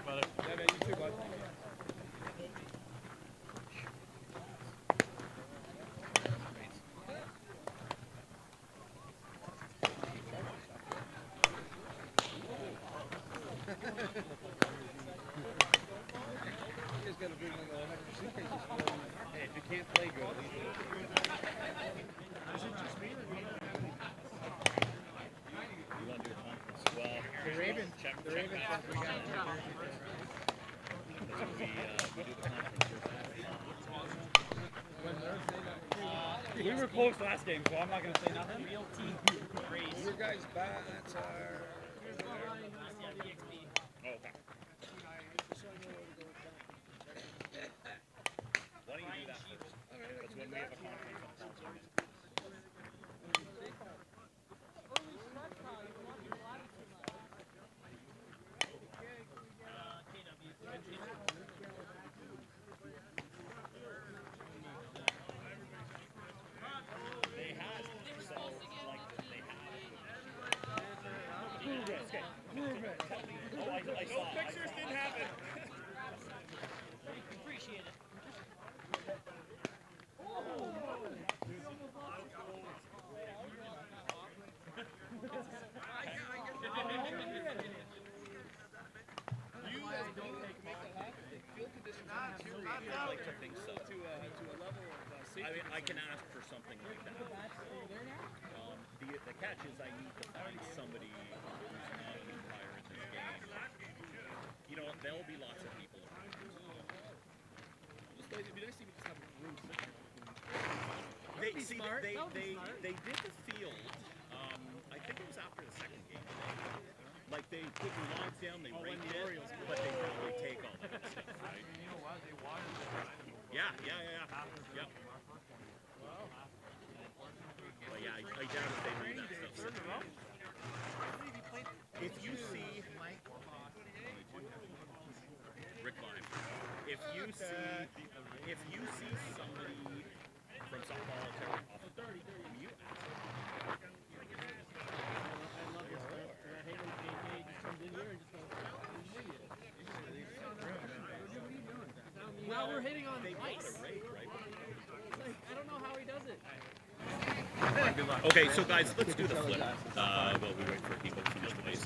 brother. Yeah, man, you too, bud. You just gotta bring like a extra suitcase just for hey, if you can't play good, leave it. Is it just me or do you want to do a conference? Well, The Ravens. Check The Ravens back. says we got it. Because we do the conference here. We were close last game, so I'm not going to say nothing. Real team race. Your guys' bats are. Oh, okay. Why don't you do that first? Because when we have a conference on Saturday. They had, so, like, they had. Move it. Oh, I saw. No pictures didn't happen. Appreciate it. You guys don't take field conditions on too. I like to think so. To a level of safety. I mean, I can ask for something like that. The catch is I need to find somebody who's not an umpire in this game. You know, there'll be lots of people around. It'd be nice if you just have room. They did the field. I think it was after the second game. Like they put the lines down, they raked the it, Orioles but they probably take all that stuff, right? You know what? They watered the Yeah. Yep. But yeah, I doubt if they read that stuff. If you see Rick Live, if you see somebody from softball off the 30, you ask them. Well, we're hitting on They bought ice. a rate, right? I don't know how he does it. Okay, so guys, let's do the flip. While we wait for people to finish the bases.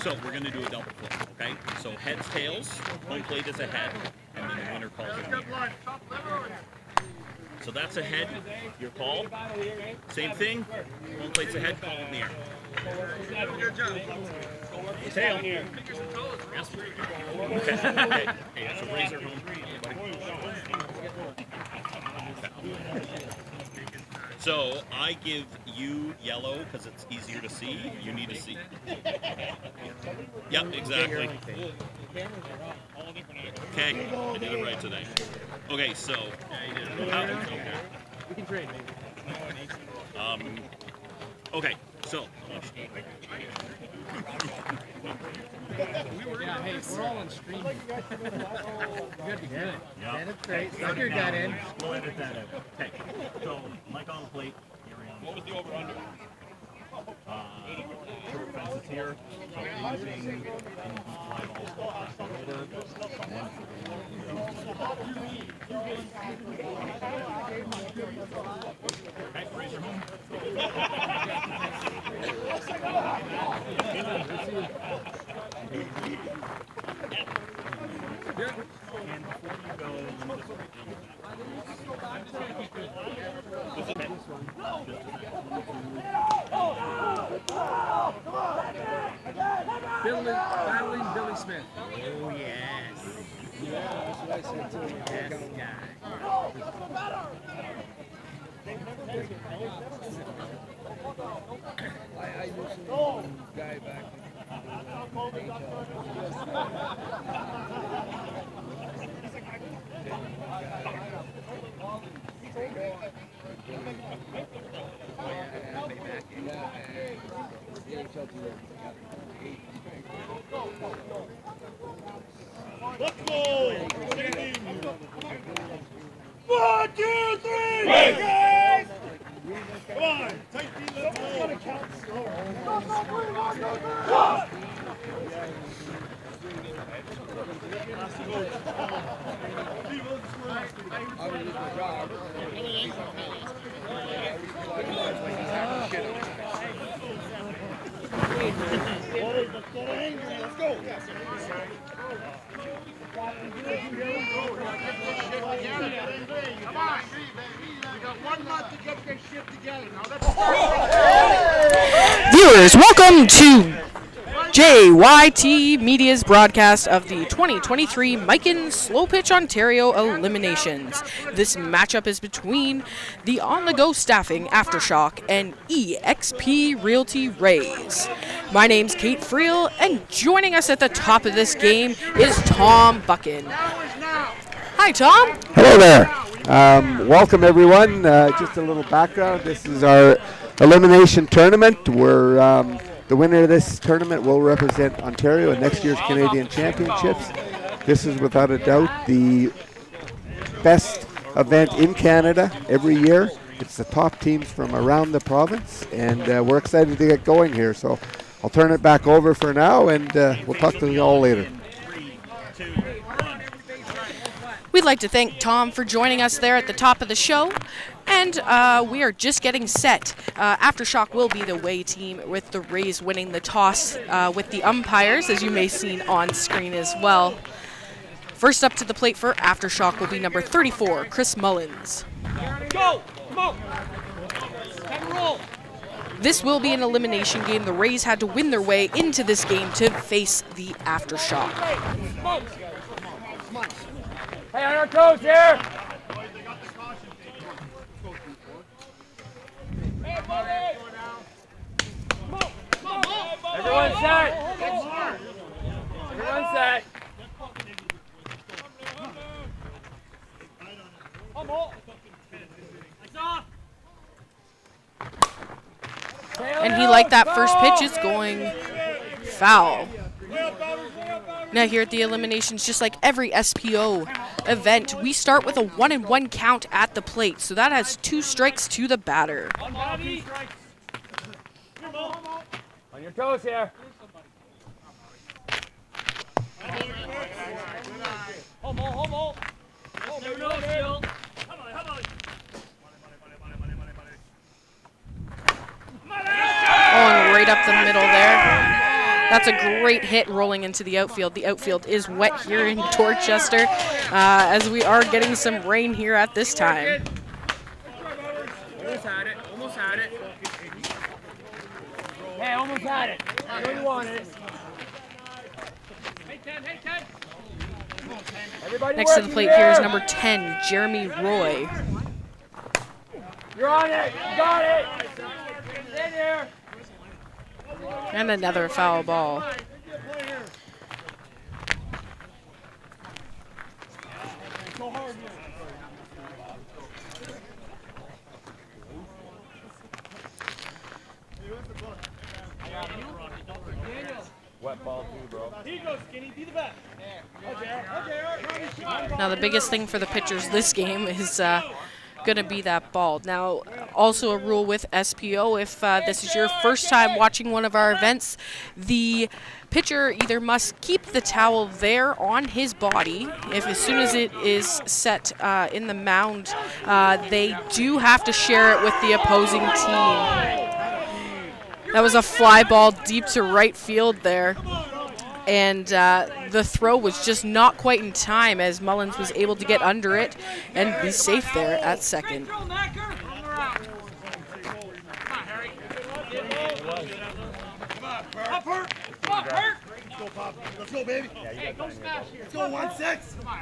So we're going to do a double flip, okay? So heads, tails, home plate is a head, and then the winner calls it in the air. So that's a head, your call. Same thing, home plate's a head, call it in the air. Good job. Tail. Yes. Okay. Hey, that's a razor home. So I give you yellow because it's easier to see. You need to see. Yep, exactly. Okay, I did it right today. Okay, so We can trade, maybe. okay, so Yeah, hey, we're all on stream. Good to get it. yeah. That's great. Suck your gut in. We'll edit that out. Okay, so Mike on the plate. Here we are. What was the over-under? Short fences here. So using any fly balls left over. Okay, raise your home. And before you go, let me Battling Billy Smith. Oh, yes. Yeah, that's what I said too. Yes, guy. I knew some guy back Let's go! 1, 2, 3! Right, guys! Come on, tight feet, let's go! Get angry. Let's go. Come on. You got 1 month to get this shit together. Now let's Viewers, welcome to JYT Media's broadcast of the 2023 Mikan Slow Pitch Ontario Eliminations. This matchup is between the on-the-go staffing Aftershock and EXP Realty Rays. My name's Kate Friel, and joining us at the top of this game is Tom Buchan. Hi, Tom. Hello there. Welcome, everyone. Just a little background. This is our elimination tournament. We're the winner of this tournament will represent Ontario in next year's Canadian Championships. This is without a doubt the best event in Canada every year. It's the top teams from around the province, and we're excited to get going here. So I'll turn it back over for now, and we'll talk to you all later. We'd like to thank Tom for joining us there at the top of the show. And we are just getting set. Aftershock will be the away team, with the Rays winning the toss with the umpires, as you may have seen on screen as well. First up to the plate for Aftershock will be number 34, Chris Mullins. go. Come on. Take a roll. This will be an elimination game. The Rays had to win their way into this game to face the Aftershock. Hey, on our toes here. Everyone set. Everyone set. And he liked that first pitch. It's going foul. Now here at the eliminations, just like every SPO event, we start with a 1-1 count at the plate. So that has 2 strikes to the batter. On your toes here. Going right up the middle there. That's a great hit rolling into the outfield. The outfield is wet here in Dorchester, as we are getting some rain here at this time. Almost had it. Almost had it. Hey, almost had it. Where you want it. Hey, Ted. Everybody Next to the working plate here is number 10, Jeremy Roy. You're on it. You got it. In here. And another foul ball. Wet ball too, bro. Here you go, Skinny. Be the best. Now the biggest thing for the pitchers this game is going to be that ball. Now, also a rule with SPO, if this is your first time watching one of our events, the pitcher either must keep the towel there on his body. If as soon as it is set in the mound, they do have to share it with the opposing team. That was a fly ball deep to right field there. And the throw was just not quite in time, as Mullins was able to get under it and be safe there at second. Let's go, baby. Hey, go smash here. Let's go 1-6. Come on,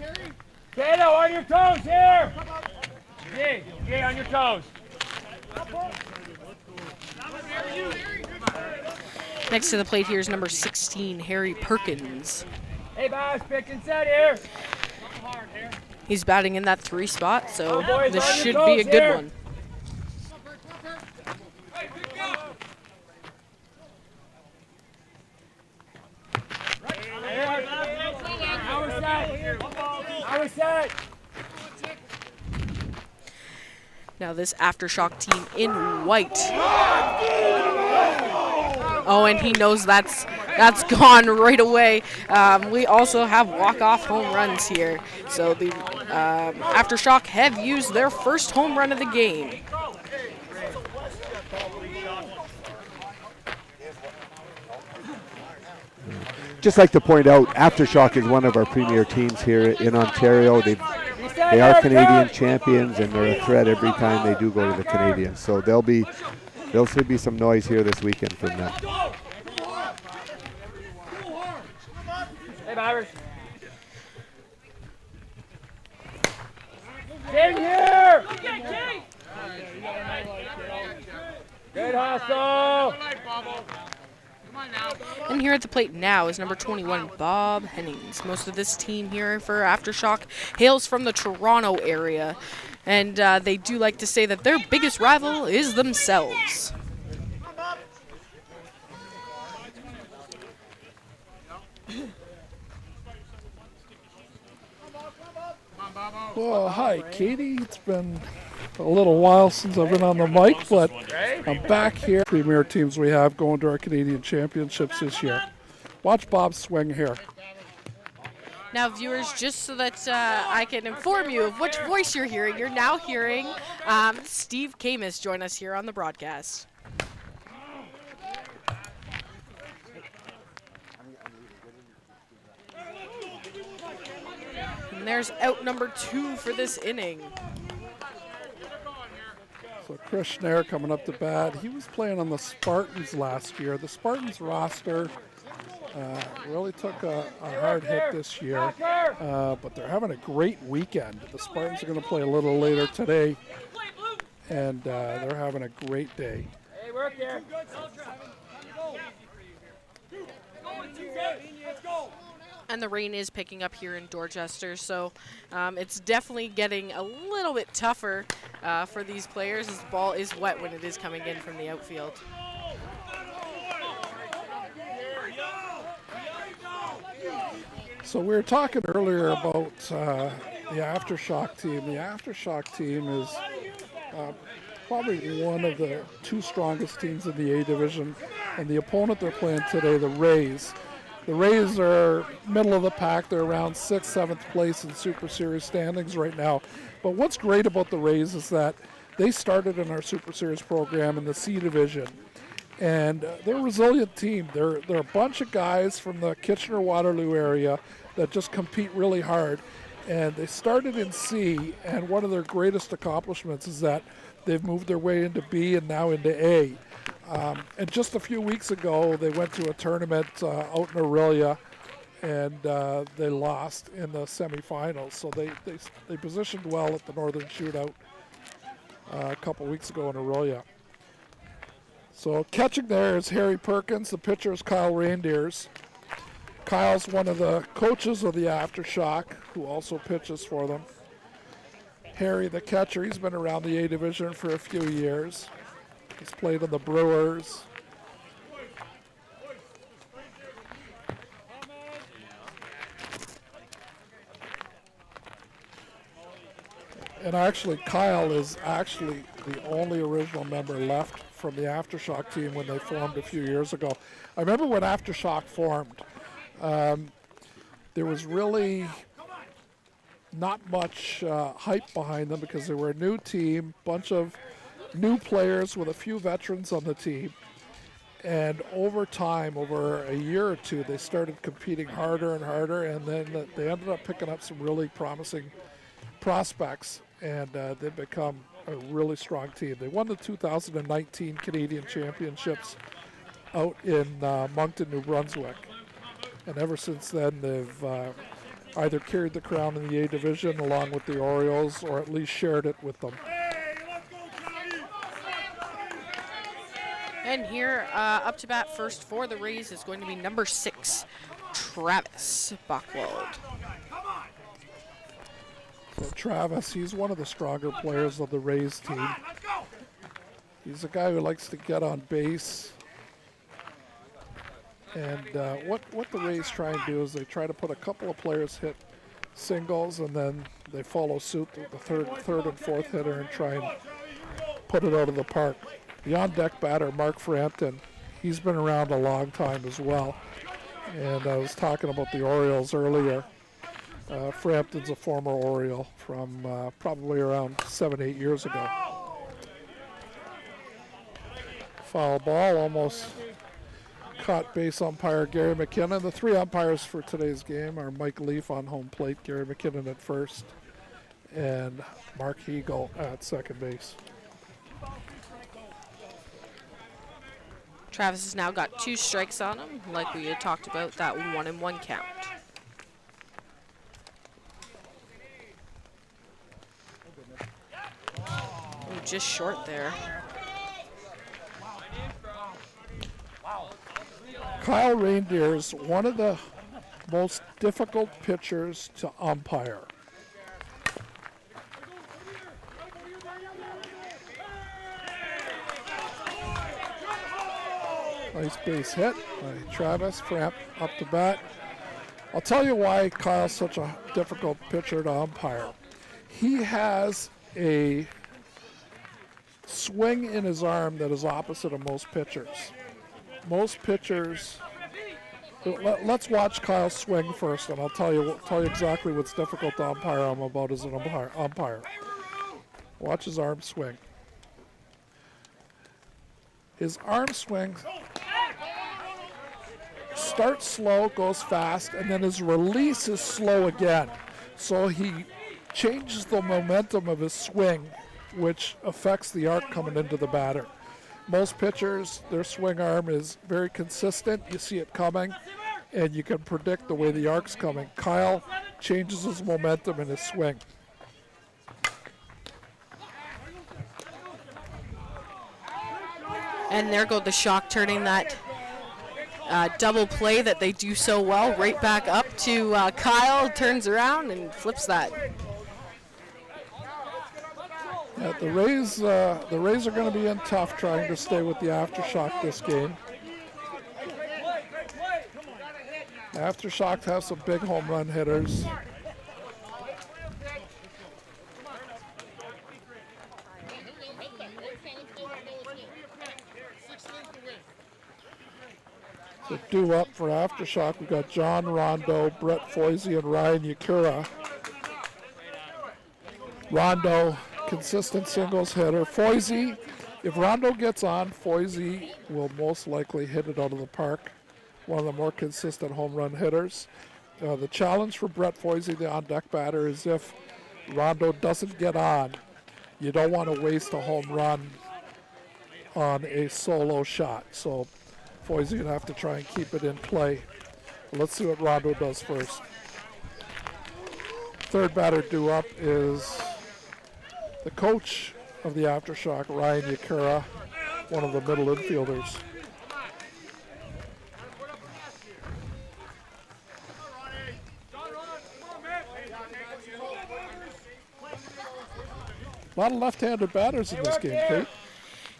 Harry. Kato, on your toes here. G, on your toes. Next to the plate here is number 16, Harry Perkins. Hey, Bass, pick and set here. He's batting in that 3 spot, so boys, this on your should toes be a good here. one. Now we're set. Now this Aftershock team in white. Oh, and he knows that's gone right away. We also have walk-off home runs here. So the Aftershock have used their first home run of the game. just like to point out, Aftershock is one of our premier teams here in Ontario. They are Canadian champions, and they're a threat every time they do go to the Canadians. So there'll still be some noise here this weekend from them. Hey, Byers. In here! Good hustle! And here at the plate now is number 21, Bob Hennings. Most of this team here for Aftershock hails from the Toronto area, and they do like to say that their biggest rival is themselves. Well, hi, Katie. It's been a little while since I've been on the mic, but I'm back here. Premier teams we have going to our Canadian Championships this year. Watch Bob swing here. Now, viewers, just so that I can inform you of which voice you're now hearing Steve Camus join us here on the broadcast. And there's out number 2 for this inning. So Chris Schneier coming up to bat. He was playing on the Spartans last year. The Spartans roster really took a hard hit this year, but they're having a great weekend. The Spartans are going to play a little later today, and they're having a great day. Hey, work there. And the rain is picking up here in Dorchester, so it's definitely getting a little bit tougher for these players as the ball is wet when it is coming in from the outfield. So we were talking earlier about the Aftershock team. The Aftershock team is probably one of the 2 strongest teams in the A division, and the opponent they're playing today, the Rays. The Rays are middle of the pack. They're around 6th, 7th place in Super Series standings right now. But what's great about the Rays is that they started in our Super Series program in the C division. And they're a resilient team. They're a bunch of guys from the Kitchener-Waterloo area that just compete really hard. And they started in C, and one of their greatest accomplishments is that they've moved their way into B and now into A. And just a few weeks ago, they went to a tournament out in Aurelia, and they lost in the semifinals. So they positioned well at the Northern Shootout a couple weeks ago in Aurelia. So catching there is Harry Perkins. The pitcher is Kyle Reindeers. Kyle's one of the coaches of the Aftershock, who also pitches for them. Harry, the catcher, he's been around the A division for a few years. He's played in the Brewers. And actually, Kyle is actually the only original member left from the Aftershock team when they formed a few years ago. I remember when Aftershock formed, there was really not much hype behind them because they were a new team, bunch of new players with a few veterans on the team. And over time, over a year or two, they started competing harder and harder, and then they ended up picking up some really promising prospects, and they've become a really strong team. They won the 2019 Canadian Championships out in Moncton, New Brunswick. And ever since then, they've either carried the crown in the A division along with the Orioles, or at least shared it with them. And here, up to bat first for the Rays is going to be number 6, Travis Bachwald. So Travis, he's one of the stronger players of the Rays team. He's a guy who likes to get on base. And what the Rays try and do is they try to put a couple of players hit singles, and then they follow suit with the third and fourth hitter and try and put it out of the park. The on-deck batter, Mark Frampton, he's been around a long time as well. And I was talking about the Orioles earlier. Frampton's a former Oriole from probably around 7-8 years ago. Foul ball, almost caught base umpire Gary McKinnon. The 3 umpires for today's game are Mike Leaf on home plate, Gary McKinnon at first, and Mark Hegel at second base. Travis has now got 2 strikes on him, like we had talked about, that 1-1 count. Ooh, just short there. Kyle Reindeer is one of the most difficult pitchers to umpire. Nice base hit by Travis, Framp up to bat. I'll tell you why Kyle's such a difficult pitcher to umpire. He has a swing in his arm that is opposite of most pitchers. Most pitchers, let's watch Kyle swing first, and I'll tell you exactly what's difficult to umpire him about as an umpire. Watch his arm swing. His arm swing starts slow, goes fast, and then his release is slow again. So he changes the momentum of his swing, which affects the arc coming into the batter. Most pitchers, their swing arm is very consistent. You see it coming, and you can predict the way the arc's coming. Kyle changes his momentum in his swing. And there go the Shock, turning that double play that they do so well right back up to Kyle, turns around and flips that. Yeah, the Rays are going to be in tough trying to stay with the Aftershock this game. Aftershock have some big home run hitters. So due up for Aftershock, we've got John Rondo, Brett Foisey, and Ryan Yakura. Rondo, consistent singles hitter. Foisey, if Rondo gets on, Foisey will most likely hit it out of the park. One of the more consistent home run hitters. The challenge for Brett Foisey, the on-deck batter, is if Rondo doesn't get on, you don't want to waste a home run on a solo shot. So Foisey going to have to try and keep it in play. Let's see what Rondo does first. Third batter due up is the coach of the Aftershock, Ryan Yakura, one of the middle infielders. A lot of left-handed batters in this game, Kate.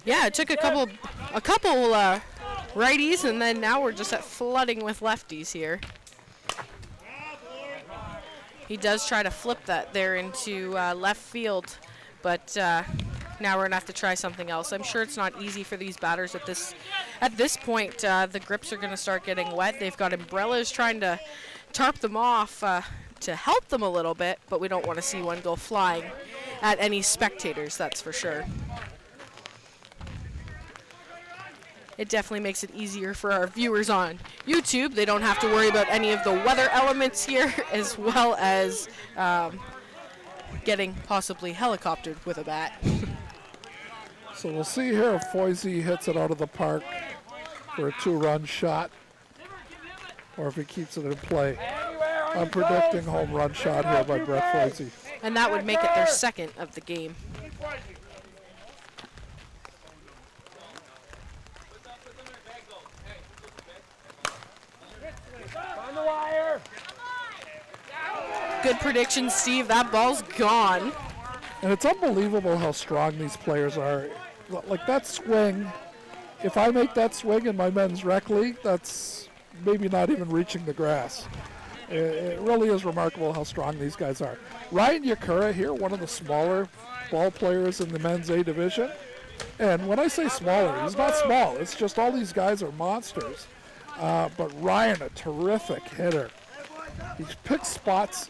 Yeah, it took a couple righties, and then now we're just at flooding with lefties here. He does try to flip that there into left field, but now we're gonna have to try something else. I'm sure it's not easy for these batters at this point. The grips are gonna start getting wet. They've got umbrellas trying to tarp them off to help them a little bit, but we don't want to see one go flying at any spectators, that's for sure. It definitely makes it easier for our viewers on YouTube. They don't have to worry about any of the weather elements here, as well as getting possibly helicoptered with a bat. So we'll see here if Foisey hits it out of the park for a 2-run shot, or if he keeps it in play. I'm predicting home run shot here by Brett Foisey. And that would make it their second of the game. Good prediction, Steve. That ball's gone. And it's unbelievable how strong these players are. Like that swing, if I make that swing in my men's rec league, that's maybe not even reaching the grass. It really is remarkable how strong these guys are. Ryan Yakura here, one of the smaller ball players in the men's A division. And when I say smaller, he's not small. It's just all these guys are monsters. But Ryan, a terrific hitter. He picks spots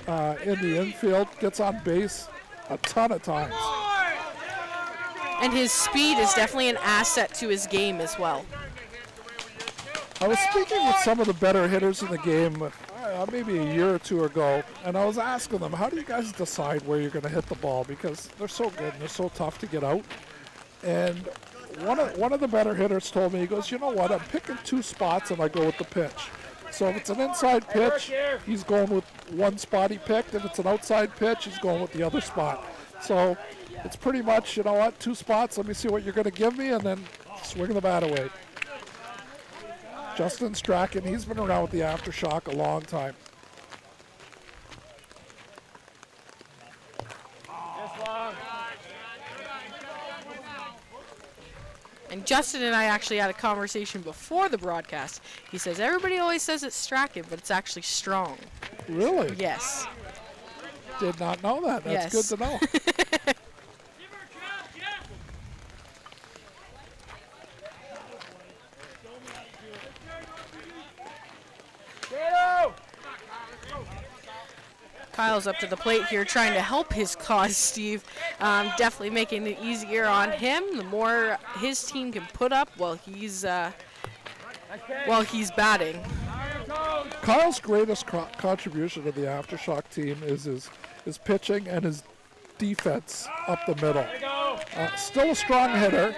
in the infield, gets on base a ton of times. And his speed is definitely an asset to his game as well. I was speaking with some of the better hitters in the game maybe a year or two ago, and I was asking them, how do you guys decide where you're going to hit the ball? Because they're so good and they're so tough to get out. And one of the better hitters told me, he goes, you know what, I'm picking 2 spots and I go with the pitch. So if it's an inside pitch, he's going with one spot he picked. If it's an outside pitch, he's going with the other spot. So it's pretty much, you know what, 2 spots, let me see what you're going to give me, and then swing the bat away. Justin Strachan, he's been around with the Aftershock a long time. And Justin and I actually had a conversation before the broadcast. He says, everybody always says it's Strachan, but it's actually Strong. Really? Yes. Did not know that. That's Yes. good to know. Kyle's up to the plate here trying to help his cause, Steve. Definitely making it easier on him. The more his team can put up while he's batting. Kyle's greatest contribution to the Aftershock team is his pitching and his defense up the middle. Still a strong hitter,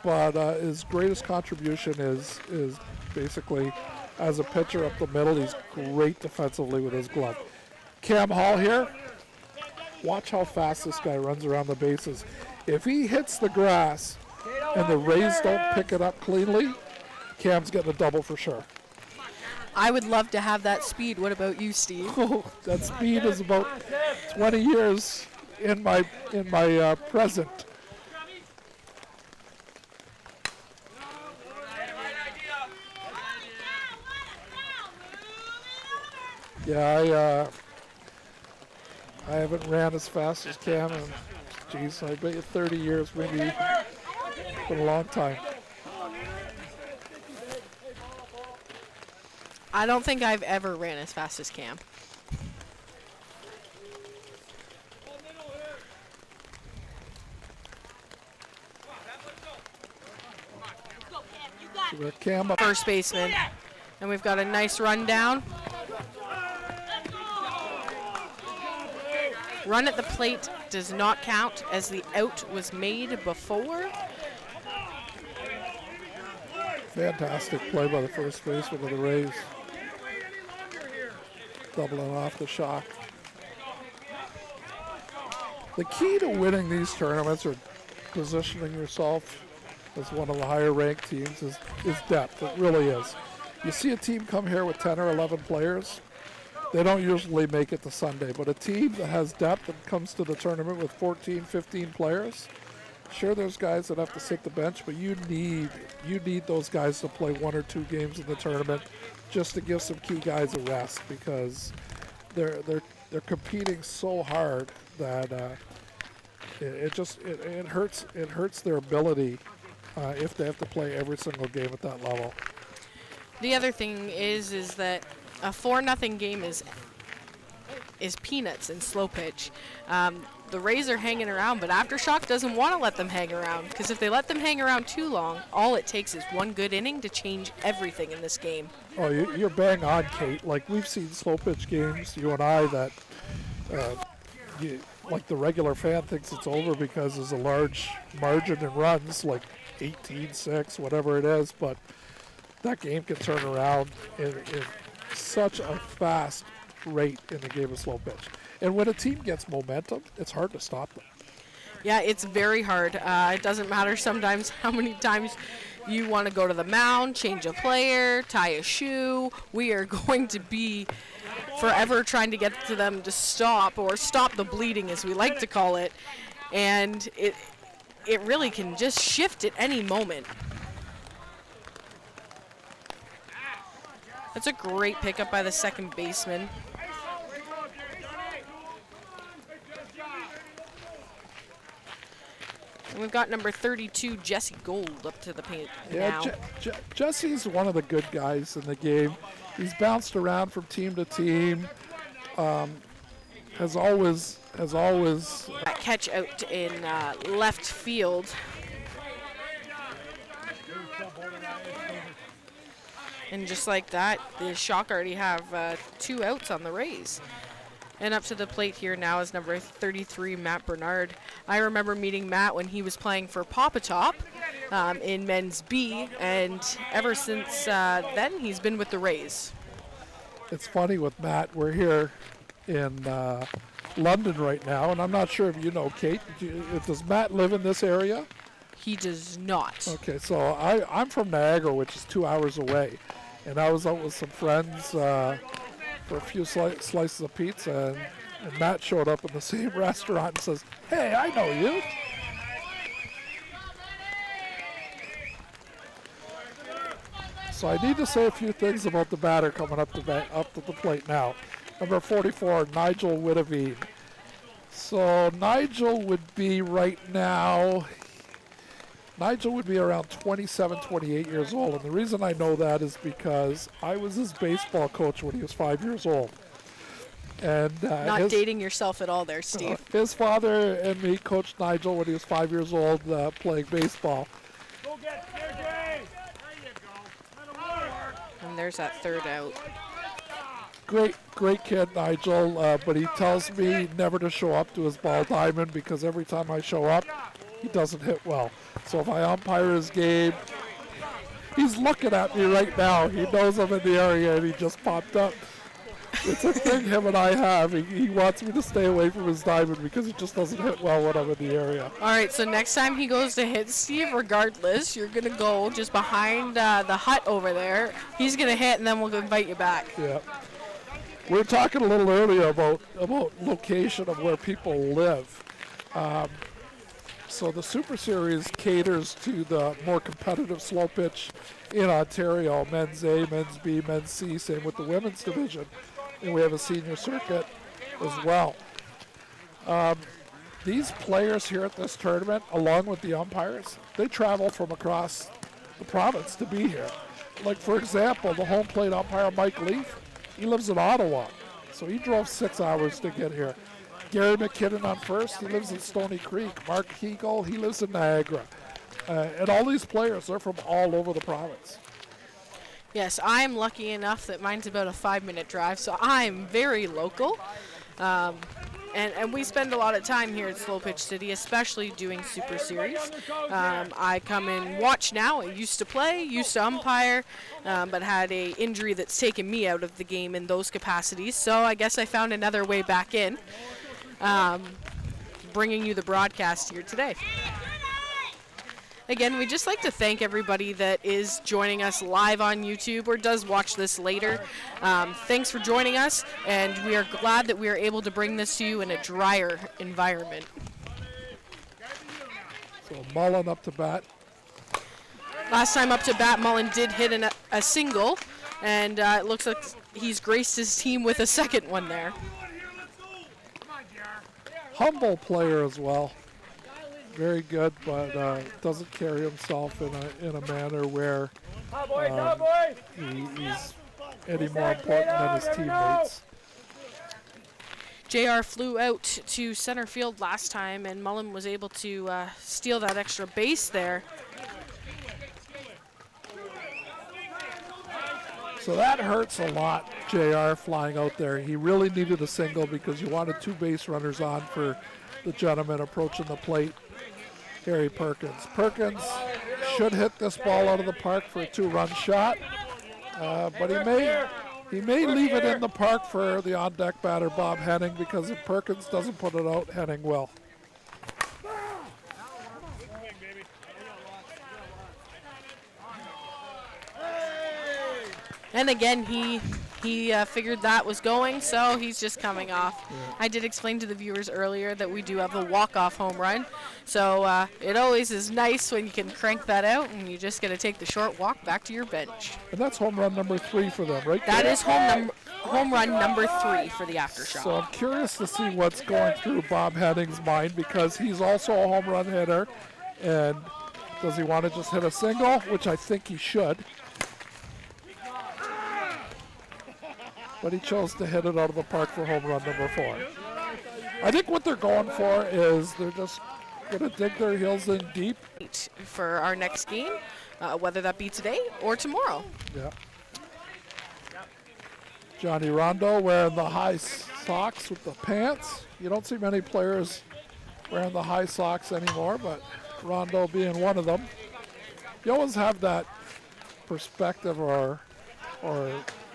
but his greatest contribution is basically as a pitcher up the middle. He's great defensively with his glove. Cam Hall here. Watch how fast this guy runs around the bases. If he hits the grass and the Rays don't pick it up cleanly, Cam's getting a double for sure. I would love to have that speed. What about you, Steve? Oh, that speed is about 20 years in my present. Yeah, I haven't ran as fast as Cam, and geez, I bet you 30 years, maybe. It's been a long time. I don't think I've ever ran as fast as Cam. So we got Cam up. First baseman. And we've got a nice run down. Run at the plate does not count as the out was made before. Fantastic play by the first baseman of the Rays. Doubling off the shock. The key to winning these tournaments or positioning yourself as one of the higher ranked teams is depth. It really is. You see a team come here with 10 or 11 players, they don't usually make it to Sunday, but a team that has depth and comes to the tournament with 14, 15 players, sure there's guys that have to sit the bench, but you need those guys to play 1 or 2 games in the tournament just to give some key guys a rest, because they're competing so hard that it hurts their ability if they have to play every single game at that level. The other thing is that a 4-0 game is peanuts in slow pitch. The Rays are hanging around, but Aftershock doesn't want to let them hang around, because if they let them hang around too long, all it takes is one good inning to change everything in this game. Oh, you're bang on, Kate. Like, we've seen slow pitch games, you and I, that like the regular fan thinks it's over because there's a large margin in runs, like 18-6, whatever it is, but that game can turn around in such a fast rate in the game of slow pitch. And when a team gets momentum, it's hard to stop them. Yeah, it's very hard. It doesn't matter sometimes how many times you want to go to the mound, change a player, tie a shoe. We are going to be forever trying to get to them to stop, or stop the bleeding as we like to call it. And it really can just shift at any moment. That's a great pickup by the second baseman. And we've got number 32, Jesse Gold, up to the paint now. Jesse's one of the good guys in the game. He's bounced around from team to team. Has always. That catch out in left field. And just like that, the Shock already have 2 outs on the Rays. And up to the plate here now is number 33, Matt Bernard. I remember meeting Matt when he was playing for Papa Top in Men's B, and ever since then, he's been with the Rays. It's funny with Matt, we're here in London right now, and I'm not sure if you know, Kate, does Matt live in this area? He does not. Okay, so I'm from Niagara, which is 2 hours away, and I was out with some friends for a few slices of pizza, and Matt showed up in the same restaurant and says, "Hey, I know you." So I need to say a few things about the batter coming up to the plate now. Number 44, Nigel Witteveen. So Nigel would be right now, Nigel would be around 27, 28 years old. And the reason I know that is because I was his baseball coach when he was 5 years old. And Not dating yourself at all there, Steve. His father and me coached Nigel when he was 5 years old playing baseball. Go get JJ. There you go. And there's that 3rd out. Great kid, Nigel, but he tells me never to show up to his ball diamond because every time I show up, he doesn't hit well. So if I umpire his game, he's looking at me right now. He knows I'm in the area and he just popped up. It's a thing him and I have. He wants me to stay away from his diamond because he just doesn't hit well when I'm in the area. All right, so next time he goes to hit, Steve, regardless, you're going to go just behind the hut over there. He's going to hit, and then we'll invite you back. Yeah. We were talking a little earlier about location of where people live. So the Super Series caters to the more competitive slow pitch in Ontario, Men's A, Men's B, Men's C, same with the women's division. And we have a senior circuit as well. These players here at this tournament, along with the umpires, they travel from across the province to be here. Like, for example, the home plate umpire, Mike Leaf, he lives in Ottawa, so he drove 6 hours to get here. Gary McKinnon on first, he lives in Stony Creek. Mark Hegel, he lives in Niagara. And all these players are from all over the province. Yes, I'm lucky enough that mine's about a 5-minute drive, so I'm very local. And we spend a lot of time here at Slow Pitch City, especially doing Super Series. I come and watch now. I used to play, used to umpire, but had a injury that's taken me out of the game in those capacities. So I guess I found another way back in, bringing you the broadcast here today. Again, we'd just like to thank everybody that is joining us live on YouTube or does watch this later. Thanks for joining us, and we are glad that we are able to bring this to you in a drier environment. So Mullen up to bat. Last time up to bat, Mullen did hit a single, and it looks like he's graced his team with a second one there. Humble player as well. Very good, but doesn't carry himself in a manner where he's any more important than his teammates. JR flew out to center field last time, and Mullen was able to steal that extra base there. So that hurts a lot, JR flying out there. He really needed a single because you wanted 2 base runners on for the gentleman approaching the plate, Harry Perkins. Perkins should hit this ball out of the park for a 2-run shot, but he may leave it in the park for the on-deck batter, Bob Henning, because if Perkins doesn't put it out, Henning will. And again, he figured that was going, so he's just coming off. Yeah. I did explain to the viewers earlier that we do have the walk-off home run, so it always is nice when you can crank that out and you just got to take the short walk back to your bench. And that's home run number 3 for them, right? That is home run number 3 for the Aftershock. So I'm curious to see what's going through Bob Henning's mind, because he's also a home run hitter, and does he want to just hit a single, which I think he should. But he chose to hit it out of the park for home run number 4. I think what they're going for is they're just going to dig their heels in deep. For our next game, whether that be today or tomorrow. Yeah. Johnny Rondo wearing the high socks with the pants. You don't see many players wearing the high socks anymore, but Rondo being one of them. You always have that perspective or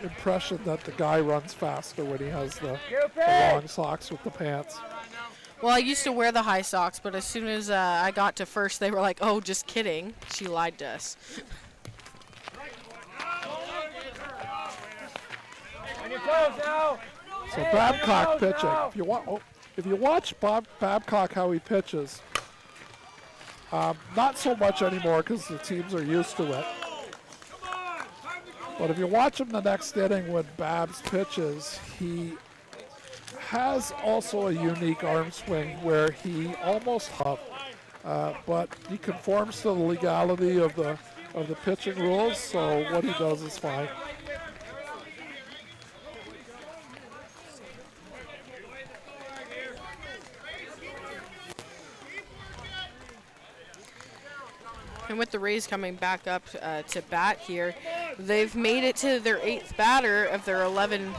impression that the guy runs faster when he has the long socks with the pants. Well, I used to wear the high socks, but as soon as I got to first, they were like, "Oh, just kidding." She lied to us. So Babcock pitching. If you watch Bob Babcock how he pitches, not so much anymore because the teams are used to it. But if you watch him the next inning when Babs pitches, he has also a unique arm swing where he almost huffs, but he conforms to the legality of the pitching rules. So what he does is fine. And with the Rays coming back up to bat here, they've made it to their 8th batter of their 11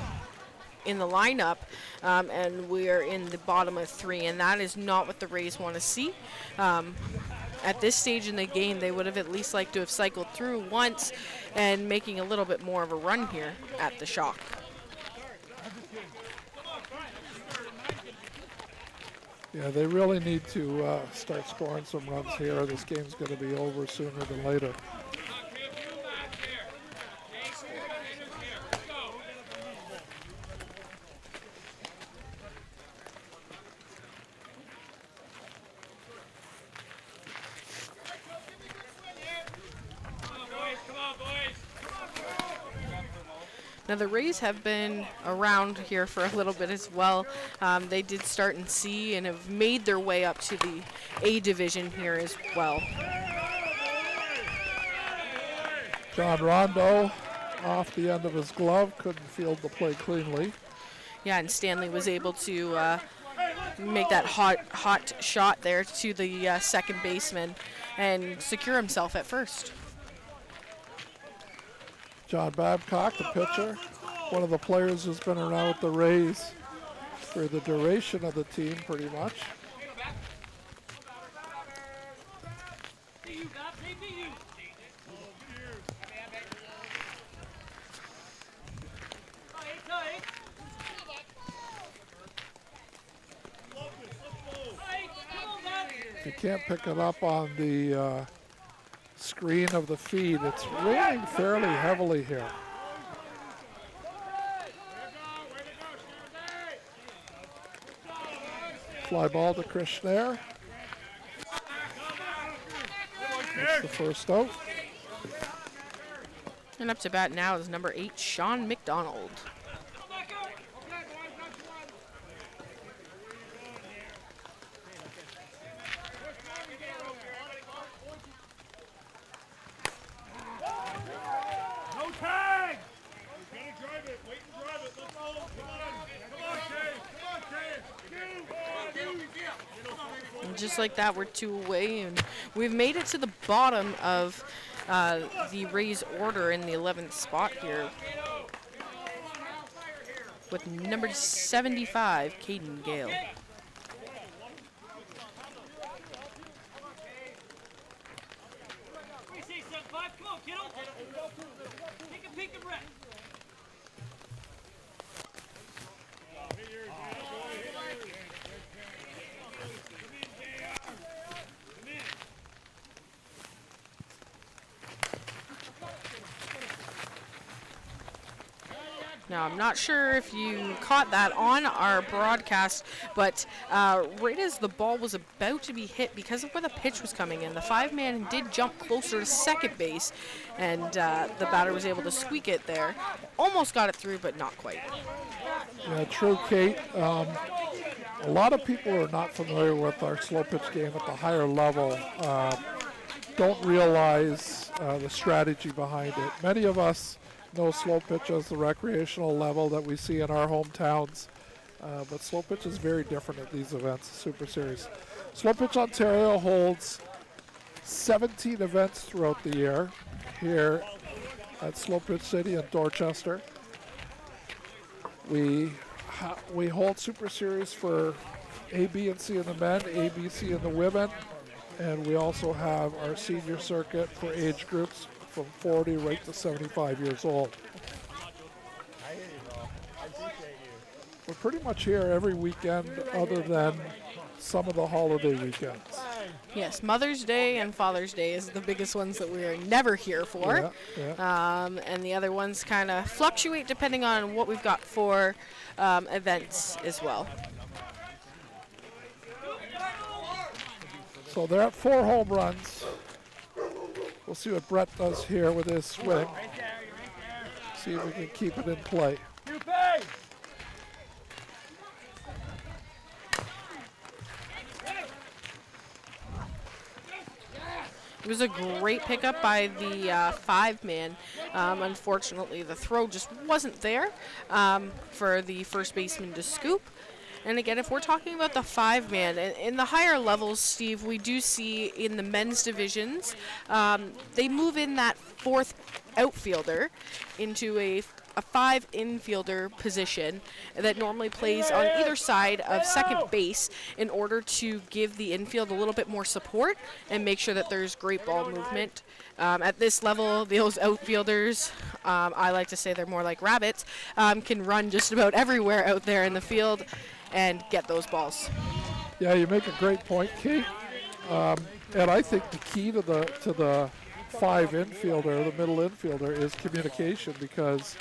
in the lineup, and we are in the bottom of 3, and that is not what the Rays want to see. At this stage in the game, they would have at least liked to have cycled through once and making a little bit more of a run here at the Shock. Yeah, they really need to start scoring some runs here. This game's going to be over sooner than later. Now the Rays have been around here for a little bit as well. They did start in C and have made their way up to the A division here as well. John Rondo off the end of his glove, couldn't field the play cleanly. Yeah, and Stanley was able to make that hot shot there to the second baseman and secure himself at first. John Babcock, the pitcher, one of the players who's been around with the Rays for the duration of the team, pretty much. If you can't pick it up on the screen of the feed, it's raining fairly heavily here. Fly ball to Chris Schneier. That's the first out. And up to bat now is number 8, Sean McDonald. Just like that, we're 2 away, and we've made it to the bottom of the Rays order in the 11th spot here with number 75, Caden Gale. Now, I'm not sure if you caught that on our broadcast, but right as the ball was about to be hit, because of where the pitch was coming in, the 5-man did jump closer to second base, and the batter was able to squeak it there. Almost got it through, but not quite. Yeah, true, Kate. A lot of people who are not familiar with our slow pitch game at the higher level don't realize the strategy behind it. Many of us know slow pitch as the recreational level that we see in our hometowns, but slow pitch is very different at these events, Super Series. Slow Pitch Ontario holds 17 events throughout the year here at Slow Pitch City in Dorchester. We hold Super Series for A, B, and C in the men, A, B, C in the women, and we also have our senior circuit for age groups from 40 right to 75 years old. We're pretty much here every weekend other than some of the holiday weekends. Yes, Mother's Day and Father's Day is the biggest ones that we are never here for. And the other ones kind of fluctuate depending on what we've got for events as well. So they're at 4 home runs. We'll see what Brett does here with his swing. See if we can keep it in play. It was a great pickup by the 5-man. Unfortunately, the throw just wasn't there for the first baseman to scoop. And again, if we're talking about the 5-man, in the higher levels, Steve, we do see in the men's divisions, they move in that 4th outfielder into a 5 infielder position that normally plays on either side of second base in order to give the infield a little bit more support and make sure that there's great ball movement. At this level, those outfielders, I like to say they're more like rabbits, can run just about everywhere out there in the field and get those balls. Yeah, you make a great point, Kate. And I think the key to the 5 infielder, the middle infielder, is communication, because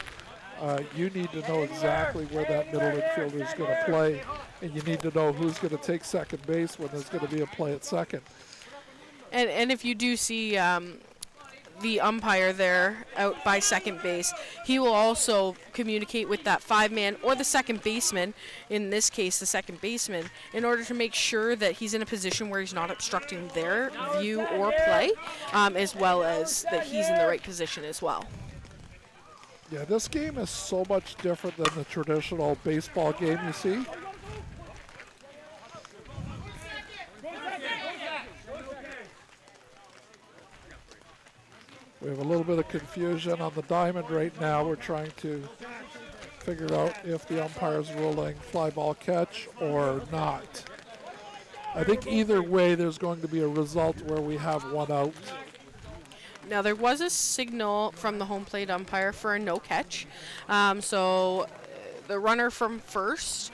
you need to know exactly where that middle infielder is going to play, and you need to know who's going to take second base when there's going to be a play at second. And if you do see the umpire there out by second base, he will also communicate with that 5-man or the second baseman, in this case the second baseman, in order to make sure that he's in a position where he's not obstructing their view or play, as well as that he's in the right position as well. Yeah, this game is so much different than the traditional baseball game you see. We have a little bit of confusion on the diamond right now. We're trying to figure out if the umpire's ruling fly ball catch or not. I think either way there's going to be a result where we have one out. Now, there was a signal from the home plate umpire for a no catch. So the runner from first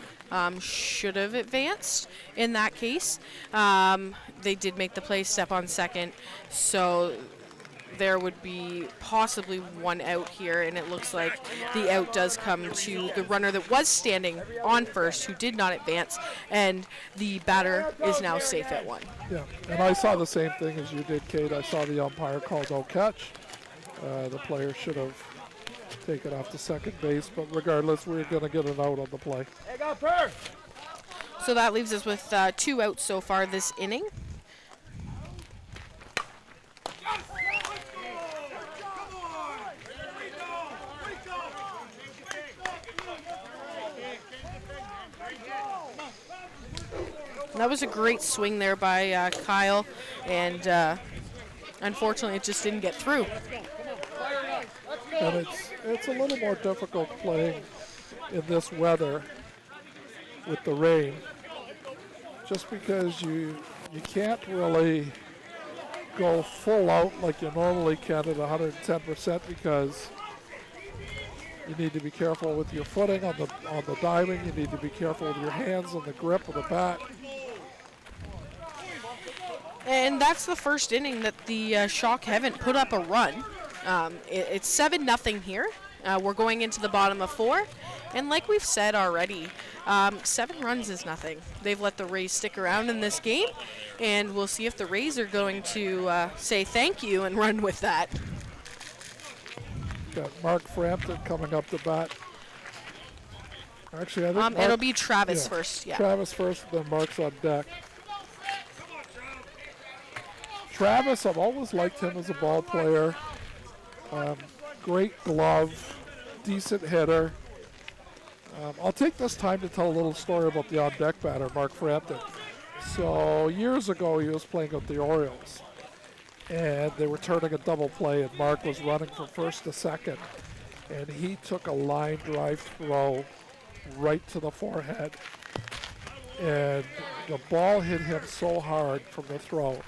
should have advanced in that case. They did make the play, step on second. So there would be possibly one out here, and it looks like the out does come to the runner that was standing on first, who did not advance, and the batter is now safe at 1. Yeah, and I saw the same thing as you did, Kate. I saw the umpire call no catch. The player should have taken off to second base, but regardless, we're going to get an out on the play. So that leaves us with 2 outs so far this inning. That was a great swing there by Kyle, and unfortunately it just didn't get through. And it's a little more difficult playing in this weather with the rain, just because you can't really go full out like you normally can at 110%, because you need to be careful with your footing on the diving. You need to be careful with your hands on the grip of the bat. And that's the first inning that the Shock haven't put up a run. It's 7-0 here. We're going into the bottom of 4. And like we've said already, 7 runs is nothing. They've let the Rays stick around in this game, and we'll see if the Rays are going to say thank you and run with that. Got Mark Frampton coming up to bat. Actually, I think it'll be Travis first. Yeah. Travis first, then Mark's on deck. Travis, I've always liked him as a ball player. Great glove, decent hitter. I'll take this time to tell a little story about the on-deck batter, Mark Frampton. So years ago, he was playing with the Orioles, and they were turning a double play, and Mark was running from first to second, and he took a line drive throw right to the forehead. And the ball hit him so hard from the throw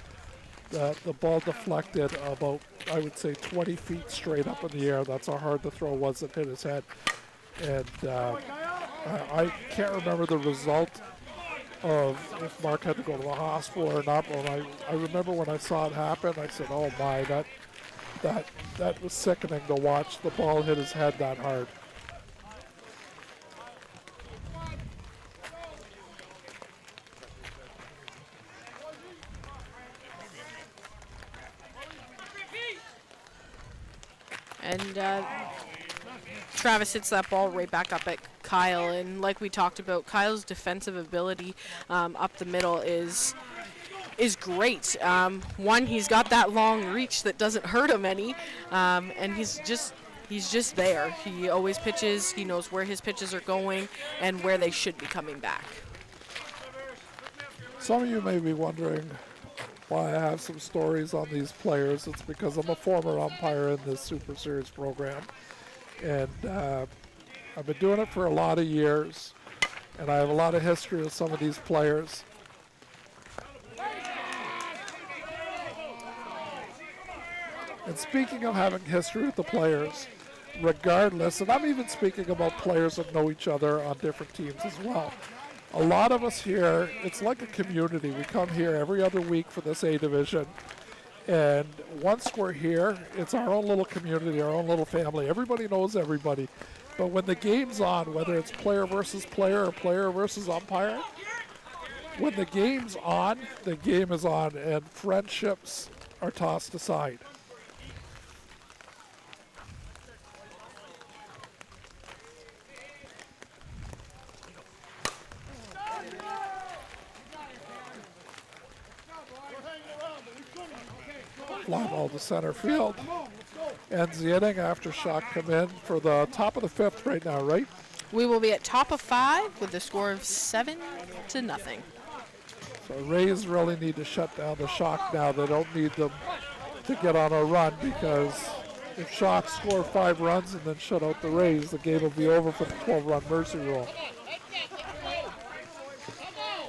that the ball deflected about, I would say, 20 feet straight up in the air. That's how hard the throw was that hit his head. And I can't remember the result of if Mark had to go to the hospital or not, but I remember when I saw it happen, I said, oh my, that was sickening to watch the ball hit his head that hard. And Travis hits that ball right back up at Kyle, and like we talked about, Kyle's defensive ability up the middle is great. One, he's got that long reach that doesn't hurt him any, and he's just there. He always pitches. He knows where his pitches are going and where they should be coming back. Some of you may be wondering why I have some stories on these players. It's because I'm a former umpire in this Super Series program, and I've been doing it for a lot of years, and I have a lot of history with some of these players. And speaking of having history with the players, regardless, and I'm even speaking about players that know each other on different teams as well. A lot of us here, it's like a community. We come here every other week for this A division. And once we're here, it's our own little community, our own little family. Everybody knows everybody. But when the game's on, whether it's player versus player or player versus umpire, when the game's on, the game is on, and friendships are tossed aside. Fly ball to center field. Ends the inning. Aftershock come in for the top of the fifth right now, right? We will be at top of 5 with a score of 7-0. So Rays really need to shut down the Shock now. They don't need them to get on a run, because if Shock score 5 runs and then shut out the Rays, the game will be over for the 12-run mercy rule.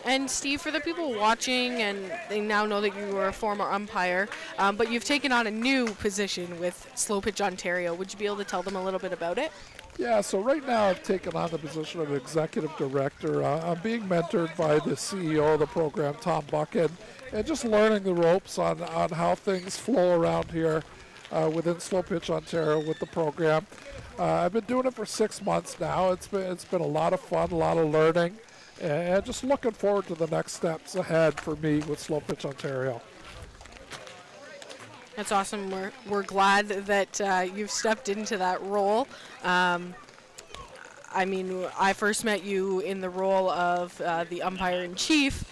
And Steve, for the people watching, and they now know that you were a former umpire, but you've taken on a new position with Slow Pitch Ontario. Would you be able to tell them a little bit about it? Yeah, so right now I've taken on the position of executive director. I'm being mentored by the CEO of the program, Tom Buchan, and just learning the ropes on how things flow around here within Slow Pitch Ontario with the program. I've been doing it for 6 months now. It's been a lot of fun, a lot of learning. And just looking forward to the next steps ahead for me with Slow Pitch Ontario. That's awesome. We're glad that you've stepped into that role. I mean, I first met you in the role of the umpire-in-chief,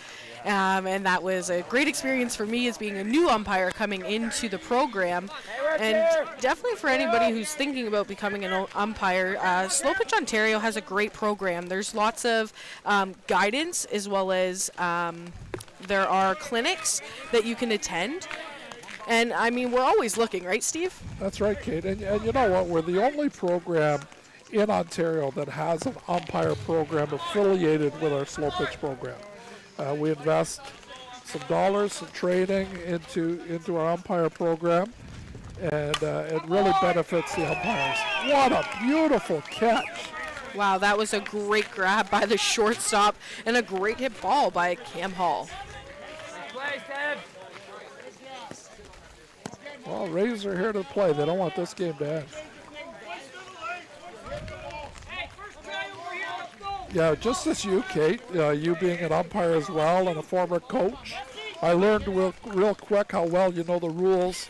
and that was a great experience for me as being a new umpire coming into the program. And definitely for anybody who's thinking about becoming an umpire, Slow Pitch Ontario has a great program. There's lots of guidance, as well as there are clinics that you can attend. And, I mean, we're always looking, right, Steve? That's right, Kate. And you know what? We're the only program in Ontario that has an umpire program affiliated with our Slow Pitch program. We invest some dollars, some training into our umpire program, and it really benefits the umpires. What a beautiful catch. Wow, that was a great grab by the shortstop and a great hit ball by Cam Hall. Well, Rays are here to play. They don't want this game to end. Yeah, just as you, Kate, you being an umpire as well and a former coach, I learned real quick how well you know the rules.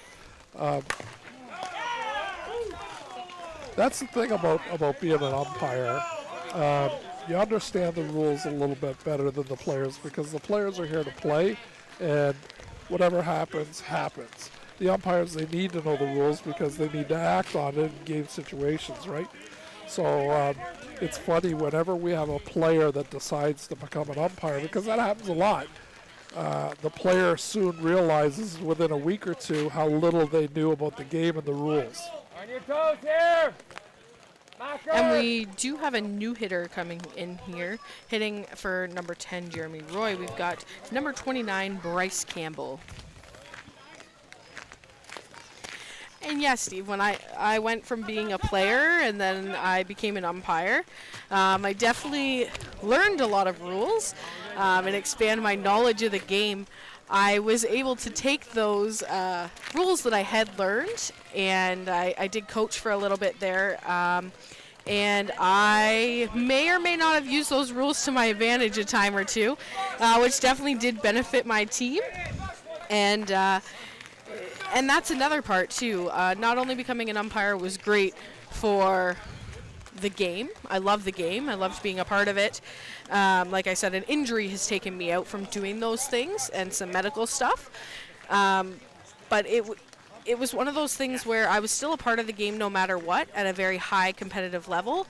That's the thing about being an umpire. You understand the rules a little bit better than the players, because the players are here to play, and whatever happens, happens. The umpires, they need to know the rules because they need to act on it in game situations, right? So it's funny whenever we have a player that decides to become an umpire, because that happens a lot. The player soon realizes within a week or two how little they knew about the game and the rules. On your toes here. And we do have a new hitter coming in here, hitting for number 10, Jeremy Roy. We've got number 29, Bryce Campbell. And yes, Steve, when I went from being a player and then I became an umpire, I definitely learned a lot of rules and expand my knowledge of the game. I was able to take those rules that I had learned, and I did coach for a little bit there. And I may or may not have used those rules to my advantage a time or two, which definitely did benefit my team. And that's another part, too. Not only becoming an umpire was great for the game. I love the game. I loved being a part of it. Like I said, an injury has taken me out from doing those things and some medical stuff. But it was one of those things where I was still a part of the game no matter what at a very high competitive level.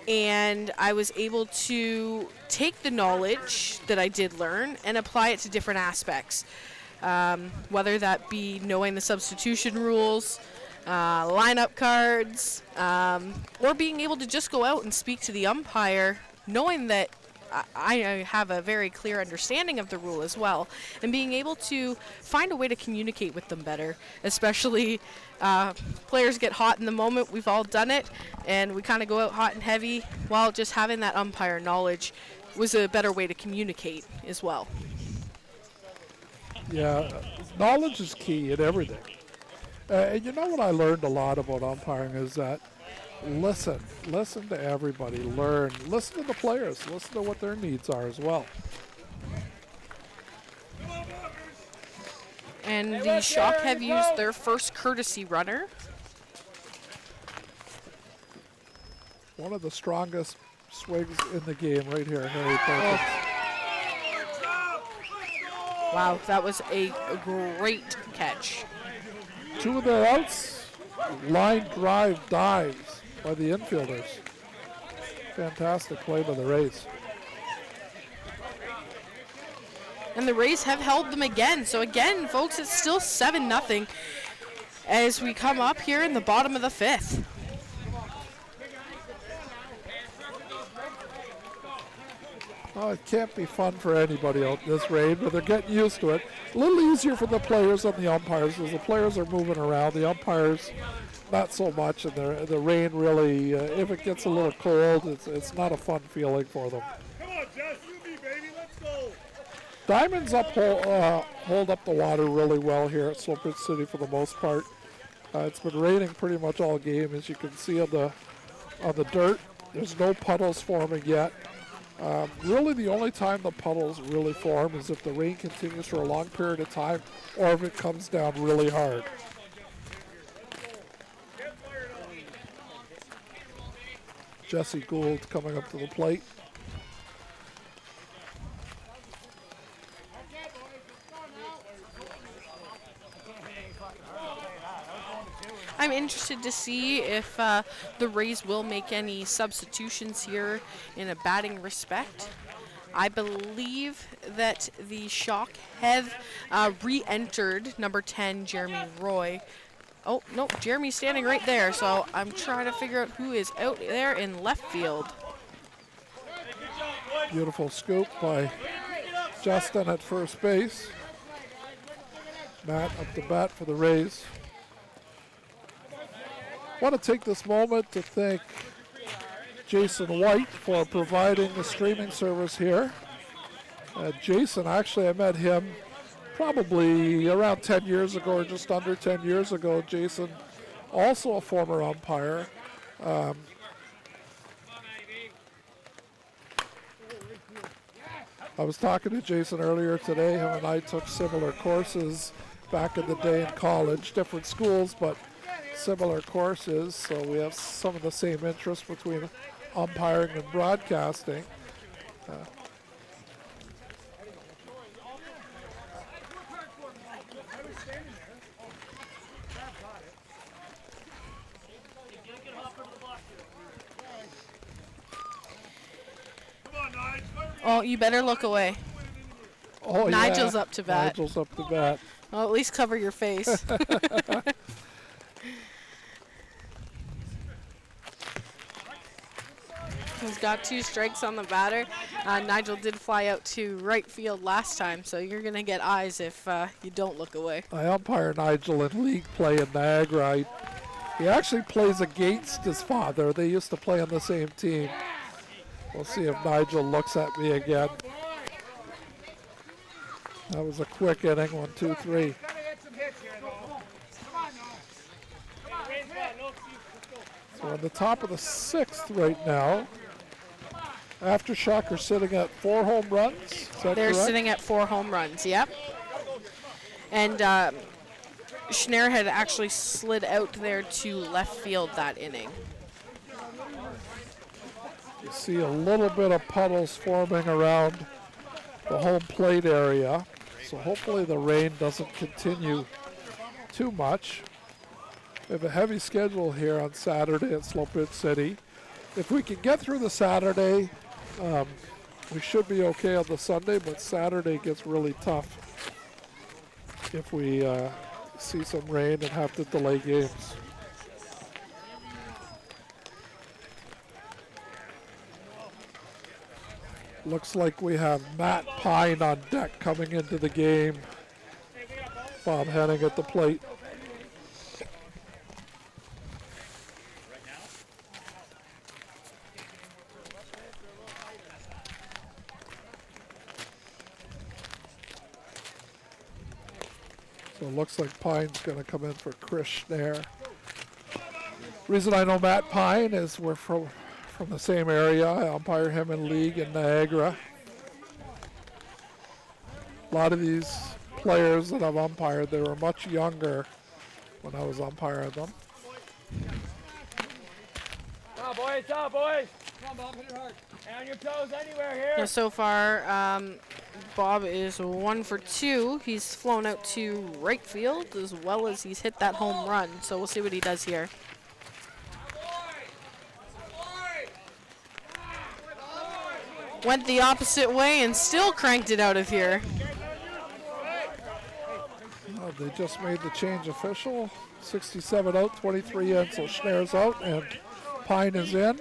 And I was able to take the knowledge that I did learn and apply it to different aspects. Whether that be knowing the substitution rules, lineup cards, or being able to just go out and speak to the umpire, knowing that I have a very clear understanding of the rule as well, and being able to find a way to communicate with them better, especially players get hot in the moment. We've all done it, and we kind of go out hot and heavy, while just having that umpire knowledge was a better way to communicate as well. Yeah, knowledge is key in everything. And you know what I learned a lot about umpiring is that listen to everybody, listen to the players, listen to what their needs are as well. And the Shock have used their first courtesy runner. One of the strongest swings in the game right here, Harry Perkins. Wow, that was a great catch. Two of their outs, line drive dives by the infielders. Fantastic play by the Rays. And the Rays have held them again. So again, folks, it's still 7-0 as we come up here in the bottom of the 5th. Oh, it can't be fun for anybody out this rain, but they're getting used to it. A little easier for the players than the umpires, as the players are moving around. The umpires, not so much, and the rain really, if it gets a little cold, it's not a fun feeling for them. Come on, Jess, you me, baby, let's go. Diamonds hold up the water really well here at Slopridge City for the most part. It's been raining pretty much all game, as you can see on the dirt. There's no puddles forming yet. Really, the only time the puddles really form is if the rain continues for a long period of time or if it comes down really hard. Jesse Gould coming up to the plate. I'm interested to see if the Rays will make any substitutions here in a batting respect. I believe that the Shock have re-entered number 10, Jeremy Roy. Oh, no, Jeremy's standing right there, so I'm trying to figure out who is out there in left field. Beautiful scoop by Justin at first base. Matt up to bat for the Rays. I want to take this moment to thank Jason White for providing the streaming service here. Jason, actually, I met him probably around 10 years ago or just under 10 years ago. Jason, also a former umpire. I was talking to Jason earlier today. Him and I took similar courses back in the day in college, different schools, but similar courses, so we have some of the same interests between umpiring and broadcasting. Oh, you better look away. Oh, Nigel's yeah. up to bat. Nigel's up to bat. Well, at least cover your face. He's got 2 strikes on the batter. Nigel did fly out to right field last time, so you're going to get eyes if you don't look away. I umpire Nigel in league play in Niagara. He actually plays against his father. They used to play on the same team. We'll see if Nigel looks at me again. That was a quick inning, 1, 2, 3. So on the top of the 6th right now. Aftershock are sitting at 4 home runs. Is that They're correct? sitting at 4 home runs, yep. And Schneier had actually slid out there to left field that inning. You see a little bit of puddles forming around the home plate area. So hopefully the rain doesn't continue too much. We have a heavy schedule here on Saturday at Slow Pitch City. If we can get through the Saturday, we should be okay on the Sunday, but Saturday gets really tough if we see some rain and have to delay games. Looks like we have Matt Pine on deck coming into the game. Bob Henning at the plate. So it looks like Pine's going to come in for Chris Schneier. Reason I know Matt Pine is we're from the same area. I umpire him in league in Niagara. A lot of these players that I've umpired, they were much younger when I was umpiring them. Come on, boys. Come on, boys. Come on, Bob. Hit it hard. And on your toes anywhere here. Yeah, so far, Bob is 1 for 2. He's flown out to right field as well as he's hit that home run. So we'll see what he does here. Went the opposite way and still cranked it out of here. They just made the change official. 67 out, 23 in, so Schneier's out and Pine is in.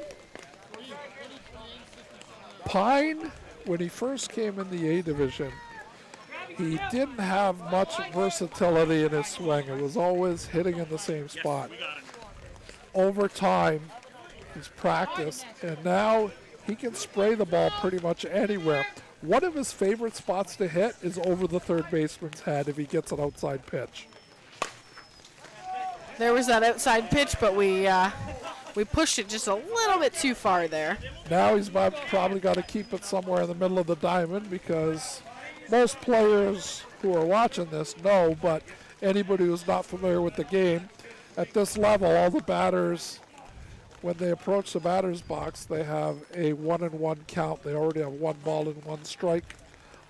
Pine, when he first came in the A division, he didn't have much versatility in his swing. It was always hitting in the same spot. Over time, he's practiced, and now he can spray the ball pretty much anywhere. One of his favorite spots to hit is over the third baseman's head if he gets an outside pitch. There was that outside pitch, but we pushed it just a little bit too far there. Now he's probably got to keep it somewhere in the middle of the diamond because most players who are watching this know, but anybody who's not familiar with the game, at this level, all the batters, when they approach the batter's box, they have a 1-and-1 count. They already have 1 ball and 1 strike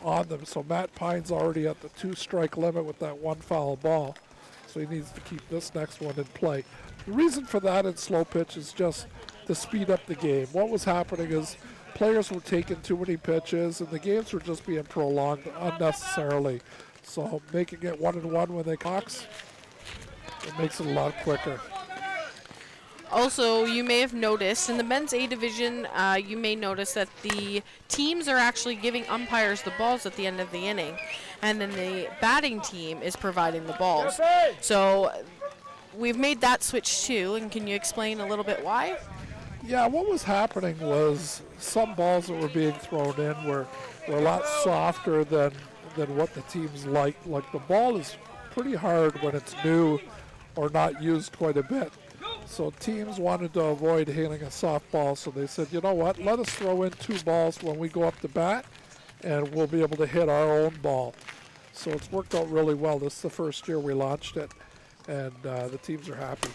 on them. So Matt Pine's already at the 2-strike limit with that 1 foul ball. So he needs to keep this next one in play. The reason for that in slow pitch is just to speed up the game. What was happening is players were taking too many pitches and the games were just being prolonged unnecessarily. So making it 1-and-1 when they box, it makes it a lot quicker. Also, you may have noticed in the men's A division, you may notice that the teams are actually giving umpires the balls at the end of the inning, and then the batting team is providing the balls. So we've made that switch too, and can you explain a little bit why? Yeah, what was happening was some balls that were being thrown in were a lot softer than what the teams like. Like the ball is pretty hard when it's new or not used quite a bit. So teams wanted to avoid hitting a soft ball, so they said, you know what, let us throw in 2 balls when we go up to bat, and we'll be able to hit our own ball. So it's worked out really well. This is the first year we launched it, and the teams are happy.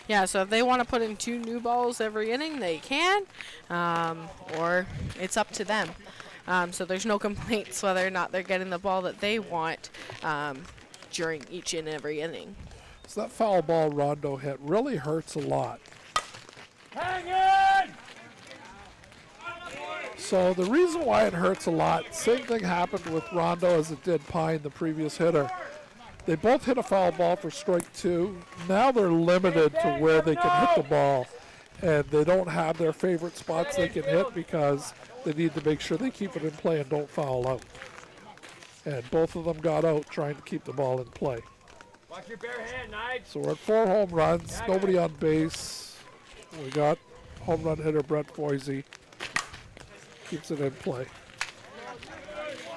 Yeah, so if they want to put in 2 new balls every inning, they can, or it's up to them. So there's no complaints whether or not they're getting the ball that they want during each and every inning. So that foul ball Rondo hit really hurts a lot. Hang in! So the reason why it hurts a lot, same thing happened with Rondo as it did Pine, the previous hitter. They both hit a foul ball for strike 2. Now they're limited to where they can hit the ball, and they don't have their favorite spots they can hit because they need to make sure they keep it in play and don't foul out. And both of them got out trying to keep the ball in play. Watch your bare hand, Knight. So we're at 4 home runs, nobody on base. We got home run hitter Brett Foisey. Keeps it in play.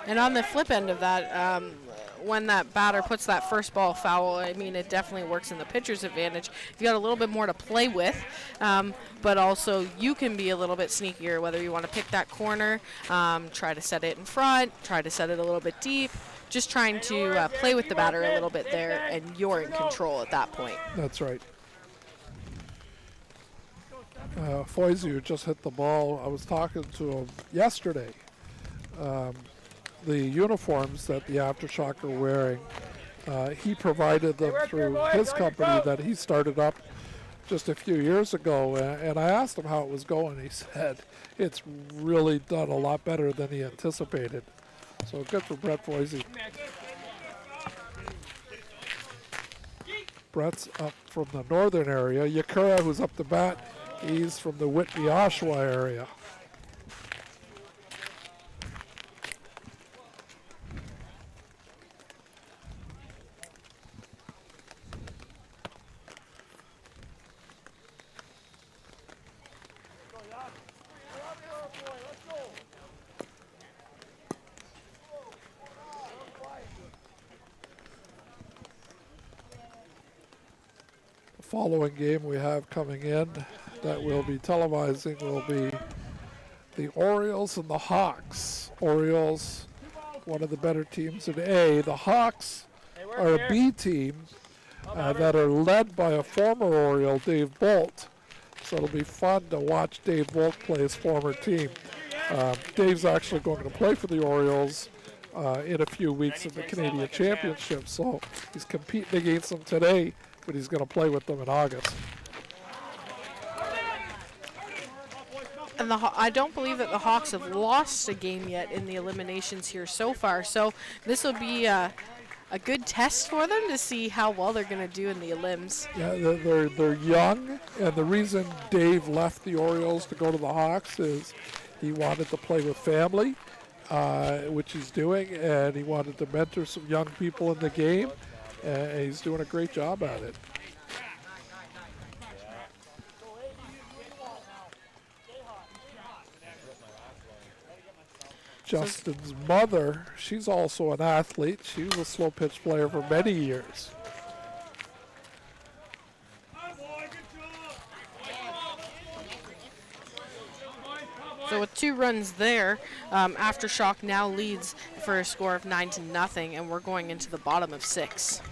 And on the flip end of that, when that batter puts that first ball foul, I mean, it definitely works in the pitcher's advantage. You've got a little bit more to play with, but also you can be a little bit sneakier, whether you want to pick that corner, try to set it in front, try to set it a little bit deep, just trying to play with the batter a little bit there, and you're in control at that point. That's right. Foisey, who just hit the ball, I was talking to him yesterday. The uniforms that the Aftershock are wearing, he provided them through his company that he started up just a few years ago, and I asked him how it was going. He said it's really done a lot better than he anticipated. So good for Brett Foisey. Brett's up from the northern area. Yakura, who's up to bat, he's from the Whitby-Oshawa area. Following game we have coming in that we'll be televising will be the Orioles and the Hawks. Orioles, one of the better teams in A. The Hawks are a B team that are led by a former Oriole, Dave Bolt. So it'll be fun to watch Dave Bolt play his former team. Dave's actually going to play for the Orioles in a few weeks in the Canadian Championship. So he's competing against them today, but he's going to play with them in August. And I don't believe that the Hawks have lost a game yet in the eliminations here so far. So this will be a good test for them to see how well they're going to do in the elims. Yeah, they're young, and the reason Dave left the Orioles to go to the Hawks is he wanted to play with family, which he's doing, and he wanted to mentor some young people in the game, and he's doing a great job at it. Justin's mother, she's also an athlete. She was a slow pitch player for many years. So with 2 runs there, Aftershock now leads for a score of 9-0, and we're going into the bottom of 6.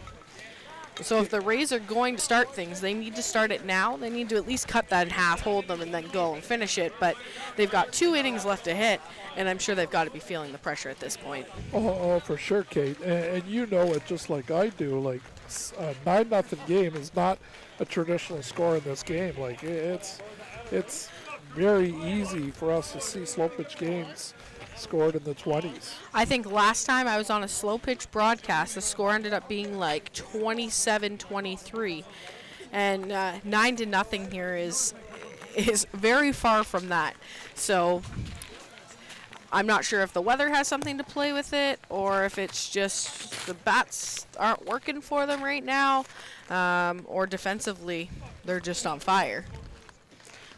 So if the Rays are going to start things, they need to start it now. They need to at least cut that in half, hold them, and then go and finish it. But they've got 2 innings left to hit, and I'm sure they've got to be feeling the pressure at this point. Oh, for sure, Kate. And you know it just like I do. Like, a 9-0 game is not a traditional score in this game. Like, it's very easy for us to see slow pitch games scored in the 20s. I think last time I was on a slow pitch broadcast, the score ended up being like 27-23, and 9-0 here is very far from that. So I'm not sure if the weather has something to play with it, or if it's just the bats aren't working for them right now, or defensively they're just on fire.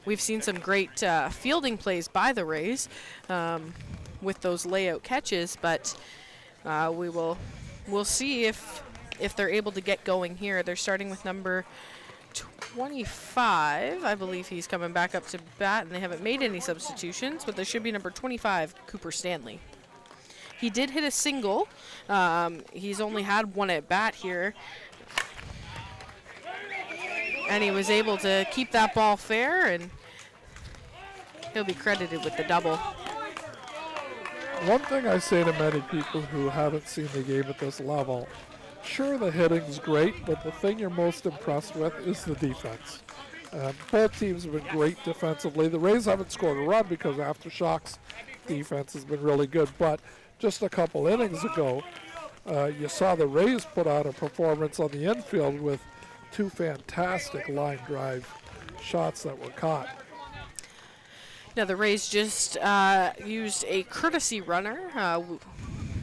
We've seen some great fielding plays by the Rays with those layout catches, but we'll see if they're able to get going here. They're starting with number 25. I believe he's coming back up to bat, and they haven't made any substitutions, but there should be number 25, Cooper Stanley. He did hit a single. He's only had 1 at bat here, and he was able to keep that ball fair, and he'll be credited with the double. One thing I say to many people who haven't seen the game at this level, sure, the hitting's great, but the thing you're most impressed with is the defense. Both teams have been great defensively. The Rays haven't scored a run because Aftershock's defense has been really good, but just a couple innings ago, You saw the Rays put out a performance on the infield with 2 fantastic line drive shots that were caught. Now the Rays just used a courtesy runner.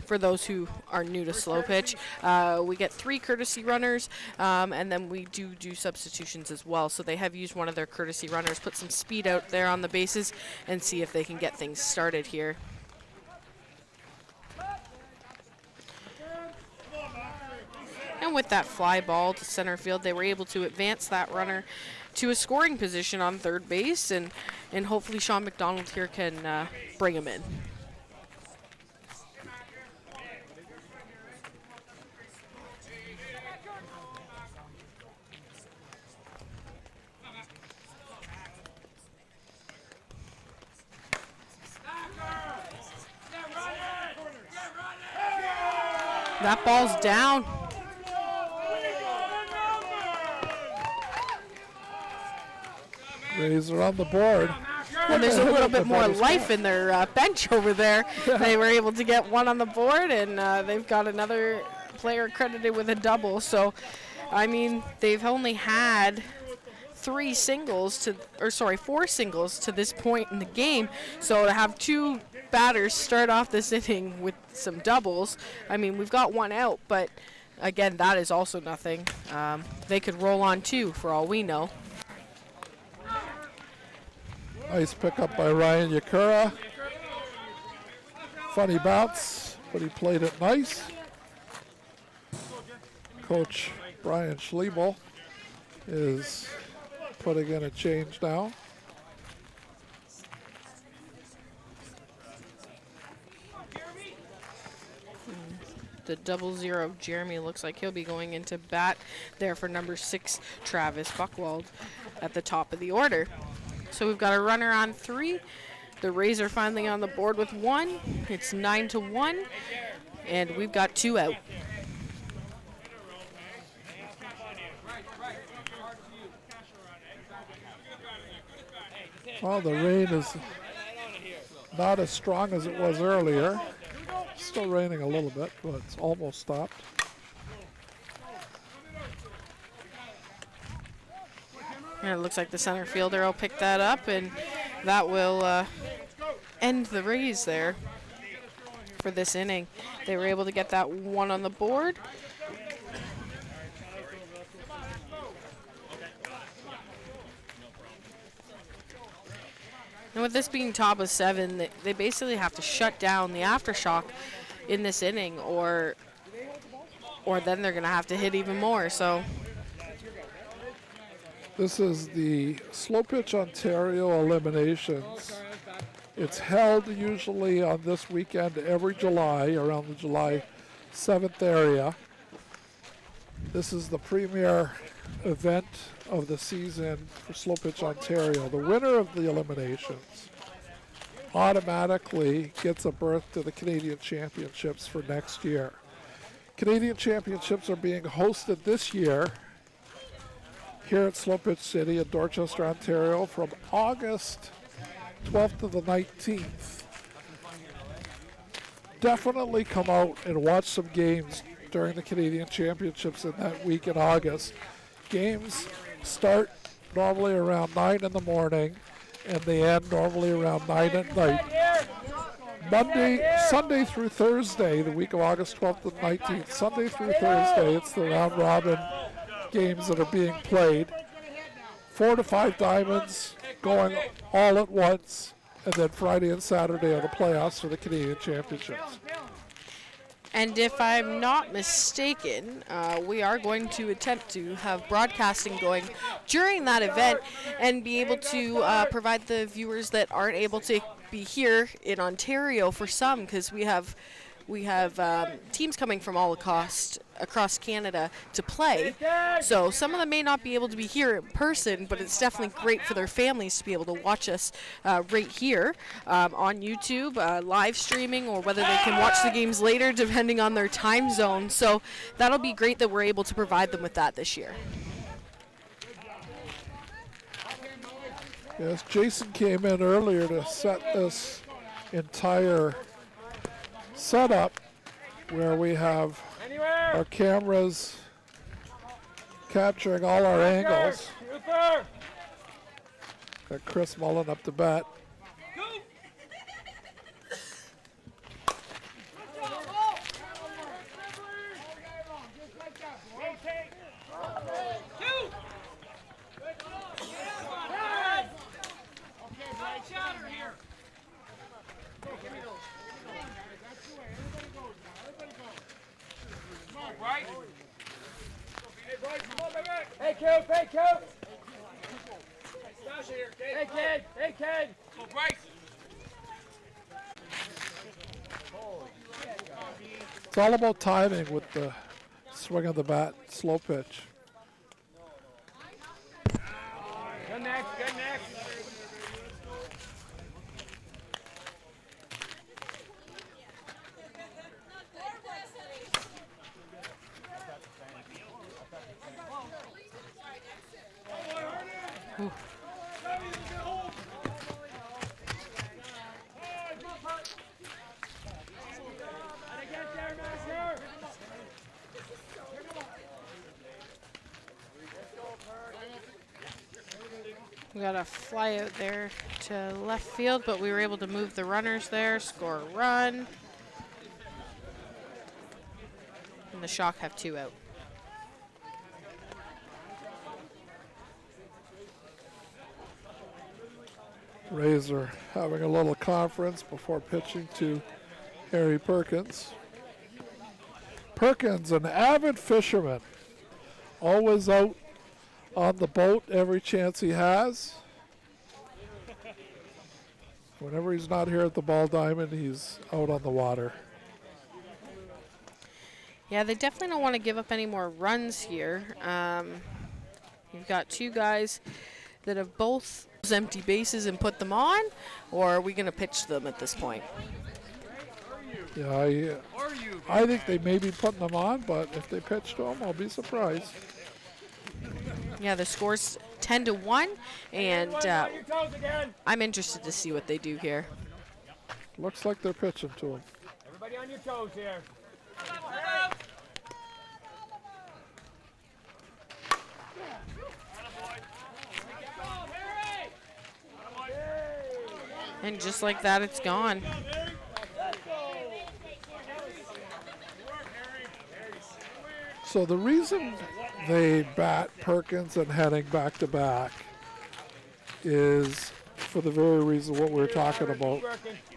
For those who are new to slow pitch, we get 3 courtesy runners, and then we do substitutions as well. So they have used one of their courtesy runners, put some speed out there on the bases, and see if they can get things started here. And with that fly ball to center field, they were able to advance that runner to a scoring position on third base, and hopefully Sean McDonald here can bring him in. That ball's down. Rays are on the board. And there's a little bit more life in their bench over there. They were able to get one on the board, and they've got another player credited with a double. So, I mean, they've only had 4 singles to this point in the game. So to have 2 batters start off this inning with some doubles, I mean, we've got 1 out, but again, that is also nothing. They could roll on 2 for all we know. Nice pickup by Ryan Yakura. Funny bounce, but he played it nice. Coach Brian Schliebel is putting in a change now. The 00 of Jeremy looks like he'll be going into bat there for number 6, Travis Buchwald, at the top of the order. So we've got a runner on 3. The Rays are finally on the board with 1. It's 9-1, and we've got 2 out. Well, the rain is not as strong as it was earlier. Still raining a little bit, but it's almost stopped. And it looks like the center fielder will pick that up, and that will end the Rays there for this inning. They were able to get that 1 on the board. And with this being top of 7, they basically have to shut down the Aftershock in this inning, or then they're going to have to hit even more. So this is the Slow Pitch Ontario Eliminations. It's held usually on this weekend every July, around the July 7th area. This is the premier event of the season for Slow Pitch Ontario. The winner of the eliminations automatically gets a berth to the Canadian Championships for next year. Canadian Championships are being hosted this year here at Slow Pitch City in Dorchester, Ontario from August 12th to the 19th. Definitely come out and watch some games during the Canadian Championships in that week in August. Games start normally around 9 in the morning, and they end normally around 9 at night. Sunday through Thursday, the week of August 12th and 19th, Sunday through Thursday, it's the round robin games that are being played. 4 to 5 diamonds going all at once, and then Friday and Saturday are the playoffs for the Canadian Championships. And if I'm not mistaken, we are going to attempt to have broadcasting going during that event and be able to provide the viewers that aren't able to be here in Ontario for some, because we have teams coming from all across Canada to play. So some of them may not be able to be here in person, but it's definitely great for their families to be able to watch us right here on YouTube, live streaming, or whether they can watch the games later depending on their time zone. So that'll be great that we're able to provide them with that this year. Yes, Jason came in earlier to set this entire setup where we have our cameras capturing all our angles. Got Chris Mullen up to bat. Hey, Coop! Hey, Coop! Hey, kid! Hey, kid! Go, Bryce! It's all about timing with the swing of the bat, slow pitch. Good next, good next. We got a fly out there to left field, but we were able to move the runners there, score a run. And the Shock have 2 out. Rays are having a little conference before pitching to Harry Perkins. Perkins, an avid fisherman, always out on the boat every chance he has. Whenever he's not here at the Ball Diamond, he's out on the water. Yeah, they definitely don't want to give up any more runs here. You've got 2 guys that have both empty bases and put them on, or are we going to pitch them at this point? Yeah, I think they may be putting them on, but if they pitch to him, I'll be surprised. Yeah, the score's 10-1, and I'm interested to see what they do here. Looks like they're pitching to him. Everybody on your toes here. And just like that, it's gone. So the reason they bat Perkins and Henning back to back is for the very reason what we were talking about,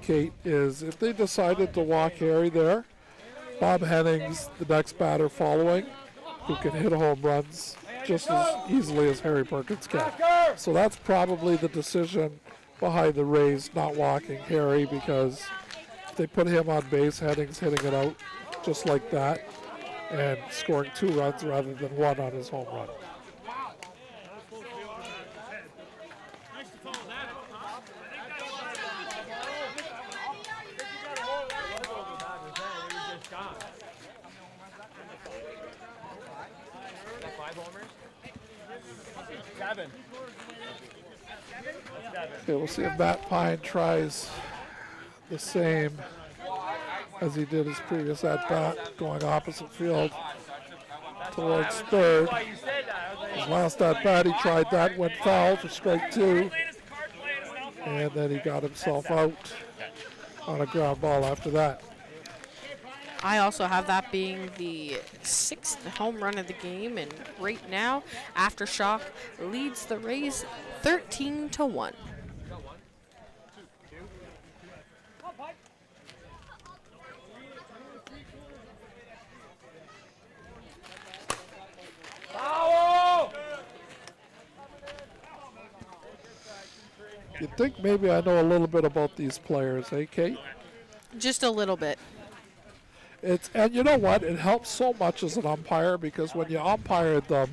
Kate, is if they decided to walk Harry there, Bob Henning's the next batter following, who can hit home runs just as easily as Harry Perkins can. So that's probably the decision behind the Rays not walking Harry, because if they put him on base, Henning's hitting it out just like that and scoring 2 runs rather than 1 on his home run. Okay, we'll see if Matt Pine tries the same as he did his previous at-bat, going opposite field towards third. His last at-bat, he tried that, went foul for strike 2, and then he got himself out on a ground ball after that. I also have that being the 6th home run of the game, and right now, Aftershock leads the Rays 13-1. You'd think maybe I know a little bit about these players, eh, Kate? Just a little bit. And you know what? It helps so much as an umpire, because when you umpired them,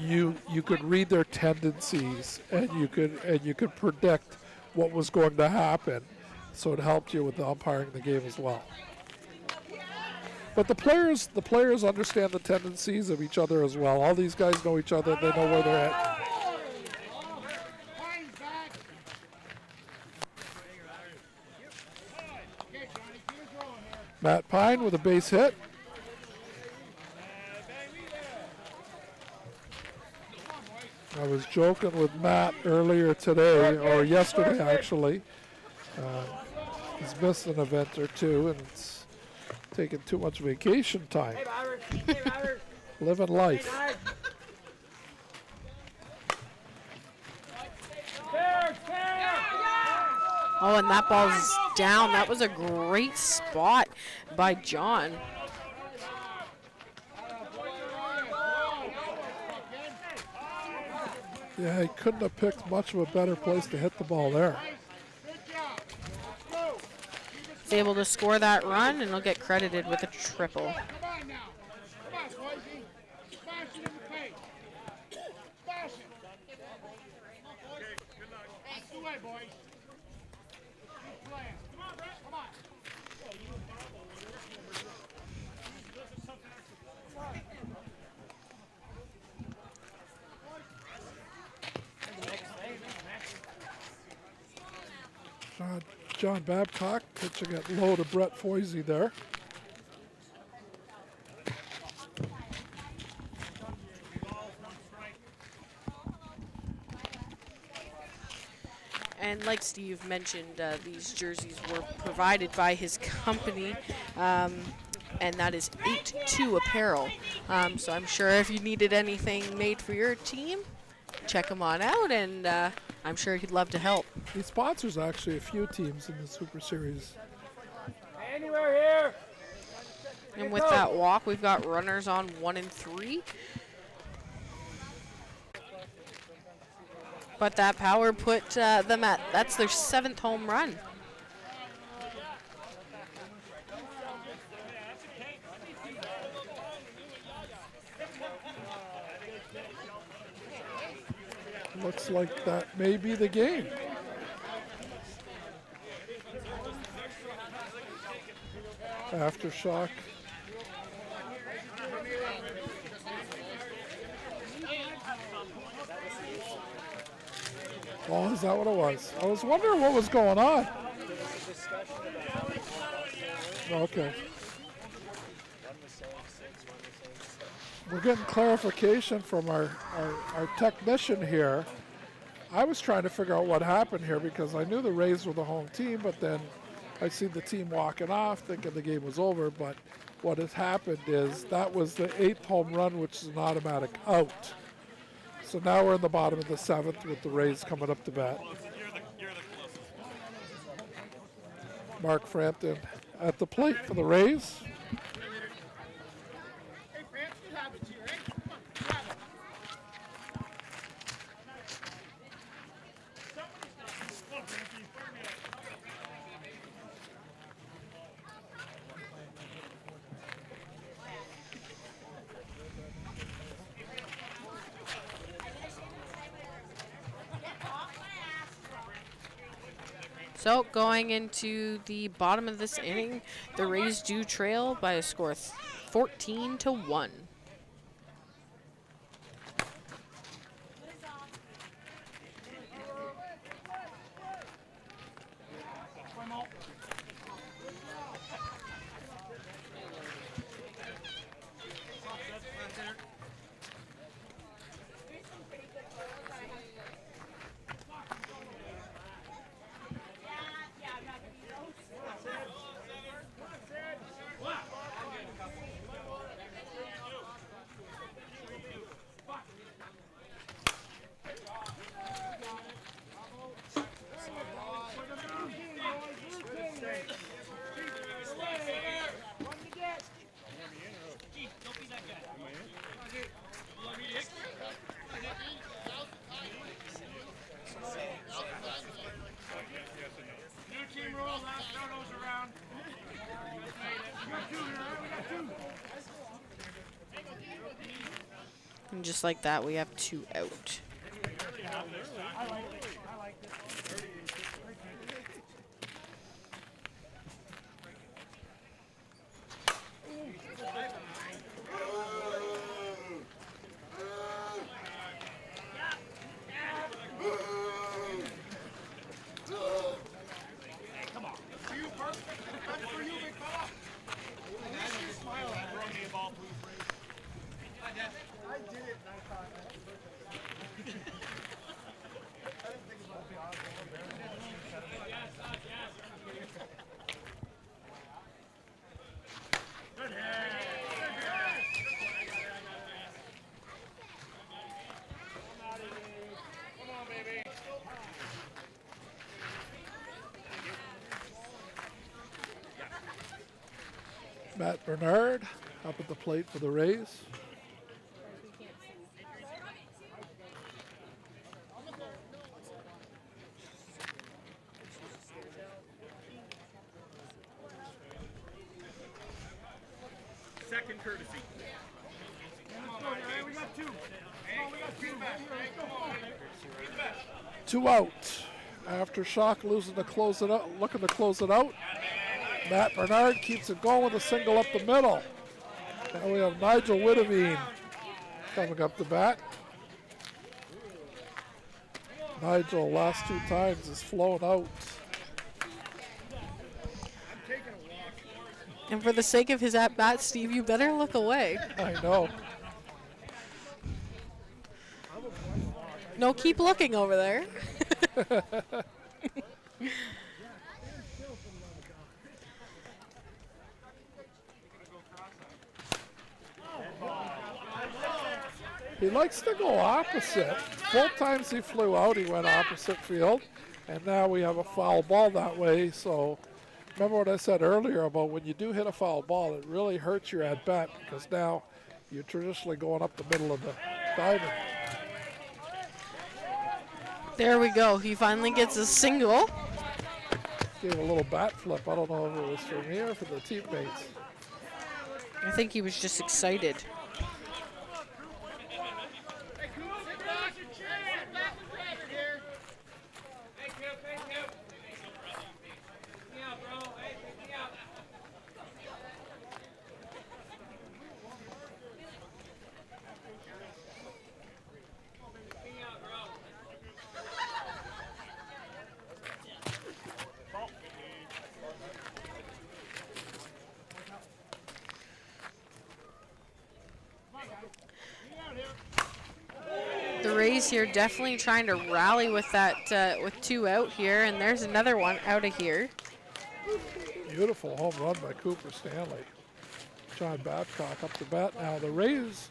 you could read their tendencies and you could predict what was going to happen. So it helped you with the umpiring the game as well. But the players understand the tendencies of each other as well. All these guys know each other. They know where they're at. Matt Pine with a base hit. I was joking with Matt earlier today, or yesterday actually. He's missed an event or two, and it's taking too much vacation time. Living life. Oh, and that ball's down. That was a great spot by John. Yeah, he couldn't have picked much of a better place to hit the ball there. He's able to score that run, and he'll get credited with a triple. Come on now. Come on, Boise. Smash it in the face. Smash it. That's the way, boys. Keep playing. Come on, Brett. Come on. John Babcock pitching it low to Brett Foisey there. And like Steve mentioned, these jerseys were provided by his company, and that is 8-2 Apparel. So I'm sure if you needed anything made for your team, check him on out, and I'm sure he'd love to help. He sponsors actually a few teams in the Super Series. Anywhere here. And with that walk, we've got runners on 1 and 3. But that power put them at, that's their 7th home run. Looks like that may be the game. Aftershock. Oh, is that what it was? I was wondering what was going on. Okay. We're getting clarification from our technician here. I was trying to figure out what happened here because I knew the Rays were the home team, but then I see the team walking off thinking the game was over. But what has happened is that was the 8th home run, which is an automatic out. So now we're in the bottom of the 7th with the Rays coming up to bat. Mark Frampton at the plate for the Rays. Hey, Fran, good habits here, eh? Come on, grab it. So going into the bottom of this inning, the Rays do trail by a score of 14-1. And just like that, we have 2 out. Matt Bernard up at the plate for the Rays. Second courtesy. We got two. We got two back. Come on. 2 out. Aftershock losing to close it out, looking to close it out. Matt Bernard keeps it going with a single up the middle. Now we have Nigel Witteveen coming up the bat. Nigel last 2 times has flown out. And for the sake of his at-bat, Steve, you better look away. I know. No, keep looking over there. He likes to go opposite. Both times he flew out, he went opposite field. And now we have a foul ball that way. So remember what I said earlier about when you do hit a foul ball, it really hurts your at-bat because now you're traditionally going up the middle of the diamond. There we go. He finally gets a single. Gave a little bat flip. I don't know if it was for me or for the teammates. I think he was just excited. The Rays here definitely trying to rally with that, with 2 out here, and there's another one out of here. Beautiful home run by Cooper Stanley. John Babcock up the bat now. The Rays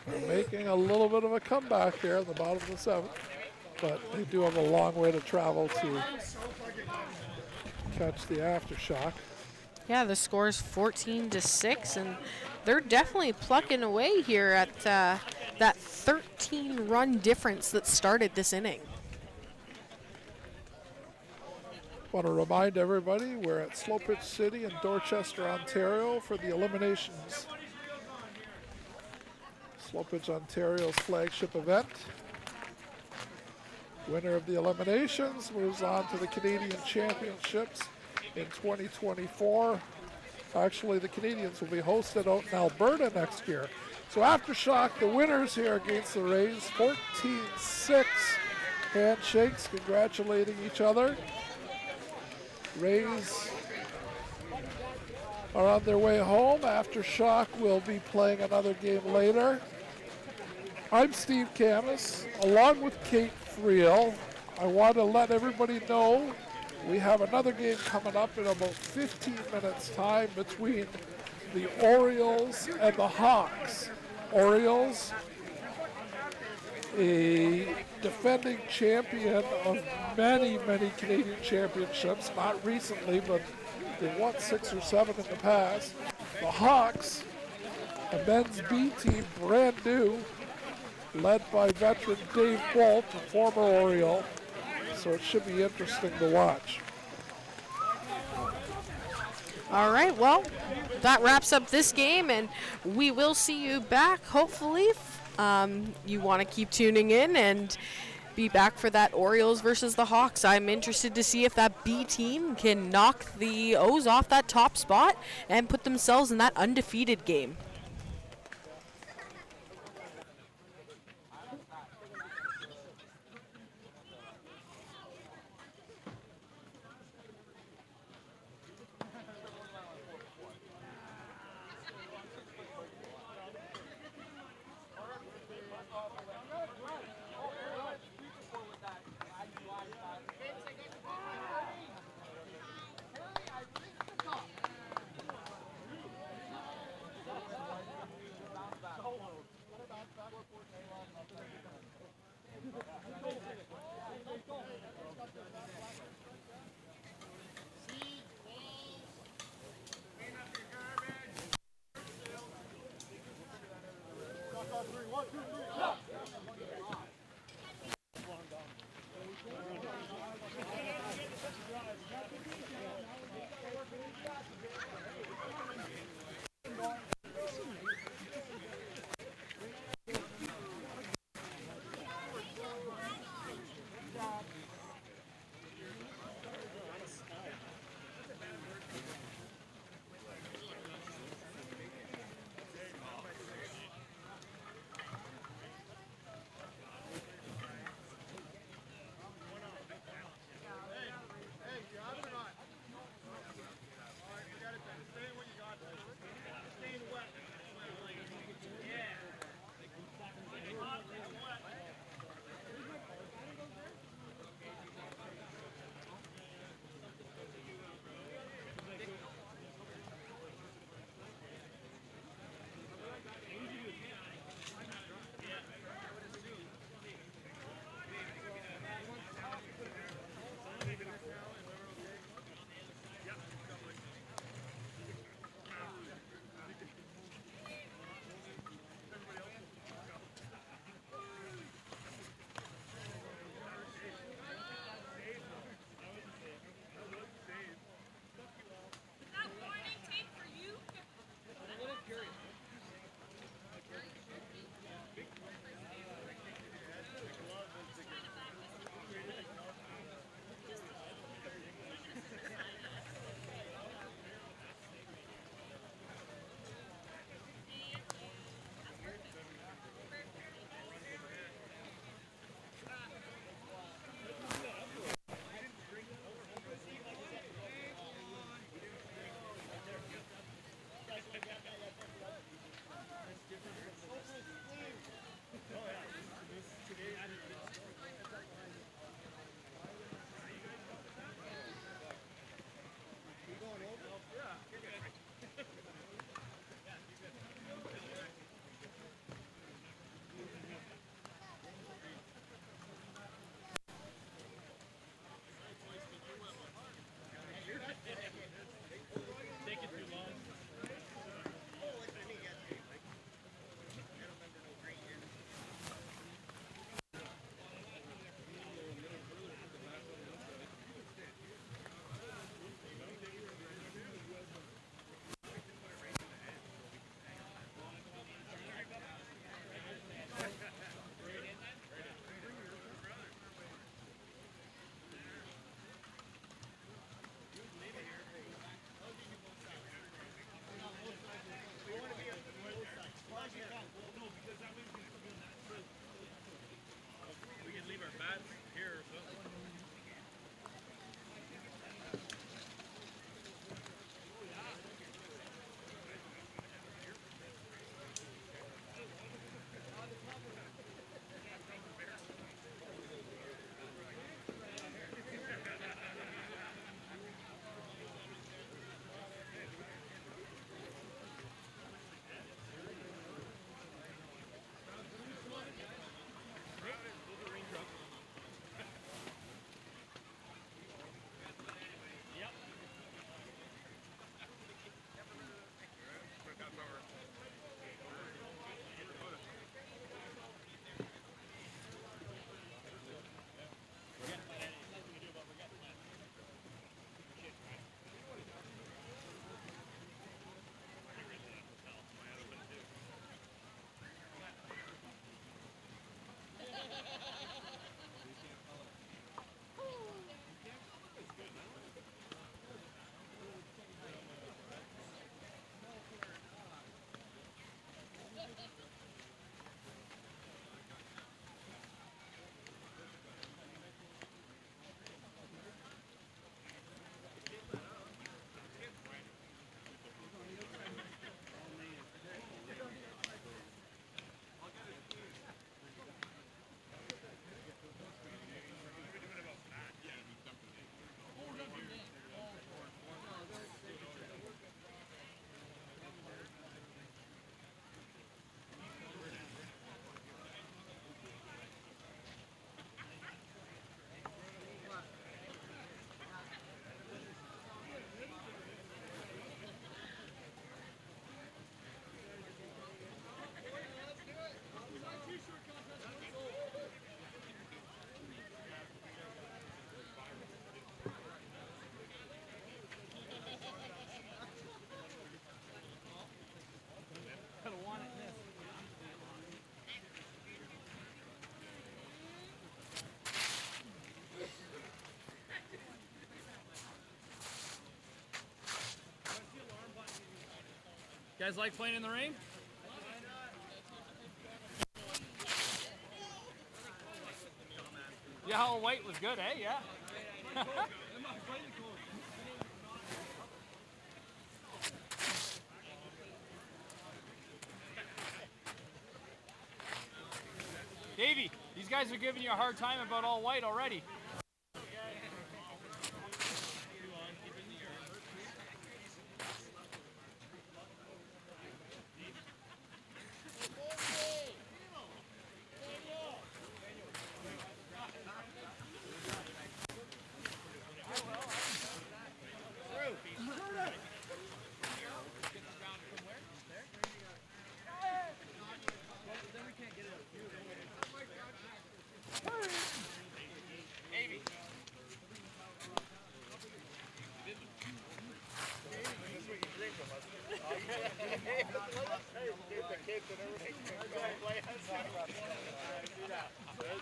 are making a little bit of a comeback here in the bottom of the 7th, but they do have a long way to travel to catch the Aftershock. Yeah, the score is 14-6, and they're definitely plucking away here at that 13-run difference that started this inning. Want to remind everybody we're at Slow Pitch City in Dorchester, Ontario for the Eliminations. Slow Pitch Ontario's flagship event. Winner of the Eliminations moves on to the Canadian Championships in 2024. Actually, the Canadians will be hosted out in Alberta next year. So Aftershock, the winners here against the Rays, 14-6. Handshakes, congratulating each other. Rays are on their way home. Aftershock will be playing another game later. I'm Steve Camus, along with Kate Friel. I want to let everybody know we have another game coming up in about 15 minutes time between the Orioles and the Hawks. Orioles, a defending champion of many, many Canadian championships, not recently, but they won 6 or 7 in the past. The Hawks, a men's B team, brand new, led by veteran Dave Bolt, a former Oriole. So it should be interesting to watch. All right, well, that wraps up this game, and we will see you back, hopefully. You want to keep tuning in and be back for that Orioles versus the Hawks. I'm interested to see if that B team can knock the O's off that top spot and put themselves in that undefeated game. guys like playing in the rain? Yeah, how white was good, eh? Yeah. Davey, these guys are giving you a hard time about all white already.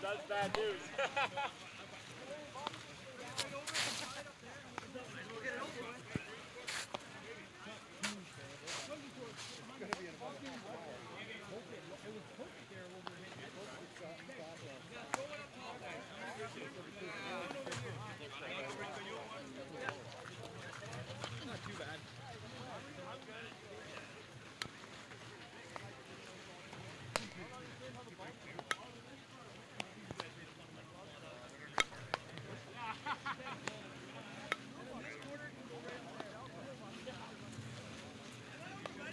That's bad news. Not too bad.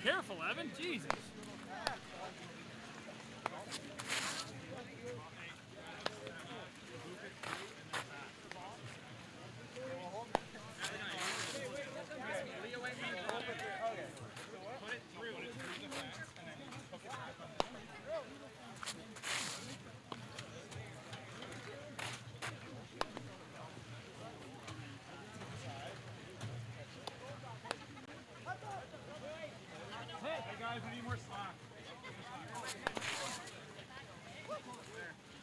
Careful, Evan. Jesus. Put it through the fence and then hook it back up. Hey guys, we need more slack.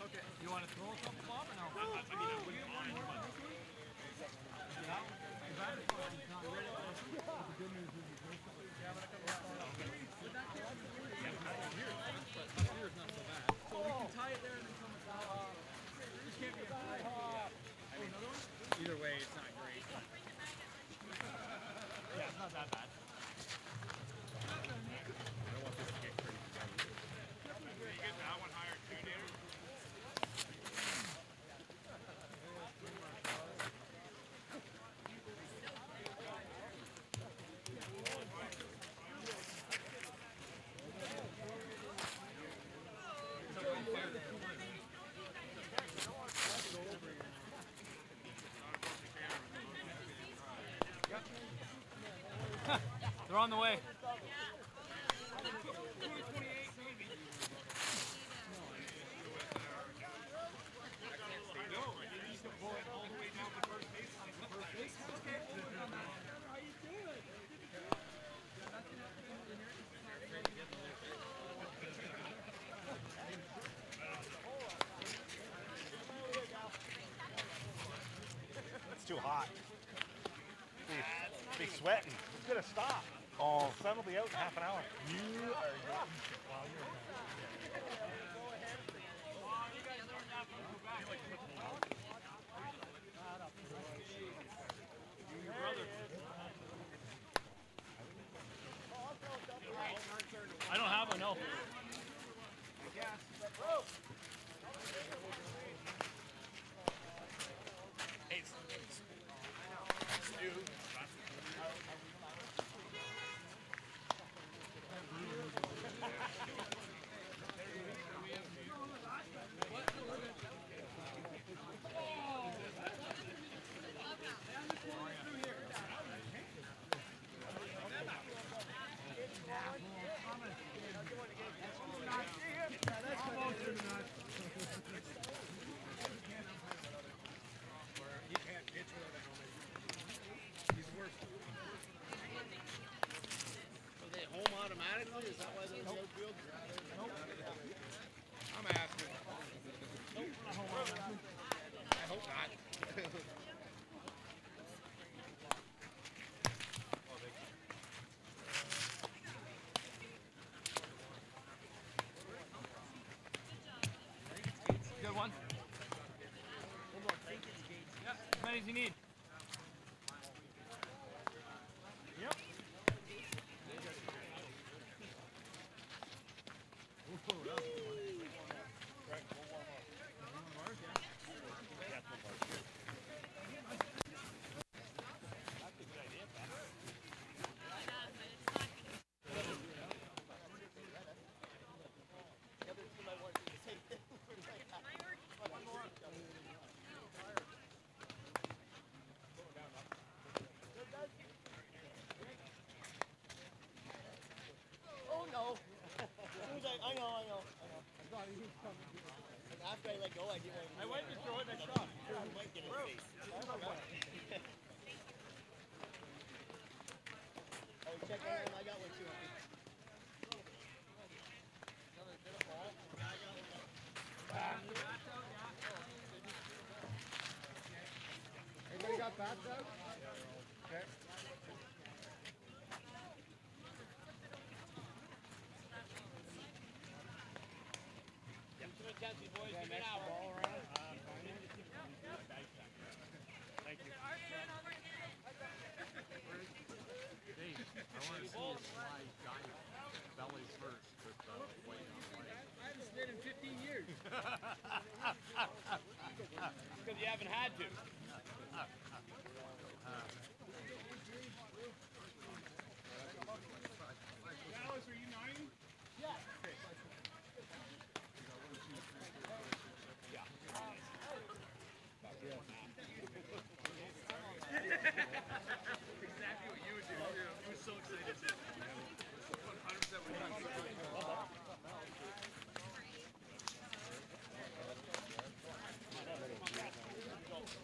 Okay. You want to throw a couple, Bob, or no? I mean, I wouldn't mind, but So we can tie it there and then come across. This can't be a tie. Either way, it's not great. Yeah, it's not that bad. I don't want this to get crazy. You get that one higher too, dude. They're on the way. It's too hot. Be sweating. It's gonna stop. Oh, sun will be out in half an hour. You are I don't have one, no. Hey, Stu. on. Yeah, as many as you need. Yep. Oh no. I know. After I let go, I didn't. I went to throw it and I shot. I might get in his face. Oh, check that one. I got one too. Anybody got bats out? Okay. Boys, give me an hour. Ball around. Thank you. Dave, I want to see a slide dive belly first with weight on weight. I haven't slid in 15 years. Because you haven't had to. Dallas, are you 90? Yeah. Exactly what you would do. He was so excited. 100%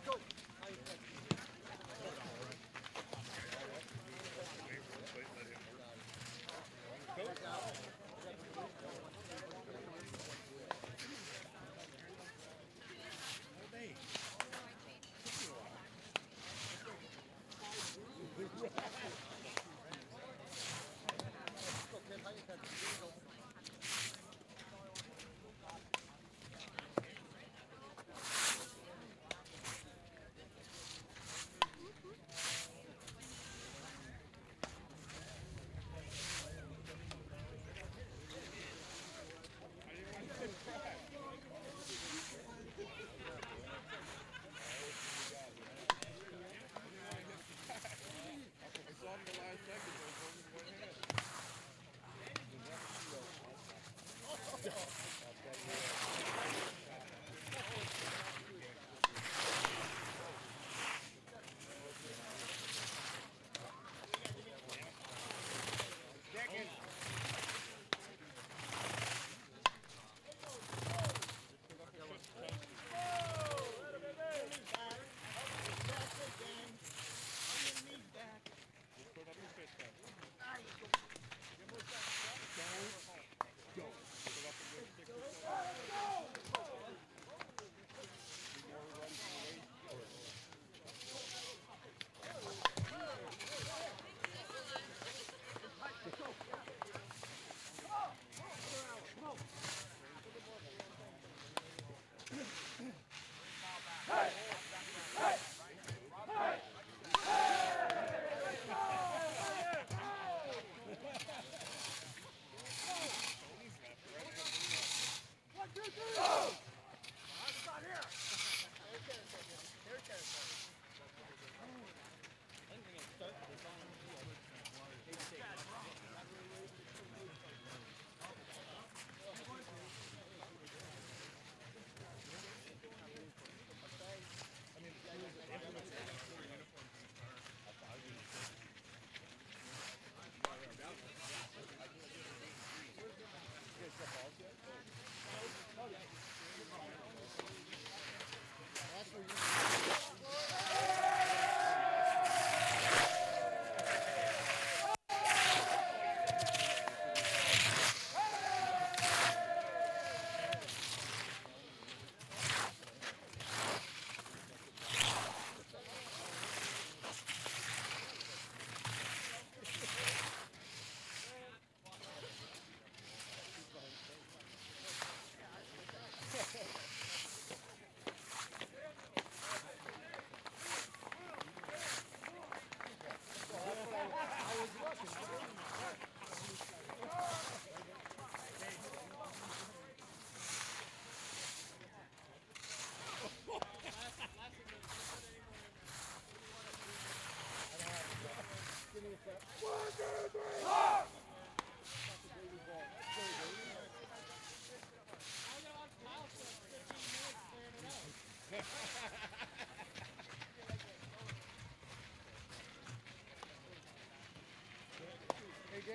Go.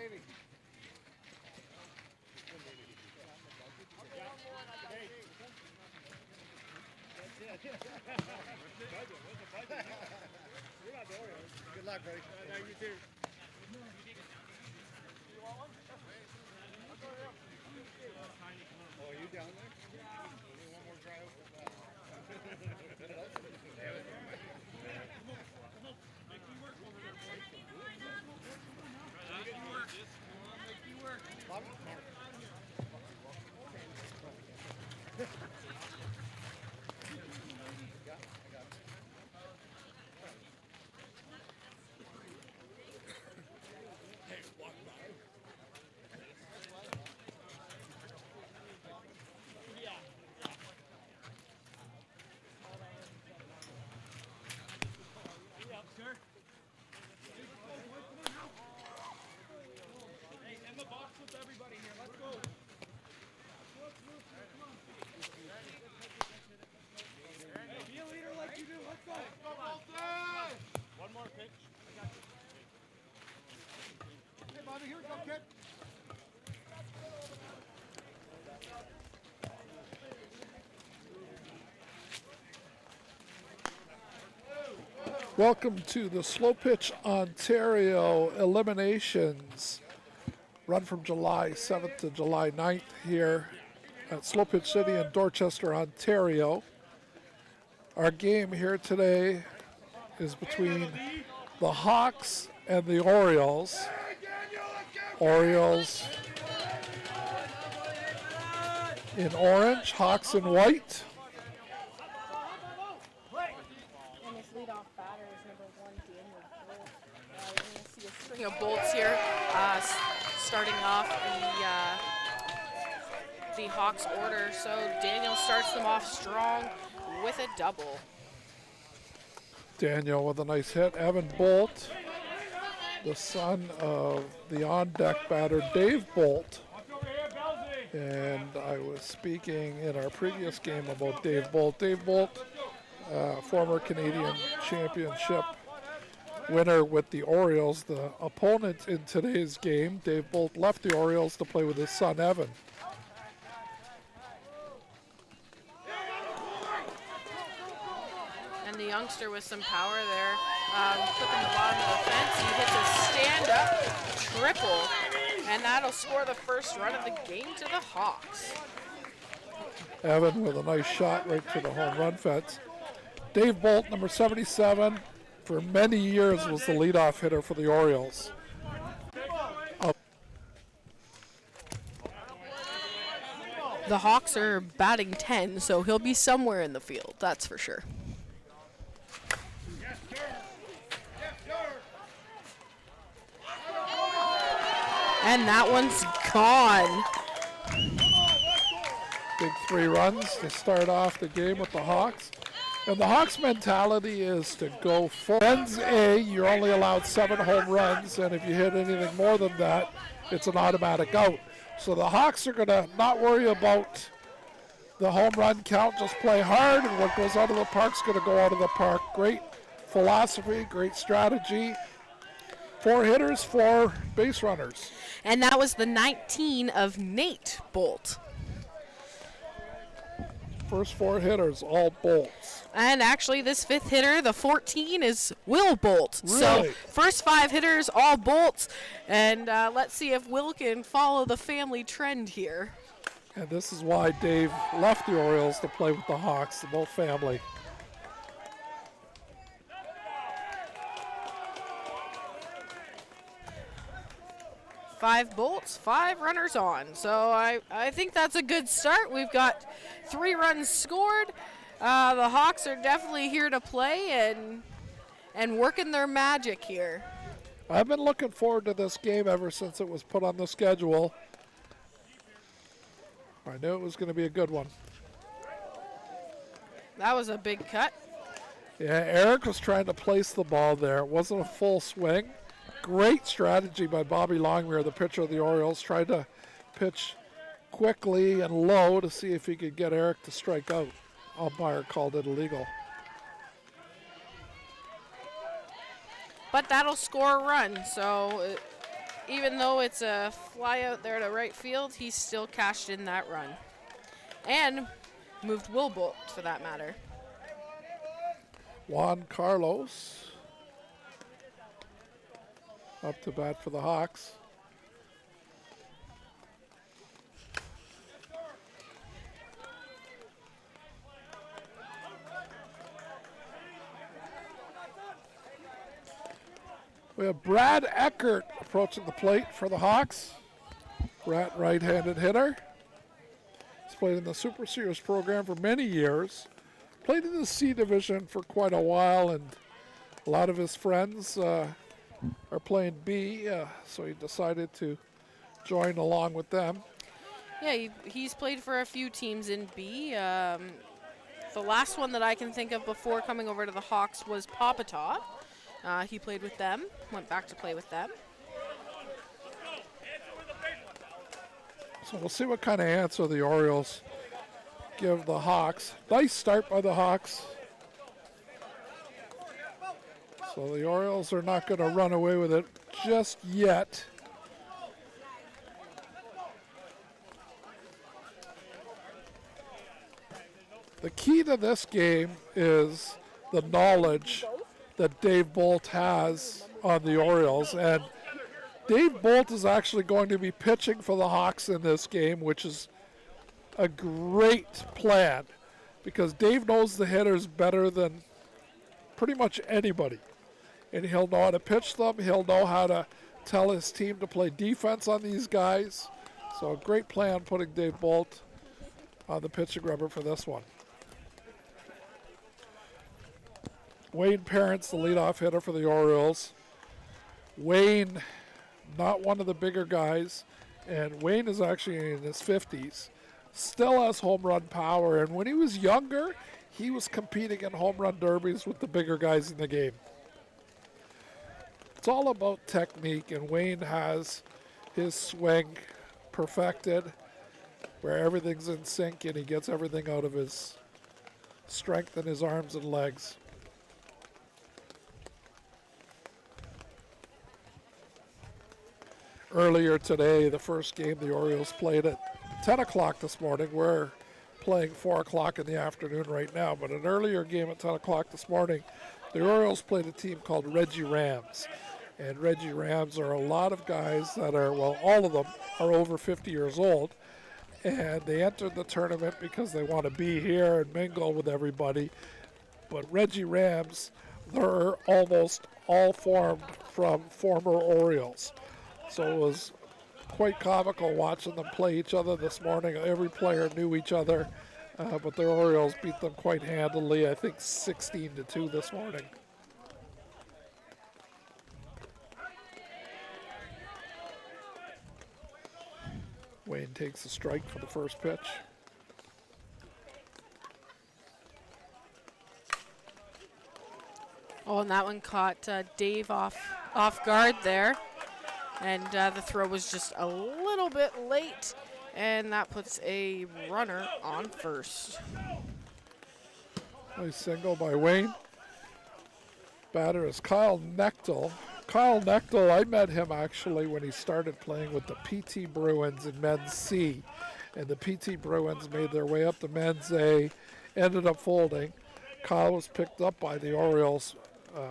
Navy. Good luck, buddy. You too. Oh, are you down there? Only one more drive. Hey, Bobby, here we go, kid. Welcome to the Slow Pitch Ontario Eliminations. Run from July 7th to July 9th here at Slow Pitch City in Dorchester, Ontario. Our game here today is between the Hawks and the Orioles. Orioles in orange, Hawks in white. And his leadoff batter is number 1, Daniel Bolt. You're going to see a string of bolts here, starting off the Hawks order. So Daniel starts them off strong with a double. Daniel with a nice hit. Evan Bolt, the son of the on-deck batter Dave Bolt. And I was speaking in our previous game about Dave Bolt. Dave Bolt, former Canadian championship winner with the Orioles. The opponent in today's game, Dave Bolt, left the Orioles to play with his son Evan. And the youngster with some power there, clipping the bottom of the fence. He hits a stand-up triple, and that'll score the first run of the game to the Hawks. Evan with a nice shot right to the home run fence. Dave Bolt, number 77, for many years was the leadoff hitter for the Orioles. The Hawks are batting 10, so he'll be somewhere in the field, that's for sure. And that one's gone. Big 3 runs to start off the game with the Hawks. And the Hawks' mentality is to go full. Ends A, you're only allowed 7 home runs, and if you hit anything more than that, it's an automatic out. So the Hawks are going to not worry about the home run count, just play hard, and what goes out of the park's going to go out of the park. Great philosophy, great strategy. 4 hitters, 4 base runners. And that was the 19 of Nate Bolt. First 4 hitters, all Bolts. And actually, this 5th hitter, the 14, is Will Bolt. Really? So first 5 hitters, all Bolts. And let's see if Will can follow the family trend here. And this is why Dave left the Orioles to play with the Hawks, the whole family. Five Bolts, 5 runners on. So I think that's a good start. We've got 3 runs scored. The Hawks are definitely here to play and working their magic here. I've been looking forward to this game ever since it was put on the schedule. I knew it was going to be a good one. That was a big cut. Yeah, Eric was trying to place the ball there. It wasn't a full swing. Great strategy by Bobby Longmire, the pitcher of the Orioles. Tried to pitch quickly and low to see if he could get Eric to strike out. Umpire called it illegal. But that'll score a run. So even though it's a fly out there to right field, he still cashed in that run. And moved Will Bolt, for that matter. Juan Carlos up to bat for the Hawks. We have Brad Eckert approaching the plate for the Hawks. Brad, right-handed hitter. He's played in the Super Series program for many years. Played in the C division for quite a while, and a lot of his friends are playing B, so he decided to join along with them. Yeah, he's played for a few teams in B. The last one that I can think of before coming over to the Hawks was Papatah. He played with them, went back to play with them. So we'll see what kind of answer the Orioles give the Hawks. Nice start by the Hawks. So the Orioles are not going to run away with it just yet. The key to this game is the knowledge that Dave Bolt has on the Orioles. And Dave Bolt is actually going to be pitching for the Hawks in this game, which is a great plan because Dave knows the hitters better than pretty much anybody. And he'll know how to pitch them. He'll know how to tell his team to play defense on these guys. So a great plan putting Dave Bolt on the pitching rubber for this one. Wayne Parents, the leadoff hitter for the Orioles. Wayne, not one of the bigger guys, and Wayne is actually in his 50s. Still has home run power, and when he was younger, he was competing in home run derbies with the bigger guys in the game. It's all about technique, and Wayne has his swing perfected, where everything's in sync and he gets everything out of his strength in his arms and legs. Earlier today, the first game the Orioles played at 10 o'clock this morning. We're playing 4 o'clock in the afternoon right now, but an earlier game at 10 o'clock this morning, the Orioles played a team called Reggie Rams. And Reggie Rams are a lot of guys that are, well, all of them are over 50 years old. And they entered the tournament because they want to be here and mingle with everybody. But Reggie Rams, they're almost all formed from former Orioles. So it was quite comical watching them play each other this morning. Every player knew each other, but the Orioles beat them quite handily, I think 16-2 this morning. Wayne takes a strike for the first pitch. Oh, and that one caught Dave off guard there. And the throw was just a little bit late, and that puts a runner on first. Nice single by Wayne. Batter is Kyle Nechtel. Kyle Nechtel, I met him actually when he started playing with the PT Bruins in Men's C. And the PT Bruins made their way up to Men's A, ended up folding. Kyle was picked up by the Orioles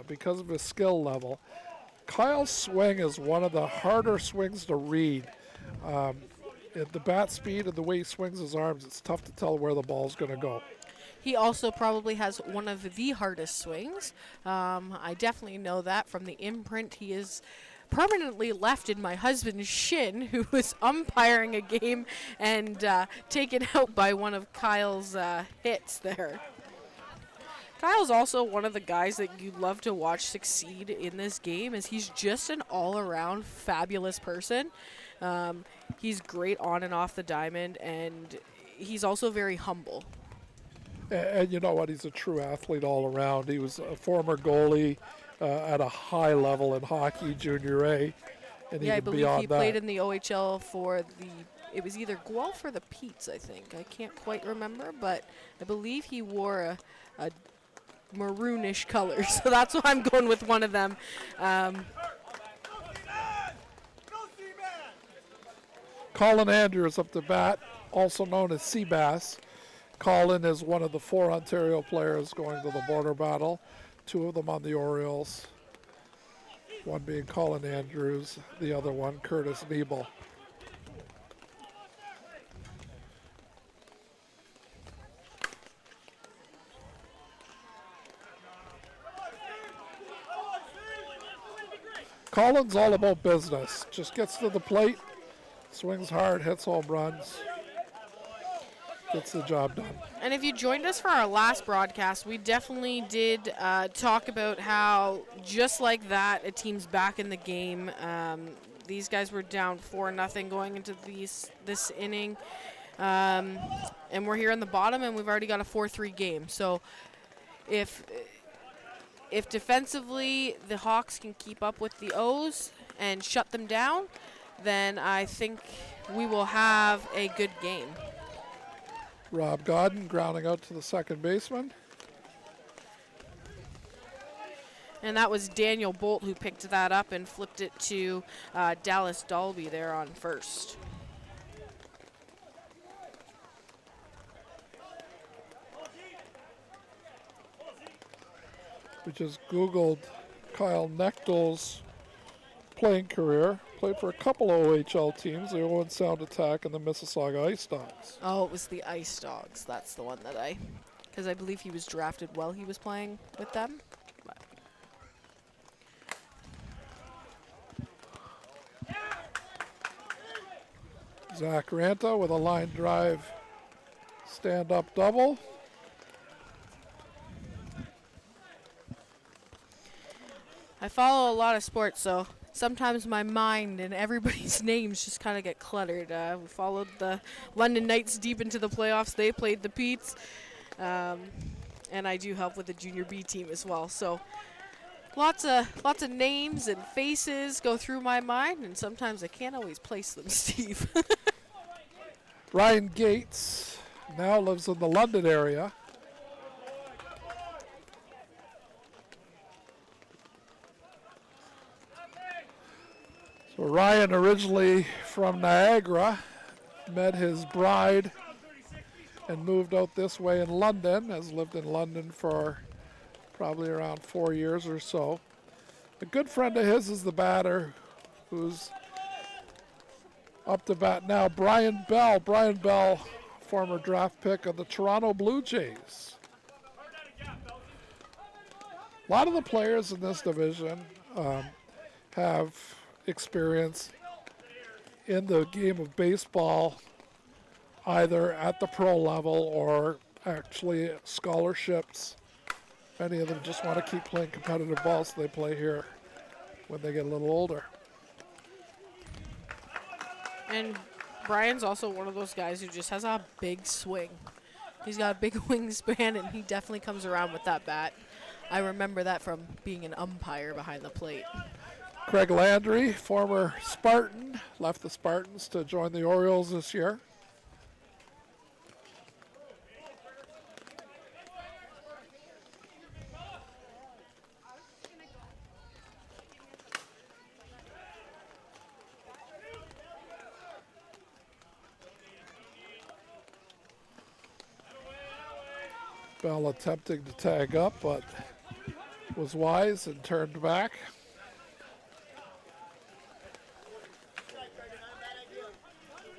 because of his skill level. Kyle's swing is one of the harder swings to read. At the bat speed and the way he swings his arms, it's tough to tell where the ball's going to go. He also probably has one of the hardest swings. I definitely know that from the imprint he is permanently left in my husband's shin, who was umpiring a game and taken out by one of Kyle's hits there. Kyle's also one of the guys that you love to watch succeed in this game, as he's just an all-around fabulous person. He's great on and off the diamond, and he's also very humble. And you know what? He's a true athlete all around. He was a former goalie at a high level in hockey, Junior A. And Yeah, I even believe beyond he that. played in the OHL for it was either Guelph or the Petes, I think. I can't quite remember, but I believe he wore a maroonish color, so that's why I'm going with one of them. Colin Andrews up to bat, also known as Seabass. Colin is one of the 4 Ontario players going to the border battle, 2 of them on the Orioles. One being Colin Andrews, the other one Curtis Nebel. Colin's all about business. Just gets to the plate, swings hard, hits home runs, gets the job done. And if you joined us for our last broadcast, we definitely did talk about how, just like that, a team's back in the game. These guys were down 4-0 going into this inning. And we're here in the bottom, and we've already got a 4-3 game. So if defensively the Hawks can keep up with the O's and shut them down, then I think we will have a good game. Rob Godden grounding out to the second baseman. And that was Daniel Bolt who picked that up and flipped it to Dallas Dalby there on first. We just Googled Kyle Nechtel's playing career. Played for a couple of OHL teams, the Owen Sound Attack and the Mississauga Ice Dogs. Oh, it was the Ice Dogs. That's the one that because I believe he was drafted while he was playing with them. But. Zach Ranta with a line drive stand-up double. I follow a lot of sports, so sometimes my mind and everybody's names just kind of get cluttered. We followed the London Knights deep into the playoffs. They played the Petes, and I do help with the Junior B team as well. So lots of names and faces go through my mind, and sometimes I can't always place them, Steve. Ryan Gates now lives in the London area. So Ryan, originally from Niagara, met his bride and moved out this way in London, has lived in London for probably around 4 years or so. A good friend of his is the batter who's up to bat now, Brian Bell. Brian Bell, former draft pick of the Toronto Blue Jays. A lot of the players in this division have experience in the game of baseball, either at the pro level or actually scholarships. Many of them just want to keep playing competitive ball, so they play here when they get a little older. And Brian's also one of those guys who just has a big swing. He's got a big wingspan, and he definitely comes around with that bat. I remember that from being an umpire behind the plate. Craig Landry, former Spartan, left the Spartans to join the Orioles this year. Bell attempting to tag up, but was wise and turned back.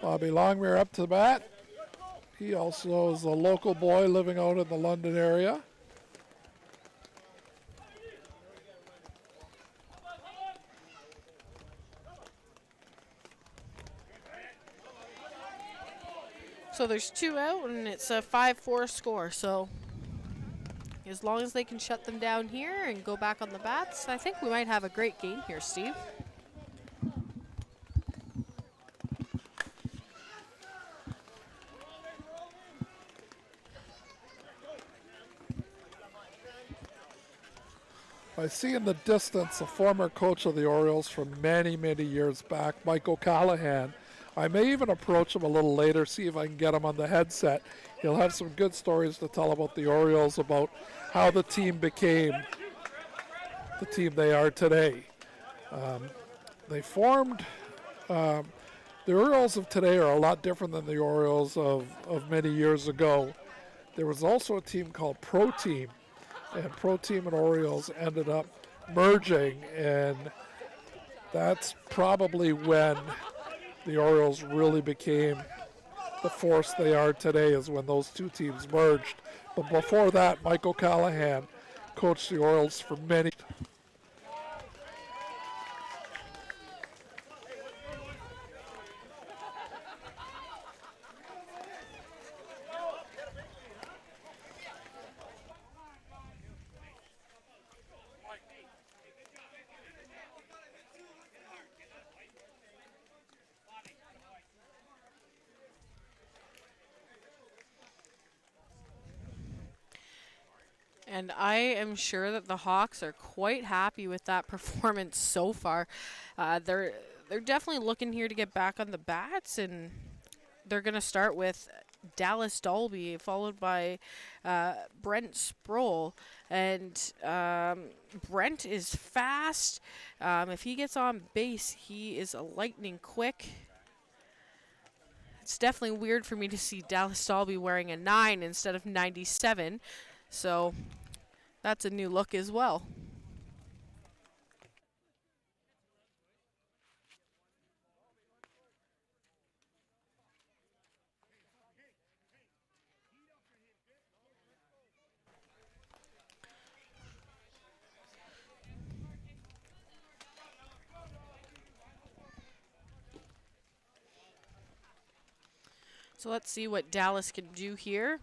Bobby Longmire up to the bat. He also is a local boy living out in the London area. So there's 2 out, and it's a 5-4 score. So as long as they can shut them down here and go back on the bats, I think we might have a great game here, Steve. I see in the distance a former coach of the Orioles from many, many years back, Mike O'Callahan. I may even approach him a little later, see if I can get him on the headset. He'll have some good stories to tell about the Orioles, about how the team became the team they are today. They formed The Orioles of today are a lot different than the Orioles of many years ago. There was also a team called Pro Team, and Pro Team and Orioles ended up merging, and that's probably when the Orioles really became the force they are today, is when those two teams merged. But before that, Michael Callahan coached the Orioles for many. And I am sure that the Hawks are quite happy with that performance so far. They're definitely looking here to get back on the bats, and they're going to start with Dallas Dalby, followed by Brent Sproul. And Brent is fast. If he gets on base, he is lightning quick. It's definitely weird for me to see Dallas Dalby wearing a 9 instead of 97. So that's a new look as well. So let's see what Dallas can do here.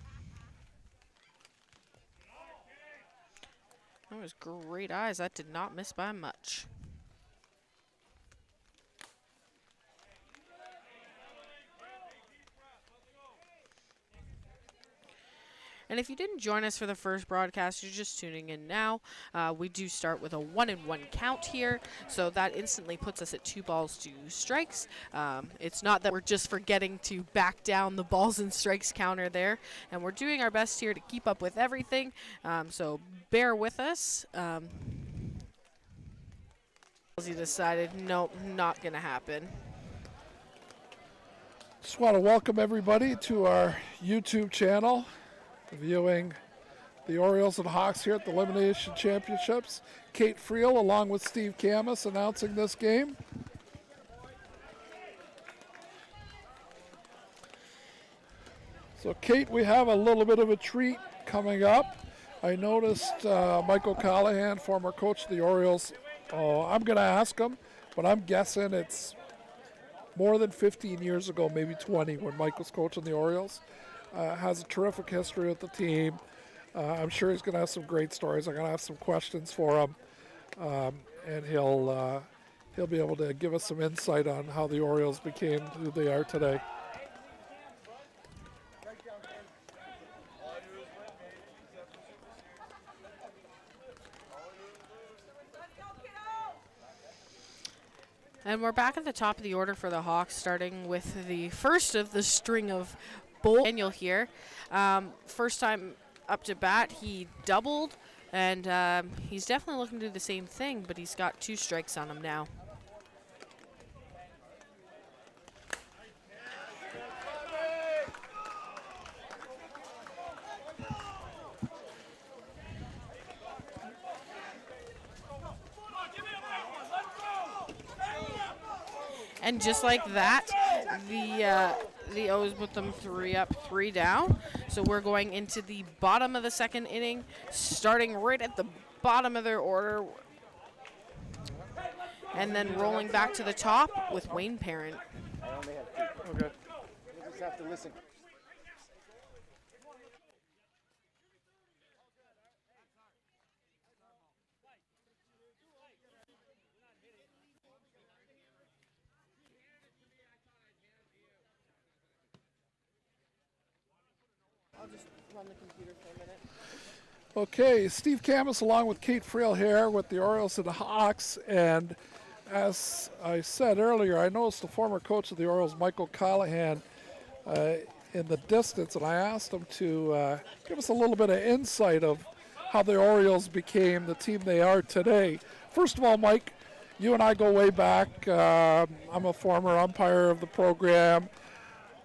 That was great eyes. That did not miss by much. And if you didn't join us for the first broadcast, you're just tuning in now. We do start with a 1-1 count here, so that instantly puts us at 2 balls, 2 strikes. It's not that we're just forgetting to back down the balls and strikes counter there, and we're doing our best here to keep up with everything, so bear with us. He decided, nope, not going to happen. Just want to welcome everybody to our YouTube channel, viewing the Orioles and Hawks here at the Elimination Championships. Kate Friel along with Steve Camus announcing this game. So Kate, we have a little bit of a treat coming up. I noticed Michael Callahan, former coach of the Orioles, I'm going to ask him, but I'm guessing it's more than 15 years ago, maybe 20, when Mike was coaching the Orioles. Has a terrific history with the team. I'm sure he's going to have some great stories. I'm going to have some questions for him, and he'll be able to give us some insight on how the Orioles became who they are today. And we're back at the top of the order for the Hawks, starting with the first of the string of Bull Daniel here. First time up to bat, he doubled, and he's definitely looking to do the same thing, but he's got 2 strikes on him now. And just like that, the O's put them 3 up, 3 down. So we're going into the bottom of the second inning, starting right at the bottom of their order, and then rolling back to the top with Wayne Parent. I only have 2. Okay. You'll just have to listen. I'll just run the computer for a minute. Okay, Steve Camus along with Kate Friel here with the Orioles and the Hawks. And as I said earlier, I noticed the former coach of the Orioles, Michael Callahan, in the distance, and I asked him to give us a little bit of insight of how the Orioles became the team they are today. First of all, Mike, you and I go way back. I'm a former umpire of the program,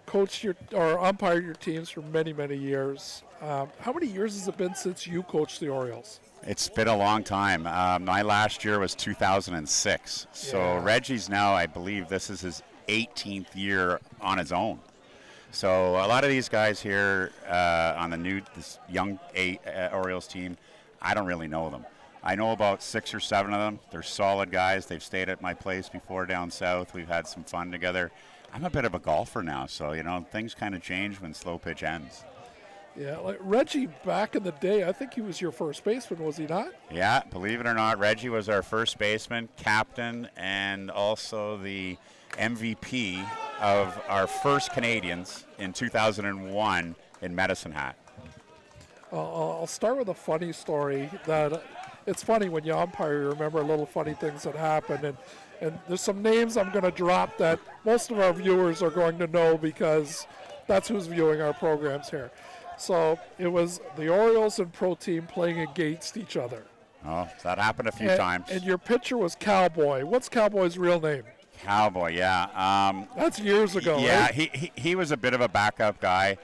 coached or umpired your teams for many, many years. How many years has it been since you coached the Orioles? It's been a long time. My last year was 2006. So Yeah. Reggie's now, I believe, this is his 18th year on his own. So a lot of these guys here on this young Orioles team, I don't really know them. I know about 6 or 7 of them. They're solid guys. They've stayed at my place before down south. We've had some fun together. I'm a bit of a golfer now, so, things kind of change when slow pitch ends. Yeah, like Reggie back in the day, I think he was your first baseman, was he not? Yeah, believe it or not, Reggie was our first baseman, captain, and also the MVP of our first Canadians in 2001 in Medicine Hat. I'll start with a funny story. That it's funny when you umpire, you remember little funny things that happen, and there's some names I'm going to drop that most of our viewers are going to know because that's who's viewing our programs here. So it was the Orioles and Pro Team playing against each other. Oh, that happened a few times. And your pitcher was Cowboy. What's Cowboy's real name? Cowboy, yeah. That's years ago, Yeah, right? he was a bit of a backup guy.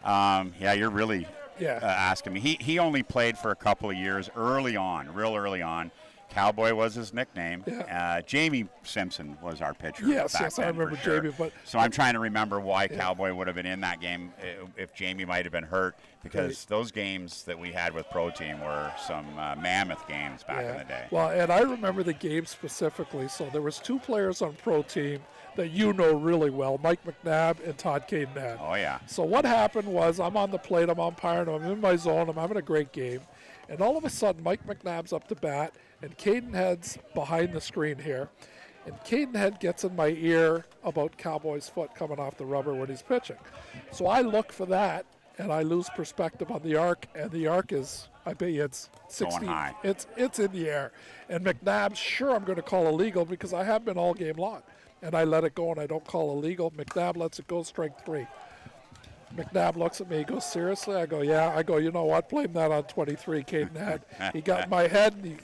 Yeah, you're really asking me. He only played for a couple of years early on, real early on. Cowboy was his nickname. Yeah. Jamie Simpson was our pitcher. Yes, back I then, remember for sure. Jamie. But so I'm trying to remember why Cowboy would have been in that game if Jamie might have been hurt, because those games that we had with Pro Team were some mammoth games back in the day. Well, and I remember the game specifically. So there was 2 players on Pro Team that you know really well, Mike McNabb and Todd Cadenhead. Oh, yeah. So what happened was I'm on the plate, I'm umpiring, I'm in my zone, I'm having a great game. And all of a sudden, Mike McNabb's up to bat, and Cadenhead's behind the screen here. And Cadenhead gets in my ear about Cowboy's foot coming off the rubber when he's pitching. So I look for that, and I lose perspective on the arc, and the arc is, I bet you it's 60. Going high. It's in the air. And McNabb, sure, I'm going to call illegal because I have been all game long. And I let it go, and I don't call illegal. McNabb lets it go, strike 3. McNabb looks at me, he goes, seriously? I go, yeah. I go, you know what? Blame that on 23, Cadenhead. He got in my head. And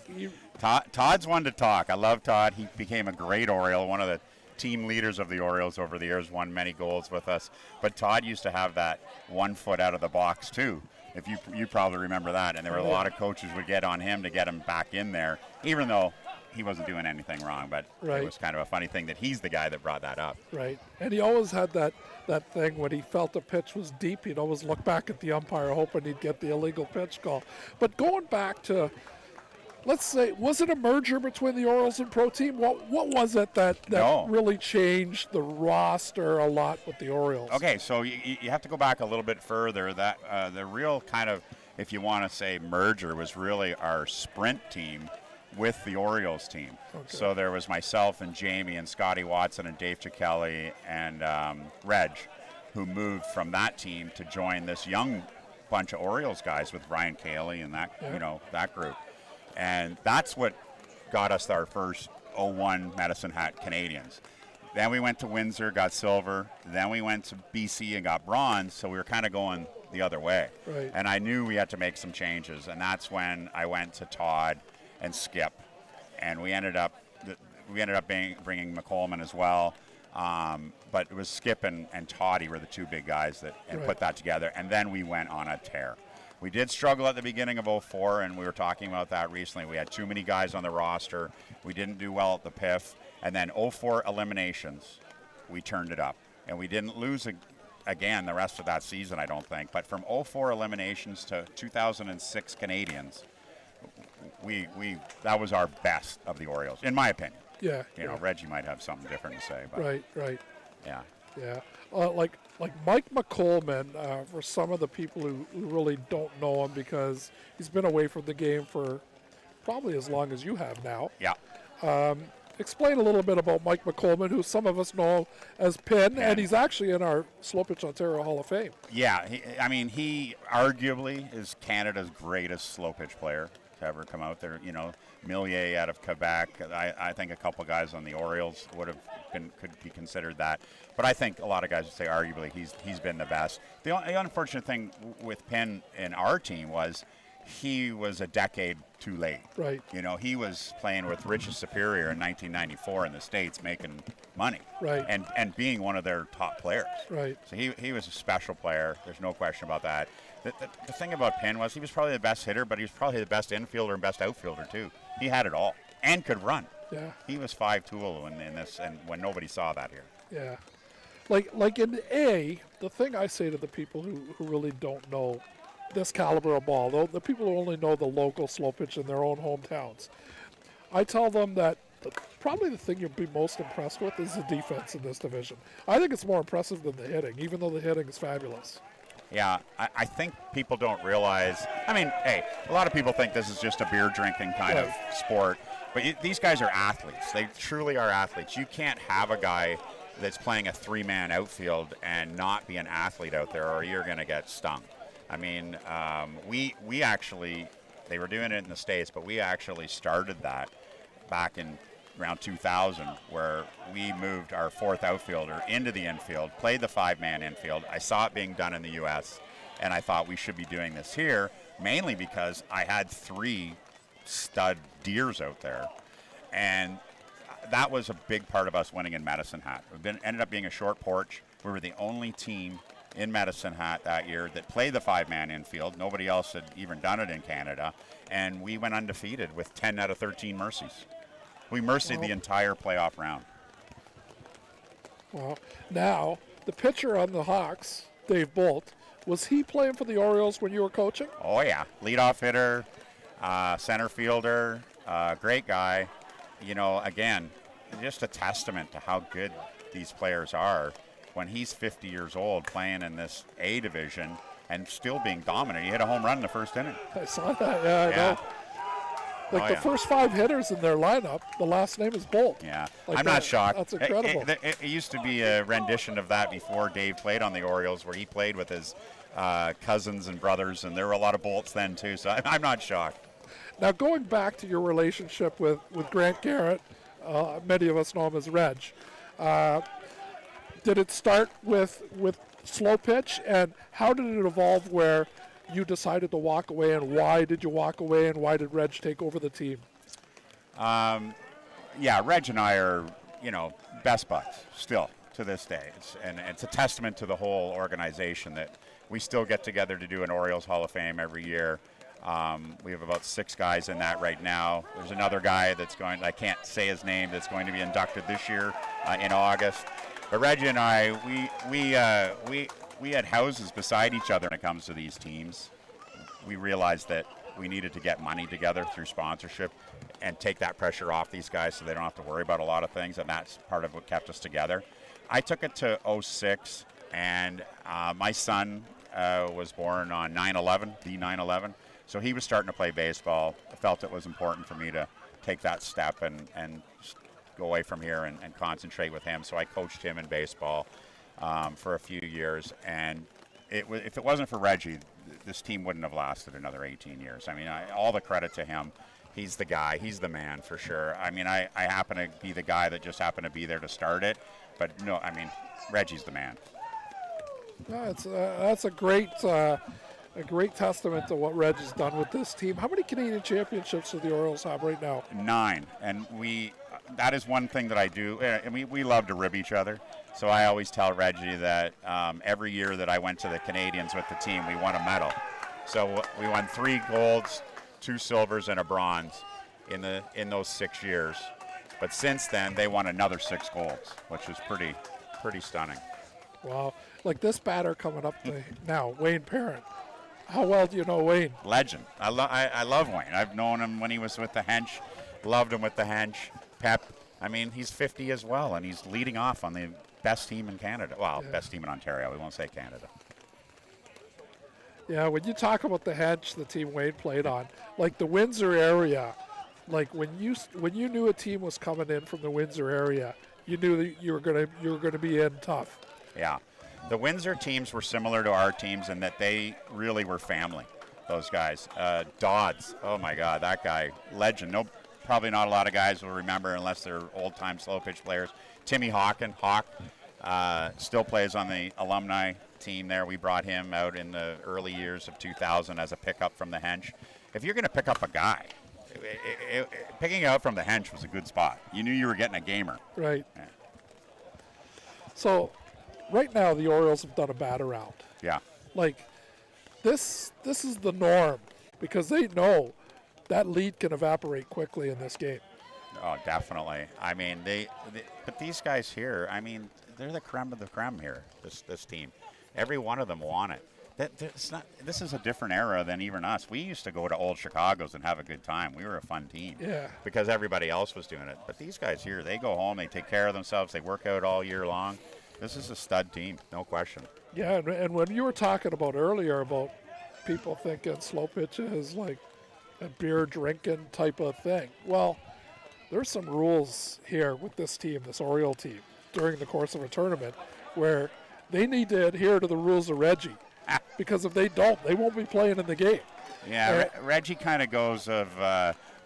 Todd's one to talk. I love Todd. He became a great Oriole, one of the team leaders of the Orioles over the years, won many goals with us. But Todd used to have that 1 foot out of the box, too. If you probably remember that. And there were a lot of coaches would get on him to get him back in there, even though he wasn't doing anything wrong. But it was kind of a funny thing that he's the guy that brought that up. Right. And he always had that thing when he felt the pitch was deep, he'd always look back at the umpire hoping he'd get the illegal pitch call. But going back to, let's say, was it a merger between the Orioles and Pro Team? What was it that really changed the roster a lot with the Orioles? Okay, so you have to go back a little bit further. That the real kind of, if you want to say merger, was really our sprint team with the Orioles team. Okay. So there was myself and Jamie and Scotty Watson and Dave Ciccelli and Reg, who moved from that team to join this young bunch of Orioles guys with Brian Cayley and that that group. And that's what got us our first 01 Medicine Hat Canadians. Then we went to Windsor, got silver. Then we went to BC and got bronze. So we were kind of going the other way. Right. And I knew we had to make some changes. And that's when I went to Todd and Skip. And we ended up bringing McColeman as well. But it was Skip and Toddy were the 2 big guys that put that together. And then we went on a tear. We did struggle at the beginning of 04, and we were talking about that recently. We had too many guys on the roster. We didn't do well at the PIF. And then 04 eliminations, we turned it up. And we didn't lose again the rest of that season, I don't think. But from 04 eliminations to 2006 Canadians, that was our best of the Orioles, in my opinion. Yeah. You know, Reggie might have something different to say. But Right. Yeah. Yeah. Like Mike McColeman, for some of the people who really don't know him because he's been away from the game for probably as long as you have now. Yeah. Explain a little bit about Mike McColeman, who some of us know as Penn, and he's actually in our Slow Pitch Ontario Hall of Fame. Yeah. He arguably is Canada's greatest slow pitch player to ever come out there. You know, Millier out of Quebec. I think a couple guys on the Orioles could be considered that. But I think a lot of guys would say arguably he's been the best. The unfortunate thing with Penn and our team was he was a decade too late. Right. You know, he was playing with Rich's Superior in 1994 in the States, making money. Right. And being one of their top players. Right. So he was a special player. There's no question about that. The thing about Penn was he was probably the best hitter, but he was probably the best infielder and best outfielder too. He had it all and could run. Yeah. He was 5-tool in this, and when nobody saw that here. Yeah. Like in A, the thing I say to the people who really don't know this caliber of ball, though the people who only know the local slow pitch in their own hometowns, I tell them that probably the thing you'll be most impressed with is the defense in this division. I think it's more impressive than the hitting, even though the hitting is fabulous. Yeah, I think people don't realize. I mean, hey, a lot of people think this is just a beer drinking kind of sport, but these guys are athletes. They truly are athletes. You can't have a guy that's playing a three-man outfield and not be an athlete out there, or you're going to get stung. I mean, we actually, they were doing it in the States, but we actually started that back in around 2000, where we moved our fourth outfielder into the infield, played the five-man infield. I saw it being done in the U.S., and I thought we should be doing this here, mainly because I had 3 stud deers out there, and that was a big part of us winning in Medicine Hat. Ended up being a short porch. We were the only team in Medicine Hat that year that played the five-man infield. Nobody else had even done it in Canada, and we went undefeated with 10 out of 13 mercies. We mercied the entire playoff round. Well, now, the pitcher on the Hawks, Dave Bolt, was he playing for the Orioles when you were coaching? Oh, yeah. Leadoff hitter, center fielder, great guy. You know, again, just a testament to how good these players are when he's 50 years old playing in this A division and still being dominant. He hit a home run in the first inning. I saw that, I know. Like the first 5 hitters in their lineup, the last name is Bolt. Yeah, like I'm not shocked. That's incredible. It used to be a rendition of that before Dave played on the Orioles, where he played with his cousins and brothers, and there were a lot of Bolts then too, so I'm not shocked. Now, going back to your relationship with Grant Garrett, many of us know him as Reg, did it start with slow pitch, and how did it evolve where you decided to walk away, and why did you walk away, and why did Reg take over the team? Yeah, Reg and I are, you know, best buds still to this day. It's a testament to the whole organization that we still get together to do an Orioles Hall of Fame every year. We have about 6 guys in that right now. There's another guy that's going, I can't say his name, that's going to be inducted this year in August. But Reggie and I, we had houses beside each other when it comes to these teams. We realized that we needed to get money together through sponsorship and take that pressure off these guys so they don't have to worry about a lot of things, and that's part of what kept us together. I took it to 06, and my son was born on 9/11, the 9/11, so he was starting to play baseball. I felt it was important for me to take that step and go away from here and concentrate with him, so I coached him in baseball for a few years, and if it wasn't for Reggie, this team wouldn't have lasted another 18 years. I mean, all the credit to him. He's the guy. He's the man for sure. I mean, I happen to be the guy that just happened to be there to start it, but no, I mean, Reggie's the man. That's a great testament to what Reg has done with this team. How many Canadian championships do the Orioles have right now? 9, and that is one thing that I do, and we love to rib each other. So I always tell Reggie that every year that I went to the Canadians with the team, we won a medal. So we won 3 golds, 2 silvers, and a bronze in those 6 years. But since then, they won another 6 golds, which is pretty stunning. Wow. Like this batter coming up now, Wayne Parent. How well do you know Wayne? Legend. I love Wayne. I've known him when he was with the Hench, loved him with the Hench. Pep, I mean, he's 50 as well, and he's leading off on the best team in Canada. Well, best team in Ontario. We won't say Canada. Yeah, when you talk about the Hench, the team Wayne played on, like the Windsor area, like when you knew a team was coming in from the Windsor area, you knew that you were gonna be in tough. Yeah, the Windsor teams were similar to our teams in that they really were family. Those guys, Dodds. Oh my God, that guy, legend. No, probably not a lot of guys will remember unless they're old-time slow pitch players. Timmy Hawk still plays on the alumni team there. We brought him out in the early years of 2000 as a pickup from the Hench. if you're going to pick up a guy, picking out from the hench was a good spot. You knew you were getting a gamer. Right. Yeah. So, right now the Orioles have done a bat around. Yeah. Like, this is the norm because they know that lead can evaporate quickly in this game. Oh, definitely. I mean, but these guys here, I mean, they're the creme of the creme here. This team, every one of them want it. This is a different era than even us. We used to go to old Chicago's and have a good time. We were a fun team. Yeah. Because everybody else was doing it. But these guys here, they go home, they take care of themselves, they work out all year long. This is a stud team, no question. Yeah, and when you were talking about earlier about people thinking slow pitch is like a beer drinking type of thing, well, there's some rules here with this team, this Oriole team, during the course of a tournament where they need to adhere to the rules of Reggie. Because if they don't, they won't be playing in the game. Yeah, Reggie kind of goes of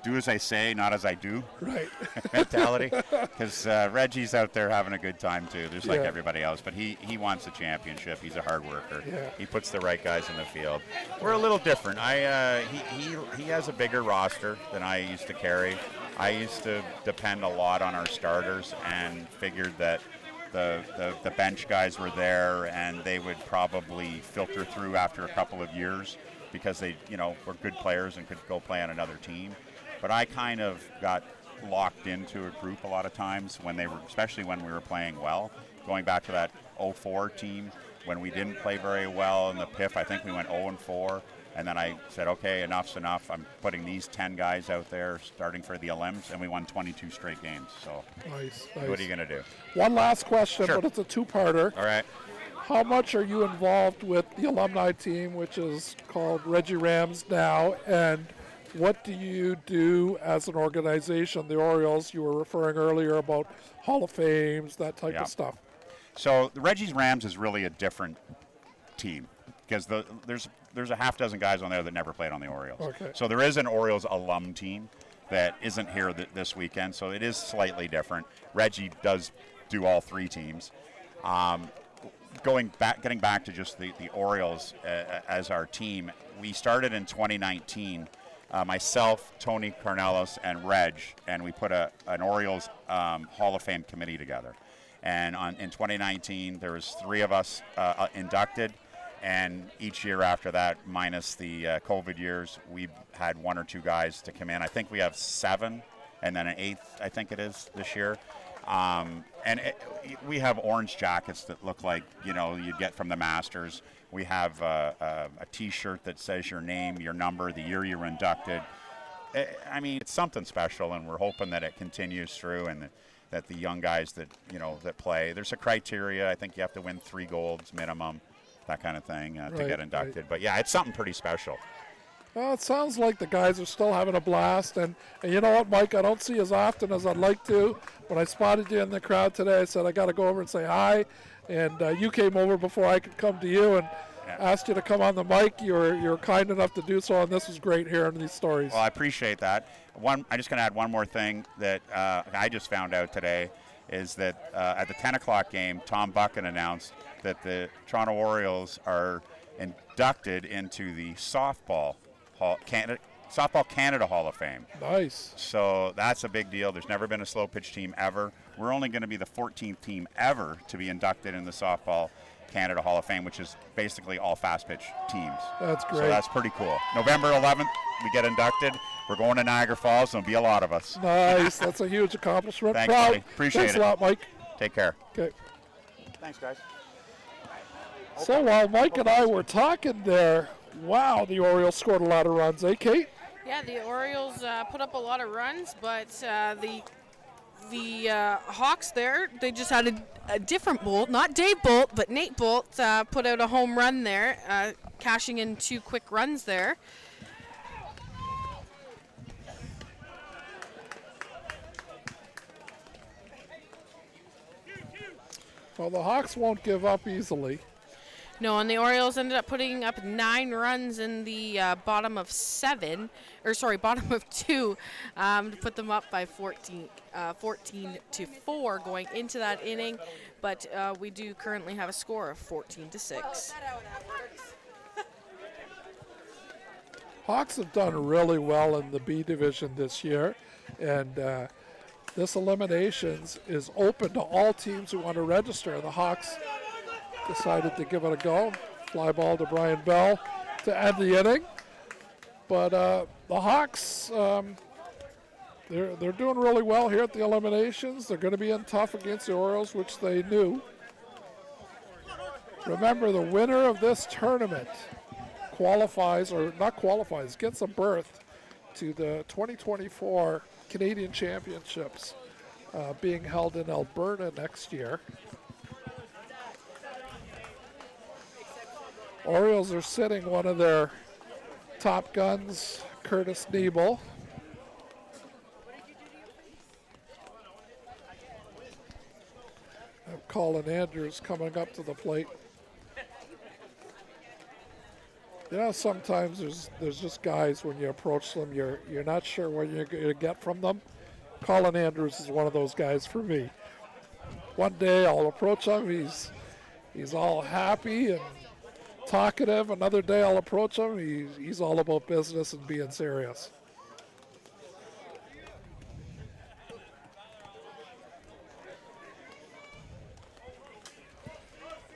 do as I say, not as I do. Right. Mentality. Because Reggie's out there having a good time too, just like everybody else. But he wants a championship. He's a hard worker. Yeah. He puts the right guys in the field. We're a little different. He has a bigger roster than I used to carry. I used to depend a lot on our starters and figured that the bench guys were there and they would probably filter through after a couple of years because they, were good players and could go play on another team. But I kind of got locked into a group a lot of times when they were, especially when we were playing well. Going back to that 04 team when we didn't play very well in the PIF, I think we went 0-4. And then I said, okay, enough's enough. I'm putting these 10 guys out there starting for the Elims, and we won 22 straight games. So Nice. What are you going to do? One last question, Sure. but it's a two-parter. All right. How much are you involved with the alumni team, which is called Reggie Rams now, and what do you do as an organization, the Orioles? You were referring earlier about Hall of Fames, that type of stuff. So the Reggie's Rams is really a different team because there's a half dozen guys on there that never played on the Orioles. Okay. So there is an Orioles alum team that isn't here this weekend, so it is slightly different. Reggie does do all three teams. Getting back to just the Orioles as our team, we started in 2019. Myself, Tony Carnelos, and Reg, and we put an Orioles Hall of Fame committee together. And in 2019, there was 3 of us inducted, and each year after that, minus the COVID years, we've had 1 or 2 guys to come in. I think we have 7, and then an 8th, I think it is, this year. We have orange jackets that look like, you'd get from the Masters. We have a T-shirt that says your name, your number, the year you were inducted. I mean, it's something special, and we're hoping that it continues through and that the young guys that, that play. There's a criteria. I think you have to win 3 golds minimum, that kind of thing, to get inducted. Right. But, yeah, it's something pretty special. Well, it sounds like the guys are still having a blast. And you know what, Mike, I don't see as often as I'd like to. When I spotted you in the crowd today, I said I got to go over and say hi. And you came over before I could come to you and asked you to come on the mic. You were kind enough to do so, and this was great hearing these stories. Well, I appreciate that. I'm just going to add one more thing that I just found out today is that at the 10 o'clock game, Tom Buchan announced that the Toronto Orioles are inducted into the Softball Canada Hall of Fame. Nice. So that's a big deal. There's never been a slow pitch team ever. We're only going to be the 14th team ever to be inducted in the Softball Canada Hall of Fame, which is basically all fast pitch teams. That's great. So that's pretty cool. November 11th, we get inducted. We're going to Niagara Falls. There'll be a lot of us. Nice. That's a huge accomplishment. Thanks, buddy. Appreciate Thanks a lot, Mike. Take care. Okay. Thanks, guys. So while Mike and I were talking there, wow, the Orioles scored a lot of runs, eh, Kate? Yeah, the Orioles put up a lot of runs, but the Hawks there, they just had a different Bolt, not Dave Bolt, but Nate Bolt put out a home run there, cashing in 2 quick runs there. Well, the Hawks won't give up easily. No, and the Orioles ended up putting up 9 runs in the bottom of 2, to put them up by 14-4 going into that inning. But we do currently have a score of 14-6. Hawks have done really well in the B division this year, and this eliminations is open to all teams who want to register. The Hawks decided to give it a go. Fly ball to Brian Bell to end the inning. But the Hawks, they're doing really well here at the eliminations. They're going to be in tough against the Orioles, which they knew. Remember, the winner of this tournament qualifies, or not qualifies, gets a berth to the 2024 Canadian Championships being held in Alberta next year. Orioles are sitting one of their top guns, Curtis Niebel. Colin Andrews coming up to the plate. You know, sometimes there's just guys, when you approach them, you're not sure what you're going to get from them. Colin Andrews is one of those guys for me. One day I'll approach him, he's all happy and talkative. Another day I'll approach him, he's all about business and being serious.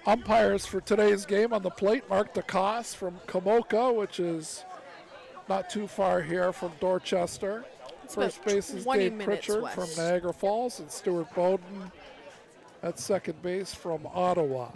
Umpires for today's game on the plate: Mark DeCoste from Kamoka, which is not too far here from Dorchester. First base is Dave Pritchard from Niagara Falls, and Stuart Bowden at second base from Ottawa.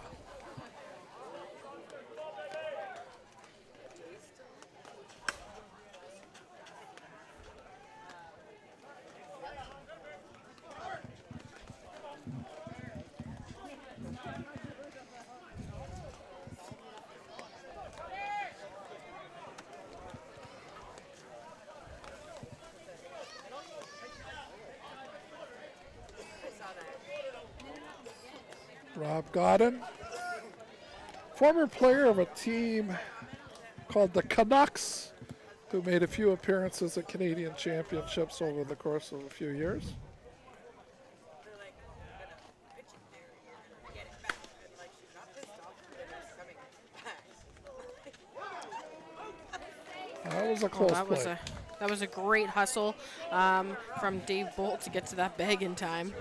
Rob Godden, former player of a team called the Canucks, who made a few appearances at Canadian Championships over the course of a few years. That was a close play. That was a great hustle from Dave Bolt to get to that bag in time.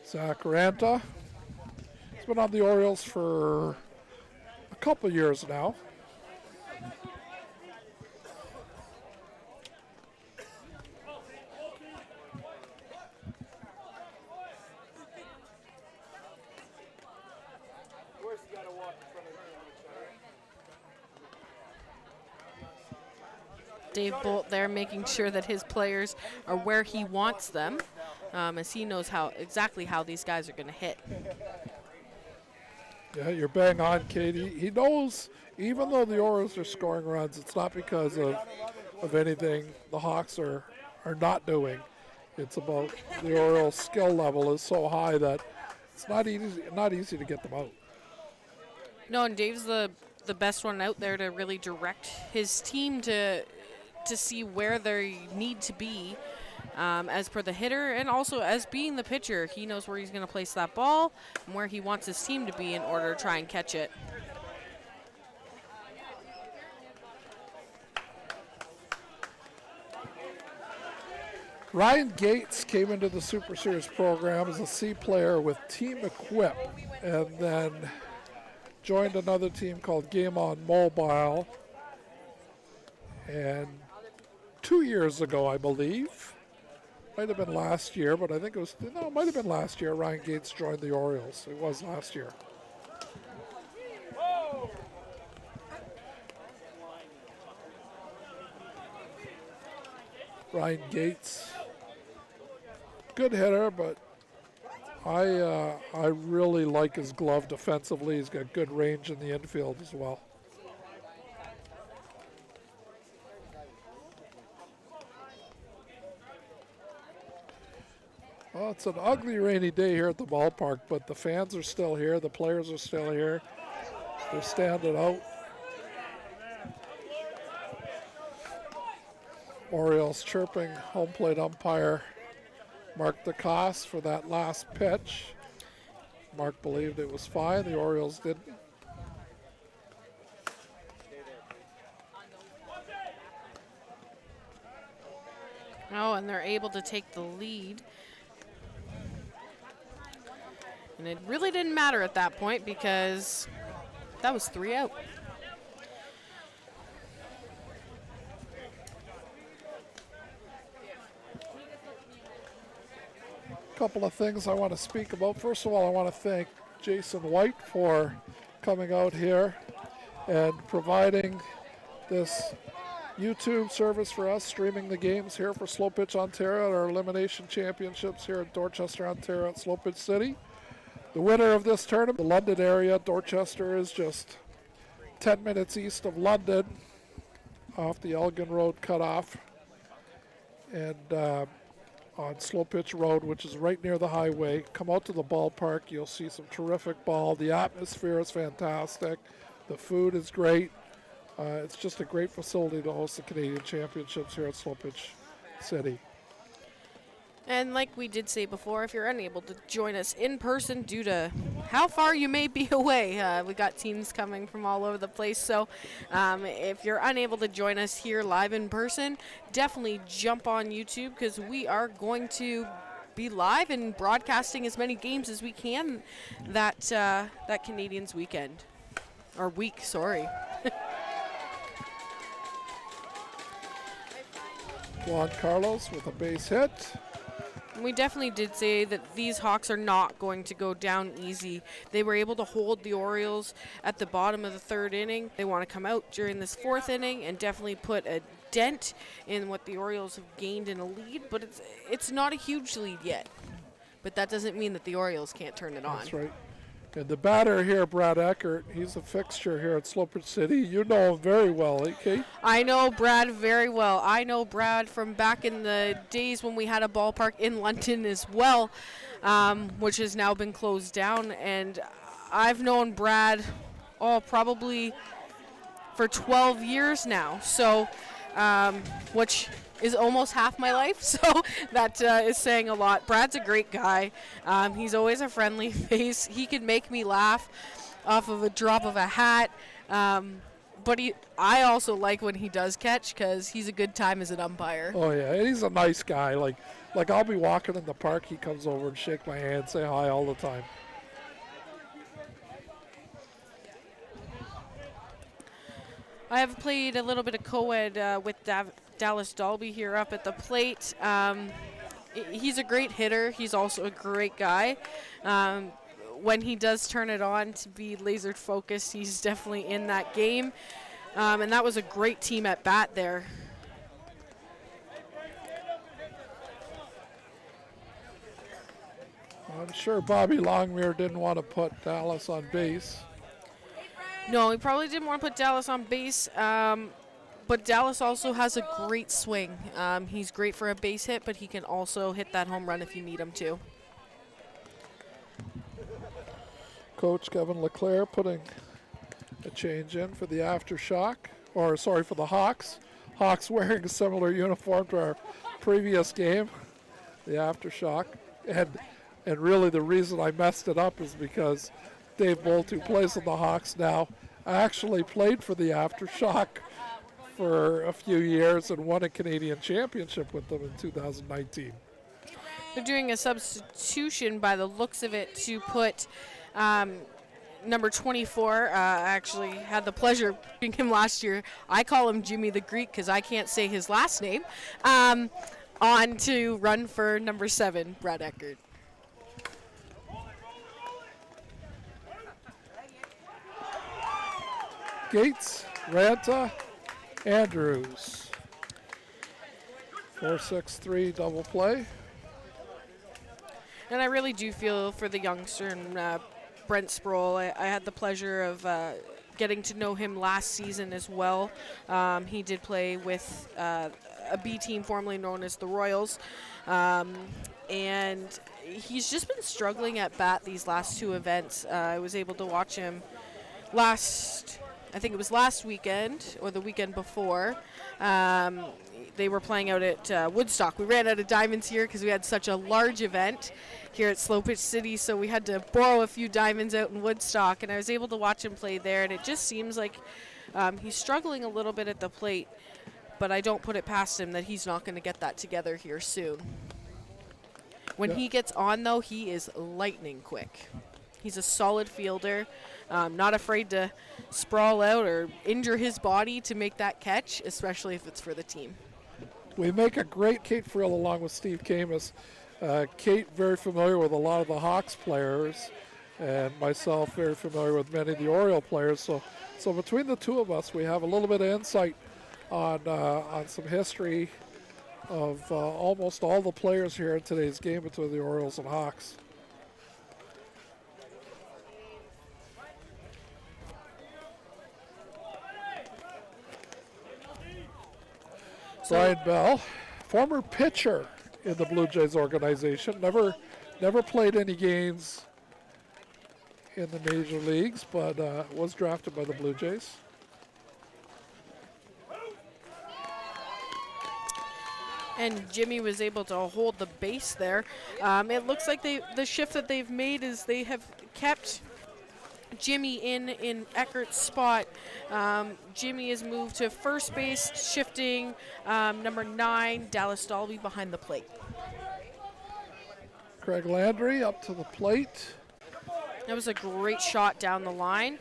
Zach Ranta. He's been on the Orioles for a couple years now. Dave Bolt there making sure that his players are where he wants them, as he knows exactly how these guys are going to hit. Yeah, you're bang on, Katie. He knows, even though the Orioles are scoring runs, it's not because of anything the Hawks are not doing. It's about the Orioles' skill level is so high that it's not easy to get them out. No, and Dave's the best one out there to really direct his team to see where they need to be as per the hitter, and also as being the pitcher. He knows where he's going to place that ball and where he wants his team to be in order to try and catch it. Ryan Gates came into the Super Series program as a C player with Team Equip, and then joined another team called Game On Mobile. And 2 years ago, I believe, might have been last year, but I think it might have been last year, Ryan Gates joined the Orioles. It was last year. Ryan Gates, good hitter, but I really like his glove defensively. He's got good range in the infield as well. Well, it's an ugly rainy day here at the ballpark, but the fans are still here. The players are still here. They're standing out. Orioles chirping home plate umpire Mark DeCoste for that last pitch. Mark believed it was fine. The Orioles didn't. Oh, and they're able to take the lead. And it really didn't matter at that point because that was 3 out. Couple of things I want to speak about. First of all, I want to thank Jason White for coming out here and providing this YouTube service for us, streaming the games here for Slow Pitch Ontario at our Elimination Championships here in Dorchester, Ontario at Slow Pitch City. The winner of this tournament, the London area. Dorchester is just 10 minutes east of London off the Elgin Road cutoff. And on Slow Pitch Road, which is right near the highway. Come out to the ballpark. You'll see some terrific ball. The atmosphere is fantastic. The food is great. It's just a great facility to host the Canadian Championships here at Slow Pitch City. And like we did say before, if you're unable to join us in person due to how far you may be away, we got teams coming from all over the place. So if you're unable to join us here live in person, definitely jump on YouTube because we are going to be live and broadcasting as many games as we can that Canadians weekend. Or week, sorry. Juan Carlos with a base hit. We definitely did say that these Hawks are not going to go down easy. They were able to hold the Orioles at the bottom of the 3rd inning. They want to come out during this 4th inning and definitely put a dent in what the Orioles have gained in a lead, but it's not a huge lead yet. But that doesn't mean that the Orioles can't turn it on. That's right. And the batter here, Brad Eckert, he's a fixture here at Slow Pitch City. You know him very well, eh, Kate? I know Brad very well. I know Brad from back in the days when we had a ballpark in London as well, which has now been closed down. And I've known Brad, probably for 12 years now. So, which is almost half my life, so that is saying a lot. Brad's a great guy. He's always a friendly face. He can make me laugh off of a drop of a hat. But I also like when he does catch because he's a good time as an umpire. Oh, yeah, and he's a nice guy. Like I'll be walking in the park, he comes over and shake my hand, say hi all the time. I have played a little bit of co-ed with Dallas Dalby here up at the plate. He's a great hitter. He's also a great guy. When he does turn it on to be laser focused, he's definitely in that game. And that was a great team at bat there. I'm sure Bobby Longmire didn't want to put Dallas on base. No, he probably didn't want to put Dallas on base. But Dallas also has a great swing. He's great for a base hit, but he can also hit that home run if you need him to. Coach Kevin LeClaire putting a change in for the Aftershock, or sorry, for the Hawks. Hawks wearing a similar uniform to our previous game, the Aftershock. And really the reason I messed it up is because Dave Bolt, who plays in the Hawks now, actually played for the Aftershock for a few years and won a Canadian championship with them in 2019. They're doing a substitution by the looks of it to put number 24. I actually had the pleasure of being him last year. I call him Jimmy the Greek because I can't say his last name. On to run for number 7, Brad Eckert. Gates, Ranta, Andrews. 4-6-3 double play. And I really do feel for the youngster and Brent Sproul. I had the pleasure of getting to know him last season as well. He did play with a B team formerly known as the Royals. And he's just been struggling at bat these last 2 events. I was able to watch him I think it was last weekend or the weekend before. They were playing out at Woodstock. We ran out of diamonds here because we had such a large event here at Slow Pitch City, so we had to borrow a few diamonds out in Woodstock, and I was able to watch him play there, and it just seems like he's struggling a little bit at the plate. but I don't put it past him that he's not going to get that together here soon. When Yeah. he gets on, though, he is lightning quick. He's a solid fielder, not afraid to sprawl out or injure his body to make that catch, especially if it's for the team. We make a great Kate Frill along with Steve Camus. Kate, very familiar with a lot of the Hawks players, and myself, very familiar with many of the Oriole players. So between the two of us, we have a little bit of insight on some history of almost all the players here in today's game between the Orioles and Hawks. Brian Bell, former pitcher in the Blue Jays organization, never played any games in the major leagues, but was drafted by the Blue Jays. And Jimmy was able to hold the base there. It looks like the shift that they've made is they have kept Jimmy in Eckert's spot. Jimmy has moved to first base, shifting number 9, Dallas Dalby, behind the plate. Craig Landry up to the plate. That was a great shot down the line.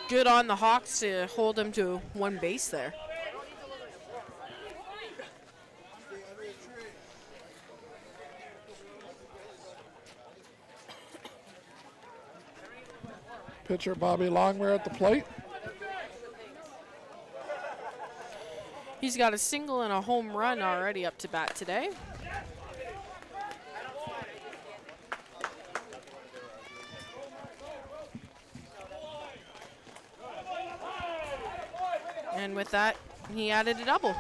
Good on the Hawks to hold him to one base there. Pitcher Bobby Longmire at the plate. He's got a single and a home run already up to bat today. And with that, he added a double.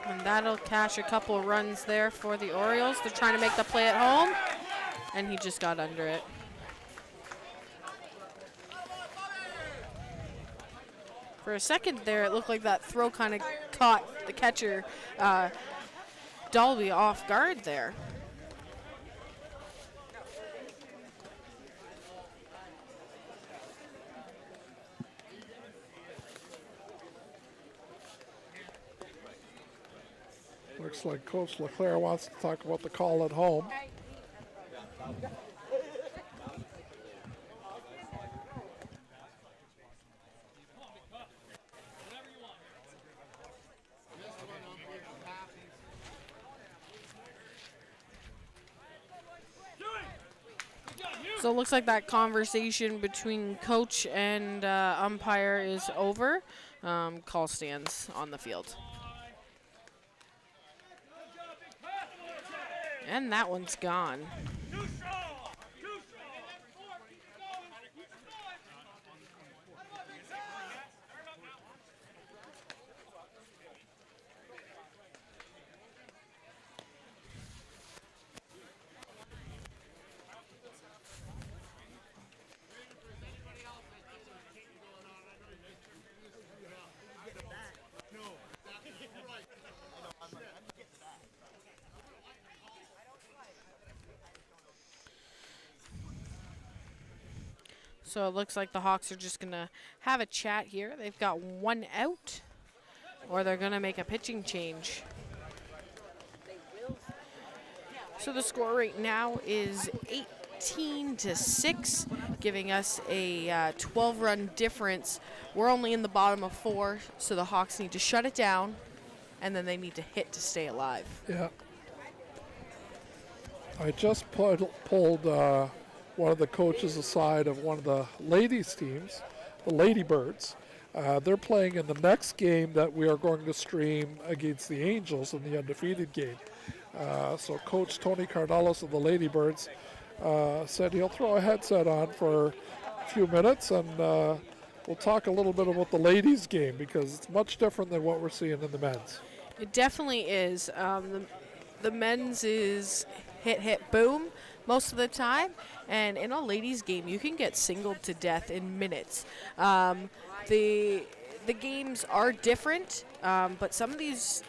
And that'll cash a couple runs there for the Orioles. They're trying to make the play at home, and he just got under it. For a second there, it looked like that throw kind of caught the catcher, Dalby, off guard there. Looks like Coach LeClaire wants to talk about the call at home. So it looks like that conversation between coach and umpire is over. Call stands on the field. And that one's gone. So it looks like the Hawks are just going to have a chat here. They've got one out, or they're going to make a pitching change. So the score right now is 18-6, giving us a 12-run difference. We're only in the bottom of 4, so the Hawks need to shut it down, and then they need to hit to stay alive. Yeah. I just pulled one of the coaches aside of one of the ladies' teams, the Ladybirds. They're playing in the next game that we are going to stream against the Angels in the Undefeated game. So Coach Tony Cardalos of the Ladybirds said he'll throw a headset on for few minutes, and we'll talk a little bit about the ladies' game because it's much different than what we're seeing in the men's. It definitely is. The men's is hit, hit, boom most of the time, and in a ladies' game, you can get singled to death in minutes. The games are different, but some of these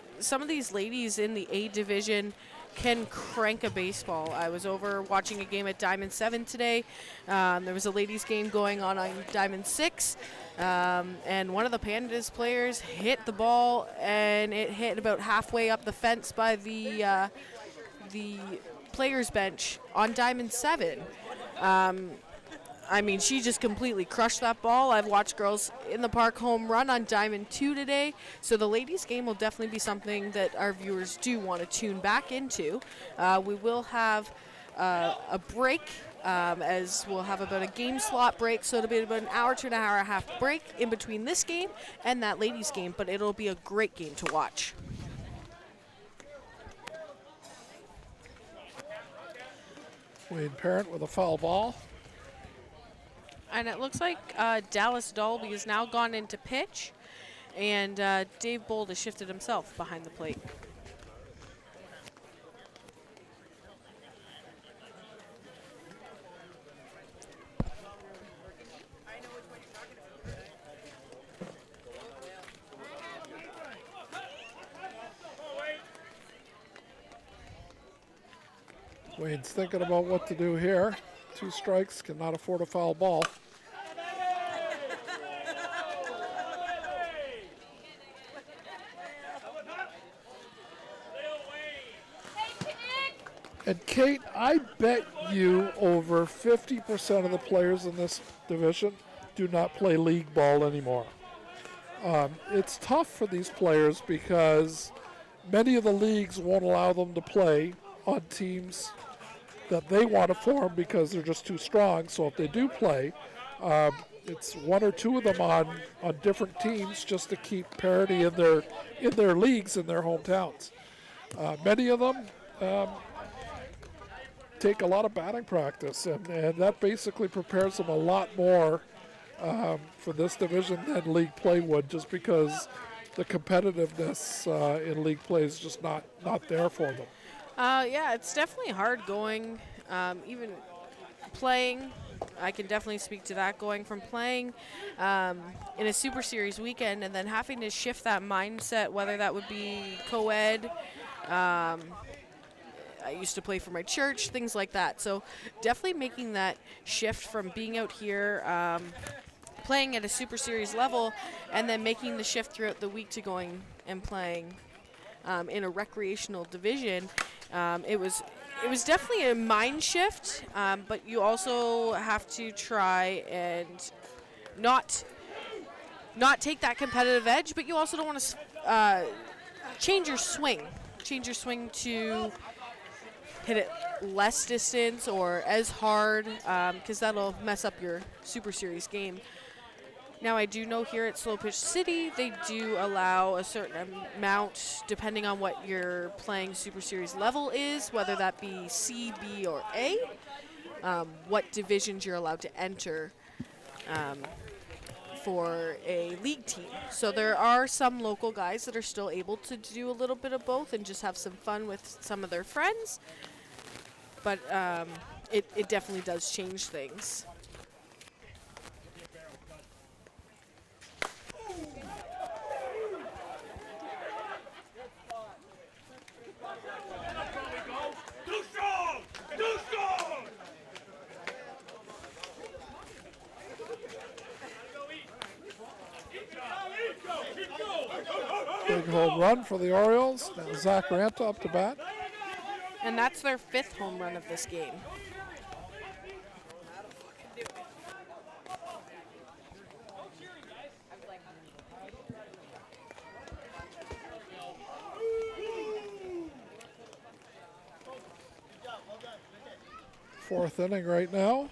ladies in the A division can crank a baseball. I was over watching a game at Diamond 7 today. There was a ladies' game going on Diamond 6, and one of the Pandas players hit the ball, and it hit about halfway up the fence by the players' bench on Diamond 7. I mean, she just completely crushed that ball. I've watched girls in the park home run on Diamond 2 today. So the ladies' game will definitely be something that our viewers do want to tune back into. We will have a break, as we'll have about a game slot break. So it'll be about an hour to an hour and a half break in between this game and that ladies' game. But it'll be a great game to watch. Wayne Parent with a foul ball. And it looks like Dallas Dalby has now gone into pitch, and Dave Bold has shifted himself behind the plate. Wayne's thinking about what to do here. 2 strikes, cannot afford a foul ball. And Kate, I bet you over 50% of the players in this division do not play league ball anymore. It's tough for these players because many of the leagues won't allow them to play on teams that they want to form because they're just too strong. So if they do play, it's 1 or 2 of them on different teams just to keep parity in their leagues in their hometowns. Many of them take a lot of batting practice, and that basically prepares them a lot more for this division than league play would, just because the competitiveness in league play is just not there for them. Yeah, it's definitely hard going, even playing. I can definitely speak to that, going from playing in a Super Series weekend and then having to shift that mindset, whether that would be co-ed. I used to play for my church, things like that. So definitely making that shift from being out here, playing at a Super Series level, and then making the shift throughout the week to going and playing in a recreational division. It was definitely a mind shift, but you also have to try and not take that competitive edge, but you also don't want to change your swing to hit it less distance or as hard, because that'll mess up your Super Series game. Now, I do know here at Slow Pitch City, they do allow a certain amount, depending on what your playing Super Series level is, whether that be C, B, or A, what divisions you're allowed to enter for a league team. So there are some local guys that are still able to do a little bit of both and just have some fun with some of their friends. But it definitely does change things. Big home run for the Orioles. Now Zach Ranta up to bat. And that's their 5th home run of this game. Fourth inning right now.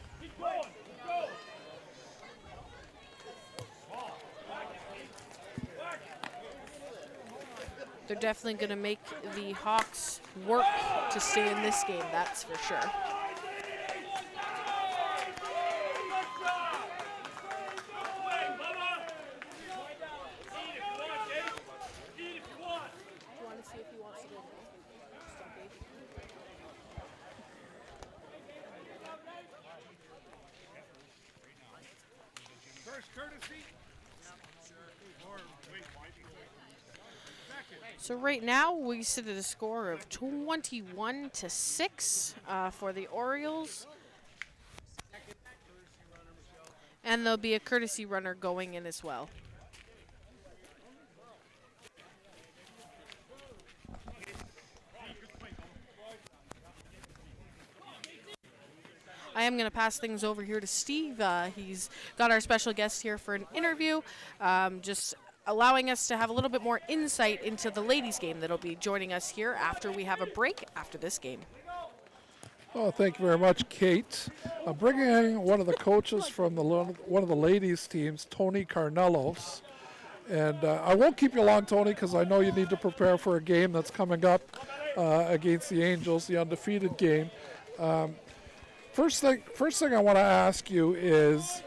They're definitely going to make the Hawks work to stay in this game, that's for sure. So right now we sit at a score of 21-6 for the Orioles. And there'll be a courtesy runner going in as well. I am going to pass things over here to Steve. He's got our special guest here for an interview, just allowing us to have a little bit more insight into the ladies' game that'll be joining us here after we have a break after this game. Oh, thank you very much, Kate. I'm bringing in one of the coaches from one of the ladies' teams, Tony Carnelos. And I won't keep you long, Tony, because I know you need to prepare for a game that's coming up against the Angels, the undefeated game. First thing I want to ask you is,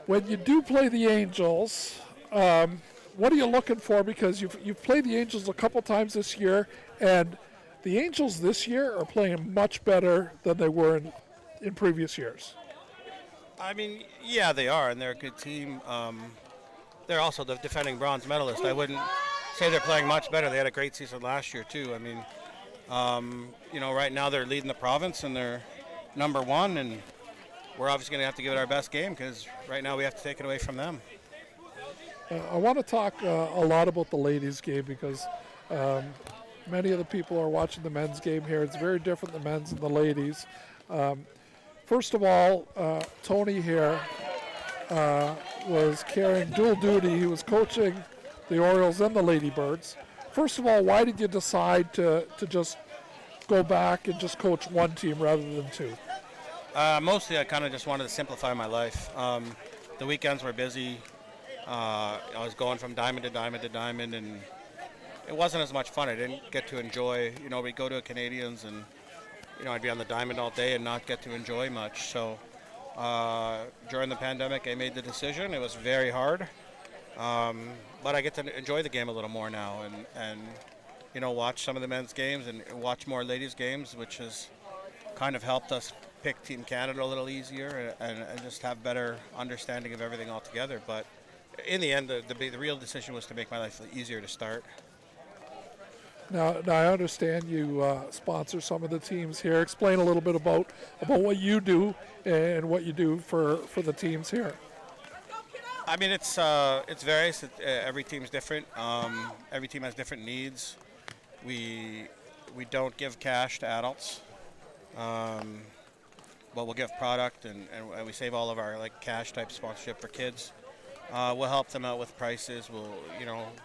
when you do play the Angels, what are you looking for? Because you've played the Angels a couple times this year, and the Angels this year are playing much better than they were in previous years. I mean, yeah, they are, and they're a good team. They're also the defending bronze medalist. I wouldn't say they're playing much better. They had a great season last year, too. I mean, right now they're leading the province, and they're number one, and we're obviously going to have to give it our best game because right now we have to take it away from them. I want to talk a lot about the ladies' game because many of the people are watching the men's game here. It's very different, the men's and the ladies. First of all, Tony here was carrying dual duty. He was coaching the Orioles and the Ladybirds. First of all, why did you decide to just go back and just coach one team rather than two? Mostly I kind of just wanted to simplify my life. The weekends were busy. I was going from diamond to diamond to diamond, and it wasn't as much fun. I didn't get to enjoy, we'd go to a Canadians and, I'd be on the diamond all day and not get to enjoy much. So during the pandemic, I made the decision. It was very hard, but I get to enjoy the game a little more now and watch some of the men's games and watch more ladies' games, which has kind of helped us pick Team Canada a little easier and just have better understanding of everything altogether. But in the end, the real decision was to make my life easier to start. Now I understand you sponsor some of the teams here. Explain a little bit about what you do and what you do for the teams here. I mean, it's various. Every team's different. Every team has different needs. We don't give cash to adults, but we'll give product, and we save all of our cash type sponsorship for kids. We'll help them out with prices. We'll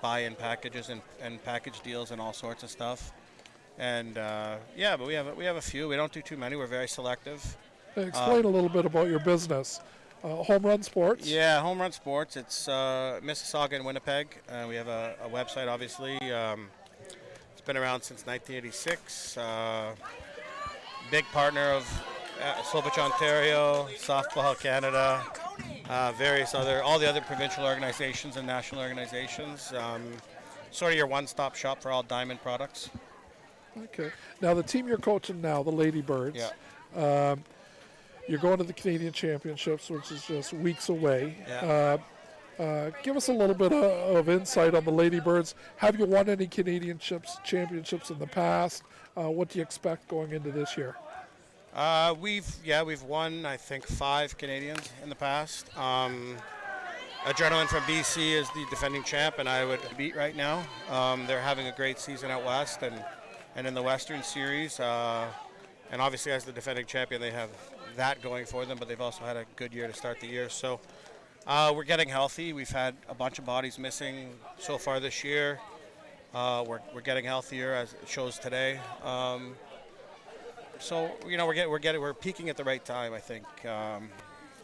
buy in packages and package deals and all sorts of stuff. And but we have a few. We don't do too many. We're very selective. Explain a little bit about your business. Home Run Sports. Yeah, Home Run Sports. It's Mississauga and Winnipeg. We have a website, obviously. It's been around since 1986. Big partner of Slovich Ontario, Softball Canada, all the other provincial organizations and national organizations. Sort of your one-stop shop for all diamond products. Okay. Now the team you're coaching now, the Ladybirds. Yeah. You're going to the Canadian Championships, which is just weeks away. Yeah. Give us a little bit of insight on the Ladybirds. Have you won any Canadian championships in the past? What do you expect going into this year? We've won, I think, 5 Canadians in the past. A gentleman from BC is the defending champ, and I would beat right now. They're having a great season out west and in the Western Series. And obviously, as the defending champion, they have that going for them, but they've also had a good year to start the year. So we're getting healthy. We've had a bunch of bodies missing so far this year. We're getting healthier, as it shows today. So we're peaking at the right time. I think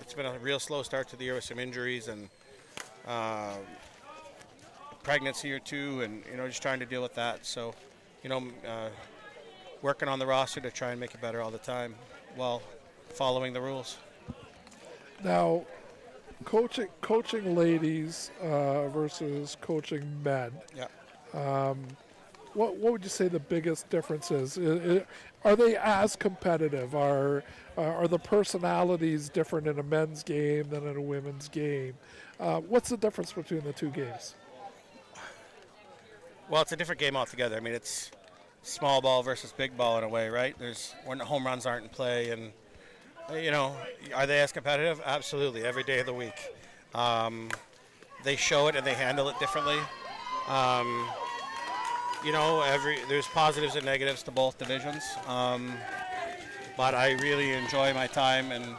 it's been a real slow start to the year with some injuries and pregnancy or two, and just trying to deal with that. So working on the roster to try and make it better all the time while following the rules. Now, coaching ladies versus coaching men. Yeah. what would you say the biggest difference is? Are they as competitive? Are the personalities different in a men's game than in a women's game? What's the difference between the two games? Well, it's a different game altogether. I mean, it's small ball versus big ball in a way, right? There's when the home runs aren't in play, and are they as competitive? Absolutely, every day of the week. They show it and they handle it differently. There's positives and negatives to both divisions. But I really enjoy my time, and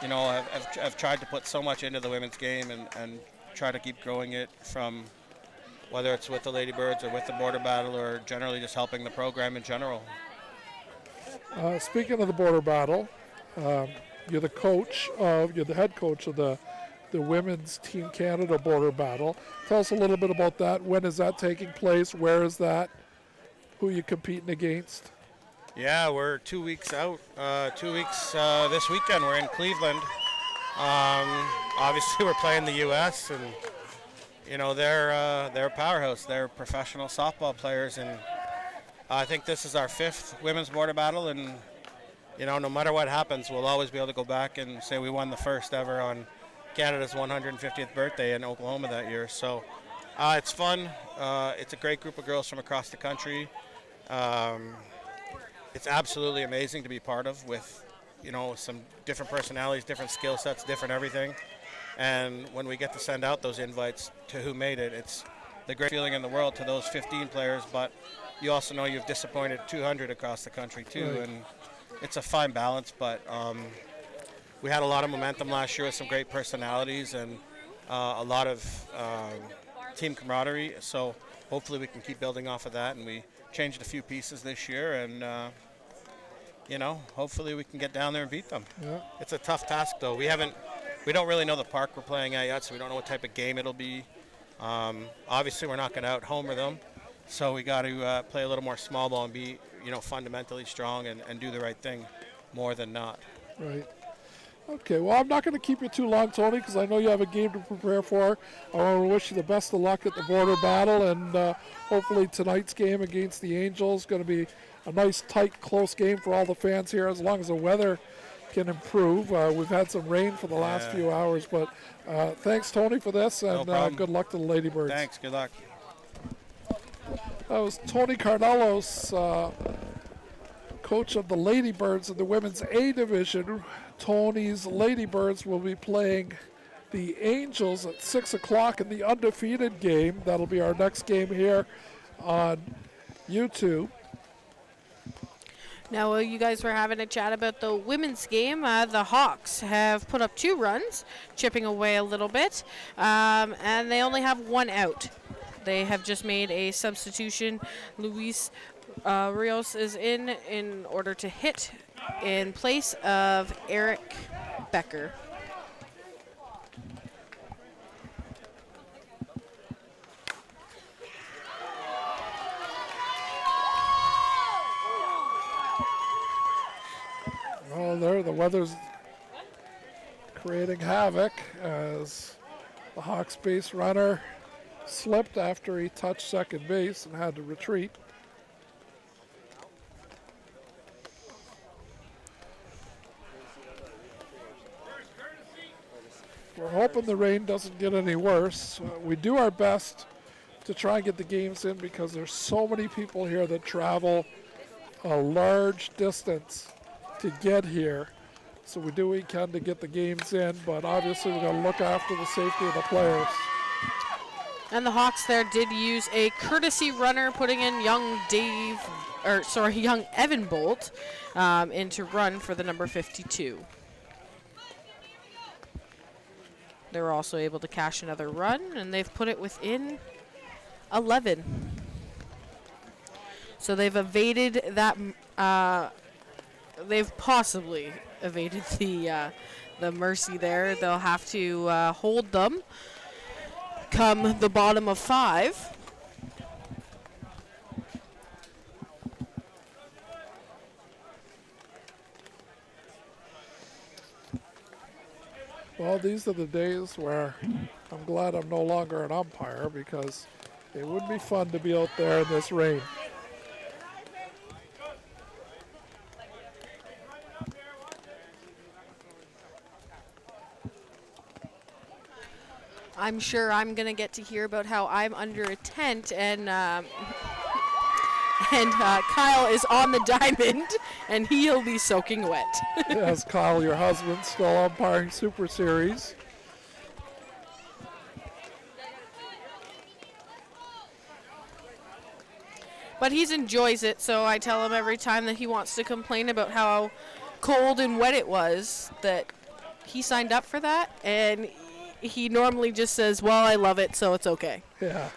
I've tried to put so much into the women's game and try to keep growing it, from whether it's with the Ladybirds or with the Border Battle or generally just helping the program in general. Speaking of the Border Battle, you're the head coach of the Women's Team Canada Border Battle. Tell us a little bit about that. When is that taking place? Where is that? Who are you competing against? Yeah, we're 2 weeks out. 2 weeks this weekend. We're in Cleveland. Obviously, we're playing the U.S. and they're a powerhouse. They're professional softball players, and I think this is our 5th women's border battle. And no matter what happens, we'll always be able to go back and say we won the first ever on Canada's 150th birthday in Oklahoma that year. So it's fun. It's a great group of girls from across the country. It's absolutely amazing to be part of, with some different personalities, different skill sets, different everything. And when we get to send out those invites to who made it, it's the great feeling in the world to those 15 players, but you also know you've disappointed 200 across the country too. Right. And it's a fine balance, but we had a lot of momentum last year with some great personalities and a lot of team camaraderie. So hopefully we can keep building off of that, and we changed a few pieces this year, and hopefully we can get down there and beat them. Yeah. It's a tough task, though. We don't really know the park we're playing at yet, so we don't know what type of game it'll be. Obviously, we're not going to out-homer them, so we got to play a little more small ball and be, fundamentally strong and do the right thing more than not. Right. Okay, well, I'm not going to keep you too long, Tony, because I know you have a game to prepare for. I want to wish you the best of luck at the border battle, and hopefully tonight's game against the Angels is going to be a nice, tight, close game for all the fans here, as long as the weather can improve. We've had some rain for the last few hours, but thanks, Tony, for this, and good luck to the Ladybirds. Thanks, good luck. That was Tony Carnelos, coach of the Ladybirds in the Women's A Division. Tony's Ladybirds will be playing the Angels at 6 o'clock in the Undefeated game. That'll be our next game here on YouTube. Now, while you guys were having a chat about the women's game, the Hawks have put up 2 runs, chipping away a little bit, and they only have 1 out. They have just made a substitution. Luis Rios is in order to hit in place of Eric Becker. Oh, there, the weather's creating havoc as the Hawks base runner slipped after he touched second base and had to retreat. We're hoping the rain doesn't get any worse. We do our best to try and get the games in because there's so many people here that travel a large distance to get here. So we do what we can to get the games in, but obviously we're going to look after the safety of the players. And the Hawks there did use a courtesy runner, putting in young Evan Bolt into run for the number 52. They were also able to cash another run, and they've put it within 11. So they've evaded that. They've possibly evaded the mercy there. They'll have to hold them come the bottom of 5. Well, these are the days where I'm glad I'm no longer an umpire, because it would be fun to be out there in this rain. I'm sure I'm going to get to hear about how I'm under a tent and Kyle is on the diamond and he'll be soaking wet. Yes, Kyle, your husband, still umpiring Super Series. But he enjoys it, so I tell him every time that he wants to complain about how cold and wet it was that he signed up for that, and he normally just says, well, I love it, so it's okay. Yeah.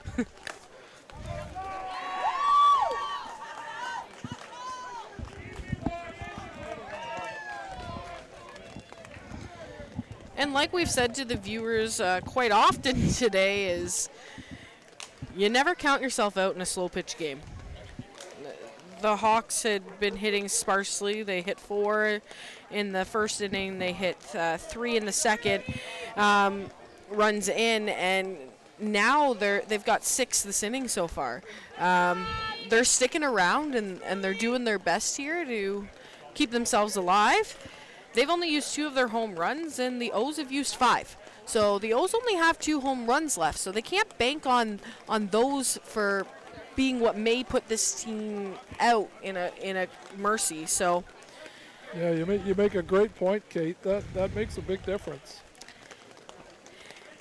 And like we've said to the viewers quite often today is you never count yourself out in a slow pitch game. The Hawks had been hitting sparsely. They hit 4 in the first inning. They hit 3 in the second. Runs in, and now they've got 6 this inning so far. They're sticking around, and they're doing their best here to keep themselves alive. They've only used 2 of their home runs, and the O's have used 5. So the O's only have 2 home runs left, so they can't bank on those for being what may put this team out in a mercy. So yeah, you make a great point, Kate. That makes a big difference.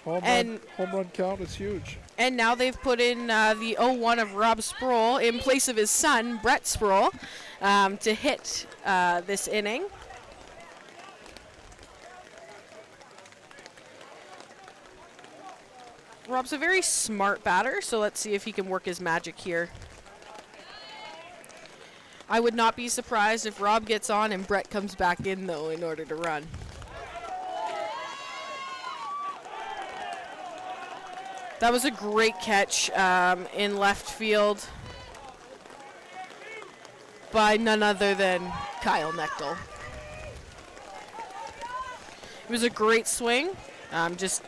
Home run count is huge. And now they've put in the 0-1 of Rob Sproul in place of his son, Brett Sproul, to hit this inning. Rob's a very smart batter, so let's see if he can work his magic here. I would not be surprised if Rob gets on and Brett comes back in, though, in order to run. That was a great catch in left field by none other than Kyle Nechtel. It was a great swing. Just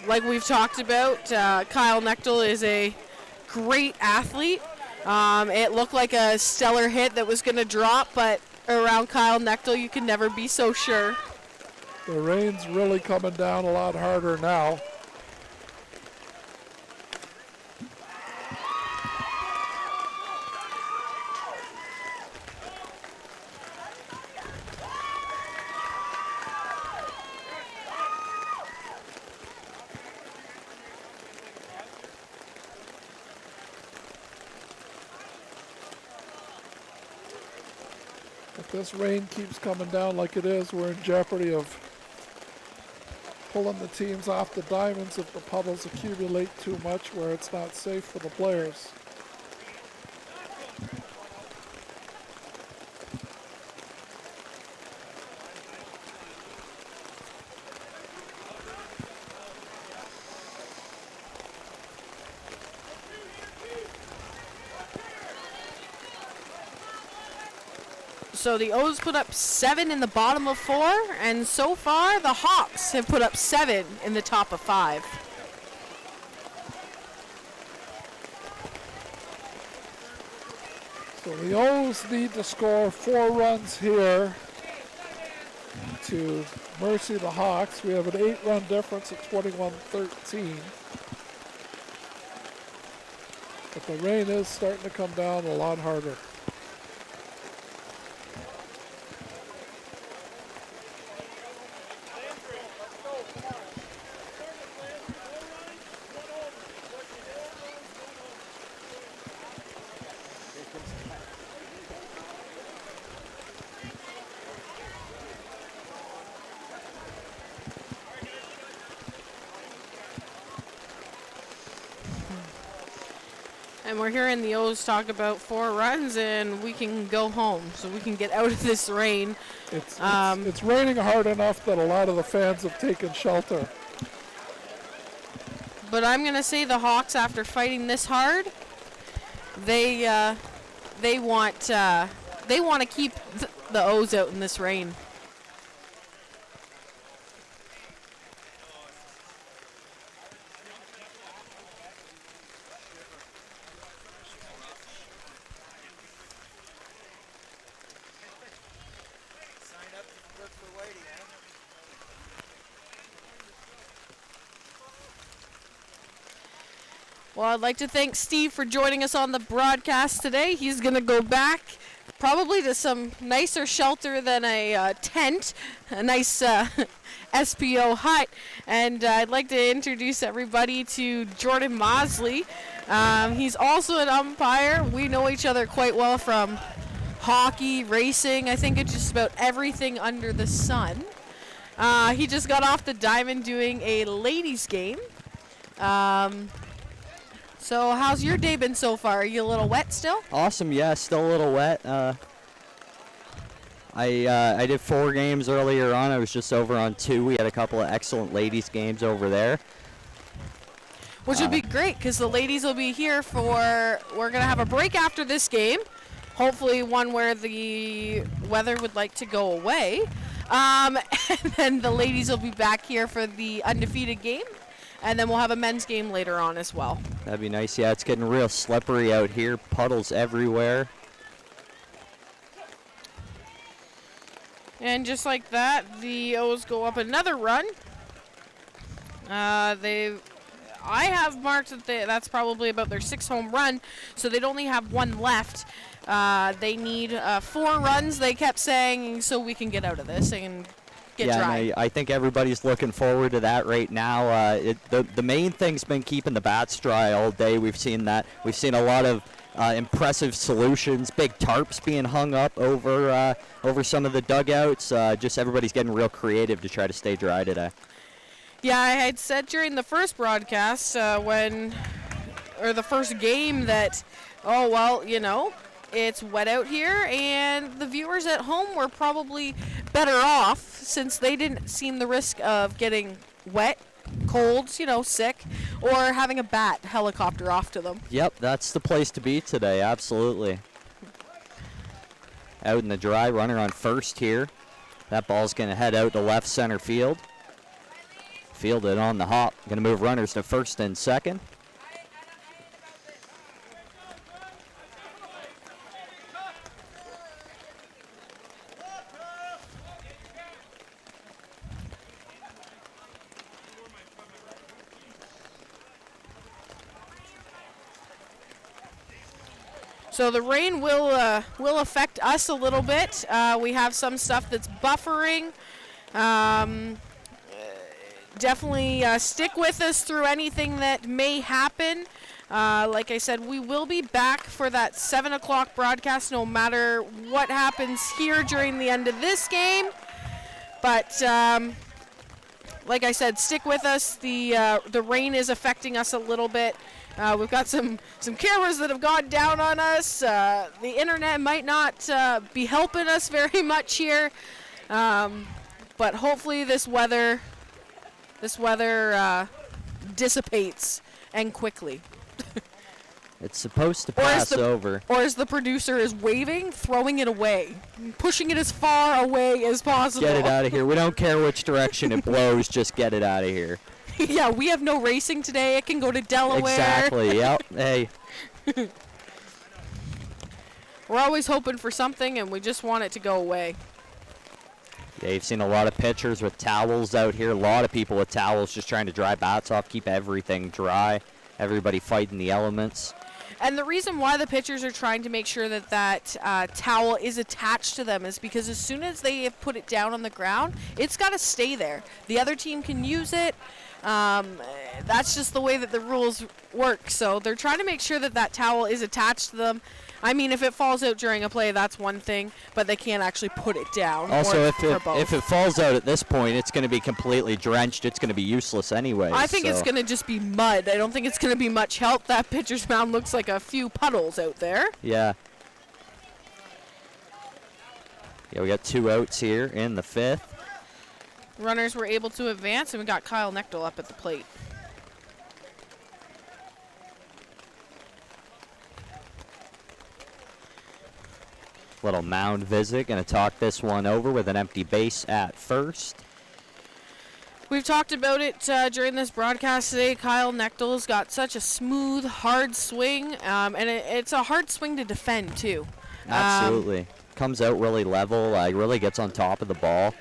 like we've talked about, Kyle Nechtel is a great athlete. It looked like a stellar hit that was going to drop, but around Kyle Nechtel, you can never be so sure. The rain's really coming down a lot harder now. If this rain keeps coming down like it is, we're in jeopardy of pulling the teams off the diamonds if the puddles accumulate too much where it's not safe for the players. So the O's put up 7 in the bottom of 4, and so far the Hawks have put up 7 in the top of 5. So the O's need to score 4 runs here to mercy the Hawks. We have an 8-run difference at 21-13. But the rain is starting to come down a lot harder. And we're hearing the O's talk about 4 runs and we can go home, so we can get out of this rain. It's raining hard enough that a lot of the fans have taken shelter. But I'm going to say the Hawks, after fighting this hard, they want to keep the O's out in this rain. Well, I'd like to thank Steve for joining us on the broadcast today. He's going to go back probably to some nicer shelter than a tent, a nice SPO hut. And I'd like to introduce everybody to Jordan Mosley. He's also an umpire. We know each other quite well from hockey, racing. I think it's just about everything under the sun. He just got off the diamond doing a ladies' game. So how's your day been so far? Are you a little wet still? Awesome, yeah, still a little wet. I did 4 games earlier on. I was just over on 2. We had a couple of excellent ladies games over there. Which would be great because the ladies will be here we're going to have a break after this game. Hopefully one where the weather would like to go away. And then the ladies will be back here for the Undefeated game. And then we'll have a men's game later on as well. That'd be nice. Yeah, it's getting real slippery out here. Puddles everywhere. And just like that, the O's go up another run. I have marked that that's probably about their 6th home run, so they'd only have 1 left. They need 4 runs, they kept saying, so we can get out of this and get dry. And I think everybody's looking forward to that right now. The main thing's been keeping the bats dry all day. We've seen that. We've seen a lot of impressive solutions, big tarps being hung up over some of the dugouts. Just everybody's getting real creative to try to stay dry today. Yeah, I had said during the first broadcast the first game that, oh, well, you know, it's wet out here, and the viewers at home were probably better off since they didn't seem the risk of getting wet, colds, you know, sick, or having a bat helicopter off to them. Yep, that's the place to be today, absolutely. Out in the dry, runner on first here. That ball's going to head out to left center field. Fielded on the hop. Going to move runners to first and second. So the rain will affect us a little bit. We have some stuff that's buffering. Definitely stick with us through anything that may happen. Like I said, we will be back for that 7 o'clock broadcast no matter what happens here during the end of this game. But like I said, stick with us. The rain is affecting us a little bit. We've got some cameras that have gone down on us. The internet might not be helping us very much here. But hopefully this weather dissipates and quickly. It's supposed to pass over. Or as the producer is waving, throwing it away, pushing it as far away as possible. Get it out of here. We don't care which direction it blows, just get it out of here. Yeah, we have no racing today. It can go to Delaware. Exactly, yep. Hey. We're always hoping for something, and we just want it to go away. Yeah, you've seen a lot of pitchers with towels out here. A lot of people with towels just trying to dry bats off, keep everything dry. Everybody fighting the elements. And the reason why the pitchers are trying to make sure that towel is attached to them is because as soon as they have put it down on the ground, it's got to stay there. The other team can use it. That's just the way that the rules work. So they're trying to make sure that towel is attached to them. I mean, if it falls out during a play, that's one thing, but they can't actually put it down. Also, if it falls out at this point, it's going to be completely drenched. It's going to be useless anyway. I think it's going to just be mud. I don't think it's going to be much help. That pitcher's mound looks like a few puddles out there. Yeah. Yeah, we got 2 outs here in the 5th. Runners were able to advance, and we got Kyle Nechtel up at the plate. Little mound visit. Going to talk this one over with an empty base at first. We've talked about it during this broadcast today. Kyle Nechtel's got such a smooth, hard swing, and it's a hard swing to defend, too. Absolutely. Comes out really level, really gets on top of the ball.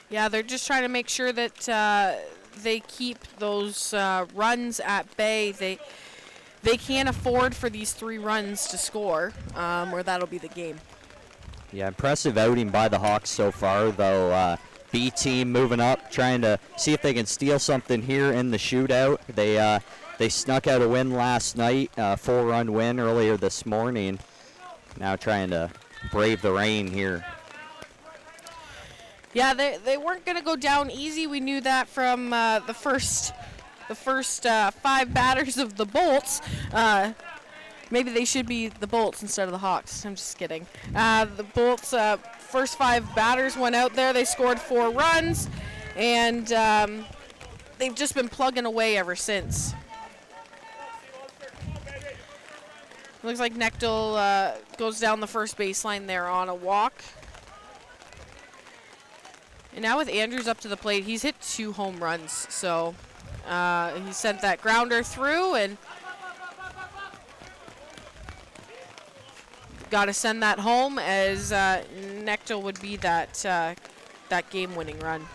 Yeah, they're just trying to make sure that they keep those runs at bay, they can't afford for these 3 runs to score, or that'll be the game. Yeah, impressive outing by the Hawks so far, though. B team moving up, trying to see if they can steal something here in the shootout. They snuck out a win last night, 4-run win earlier this morning. Now trying to brave the rain here. Yeah, they weren't going to go down easy. We knew that from the first 5 batters of the Bolts. Maybe they should be the Bolts instead of the Hawks. I'm just kidding. The Bolts, first 5 batters went out there. They scored 4 runs, and they've just been plugging away ever since. Looks like Nechtel goes down the first baseline there on a walk. And now with Andrews up to the plate, he's hit 2 home runs. So he sent that grounder through, and got to send that home as Nechtel would be that game-winning run.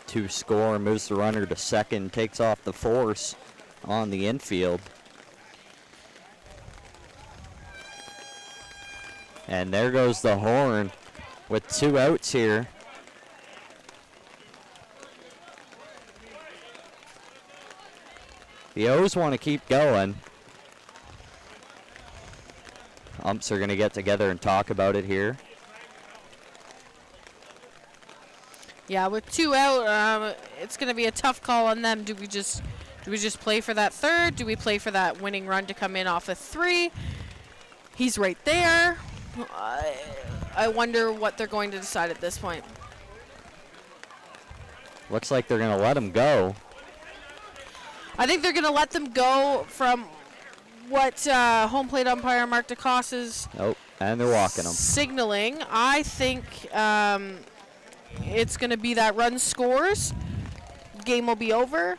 2 score, moves the runner to second, takes off the force on the infield. And there goes the horn with 2 outs here. The O's want to keep going. Umps are going to get together and talk about it here. Yeah, with 2 out, it's going to be a tough call on them. Do we just play for that third? Do we play for that winning run to come in off a 3? He's right there. I wonder what they're going to decide at this point. Looks like they're going to let him go. I think they're going to let them go from what home plate umpire Mark DeCoste is and they're walking him. signaling. I think it's going to be that run scores. Game will be over.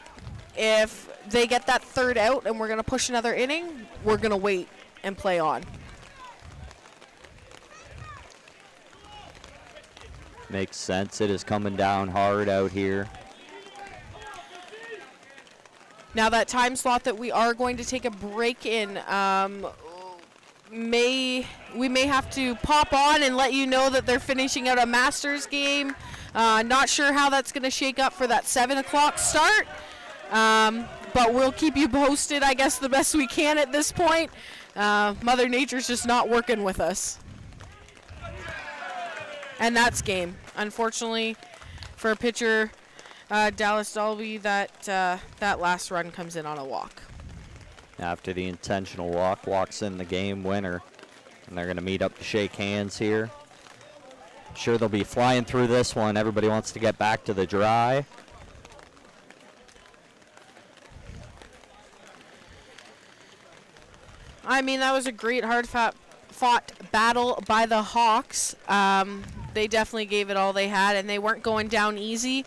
If they get that 3rd out and we're going to push another inning, we're going to wait and play on. Makes sense. It is coming down hard out here. Now that time slot that we are going to take a break in, we may have to pop on and let you know that they're finishing out a Masters game. Not sure how that's going to shake up for that 7 o'clock start, but we'll keep you posted, I guess, the best we can at this point. Mother Nature's just not working with us. And that's game. Unfortunately, for a pitcher, Dallas Dalby, that last run comes in on a walk. After the intentional walk, walks in the game winner. And they're going to meet up to shake hands here. Sure, they'll be flying through this one. Everybody wants to get back to the dry. I mean, that was a great hard-fought battle by the Hawks. They definitely gave it all they had, and they weren't going down easy.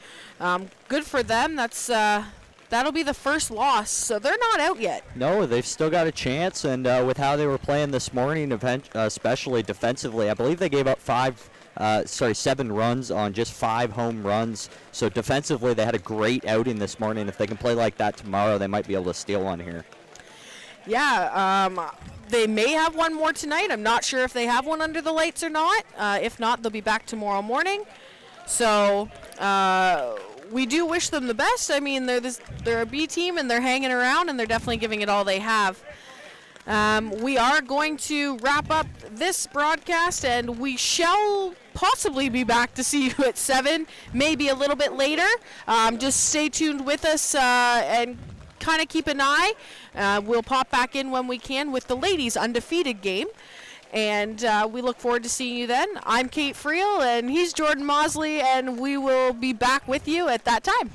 Good for them. That'll be the first loss, so they're not out yet. No, they've still got a chance, and with how they were playing this morning, especially defensively, I believe they gave up 7 runs on just 5 home runs. So defensively, they had a great outing this morning. If they can play like that tomorrow, they might be able to steal one here. Yeah, they may have one more tonight. I'm not sure if they have one under the lights or not. If not, they'll be back tomorrow morning. So we do wish them the best. I mean, they're a B team, and they're hanging around, and they're definitely giving it all they have. We are going to wrap up this broadcast, and we shall possibly be back to see you at 7, maybe a little bit later. Just stay tuned with us and kind of keep an eye. We'll pop back in when we can with the ladies' undefeated game. And we look forward to seeing you then. I'm Kate Friel, and he's Jordan Mosley, and we will be back with you at that time.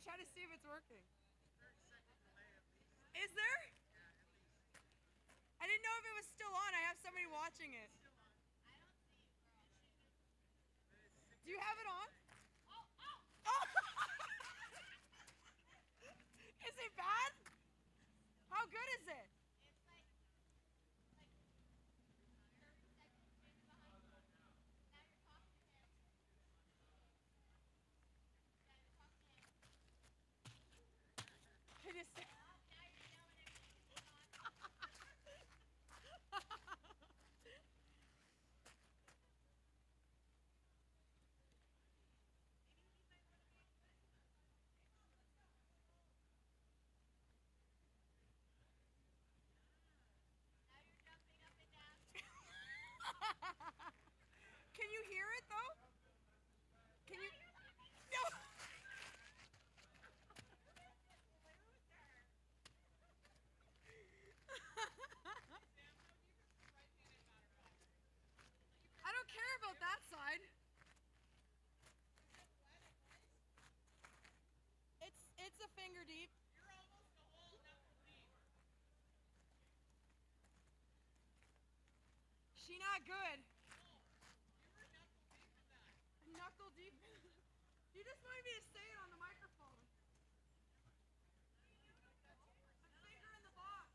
try to see if it's working. Is there? I didn't know if it was still on. I have somebody watching it. Do you have it on? Oh! Is it bad? How good is it? Can you see? Can you hear it though? Can you? No. I don't care about that side. It's a finger deep. You're almost a whole knuckle deep. She not good. No, you were knuckle deep in that. Knuckle deep. You just wanted me to say it on the microphone. A finger in the box.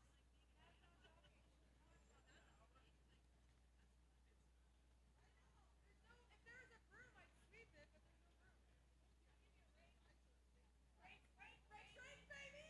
If there was a broom, I'd sweep it, but there's no broom. Race, baby!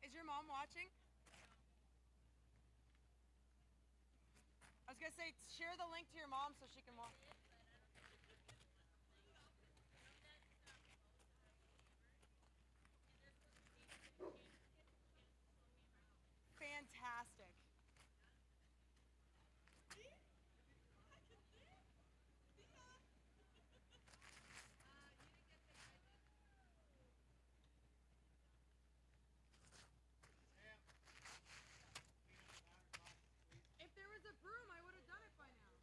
Is your mom watching? I was gonna say, share the link to your mom so she can watch. Fantastic. If there was a broom, I would have done it by now.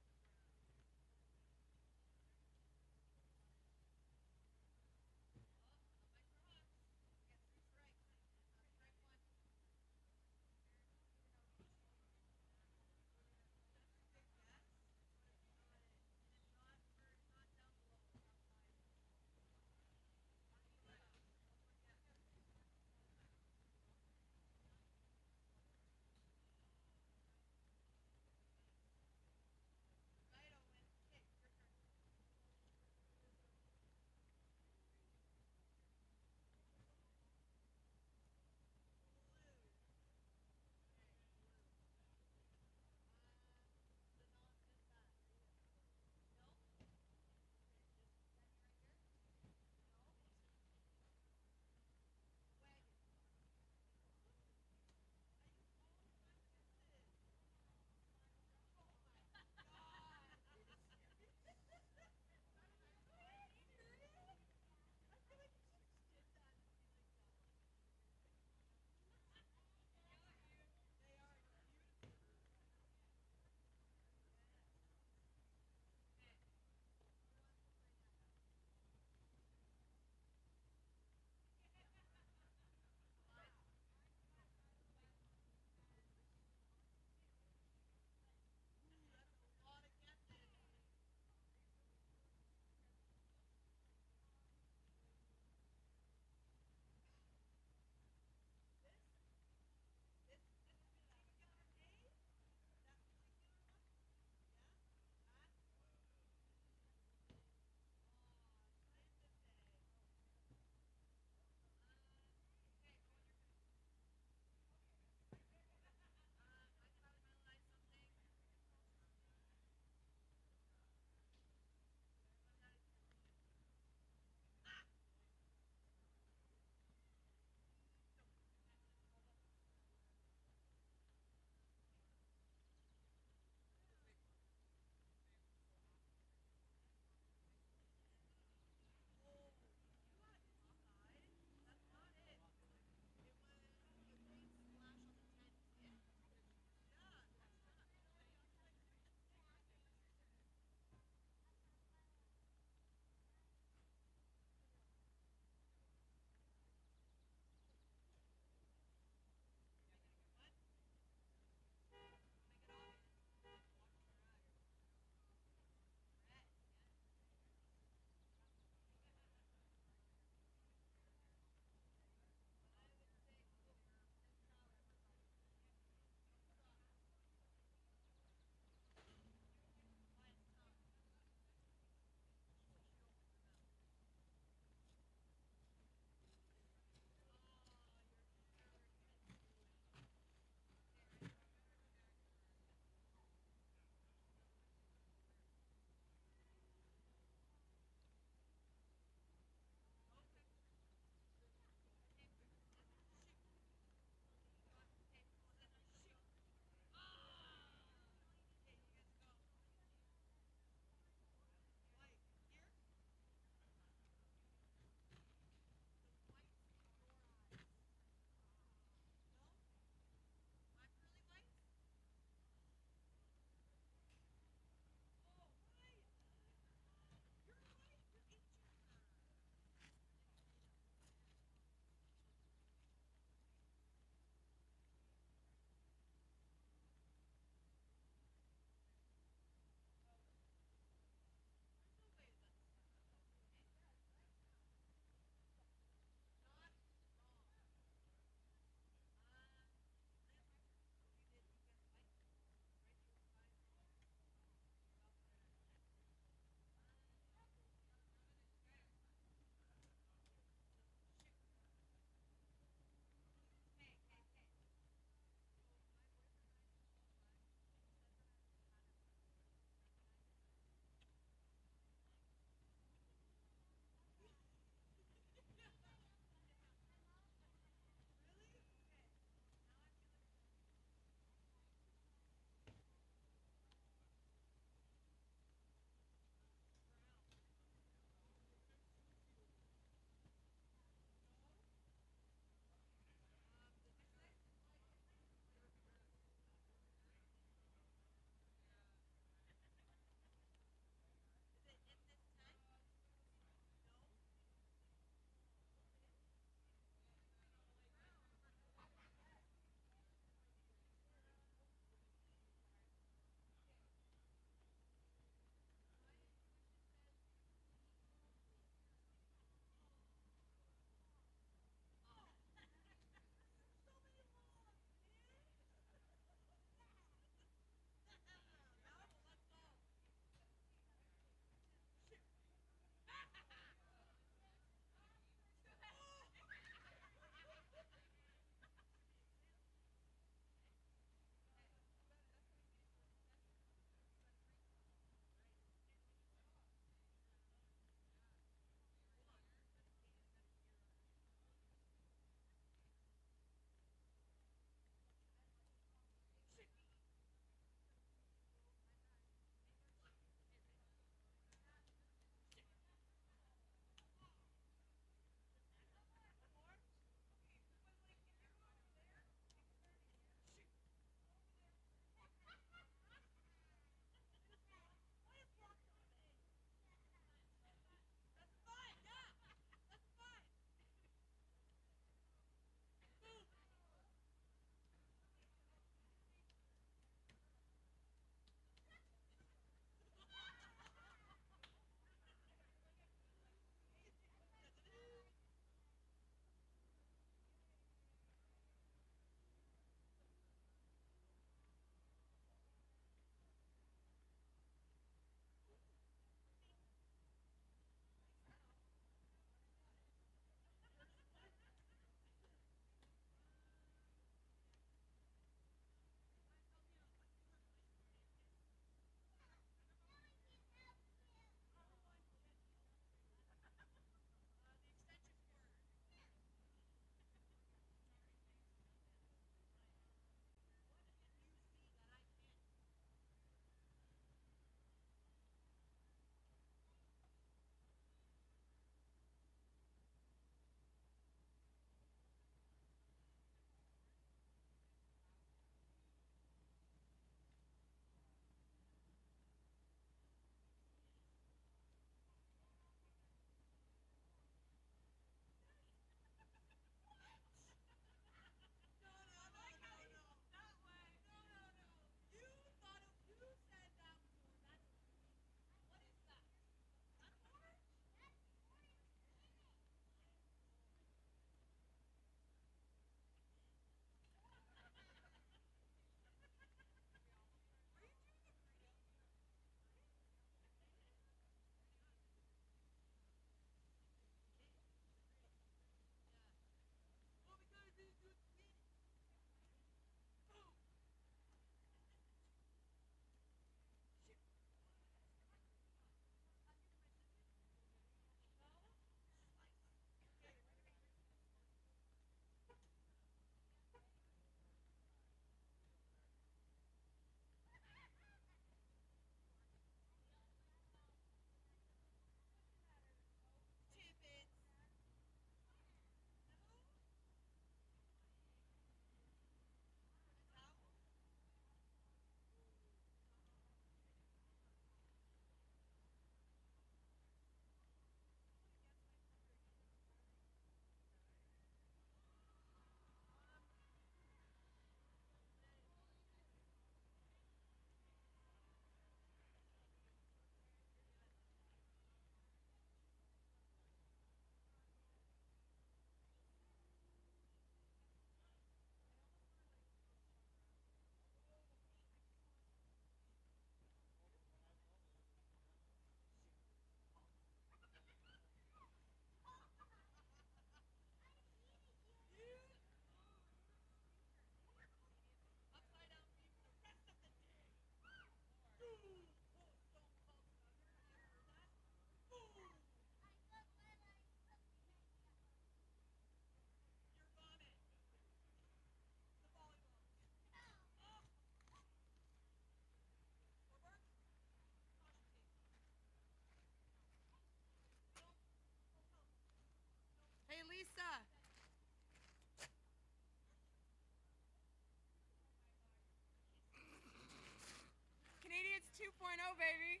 go, baby.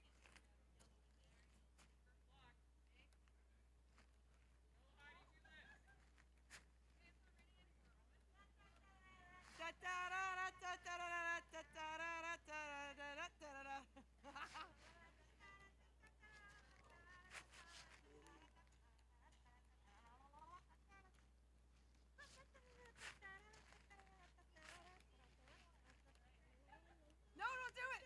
No, don't do it.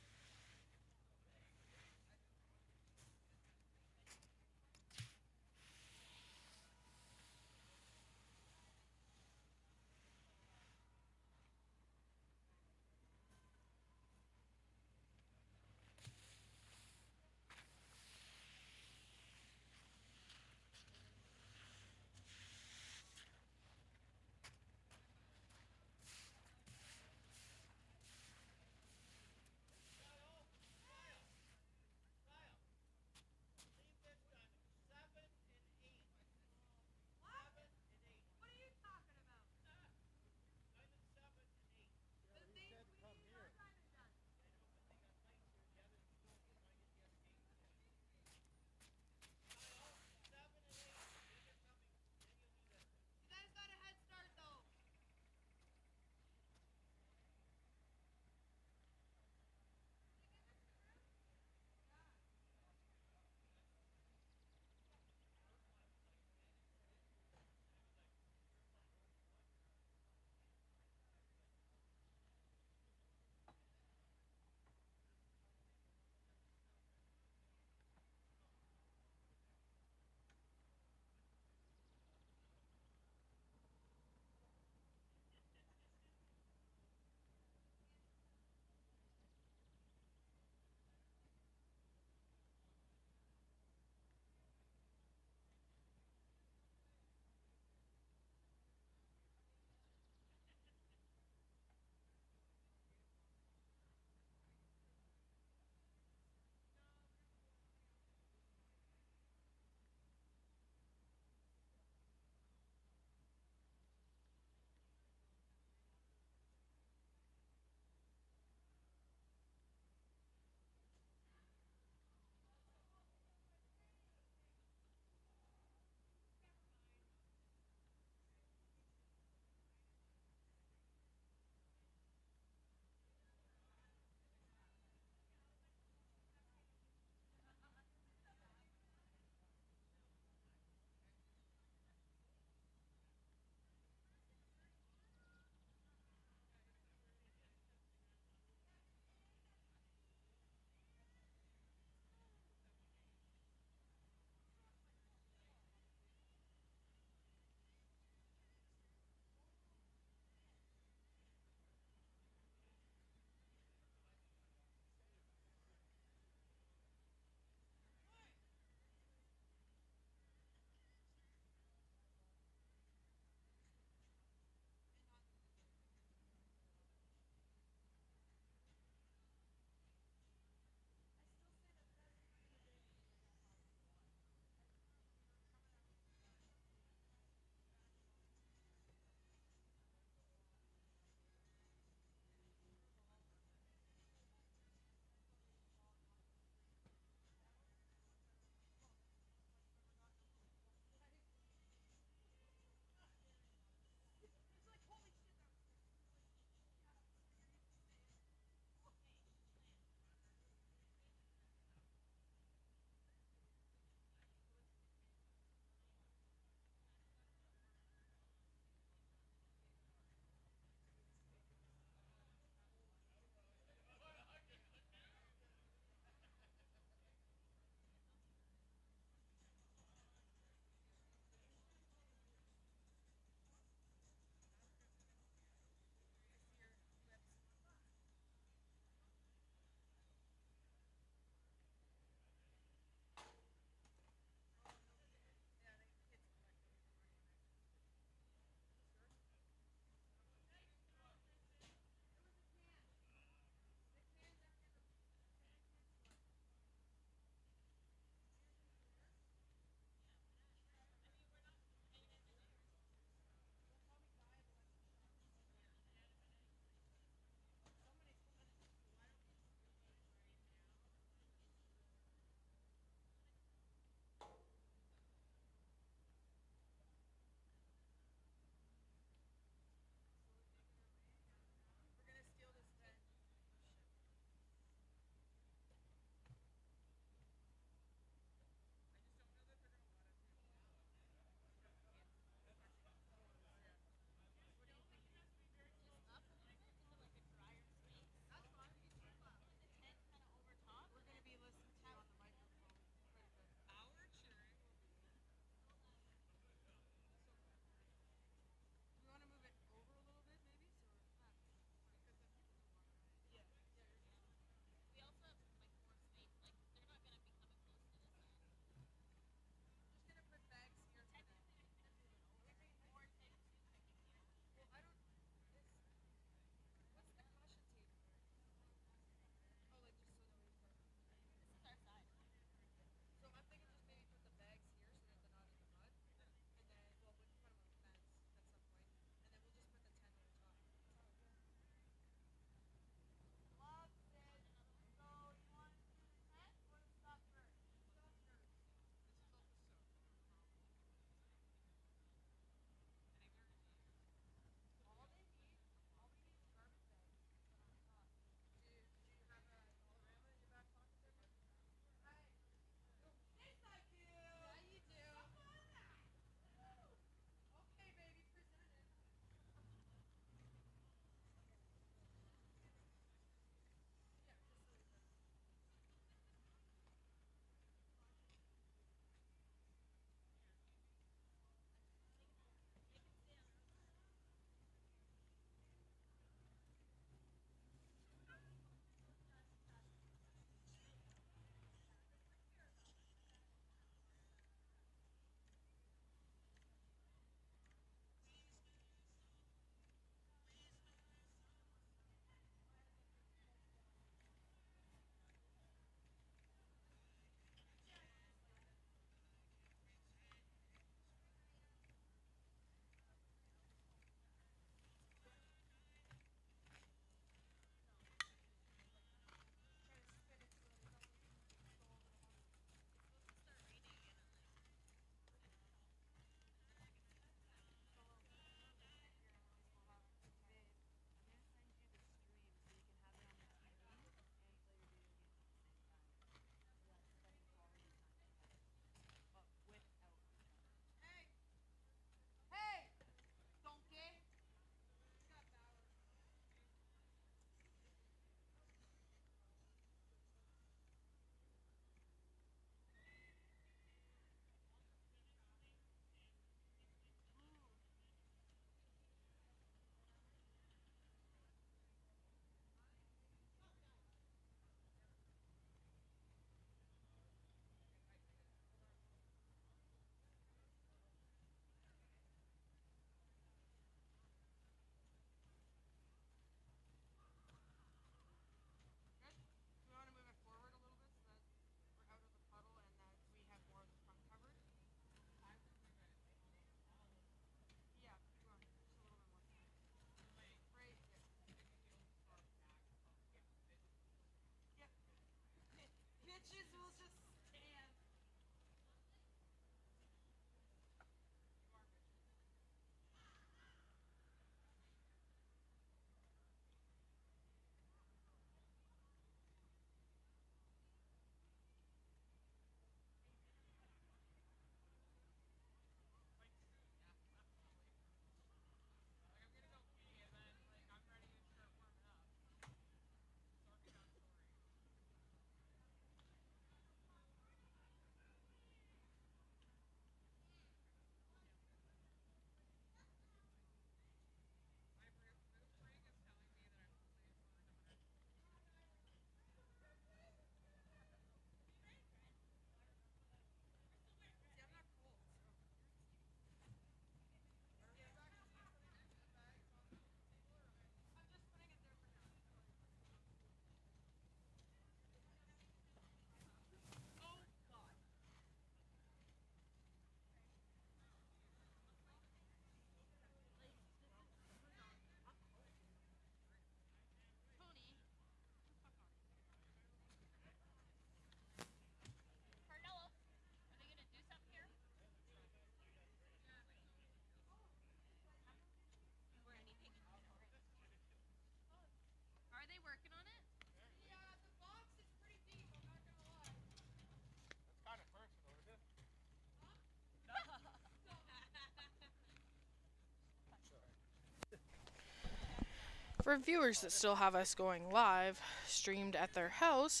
For viewers that still have us going live, streamed at their house,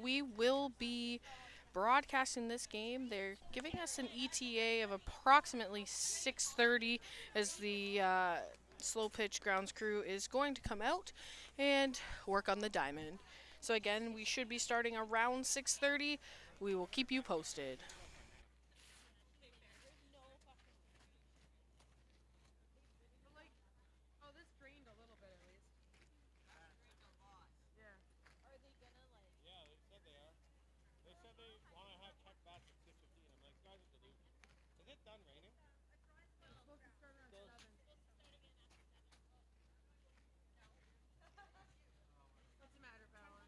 we will be broadcasting this game. They're giving us an ETA of approximately 6:30 as the slow pitch grounds crew is going to come out and work on the diamond. So again, we should be starting around 6:30. We will keep you posted. Oh, this drained a little bit at least. Yeah. Are they gonna like? Yeah, they said they are. They said they want to have check bats at 6:15. I'm like, guys, are delusional. Is it done raining? It's supposed to start around 7. What's the matter, Bella?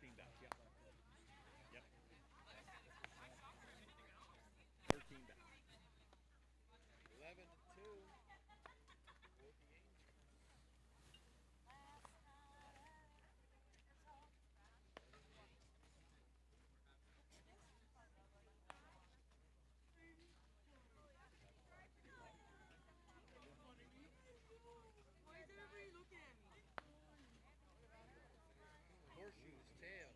13 back. Yep. Yep. 13 back. 11-2. Why is everybody looking at me? Horseshoes, tails.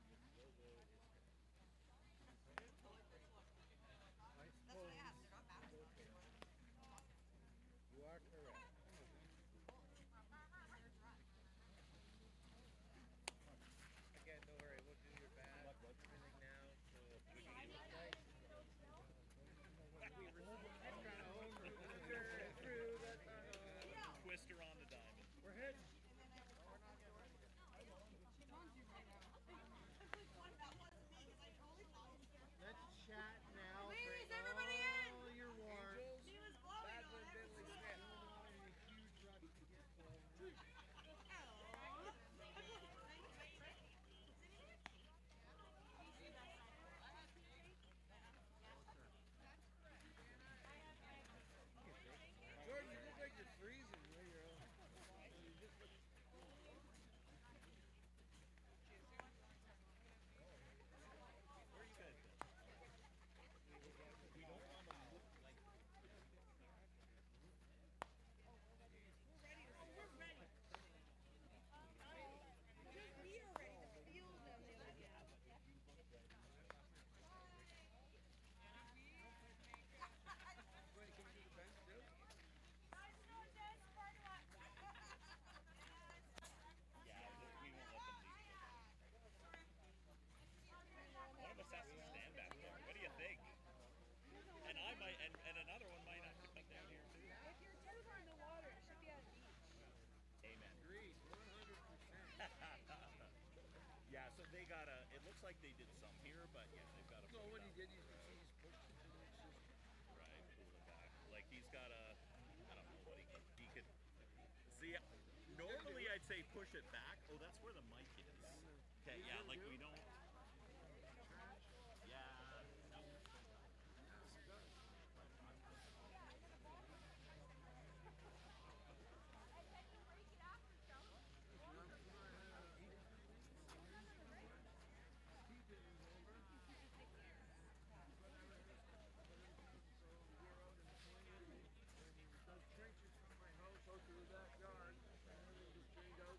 I suppose you are correct. Again, don't worry, we'll do your bad. Everything now, so we can do it. We were trying to hold through the tunnel. Twister on the diamond. We're heading. Let's chat now. Where is Bring everybody all in? your warrants. He was blowing Bad on one, every Bentley single Smith. Jordan, you look like you're freezing where you're at. You just look. Where are you guys going? We don't want to look like. We're ready. Just we are ready. The field's down there. Going to come to the bench too? Yeah, we won't let them leave. One of us has to stand back there. What do you think? And I might, and another one might have to come down here too. If your toes are in the water, it should be at a beach. Amen. Agreed, 100%. Yeah, so they got a. It looks like they did some here, but yeah, they've got a. No, what he did, he's pushed it to the system. Right, pull it back. Like he's got a. I don't know what he could. See, normally I'd say push it back. Oh, that's where the mic is. Okay, yeah, like we don't. Yeah. No. Trenches from my house out to the backyard, and then just drained out.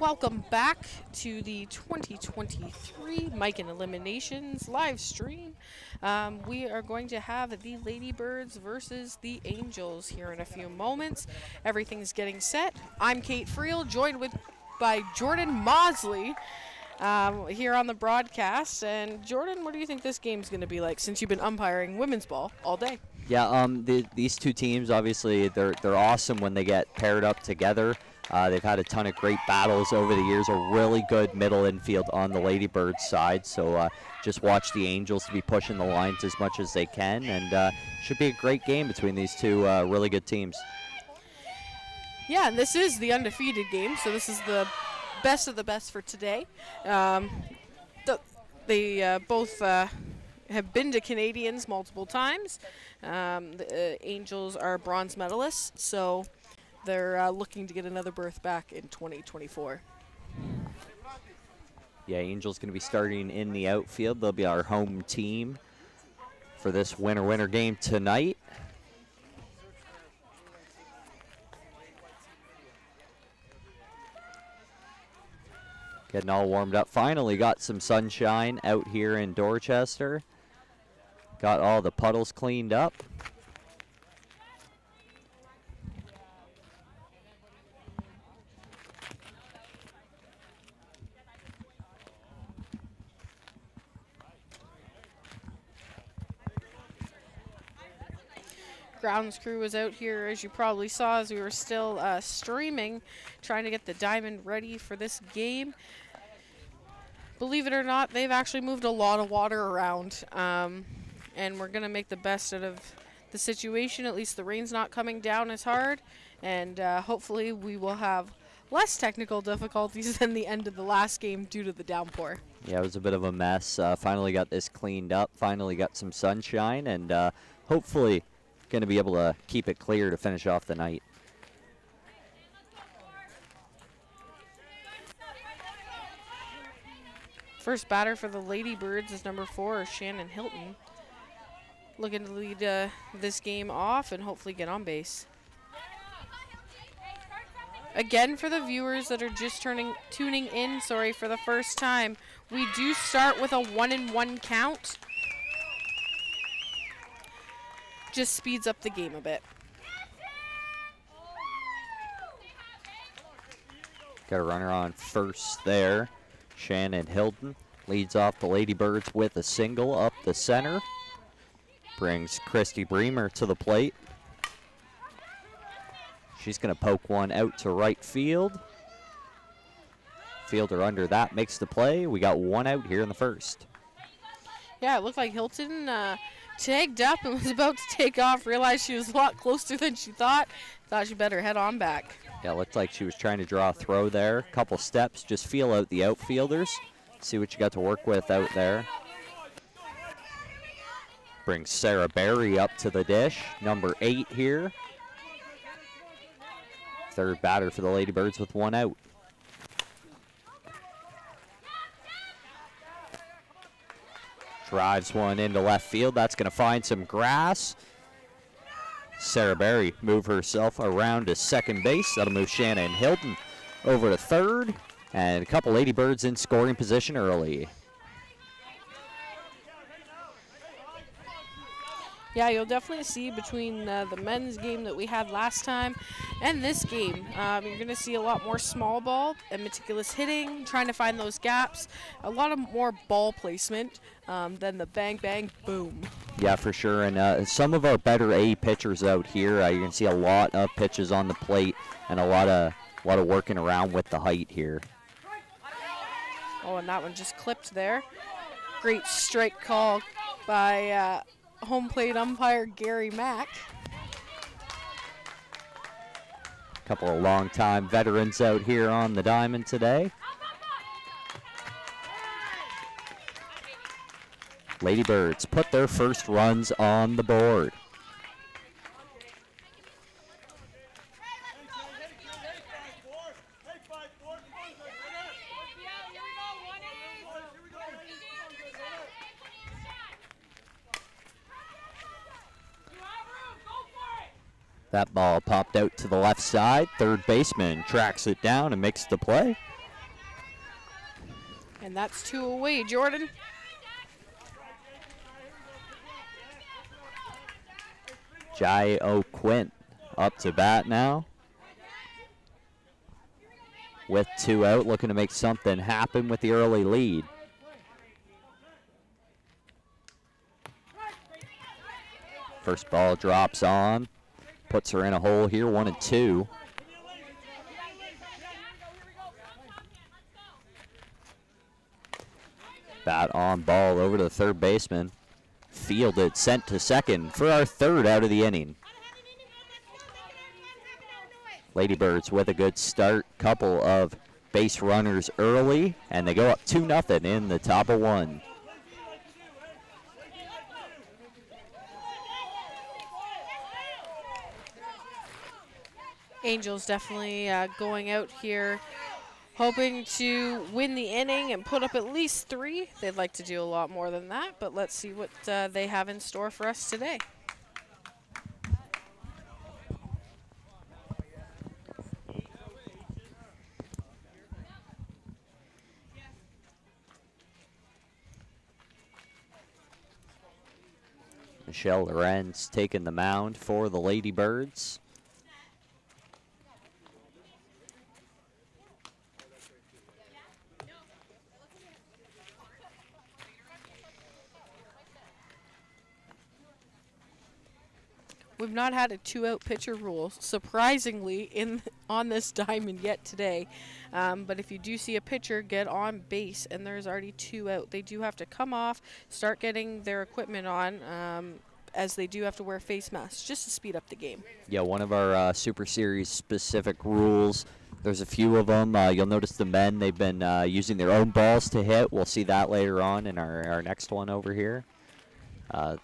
welcome back to the 2023 Mike and Eliminations live stream. We are going to have the Ladybirds versus the Angels here in a few moments. Everything's getting set. I'm Kate Friel, joined by Jordan Mosley here on the broadcast. And Jordan, what do you think this game's going to be like since you've been umpiring women's ball all day? Yeah, these two teams, obviously, they're awesome when they get paired up together. They've had a ton of great battles over the years, a really good middle infield on the Ladybirds side. So just watch the Angels to be pushing the lines as much as they can, and should be a great game between these two really good teams. Yeah, and this is the undefeated game, so this is the best of the best for today. They both have been to Canadians multiple times. The Angels are bronze medalists, so they're looking to get another berth back in 2024. Yeah, Angels going to be starting in the outfield. They'll be our home team for this winner-winner game tonight. Getting all warmed up. Finally got some sunshine out here in Dorchester. Got all the puddles cleaned up. Grounds crew was out here, as you probably saw, as we were still streaming, trying to get the diamond ready for this game. Believe it or not, they've actually moved a lot of water around, and we're going to make the best out of the situation. At least the rain's not coming down as hard, and hopefully we will have less technical difficulties than the end of the last game due to the downpour. Yeah, it was a bit of a mess. Finally got this cleaned up, finally got some sunshine, and hopefully going to be able to keep it clear to finish off the night. First batter for the Ladybirds is number 4, Shannon Hilton. Looking to lead this game off and hopefully get on base. Again, for the viewers that are just tuning in, sorry, for the first time, we do start with a 1-1 count. Just speeds up the game a bit. Got a runner on first there. Shannon Hilton leads off the Ladybirds with a single up the center. Brings Christy Bremer to the plate. She's going to poke one out to right field. Fielder under that makes the play. We got one out here in the first. Yeah, it looked like Hilton tagged up and was about to take off, realized she was a lot closer than she thought she better head on back. Yeah, looked like she was trying to draw a throw there. Couple steps, just feel out the outfielders. See what you got to work with out there. Brings Sarah Berry up to the dish, number 8 here. Third batter for the Ladybirds with one out. Drives one into left field. That's going to find some grass. Sarah Berry move herself around to second base. That'll move Shannon Hilton over to third. And a couple Ladybirds in scoring position early. Yeah, you'll definitely see between the men's game that we had last time and this game, you're going to see a lot more small ball and meticulous hitting, trying to find those gaps, a lot of more ball placement than the bang, bang, boom. Yeah, for sure. And some of our better A pitchers out here, you can see a lot of pitches on the plate and a lot of working around with the height here. Oh, and that one just clipped there. Great strike call by home plate umpire Gary Mack. A couple of longtime veterans out here on the diamond today. Ladybirds put their first runs on the board. That ball popped out to the left side. Third baseman tracks it down and makes the play. And that's 2 away, Jordan. Jai O'Quinn up to bat now. With 2 out, looking to make something happen with the early lead. First ball drops on, puts her in a hole here, 1-2. Bat on ball over to the third baseman. Fielded, sent to second for our 3rd out of the inning. Ladybirds with a good start. Couple of base runners early, and they go up 2-0 in the top of 1. Angels definitely going out here hoping to win the inning and put up at least 3. They'd like to do a lot more than that, but let's see what they have in store for us today. Michelle Lorenz taking the mound for the Ladybirds. We've not had a 2-out pitcher rule, surprisingly, on this diamond yet today. But if you do see a pitcher get on base and there's already 2 out, they do have to come off, start getting their equipment on, as they do have to wear face masks just to speed up the game. Yeah, one of our Super Series specific rules. There's a few of them. You'll notice the men, they've been using their own balls to hit. We'll see that later on in our next one over here.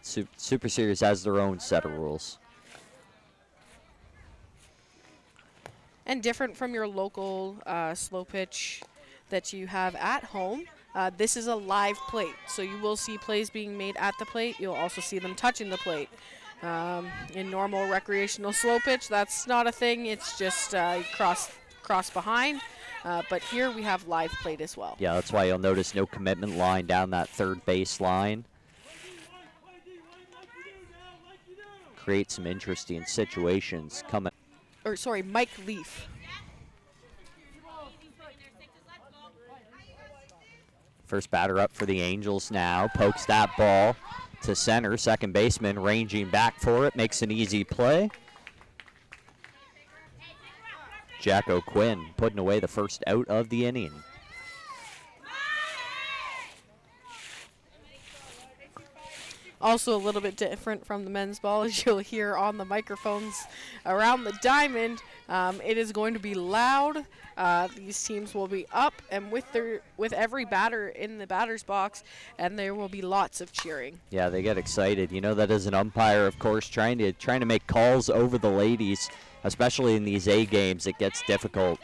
Super Series has their own set of rules. And different from your local slow pitch that you have at home, this is a live plate. So you will see plays being made at the plate. You'll also see them touching the plate. In normal recreational slow pitch, that's not a thing. It's just cross behind. But here we have live plate as well. Yeah, that's why you'll notice no commitment line down that third base line. Create some interesting situations coming. Or sorry, Mike Leaf. First batter up for the Angels now. Pokes that ball to center. Second baseman ranging back for it. Makes an easy play. Jack O'Quinn putting away the first out of the inning. Also a little bit different from the men's ball, as you'll hear on the microphones around the diamond. It is going to be loud. These teams will be up and with every batter in the batter's box, and there will be lots of cheering. Yeah, they get excited. You know that as an umpire, of course, trying to make calls over the ladies, especially in these A games, it gets difficult.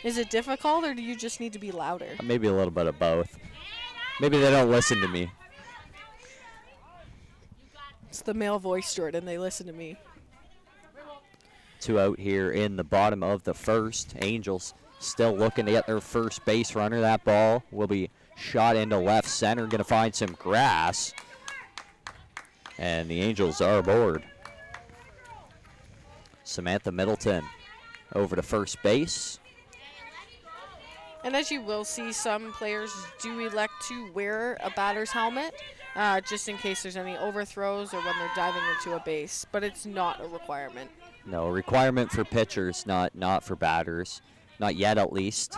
Is it difficult, or do you just need to be louder? Maybe a little bit of both. Maybe they don't listen to me. It's the male voice, Jordan. They listen to me. 2 out here in the bottom of the first. Angels still looking to get their first base runner. That ball will be shot into left center. Going to find some grass. And the Angels are aboard. Samantha Middleton over to first base. And as you will see, some players do elect to wear a batter's helmet, just in case there's any overthrows or when they're diving into a base, but it's not a requirement. No, a requirement for pitchers, not for batters. Not yet, at least.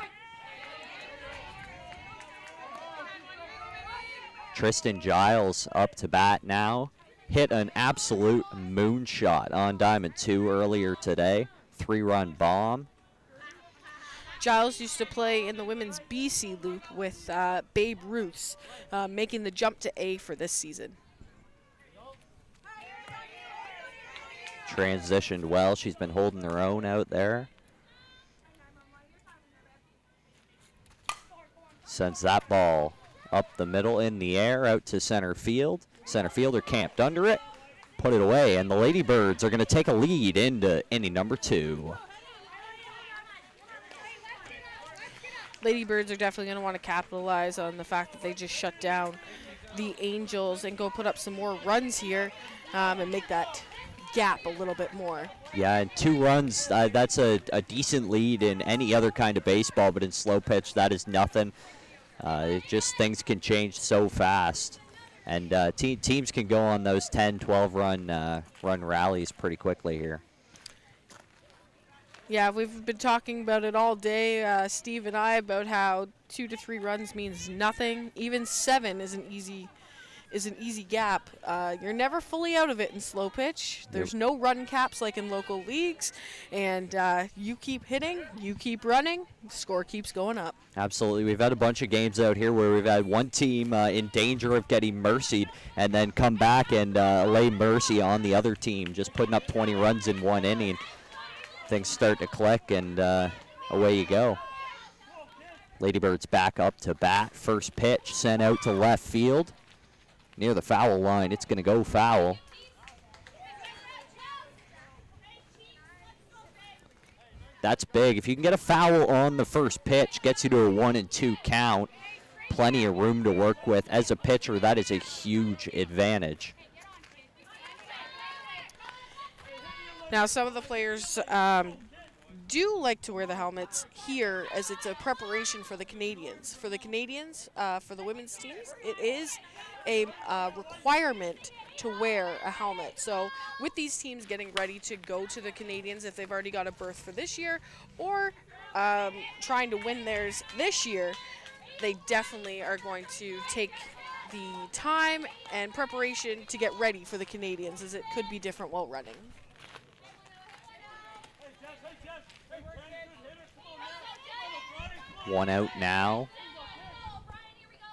Tristan Giles up to bat now. Hit an absolute moonshot on Diamond 2 earlier today. 3-run bomb. Giles used to play in the women's BC loop with Babe Ruth's, making the jump to A for this season. Transitioned well. She's been holding her own out there. Sends that ball up the middle in the air out to center field. Center fielder camped under it, put it away, and the Ladybirds are going to take a lead into inning number 2. Lady Birds are definitely going to want to capitalize on the fact that they just shut down the Angels and go put up some more runs here and make that gap a little bit more. Yeah, and 2 runs, that's a decent lead in any other kind of baseball, but in slow pitch, that is nothing. Things can change so fast. And teams can go on those 10, 12 run rallies pretty quickly here. Yeah, we've been talking about it all day, Steve and I, about how 2 to 3 runs means nothing. Even 7 is an easy gap. You're never fully out of it in slow pitch. There's no run caps like in local leagues, and you keep hitting, you keep running, the score keeps going up. Absolutely. We've had a bunch of games out here where we've had one team in danger of getting mercied and then come back and lay mercy on the other team, just putting up 20 runs in 1 inning. Things start to click, and away you go. Ladybirds back up to bat. First pitch sent out to left field. Near the foul line, it's going to go foul. That's big. If you can get a foul on the first pitch, gets you to a 1-2 count. Plenty of room to work with. As a pitcher, that is a huge advantage. Now, some of the players do like to wear the helmets here, as it's a preparation for the Canadians. For the Canadians, for the women's teams, it is a requirement to wear a helmet. So with these teams getting ready to go to the Canadians, if they've already got a berth for this year, or trying to win theirs this year, they definitely are going to take the time and preparation to get ready for the Canadians, as it could be different while running. One out now.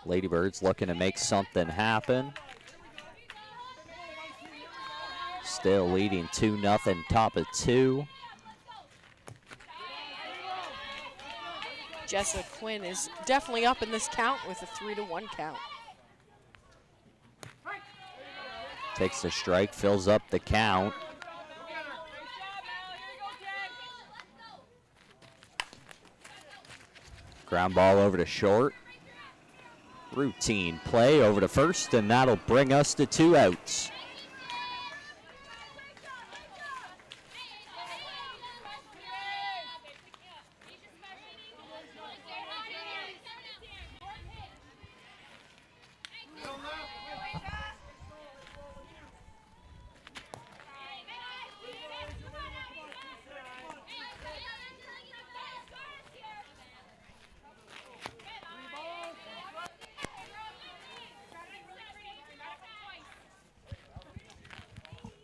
Ladybirds looking to make something happen. Still leading 2-0, top of 2. Jessica Quinn is definitely up in this count with a 3-1 count. Takes the strike, fills up the count. Ground ball over to short. Routine play over to first, and that'll bring us to 2 outs.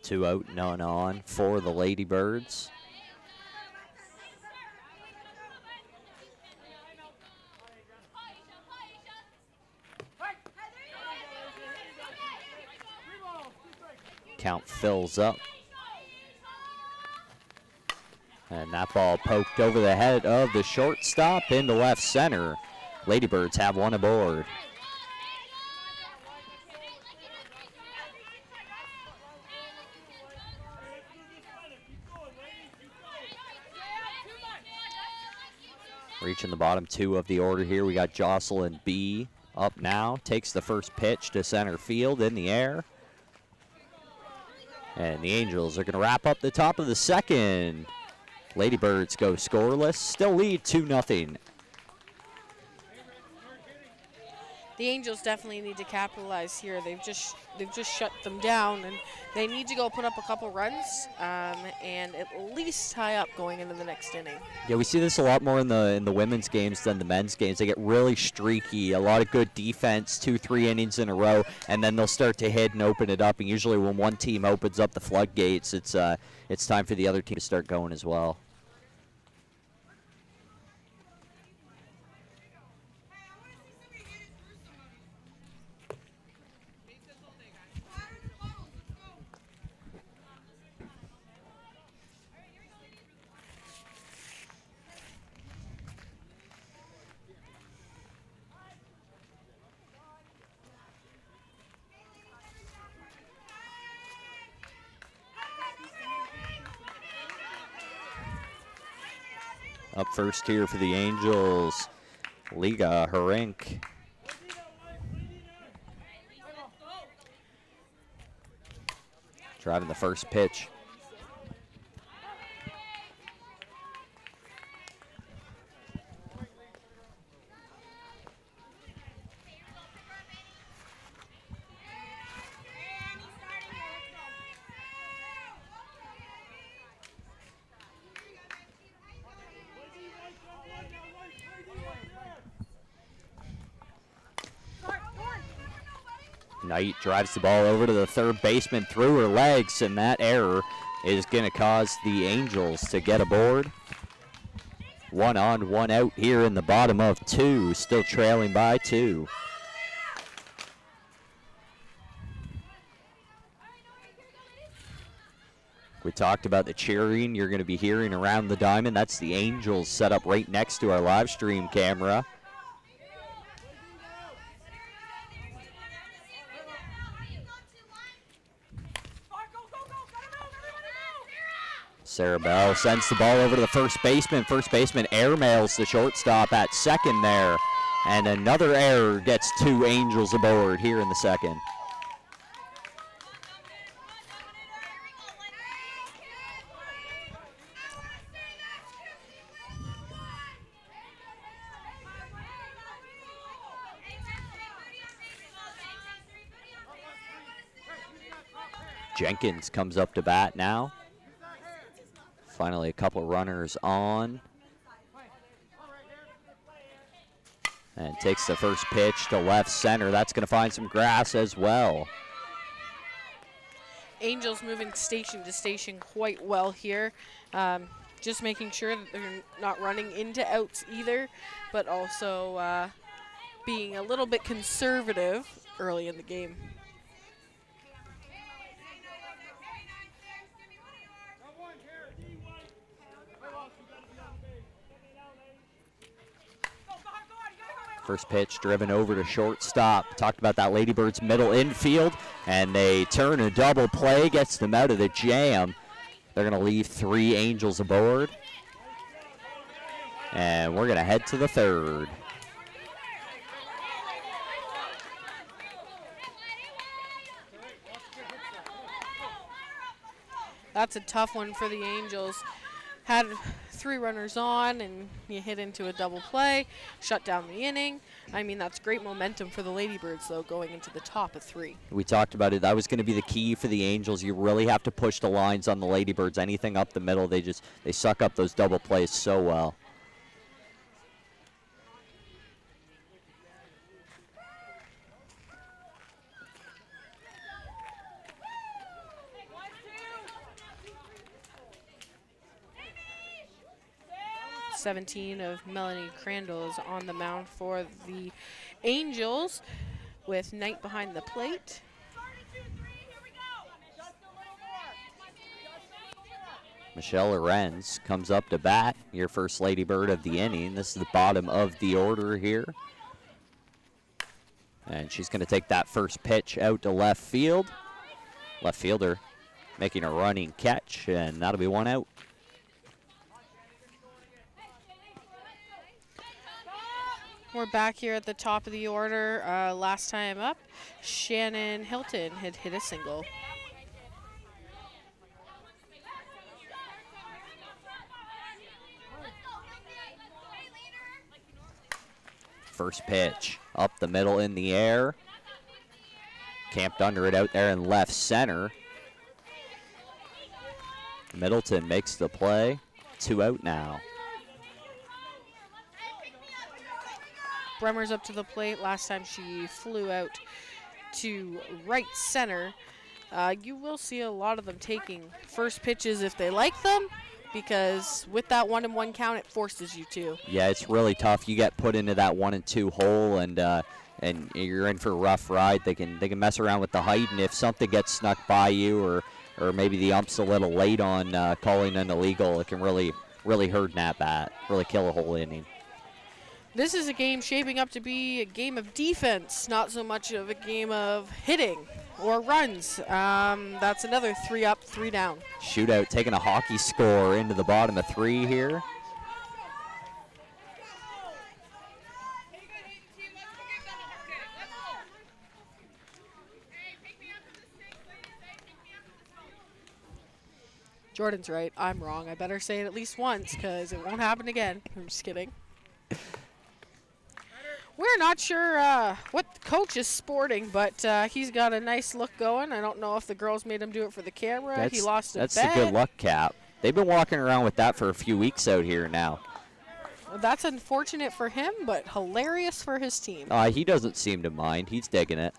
Two out, none on for the Ladybirds. Count fills up. And that ball poked over the head of the shortstop into left center. Ladybirds have one aboard. Reaching the bottom 2 of the order here, we got Jocelyn B up now. Takes the first pitch to center field in the air. And the Angels are going to wrap up the top of the second. Ladybirds go scoreless, still lead 2-0. The Angels definitely need to capitalize here. They've just shut them down, and they need to go put up a couple runs and at least tie up going into the next inning. Yeah, we see this a lot more in the women's games than the men's games. They get really streaky, a lot of good defense, 2-3 innings in a row, and then they'll start to hit and open it up. And usually when one team opens up the floodgates, it's time for the other team to start going as well. Up first here for the Angels Liga Herink. Driving the first pitch. Knight drives the ball over to the third baseman through her legs, and that error is going to cause the Angels to get aboard. 1 on, 1 out here in the bottom of 2, still trailing by 2. We talked about the cheering you're going to be hearing around the diamond. That's the Angels set up right next to our live stream camera. Sarah Bell sends the ball over to the first baseman. First baseman airmails the shortstop at second there. And another error gets 2 Angels aboard here in the second. Jenkins comes up to bat now. Finally, a couple runners on. And takes the first pitch to left center. That's going to find some grass as well. Angels moving station to station quite well here. Just making sure that they're not running into outs either, but also being a little bit conservative early in the game. First pitch driven over to shortstop. Talked about that Ladybirds middle infield, and they turn a double play, gets them out of the jam. They're going to leave 3 Angels aboard. And we're going to head to the third. That's a tough one for the Angels. Had 3 runners on, and you hit into a double play, shut down the inning. I mean, that's great momentum for the Ladybirds, though, going into the top of 3. We talked about it. That was going to be the key for the Angels. You really have to push the lines on the Ladybirds. Anything up the middle, they suck up those double plays so well. #17 of Melanie Crandall is on the mound for the Angels with Knight behind the plate. Michelle Lorenz comes up to bat, your first Ladybird of the inning. This is the bottom of the order here. And she's going to take that first pitch out to left field. Left fielder making a running catch, and that'll be 1 out. We're back here at the top of the order. Last time up, Shannon Hilton had hit a single. First pitch up the middle in the air. Camped under it out there in left center. Middleton makes the play. 2 out now. Bremmer's up to the plate. Last time she flew out to right center. You will see a lot of them taking first pitches if they like them, because with that 1-1 count, it forces you to. Yeah, it's really tough. You get put into that 1 and 2 hole, and you're in for a rough ride. They can mess around with the height, and if something gets snuck by you, or maybe the ump's a little late on calling an illegal, it can really hurt an at-bat, really kill a whole inning. This is a game shaping up to be a game of defense, not so much of a game of hitting or runs. That's another 3 up, 3 down. Shootout taking a hockey score into the bottom of 3 here. Jordan's right. I'm wrong. I better say it at least once because it won't happen again. I'm just kidding. We're not sure what the coach is sporting, but he's got a nice look going. I don't know if the girls made him do it for the camera. He lost a bet. That's the good luck cap. They've been walking around with that for a few weeks out here now. Well, that's unfortunate for him, but hilarious for his team. He doesn't seem to mind. He's digging it.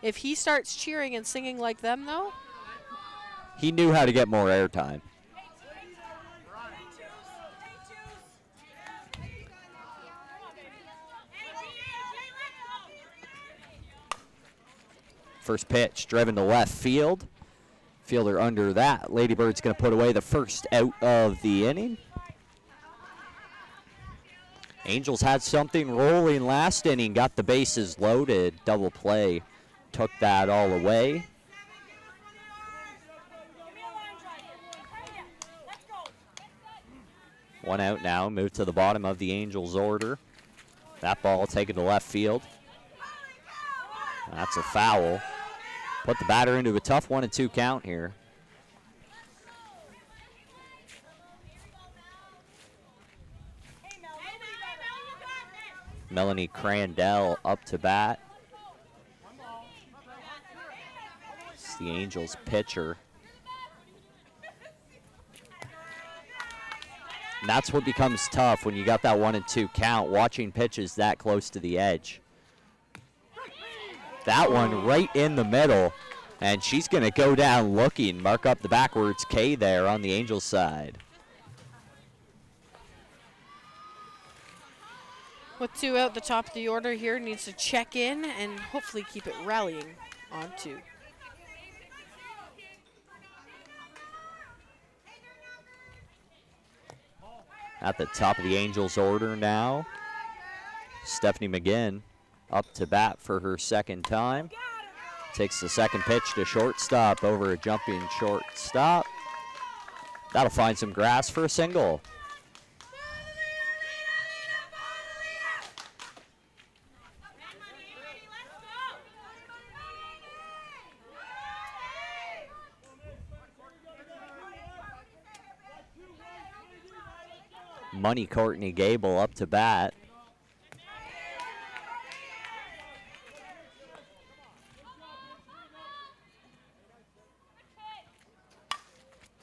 If he starts cheering and singing like them, though, he knew how to get more airtime. First pitch driven to left field. Fielder under that. Ladybird's going to put away the first out of the inning. Angels had something rolling last inning, got the bases loaded. Double play took that all away. One out now, move to the bottom of the Angels order. That ball taken to left field. That's a foul. Put the batter into a tough 1-2 count here. Melanie Crandell up to bat. It's the Angels pitcher. And that's what becomes tough when you got that 1-2 count, watching pitches that close to the edge. That one right in the middle, and she's going to go down looking, mark up the backwards K there on the Angels side. with 2 out, the top of the order here needs to check in and hopefully keep it rallying on 2. At the top of the Angels order now, Stephanie McGinn up to bat for her second time. Takes the second pitch to shortstop over a jumping shortstop. That'll find some grass for a single. Money Courtney Gable up to bat.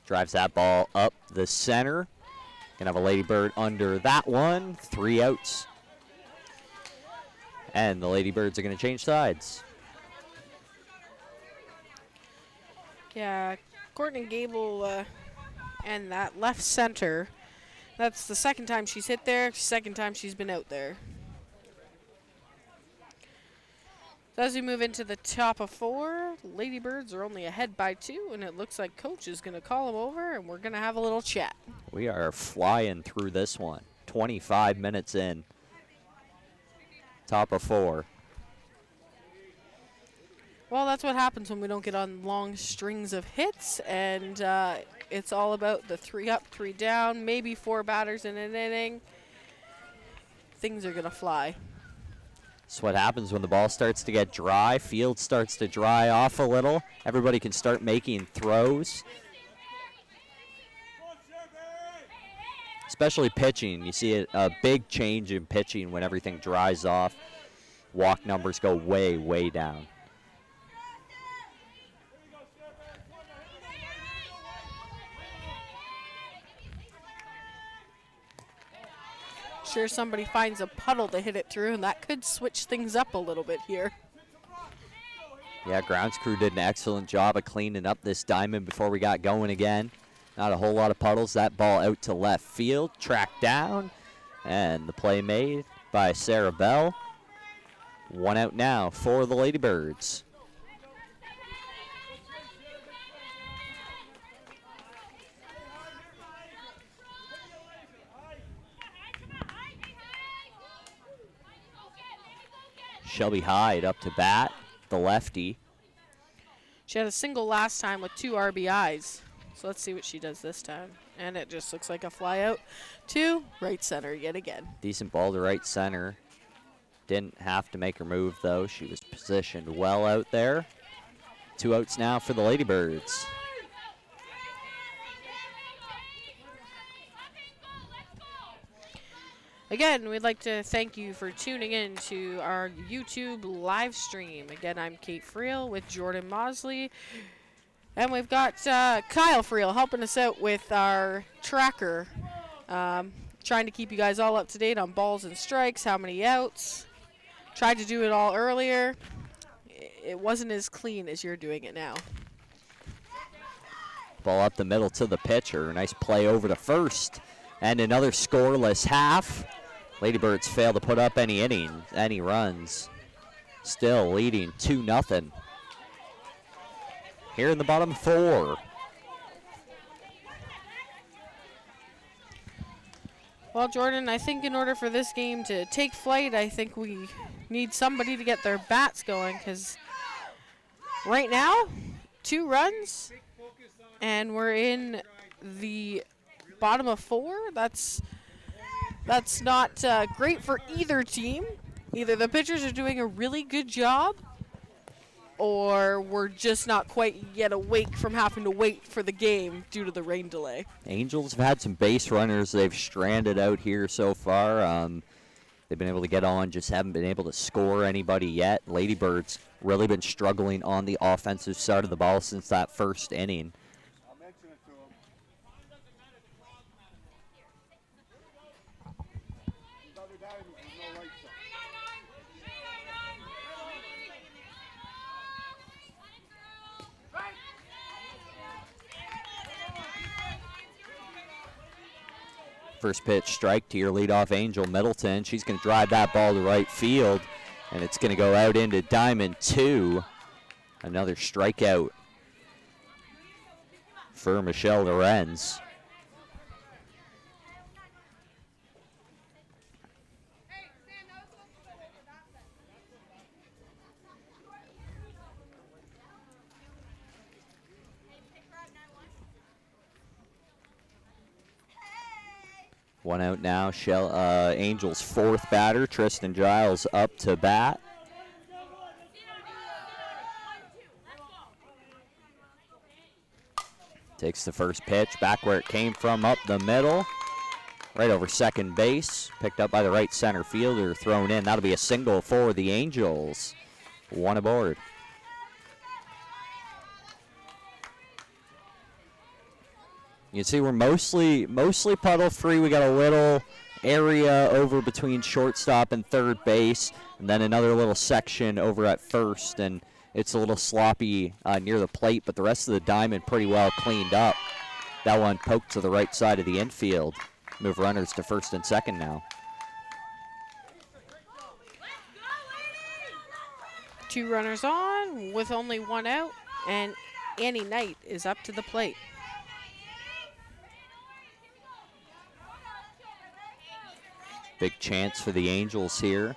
Drives that ball up the center. Gonna have a Ladybird under that one. 3 outs. And the Ladybirds are gonna change sides. Yeah, Courtney Gable and that left center. That's the second time she's hit there, second time she's been out there. So as we move into the top of 4, Ladybirds are only ahead by 2, and it looks like Coach is going to call them over, and we're going to have a little chat. We are flying through this one. 25 minutes in. Top of 4. Well, that's what happens when we don't get on long strings of hits, and it's all about the 3 up, 3 down, maybe 4 batters in an inning. Things are going to fly. That's what happens when the ball starts to get dry. Field starts to dry off a little. Everybody can start making throws. Especially pitching. You see a big change in pitching when everything dries off. Walk numbers go way, way down. Sure, somebody finds a puddle to hit it through, and that could switch things up a little bit here. Yeah, grounds crew did an excellent job of cleaning up this diamond before we got going again. Not a whole lot of puddles. That ball out to left field, tracked down, and the play made by Sarah Bell. 1 out now for the Ladybirds. Shelby Hyde up to bat, the lefty. She had a single last time with 2 RBIs. So let's see what she does this time. And it just looks like a fly out to right center yet again. Decent ball to right center. Didn't have to make her move, though. She was positioned well out there. 2 outs now for the Ladybirds. Again, we'd like to thank you for tuning in to our YouTube live stream. Again, I'm Kate Friel with Jordan Mosley. And we've got Kyle Friel helping us out with our tracker. Trying to keep you guys all up to date on balls and strikes, how many outs. Tried to do it all earlier. It wasn't as clean as you're doing it now. Ball up the middle to the pitcher. Nice play over to first. And another scoreless half. Ladybirds fail to put up any runs. Still leading 2-0. Here in the bottom 4. Well, Jordan, I think in order for this game to take flight, I think we need somebody to get their bats going, because right now, 2 runs, and we're in the bottom of 4. That's not great for either team. Either the pitchers are doing a really good job, or we're just not quite yet awake from having to wait for the game due to the rain delay. Angels have had some base runners they've stranded out here so far. They've been able to get on, just haven't been able to score anybody yet. Ladybirds really been struggling on the offensive side of the ball since that first inning. I'll mention it to him. These other diamonds with no lights on. First pitch strike to your leadoff Angel Middleton. She's going to drive that ball to right field, and it's going to go out into diamond 2. Another strikeout for Michelle Lorenz. One out now. Angels' 4th batter, Tristan Giles, up to bat. Takes the first pitch back where it came from, up the middle, right over second base. Picked up by the right center fielder, thrown in. That'll be a single for the Angels. 1 aboard. You can see we're mostly puddle free. We got a little area over between shortstop and third base, and then another little section over at first, and it's a little sloppy near the plate, but the rest of the diamond pretty well cleaned up. That one poked to the right side of the infield. Move runners to first and second now. 2 runners on with only 1 out, and Annie Knight is up to the plate. Big chance for the Angels here.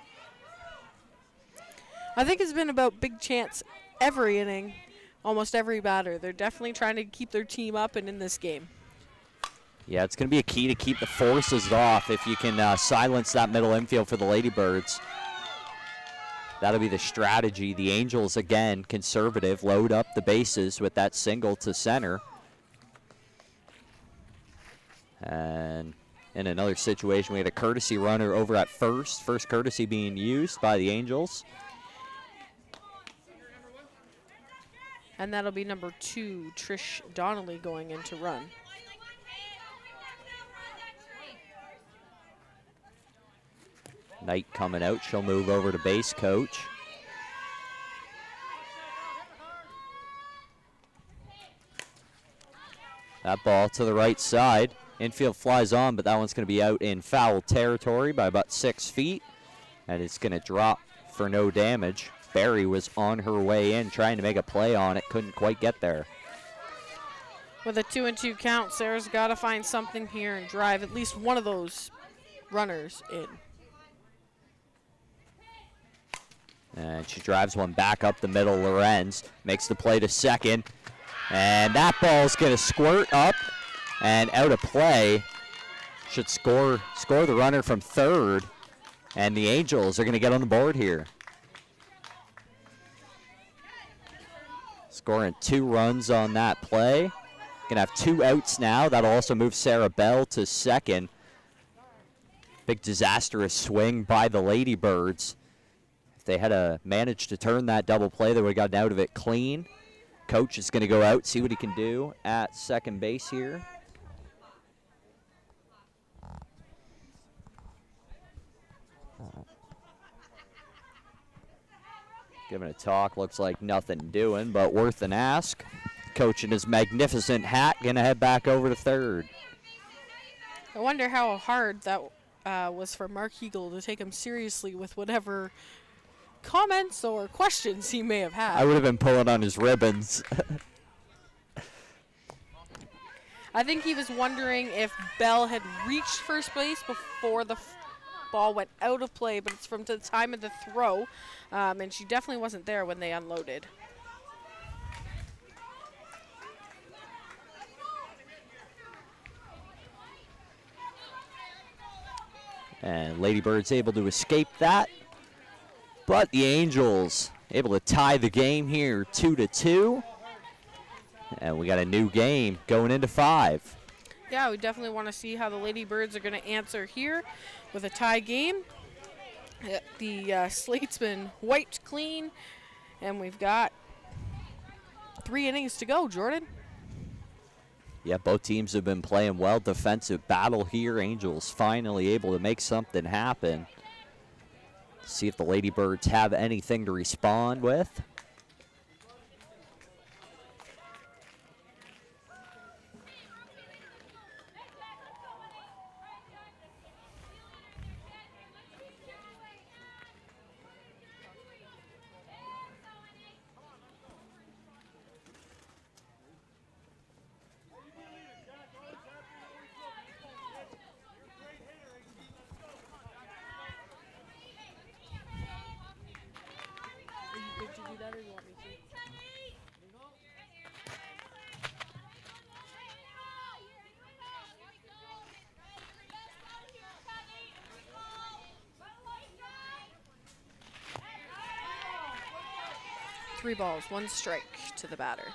I think it's been about big chance every inning, almost every batter. They're definitely trying to keep their team up and in this game. Yeah, it's going to be a key to keep the forces off if you can silence that middle infield for the Ladybirds. That'll be the strategy. The Angels, again, conservative, load up the bases with that single to center. And in another situation, we had a courtesy runner over at first. First courtesy being used by the Angels. And that'll be number 2, Trish Donnelly, going in to run. Knight coming out. She'll move over to base coach. That ball to the right side. Infield flies on, but that one's going to be out in foul territory by about 6 feet. And it's going to drop for no damage. Barry was on her way in, trying to make a play on it. Couldn't quite get there. With a 2-2 count, Sarah's got to find something here and drive at least one of those runners in. And she drives one back up the middle. Lorenz makes the play to second. And that ball's going to squirt up and out of play. Should score the runner from third. And the Angels are going to get on the board here. Scoring 2 runs on that play. Going to have 2 outs now. That'll also move Sarah Bell to second. Big disastrous swing by the Ladybirds. If they had managed to turn that double play, they would have gotten out of it clean. Coach is going to go out, see what he can do at second base here. Giving a talk, looks like nothing doing, but worth an ask. Coach in his magnificent hat, gonna head back over to third. I wonder how hard that was for Mark Hegel to take him seriously with whatever comments or questions he may have had. I would have been pulling on his ribbons. I think he was wondering if Bell had reached first base before the ball went out of play, but it's from the time of the throw, and she definitely wasn't there when they unloaded. And Ladybirds able to escape that, but the Angels able to tie the game here 2-2, and we got a new game going into 5. Yeah, we definitely want to see how the Ladybirds are going to answer here with a tie game. The slate's been wiped clean, and we've got 3 innings to go, Jordan. Yeah, both teams have been playing well. Defensive battle here. Angels finally able to make something happen. See if the Ladybirds have anything to respond with. Three balls, 1 strike to the batter.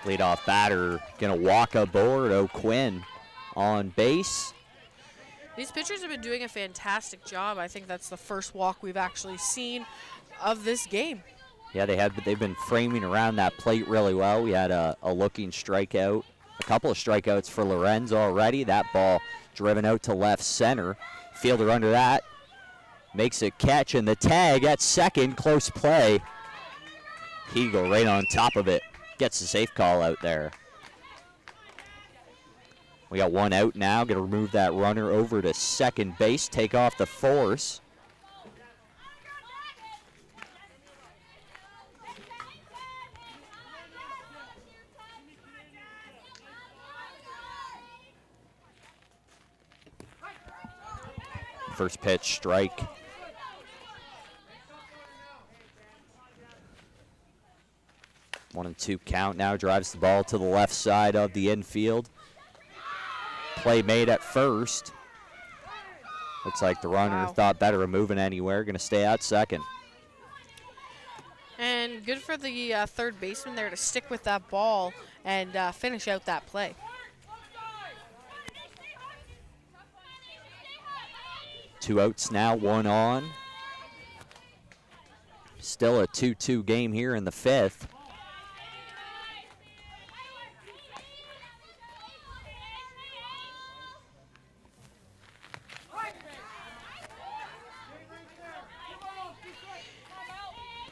Leadoff batter gonna walk aboard. O'Quinn on base. These pitchers have been doing a fantastic job. I think that's the first walk we've actually seen of this game. Yeah, they've been framing around that plate really well. We had a looking strikeout, a couple of strikeouts for Lorenz already. That ball driven out to left center. Fielder under that makes a catch, and the tag at second, close play. Hegel right on top of it, gets a safe call out there. We got 1 out now, gonna remove that runner over to second base, take off the force. First pitch, strike. One and 2 count now, drives the ball to the left side of the infield. Play made at first. Looks like the runner thought better of moving anywhere, gonna stay out second. And good for the third baseman there to stick with that ball and finish out that play. Two outs now, 1 on. Still a 2-2 game here in the 5th.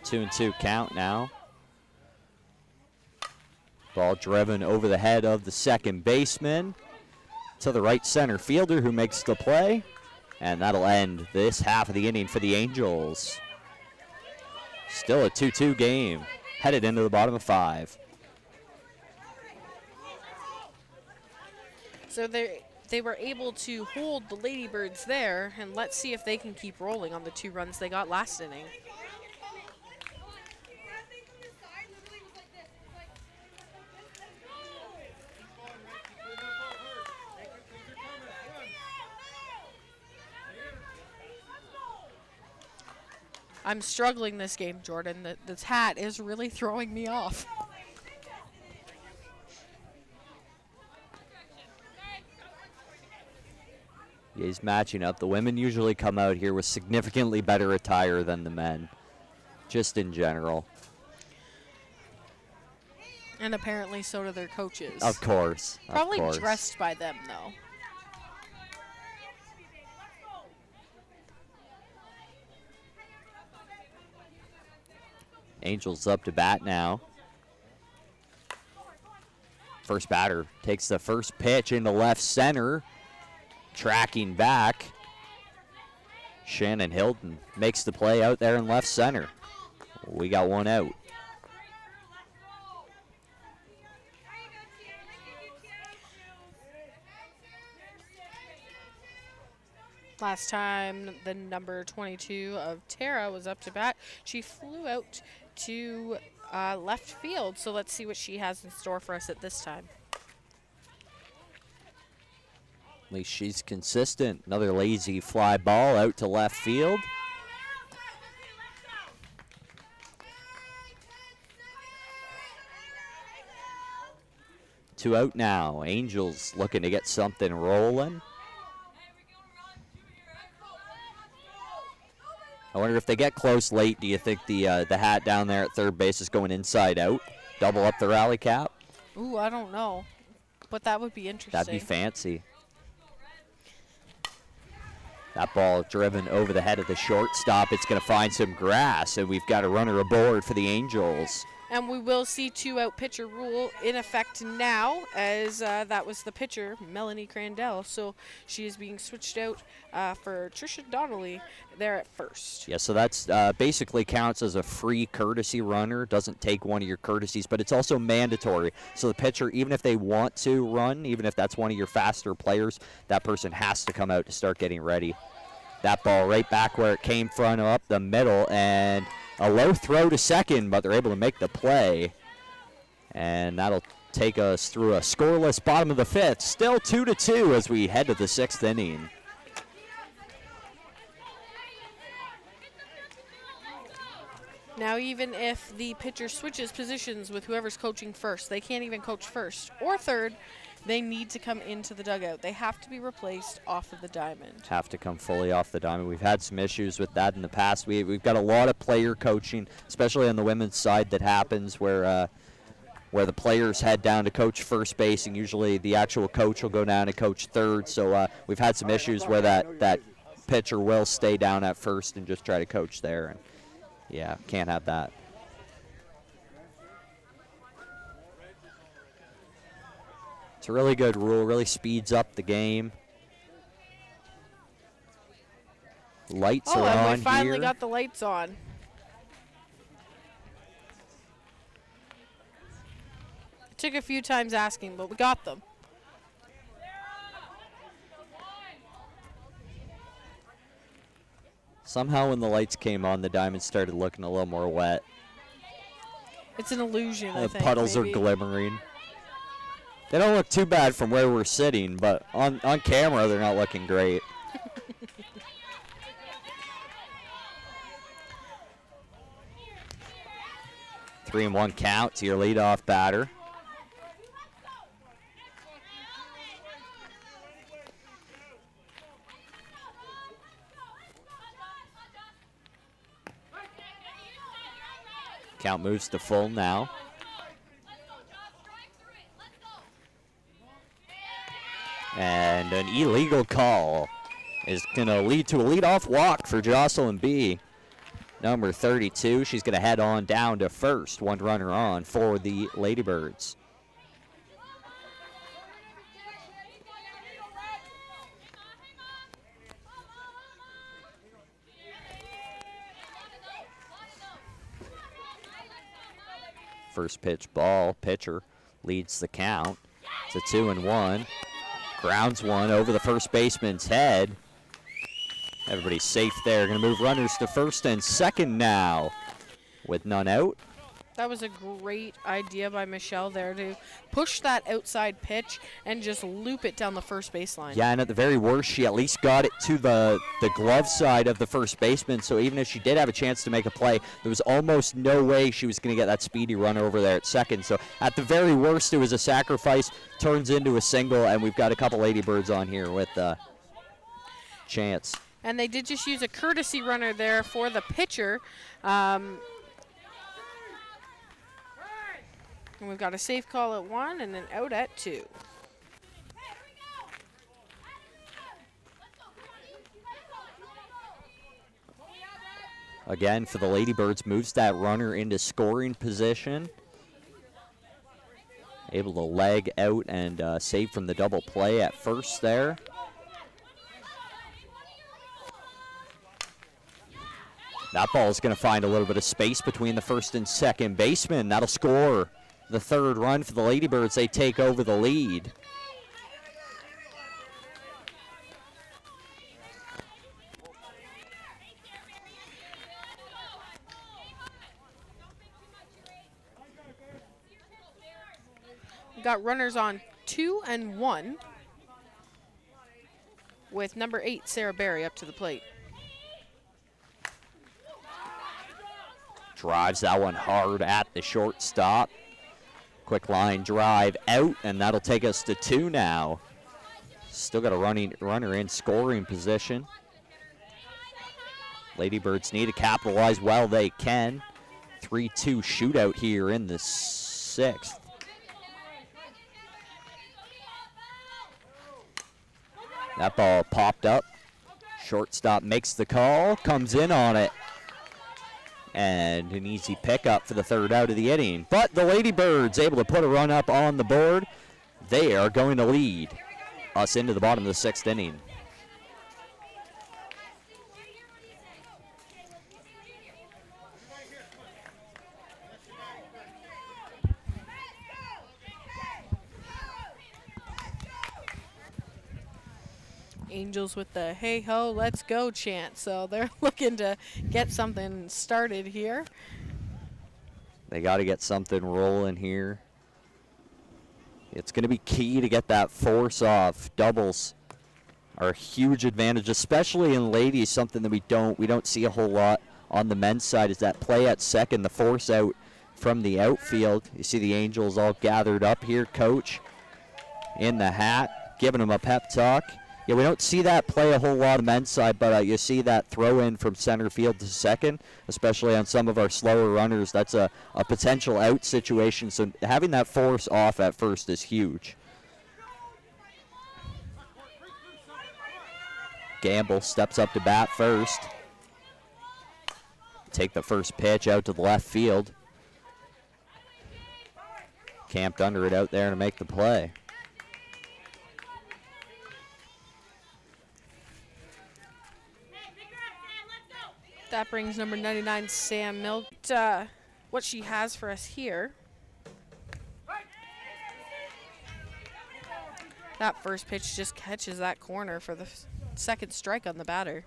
Two and 2 count now. Ball driven over the head of the second baseman to the right center fielder, who makes the play. And that'll end this half of the inning for the Angels. Still a 2-2 game, headed into the bottom of 5. So they were able to hold the Ladybirds there, and let's see if they can keep rolling on the 2 runs they got last inning. I'm struggling this game, Jordan. This hat is really throwing me off. He's matching up. The women usually come out here with significantly better attire than the men, just in general. And apparently so do their coaches. Of course. Probably of course. dressed by them, though. Angels up to bat now. First batter takes the first pitch into left center. Tracking back. Shannon Hilton makes the play out there in left center. We got one out. Last time the number 22 of Tara was up to bat, she flew out to left field. So let's see what she has in store for us at this time. At least she's consistent. Another lazy fly ball out to left field. Two out now. Angels looking to get something rolling. I wonder if they get close late, do you think the hat down there at third base is going inside out? Double up the rally cap? Ooh, I don't know. But that would be interesting. That'd be fancy. That ball driven over the head of the shortstop. It's going to find some grass, and we've got a runner aboard for the Angels. And we will see 2-out pitcher rule in effect now, as that was the pitcher, Melanie Crandell. So she is being switched out for Trisha Donnelly there at first. Yeah, so that's basically counts as a free courtesy runner. Doesn't take one of your courtesies, but it's also mandatory. So the pitcher, even if they want to run, even if that's one of your faster players, that person has to come out to start getting ready. That ball right back where it came from, up the middle, and a low throw to second, but they're able to make the play. And that'll take us through a scoreless bottom of the fifth. Still 2-2 as we head to the sixth inning. Now, even if the pitcher switches positions with whoever's coaching first, they can't even coach first or third. They need to come into the dugout. They have to be replaced off of the diamond. Have to come fully off the diamond. We've had some issues with that in the past. We've got a lot of player coaching, especially on the women's side, that happens where the players head down to coach first base, and usually the actual coach will go down to coach third. So we've had some issues where that pitcher will stay down at first and just try to coach there. And yeah, can't have that. It's a really good rule, really speeds up the game. Lights are on here. Oh, and we finally got the lights on. It took a few times asking, but we got them. Somehow when the lights came on, the diamonds started looking a little more wet. It's an illusion, I The think. puddles maybe. are glimmering. They don't look too bad from where we're sitting, but on camera, they're not looking great. Three and one count to your leadoff batter. Count moves to full now. And an illegal call is going to lead to a leadoff walk for Jocelyn B. Number 32. She's going to head on down to first. One runner on for the Ladybirds. First pitch ball. Pitcher leads the count. It's a 2-1. Grounds one over the first baseman's head. Everybody's safe there. Going to move runners to first and second now with none out. That was a great idea by Michelle there to push that outside pitch and just loop it down the first baseline. Yeah, and at the very worst, she at least got it to the glove side of the first baseman, so even if she did have a chance to make a play, there was almost no way she was going to get that speedy run over there at second. So at the very worst, it was a sacrifice, turns into a single, and we've got a couple Ladybirds on here with chance. And they did just use a courtesy runner there for the pitcher. And we've got a safe call at 1 and an out at 2. Again, for the Ladybirds, moves that runner into scoring position. Able to leg out and save from the double play at first there. That ball is going to find a little bit of space between the first and second baseman. That'll score the third run for the Ladybirds. They take over the lead. We've got runners on 2 and 1 with number 8, Sarah Berry, up to the plate. Drives that one hard at the shortstop. Quick line drive out, and that'll take us to 2 now. Still got a runner in scoring position. Ladybirds need to capitalize while they can. 3-2 shootout here in the 6th. That ball popped up. Shortstop makes the call, comes in on it. And an easy pickup for the third out of the inning. But the Ladybirds able to put a run up on the board. They are going to lead us into the bottom of the 6th inning. Angels with the hey ho, let's go chant. So they're looking to get something started here. They got to get something rolling here. It's going to be key to get that force off. Doubles are a huge advantage, especially in ladies, something that we don't see a whole lot on the men's side is that play at second, the force out from the outfield. You see the Angels all gathered up here, coach in the hat, giving them a pep talk. Yeah, we don't see that play a whole lot on the men's side, but you see that throw in from center field to second, especially on some of our slower runners. That's a potential out situation, so having that force off at first is huge. Gamble steps up to bat first. Take the first pitch out to the left field. Camped under it out there to make the play. That brings number 99, Sam Milk. What she has for us here. That first pitch just catches that corner for the second strike on the batter.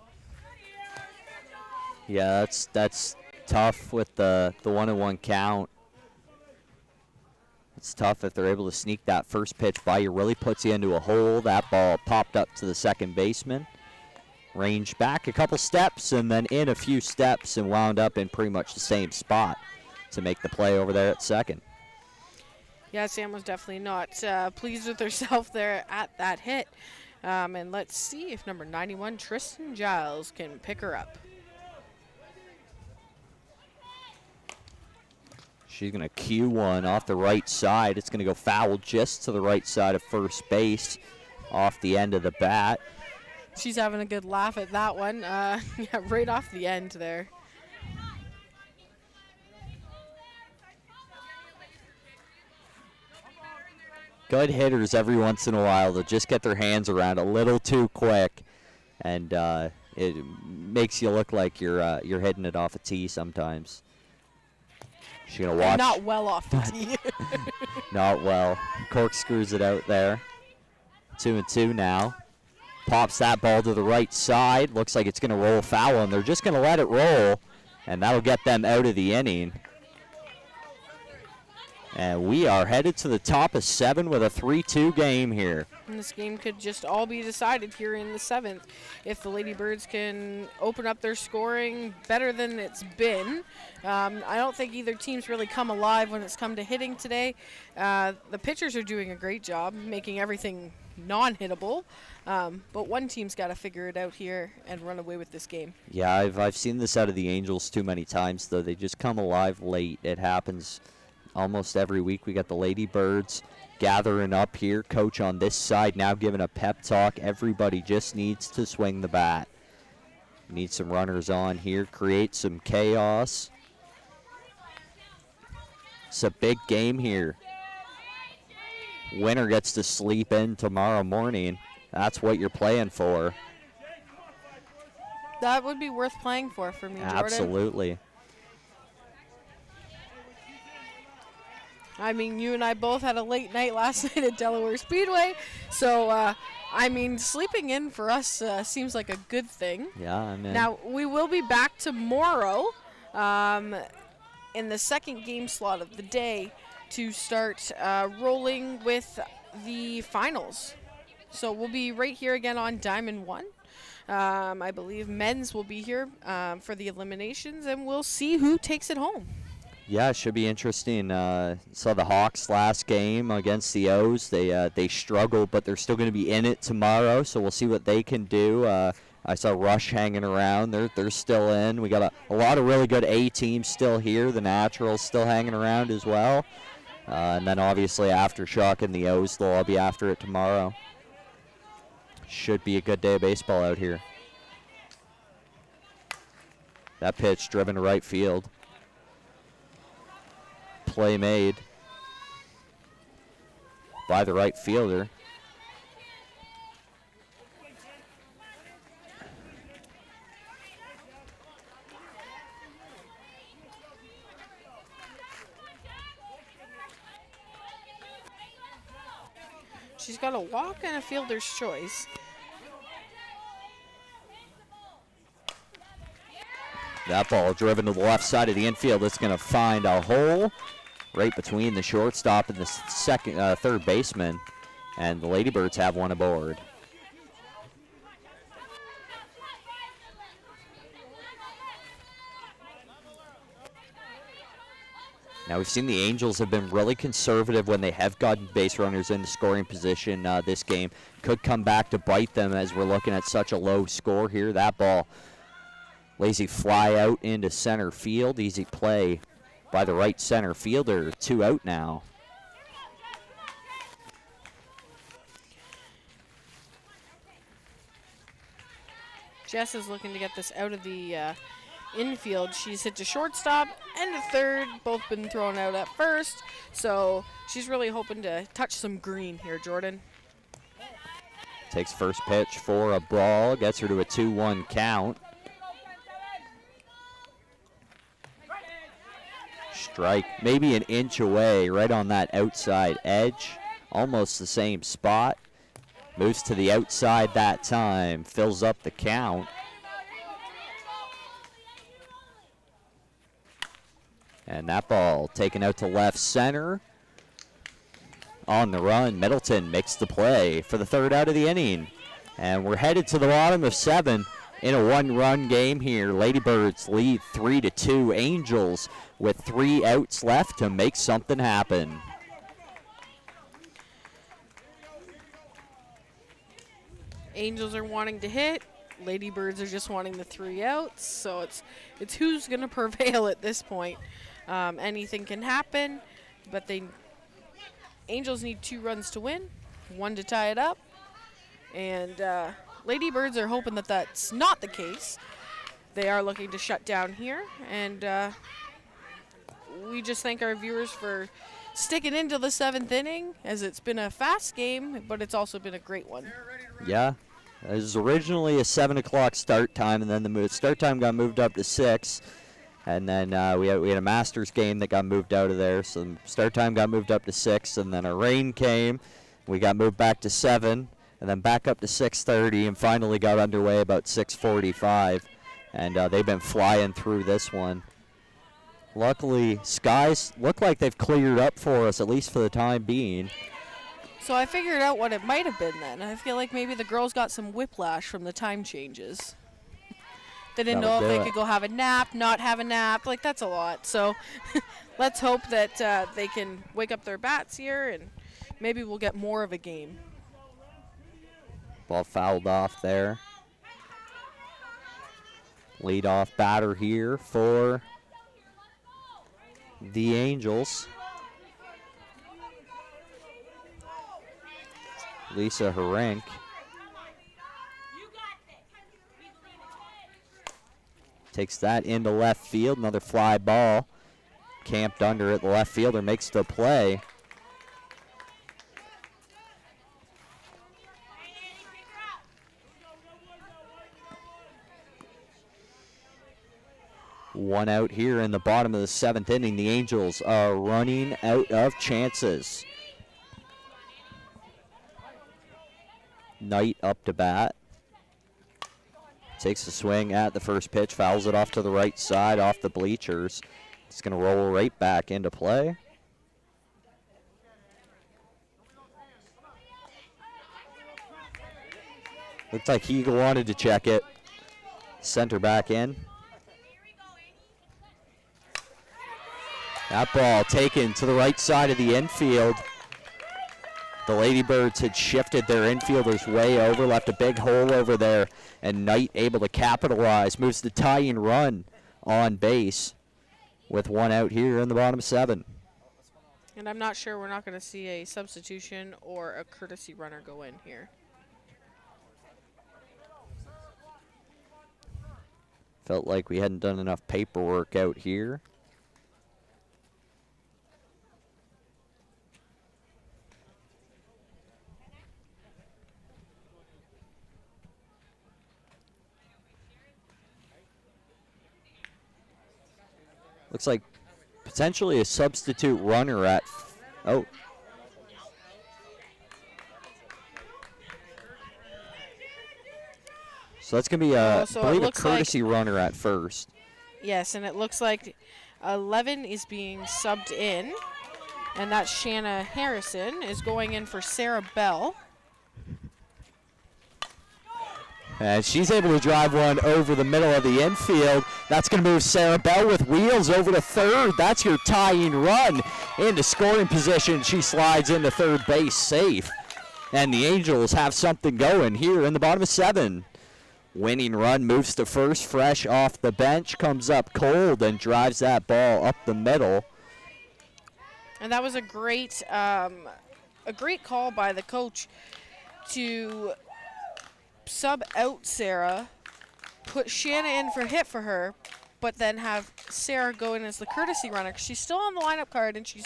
Yeah, that's tough with the 1-1 count. It's tough if they're able to sneak that first pitch by you. Really puts you into a hole. That ball popped up to the second baseman. Ranged back a couple steps and then in a few steps and wound up in pretty much the same spot to make the play over there at second. Yeah, Sam was definitely not pleased with herself there at that hit. And let's see if number 91, Tristan Giles, can pick her up. She's going to cue one off the right side. It's going to go foul just to the right side of first base off the end of the bat. She's having a good laugh at that one. Yeah, right off the end there. Good hitters every once in a while that just get their hands around a little too quick, and it makes you look like you're hitting it off a tee sometimes. She's gonna watch. Not well off the tee. Not well. Corkscrews it out there. 2-2 now. Pops that ball to the right side. Looks like it's going to roll foul, and they're just going to let it roll, and that'll get them out of the inning. And we are headed to the top of 7 with a 3-2 game here. And this game could just all be decided here in the 7th. If the Ladybirds can open up their scoring better than it's been. I don't think either team's really come alive when it's come to hitting today. The pitchers are doing a great job making everything non-hittable. But one team's got to figure it out here and run away with this game. Yeah, I've seen this out of the Angels too many times, though. They just come alive late. It happens almost every week. We got the Ladybirds gathering up here. Coach on this side now giving a pep talk. Everybody just needs to swing the bat. Need some runners on here, create some chaos. It's a big game here. Winner gets to sleep in tomorrow morning. That's what you're playing for. That would be worth playing for me, Jordan. Absolutely. I mean, you and I both had a late night last night at Delaware Speedway, so I mean, sleeping in for us seems like a good thing. Yeah, I mean. Now, we will be back tomorrow in the second game slot of the day to start rolling with the finals. So we'll be right here again on Diamond 1. I believe men's will be here for the eliminations, and we'll see who takes it home. Yeah, it should be interesting. Saw the Hawks last game against the O's. They struggled, but they're still going to be in it tomorrow, so we'll see what they can do. I saw Rush hanging around. They're still in. We got a lot of really good A teams still here. The Naturals still hanging around as well. And then obviously Aftershock and the O's, they'll all be after it tomorrow. Should be a good day of baseball out here. That pitch driven to right field. Play made by the right fielder. She's got a walk and a fielder's choice. That ball driven to the left side of the infield. It's going to find a hole right between the shortstop and the third baseman, and the Ladybirds have one aboard. Now, we've seen the Angels have been really conservative when they have gotten base runners into scoring position this game. Could come back to bite them as we're looking at such a low score here. That ball, lazy fly out into center field. Easy play by the right center fielder. 2 out now. Jess is looking to get this out of the infield. She's hit to shortstop and to third. Both been thrown out at first. So she's really hoping to touch some green here, Jordan. Takes first pitch for a ball. Gets her to a 2-1 count. Strike maybe an inch away, right on that outside edge. Almost the same spot. Moves to the outside that time. Fills up the count. And that ball taken out to left center. On the run, Middleton makes the play for the third out of the inning. And we're headed to the bottom of 7 in a 1-run game here. Ladybirds lead 3-2. Angels with 3 outs left to make something happen. Angels are wanting to hit. Ladybirds are just wanting the 3 outs. So it's who's going to prevail at this point. Anything can happen, but Angels need 2 runs to win, 1 to tie it up. And Ladybirds are hoping that that's not the case. They are looking to shut down here, and we just thank our viewers for sticking into the 7th inning, as it's been a fast game, but it's also been a great one. Yeah, it was originally a 7 o'clock start time, and then the start time got moved up to 6. And then we had a Masters game that got moved out of there, so the start time got moved up to 6, and then a rain came. We got moved back to 7, and then back up to 6:30, and finally got underway about 6:45. And they've been flying through this one. Luckily, skies look like they've cleared up for us, at least for the time being. So I figured out what it might have been then. I feel like maybe the girls got some whiplash from the time changes. They didn't know if they could go have a nap, not have a nap. Like, that's a lot. So let's hope that they can wake up their bats here, and maybe we'll get more of a game. Ball fouled off there. Leadoff batter here for the Angels. Lisa Harenk. Takes that into left field. Another fly ball. Camped under it. The left fielder makes the play. One out here in the bottom of the 7th inning. The Angels are running out of chances. Knight up to bat. Takes a swing at the first pitch, fouls it off to the right side, off the bleachers. It's going to roll right back into play. Looks like he wanted to check it. Center back in. That ball taken to the right side of the infield. The Ladybirds had shifted their infielders way over, left a big hole over there, and Knight able to capitalize, moves the tying run on base with one out here in the bottom 7. And I'm not sure we're not going to see a substitution or a courtesy runner go in here. Felt like we hadn't done enough paperwork out here. Looks like potentially a substitute runner at, oh. So that's going to be, I believe, a courtesy runner at first. Yes, and it looks like 11 is being subbed in, and that's Shanna Harrison is going in for Sarah Bell. And she's able to drive one over the middle of the infield. That's going to move Sarah Bell with wheels over to third. That's your tying run into scoring position. She slides into third base safe. And the Angels have something going here in the bottom of 7. Winning run moves to first, fresh off the bench, comes up cold and drives that ball up the middle. And that was a great call by the coach to sub out Sarah, put Shanna in for hit for her, but then have Sarah go in as the courtesy runner. She's still on the lineup card, and she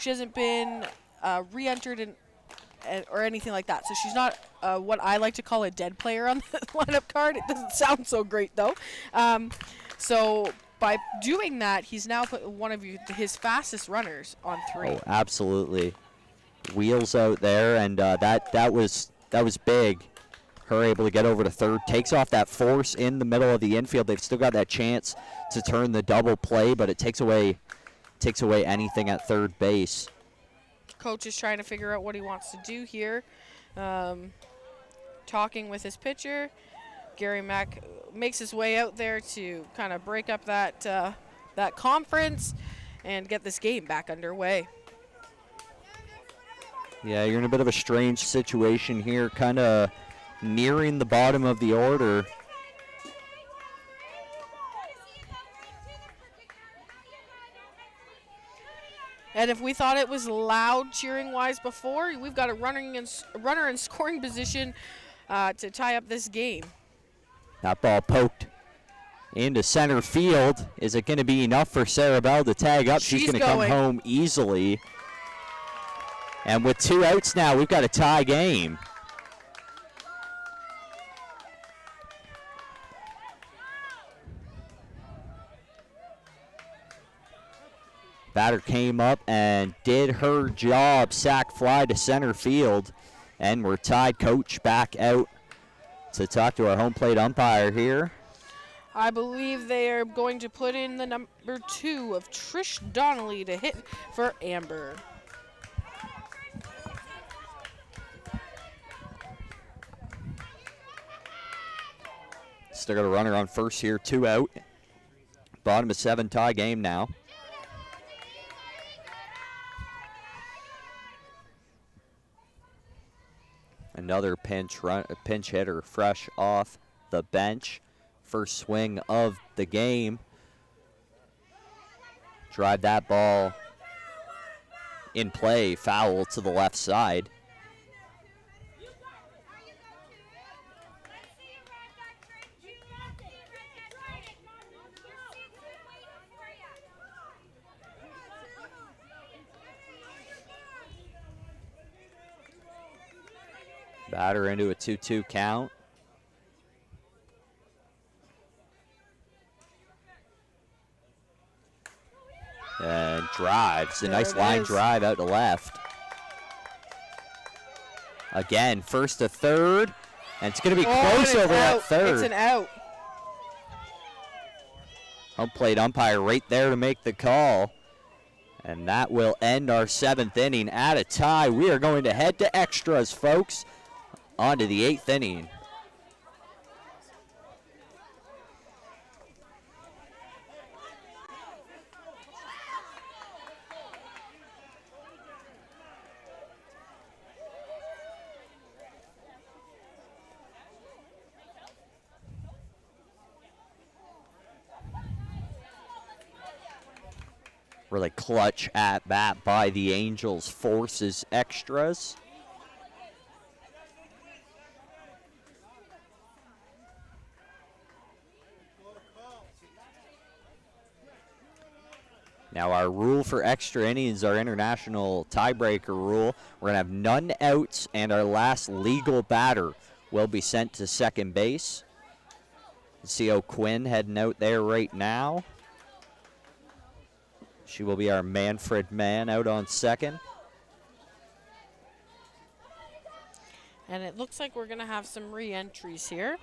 hasn't been re-entered in, or anything like that. So she's not what I like to call a dead player on the lineup card. It doesn't sound so great though. So by doing that, he's now put one of his fastest runners on 3. Oh, absolutely. Wheels out there, and that was big. Her able to get over to third, takes off that force in the middle of the infield. They've still got that chance to turn the double play, but it takes away anything at third base. Coach is trying to figure out what he wants to do here. Talking with his pitcher. Gary Mack makes his way out there to kind of break up that conference and get this game back underway. Yeah, you're in a bit of a strange situation here, kind of nearing the bottom of the order. And if we thought it was loud cheering-wise before, we've got a runner in scoring position to tie up this game. That ball poked into center field. Is it going to be enough for Sarah Bell to tag up? She's going to come home easily. And with 2 outs now, we've got a tie game. Batter came up and did her job, sac fly to center field, and we're tied. Coach back out to talk to our home plate umpire here. I believe they are going to put in the number 2 of Trish Donnelly to hit for Amber. Still got a runner on first here, 2 out. Bottom of 7, tie game now. Another pinch hitter fresh off the bench. First swing of the game. Drive that ball in play, foul to the left side. Batter into a 2-2 count. And drives. A nice line drive out to left. Again, first to third. And it's going to be close over that third. It's an out. Home plate umpire right there to make the call. And that will end our 7th inning at a tie. We are going to head to extras, folks. On to the 8th inning. Really clutch at bat by the Angels, forces extras. Now our rule for extra innings, our international tiebreaker rule, we're going to have none outs, and our last legal batter will be sent to second base. CO Quinn heading out there right now. She will be our Manfred man out on second. And it looks like we're going to have some re-entries here.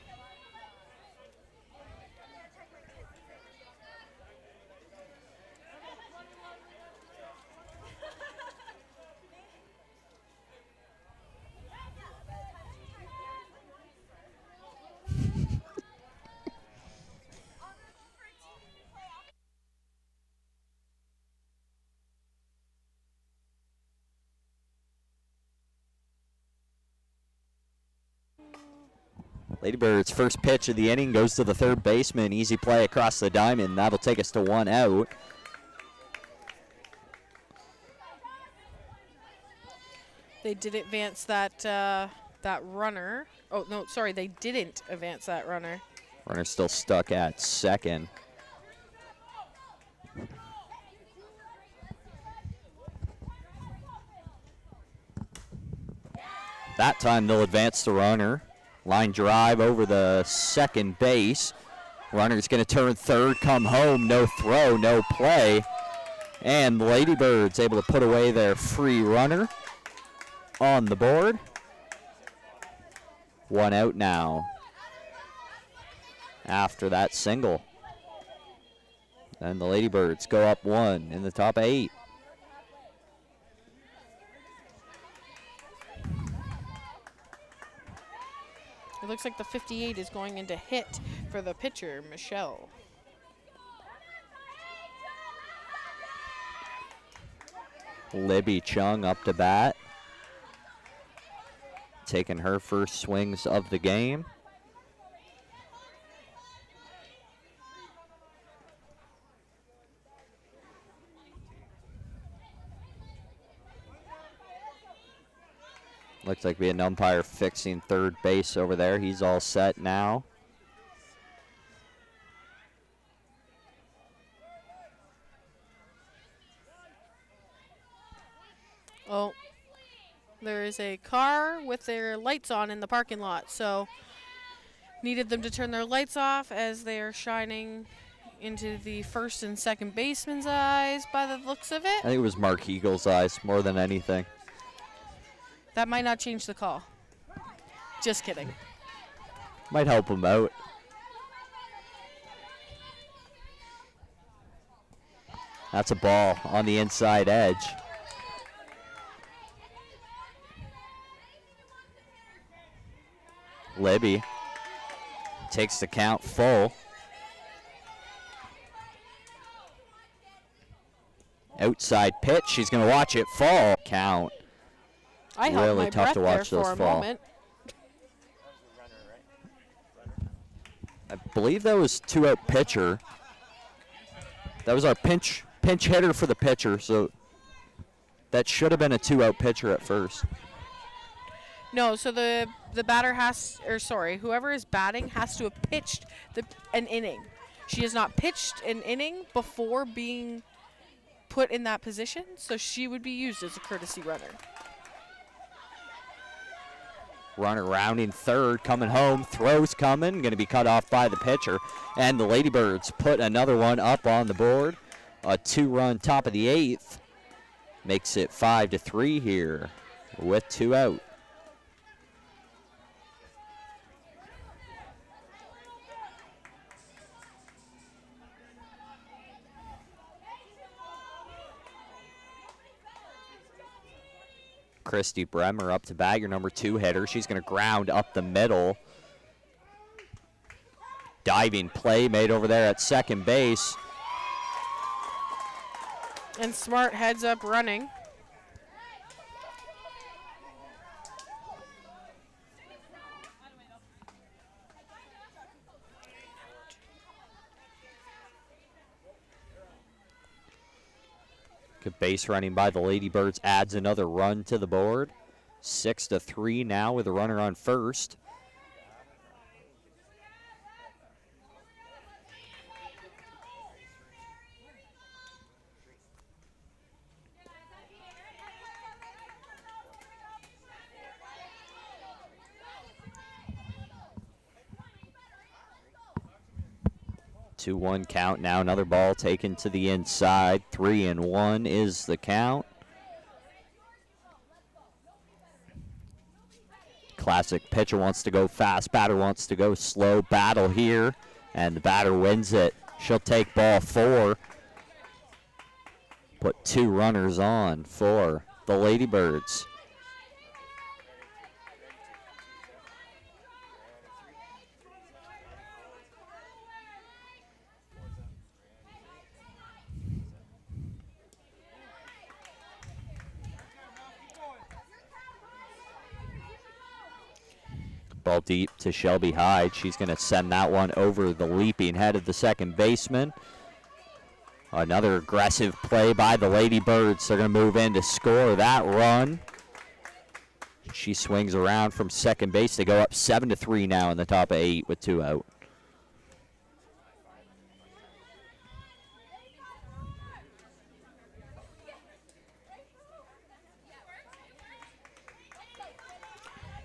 Ladybirds' first pitch of the inning goes to the third baseman. Easy play across the diamond. That'll take us to 1 out. They did advance that that runner. Oh, no, sorry, they didn't advance that runner. Runner's still stuck at second. That time they'll advance the runner. Line drive over the second base. Runner's going to turn third, come home. No throw, no play. And the Ladybirds able to put away their free runner on the board. 1 out now after that single. And the Ladybirds go up 1 in the top 8. It looks like the 58 is going into hit for the pitcher, Michelle. Libby Chung up to bat. Taking her first swings of the game. Looks like we had an umpire fixing third base over there. He's all set now. Oh, there is a car with their lights on in the parking lot, so needed them to turn their lights off as they are shining into the first and second baseman's eyes by the looks of it. I think it was Mark Eagle's eyes more than anything. That might not change the call. Just kidding. Might help him out. That's a ball on the inside edge. Libby takes the count full. Outside pitch. She's going to watch it fall. Count. I held really my tough breath to there watch for those a fall. moment. I believe that was 2-out pitcher. That was our pinch hitter for the pitcher, so that should have been a 2-out pitcher at first. No, so the batter whoever is batting has to have pitched an inning. She has not pitched an inning before being put in that position, so she would be used as a courtesy runner. Runner rounding third, coming home, throws coming, going to be cut off by the pitcher. And the Ladybirds put another one up on the board. A 2-run top of the 8th. Makes it 5-3 here with 2 out. Christy Bremer up to bat, your number 2 hitter. She's going to ground up the middle. Diving play made over there at second base. And Smart heads up running. Good base running by the Ladybirds adds another run to the board. 6-3 now with a runner on first. Two 2-1 count now. Another ball taken to the inside. 3-1 is the count. Classic pitcher wants to go fast. Batter wants to go slow. Battle here, and the batter wins it. She'll take ball 4. Put 2 runners on for the Ladybirds. Ball deep to Shelby Hyde. She's going to send that one over the leaping head of the second baseman. Another aggressive play by the Ladybirds. They're going to move in to score that run. She swings around from second base. They go up 7-3 now in the top of 8 with 2 out.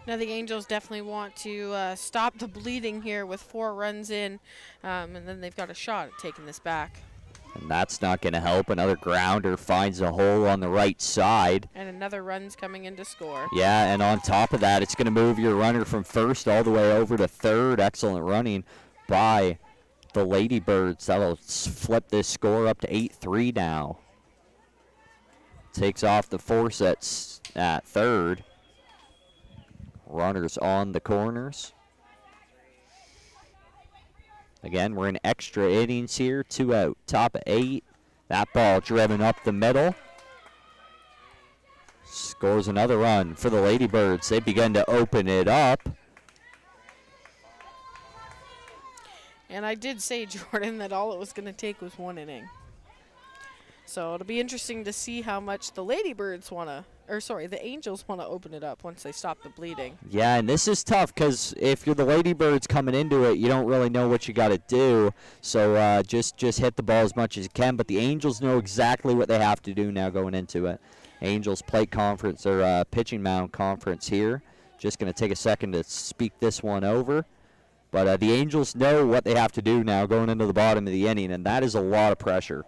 Now the Angels definitely want to stop the bleeding here with 4 runs in, and then they've got a shot at taking this back. And that's not going to help. Another grounder finds a hole on the right side. And another run's coming in to score. Yeah, and on top of that, it's going to move your runner from first all the way over to third. Excellent running by the Ladybirds. That'll flip this score up to 8-3 now. Takes off the force at third. Runners on the corners. Again, we're in extra innings here. 2 out, top of 8. That ball driven up the middle. Scores another run for the Ladybirds. They begin to open it up. And I did say, Jordan, that all it was going to take was 1 inning. So it'll be interesting to see how much the Ladybirds want to, the Angels want to open it up once they stop the bleeding. Yeah, and this is tough because if you're the Ladybirds coming into it, you don't really know what you got to do. So just hit the ball as much as you can. But the Angels know exactly what they have to do now going into it. Angels plate conference or pitching mound conference here. Just going to take a second to speak this one over. But the Angels know what they have to do now going into the bottom of the inning, and that is a lot of pressure.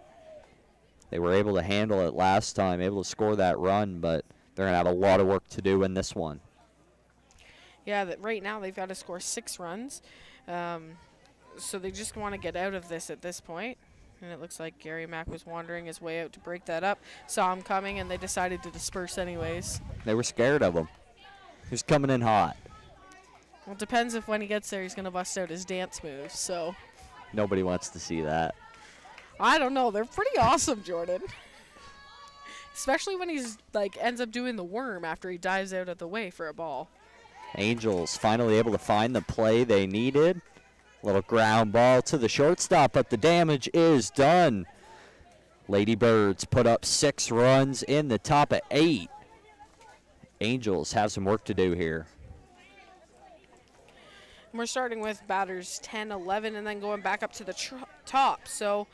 They were able to handle it last time, able to score that run, but they're going to have a lot of work to do in this one. Yeah, right now they've got to score 6 runs. So they just want to get out of this at this point. And it looks like Gary Mack was wandering his way out to break that up. Saw him coming, and they decided to disperse anyways. They were scared of him. He was coming in hot. Well, it depends if when he gets there he's going to bust out his dance moves, so. Nobody wants to see that. I don't know. They're pretty awesome, Jordan. Especially when he's ends up doing the worm after he dives out of the way for a ball. Angels finally able to find the play they needed. Little ground ball to the shortstop, but the damage is done. Lady Birds put up 6 runs in the top of 8. Angels have some work to do here. And we're starting with batters 10, 11, and then going back up to the top. So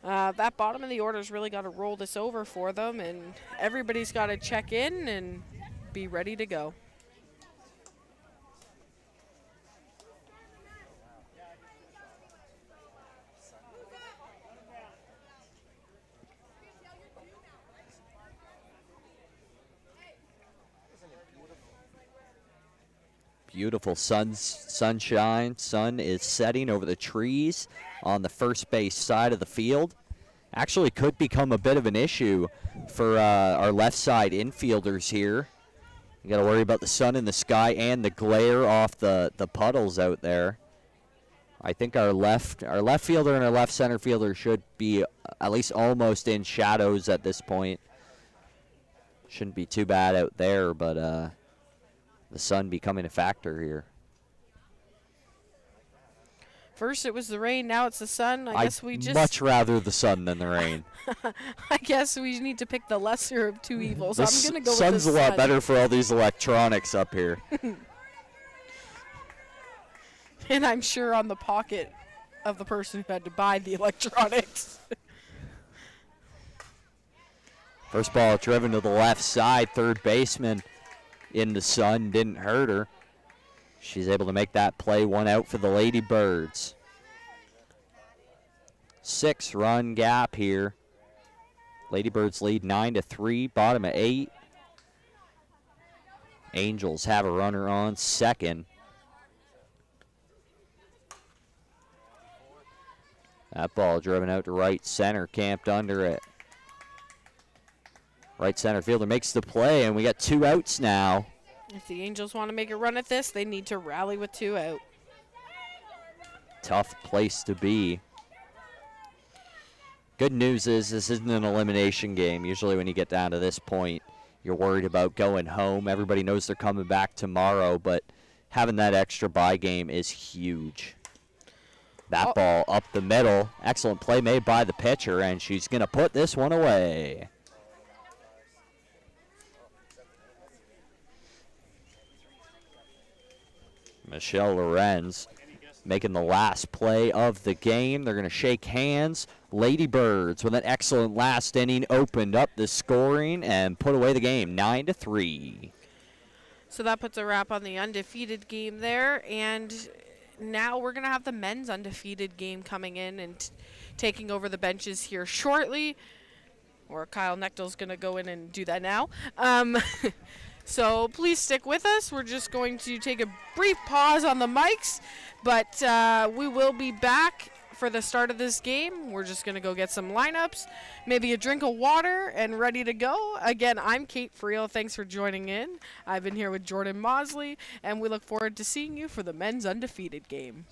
that bottom of the order's really got to roll this over for them, and everybody's got to check in and be ready to go. Beautiful sunshine. Sun is setting over the trees on the first base side of the field. Actually could become a bit of an issue for our left side infielders here. You got to worry about the sun in the sky and the glare off the puddles out there. I think our left fielder and our left center fielder should be at least almost in shadows at this point. Shouldn't be too bad out there, but the sun becoming a factor here. First it was the rain, now it's the sun. I guess we just much rather the sun than the rain. I guess we need to pick the lesser of two evils. I'm going to go with the sun's a lot sun. better for all these electronics up here. And I'm sure on the pocket of the person who had to buy the electronics. First ball driven to the left side. Third baseman in the sun didn't hurt her. She's able to make that play. 1 out for the Lady Birds. 6-run gap here. Lady Birds lead 9-3, bottom of 8. Angels have a runner on second. That ball driven out to right center, camped under it. Right center fielder makes the play, and we got 2 outs now. If the Angels want to make a run at this, they need to rally with 2 out. Tough place to be. Good news is this isn't an elimination game. Usually when you get down to this point, you're worried about going home. Everybody knows they're coming back tomorrow, but having that extra bye game is huge. That ball up the middle. Excellent play made by the pitcher, and she's going to put this one away. Michelle Lorenz making the last play of the game. They're going to shake hands. Lady Birds with an excellent last inning opened up the scoring and put away the game 9-3. So that puts a wrap on the undefeated game there, and now we're going to have the men's undefeated game coming in and taking over the benches here shortly, or Kyle Nechtel's going to go in and do that now. So please stick with us. We're just going to take a brief pause on the mics, but we will be back for the start of this game. We're just going to go get some lineups, maybe a drink of water, and ready to go. Again, I'm Kate Friel. Thanks for joining in. I've been here with Jordan Mosley, and we look forward to seeing you for the men's undefeated game.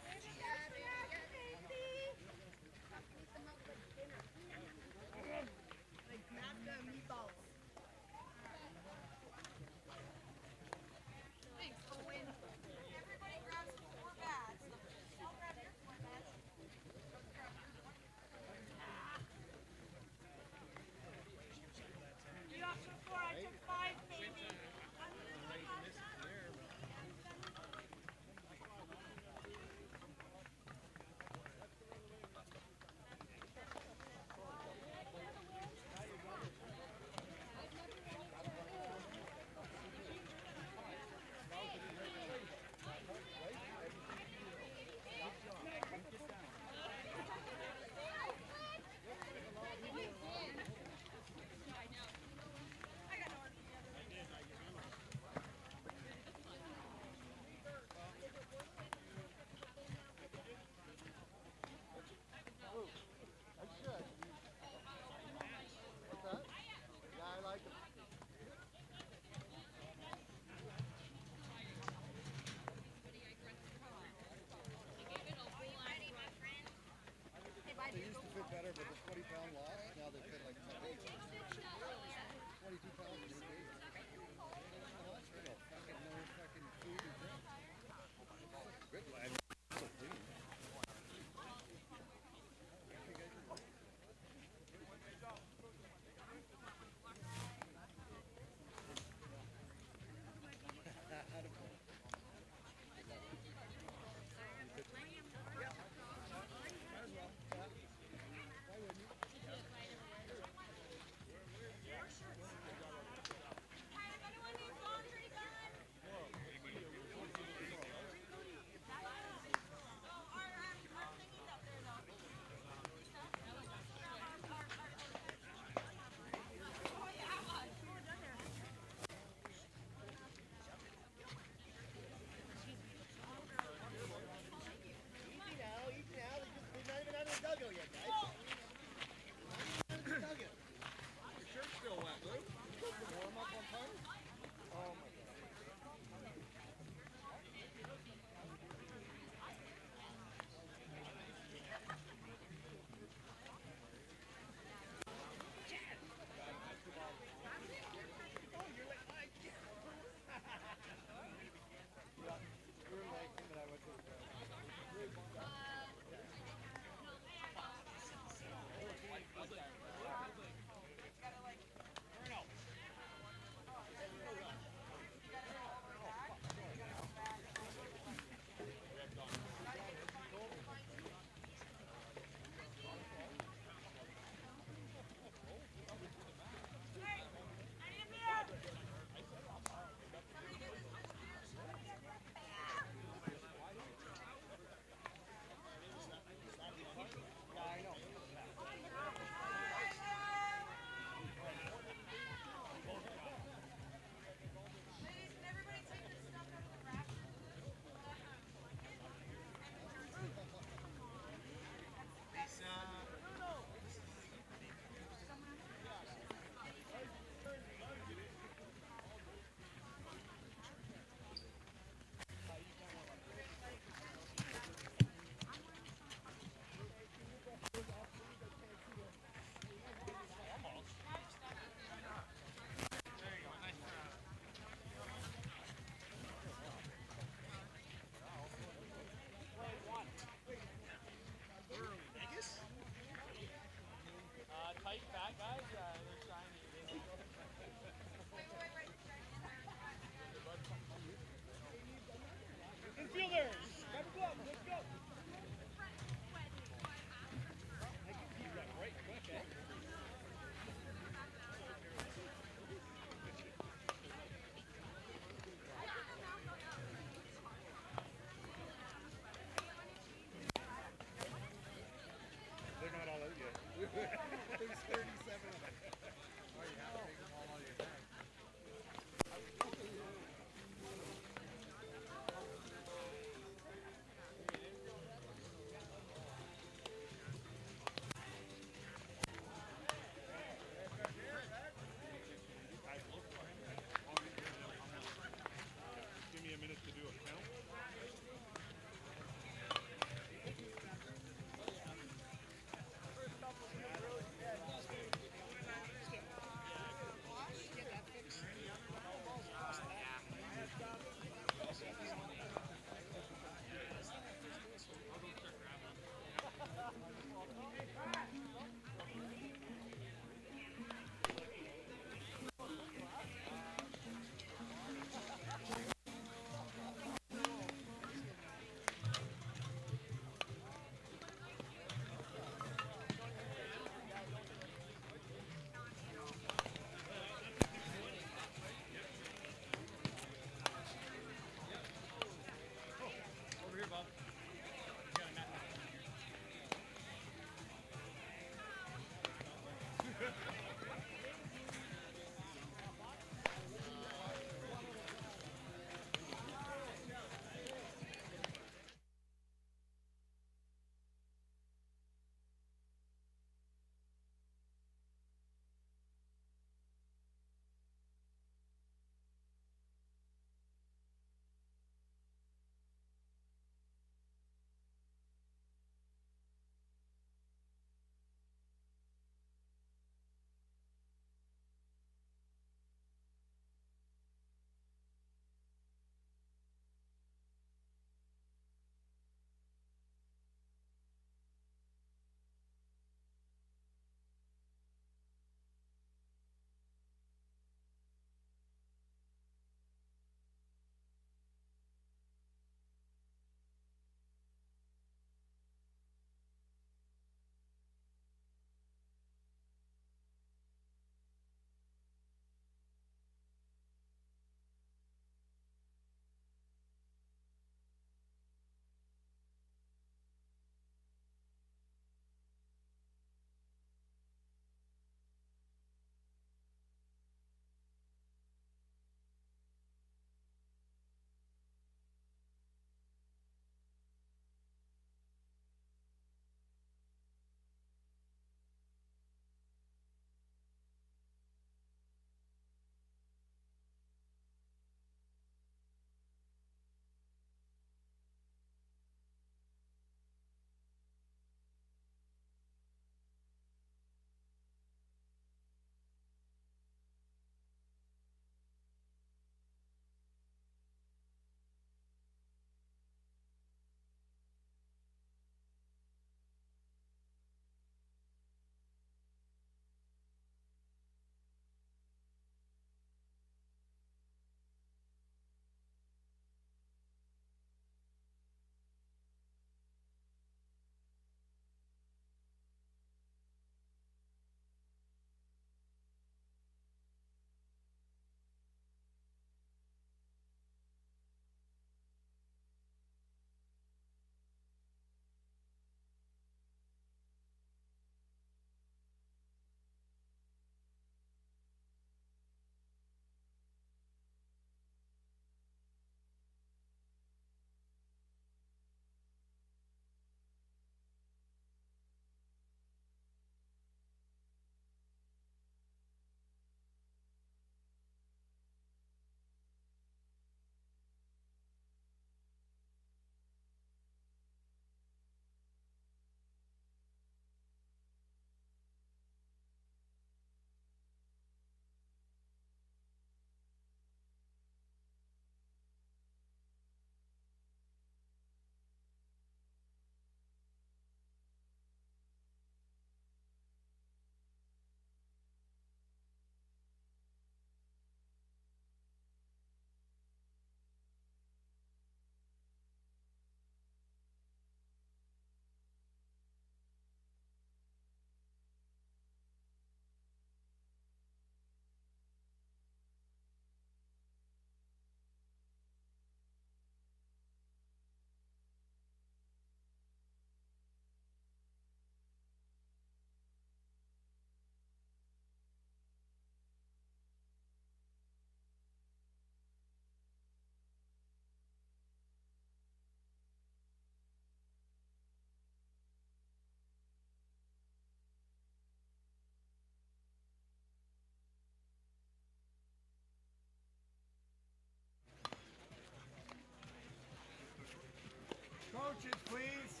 Coaches, please.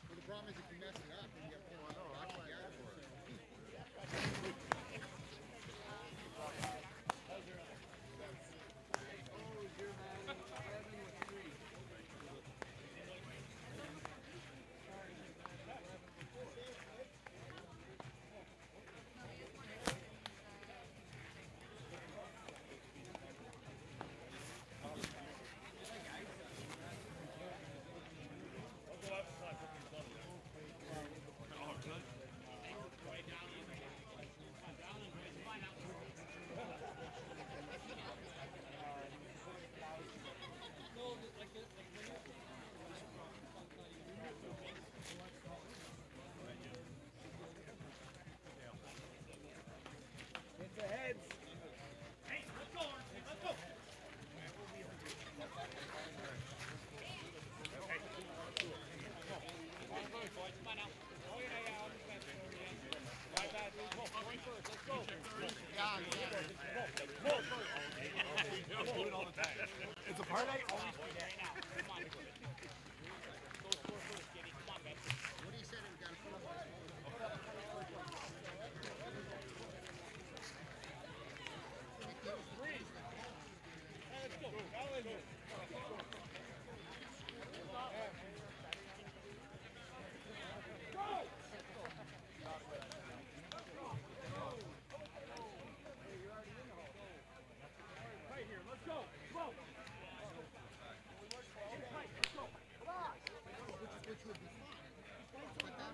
Well, the problem is if you mess it up, then you have to get back together for it. Get the heads. Hey, let's go, let's go. It's a parlay. Always play right now. Come on. Go score first, Kenny. Come on, man. What do you say? We got to put up Let's go. Let's Right here. Let's go. Come on. Let's go. Come on. which would be fine. But then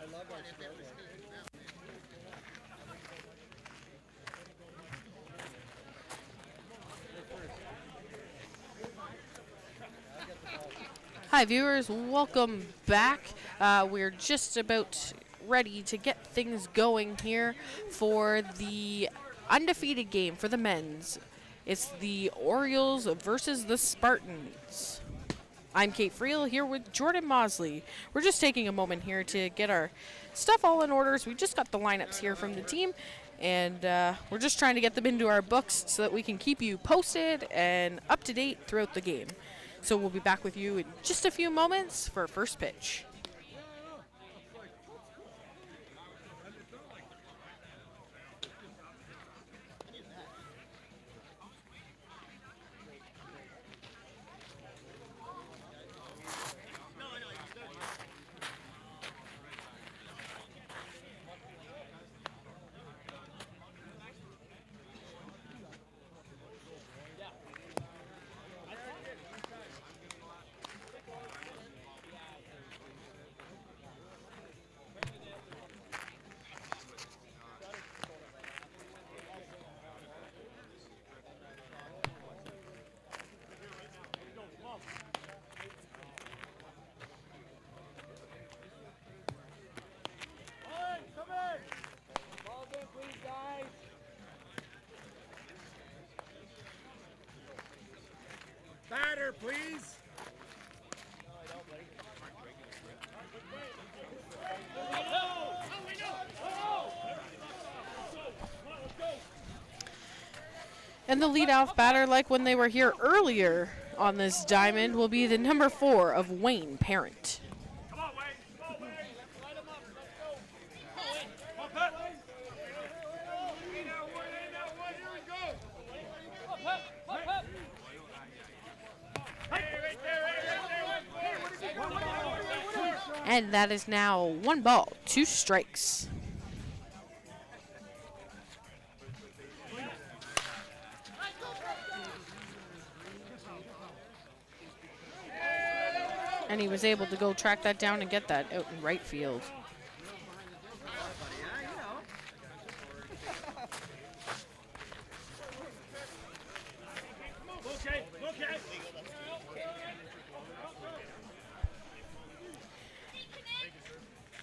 I love our scoreboard. Hi viewers, welcome back. We're just about ready to get things going here for the undefeated game for the men's. It's the Orioles versus the Spartans. I'm Kate Friel here with Jordan Mosley. We're just taking a moment here to get our stuff all in order. So we just got the lineups here from the team, and we're just trying to get them into our books so that we can keep you posted and up to date throughout the game. So we'll be back with you in just a few moments for first pitch. Batter, please. And the leadoff batter, like when they were here earlier on this diamond, will be the number 4 of Wayne Parent. Come on, Wayne. Come on, Wayne. Light him up. Let's go. Come on, Wayne. Come on, Pat. Hey, now, Wayne. Hey, now, Wayne. Here we go. Come on, Pat. Come on, Pat. Hey, right there. Hey, right there. And that is now 1 ball, 2 strikes. And he was able to go track that down and get that out in right field.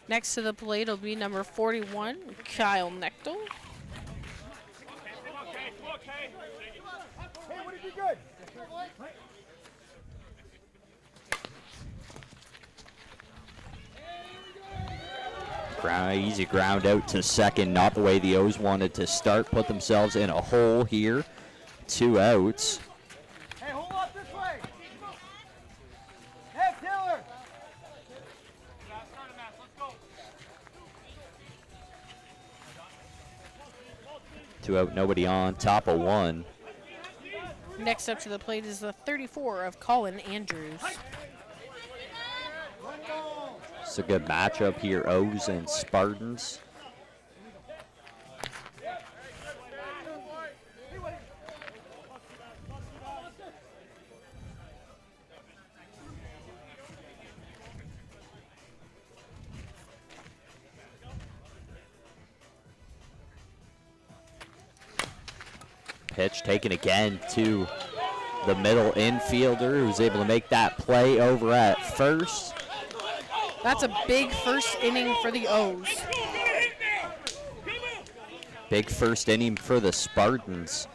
Next to the plate will be number 41, Kyle Nechtel. Easy ground out to second, not the way the O's wanted to start. Put themselves in a hole here. 2 outs. Hey, hold up this way. Hey, Taylor. 2 out, nobody on. Top of 1. Next up to the plate is the 34 of Colin Andrews. It's a good matchup here, O's and Spartans. Pitch taken again to the middle infielder, who's able to make that play over at first. That's a big first inning for the O's. Big first inning for the Spartans.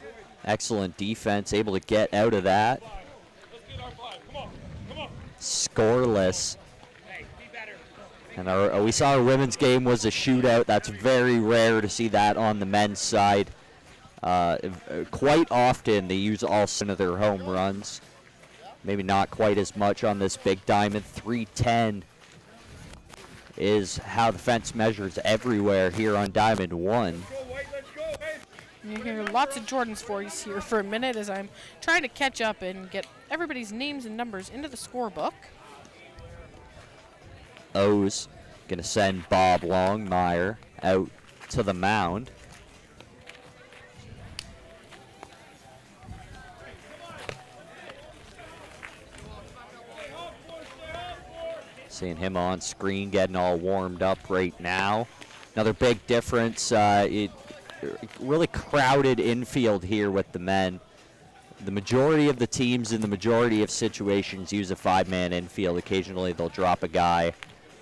Excellent defense, able to get out of that. Scoreless. And we saw our women's game was a shootout. That's very rare to see that on the men's side. Quite often they use all 7 of their home runs. Maybe not quite as much on this big diamond. 310 is how the fence measures everywhere here on Diamond 1. You hear lots of Jordan's voice here for a minute as I'm trying to catch up and get everybody's names and numbers into the scorebook. O's going to send Bob Longmire out to the mound. Seeing him on screen, getting all warmed up right now. Another big difference, really crowded infield here with the men. The majority of the teams in the majority of situations use a 5-man infield. Occasionally they'll drop a guy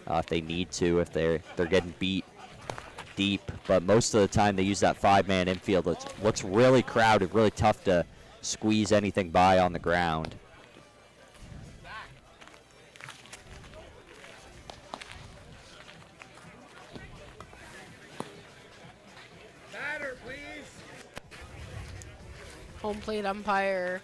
if they need to, if they're getting beat deep. But most of the time they use that 5-man infield. It looks really crowded, really tough to squeeze anything by on the ground. Home plate umpire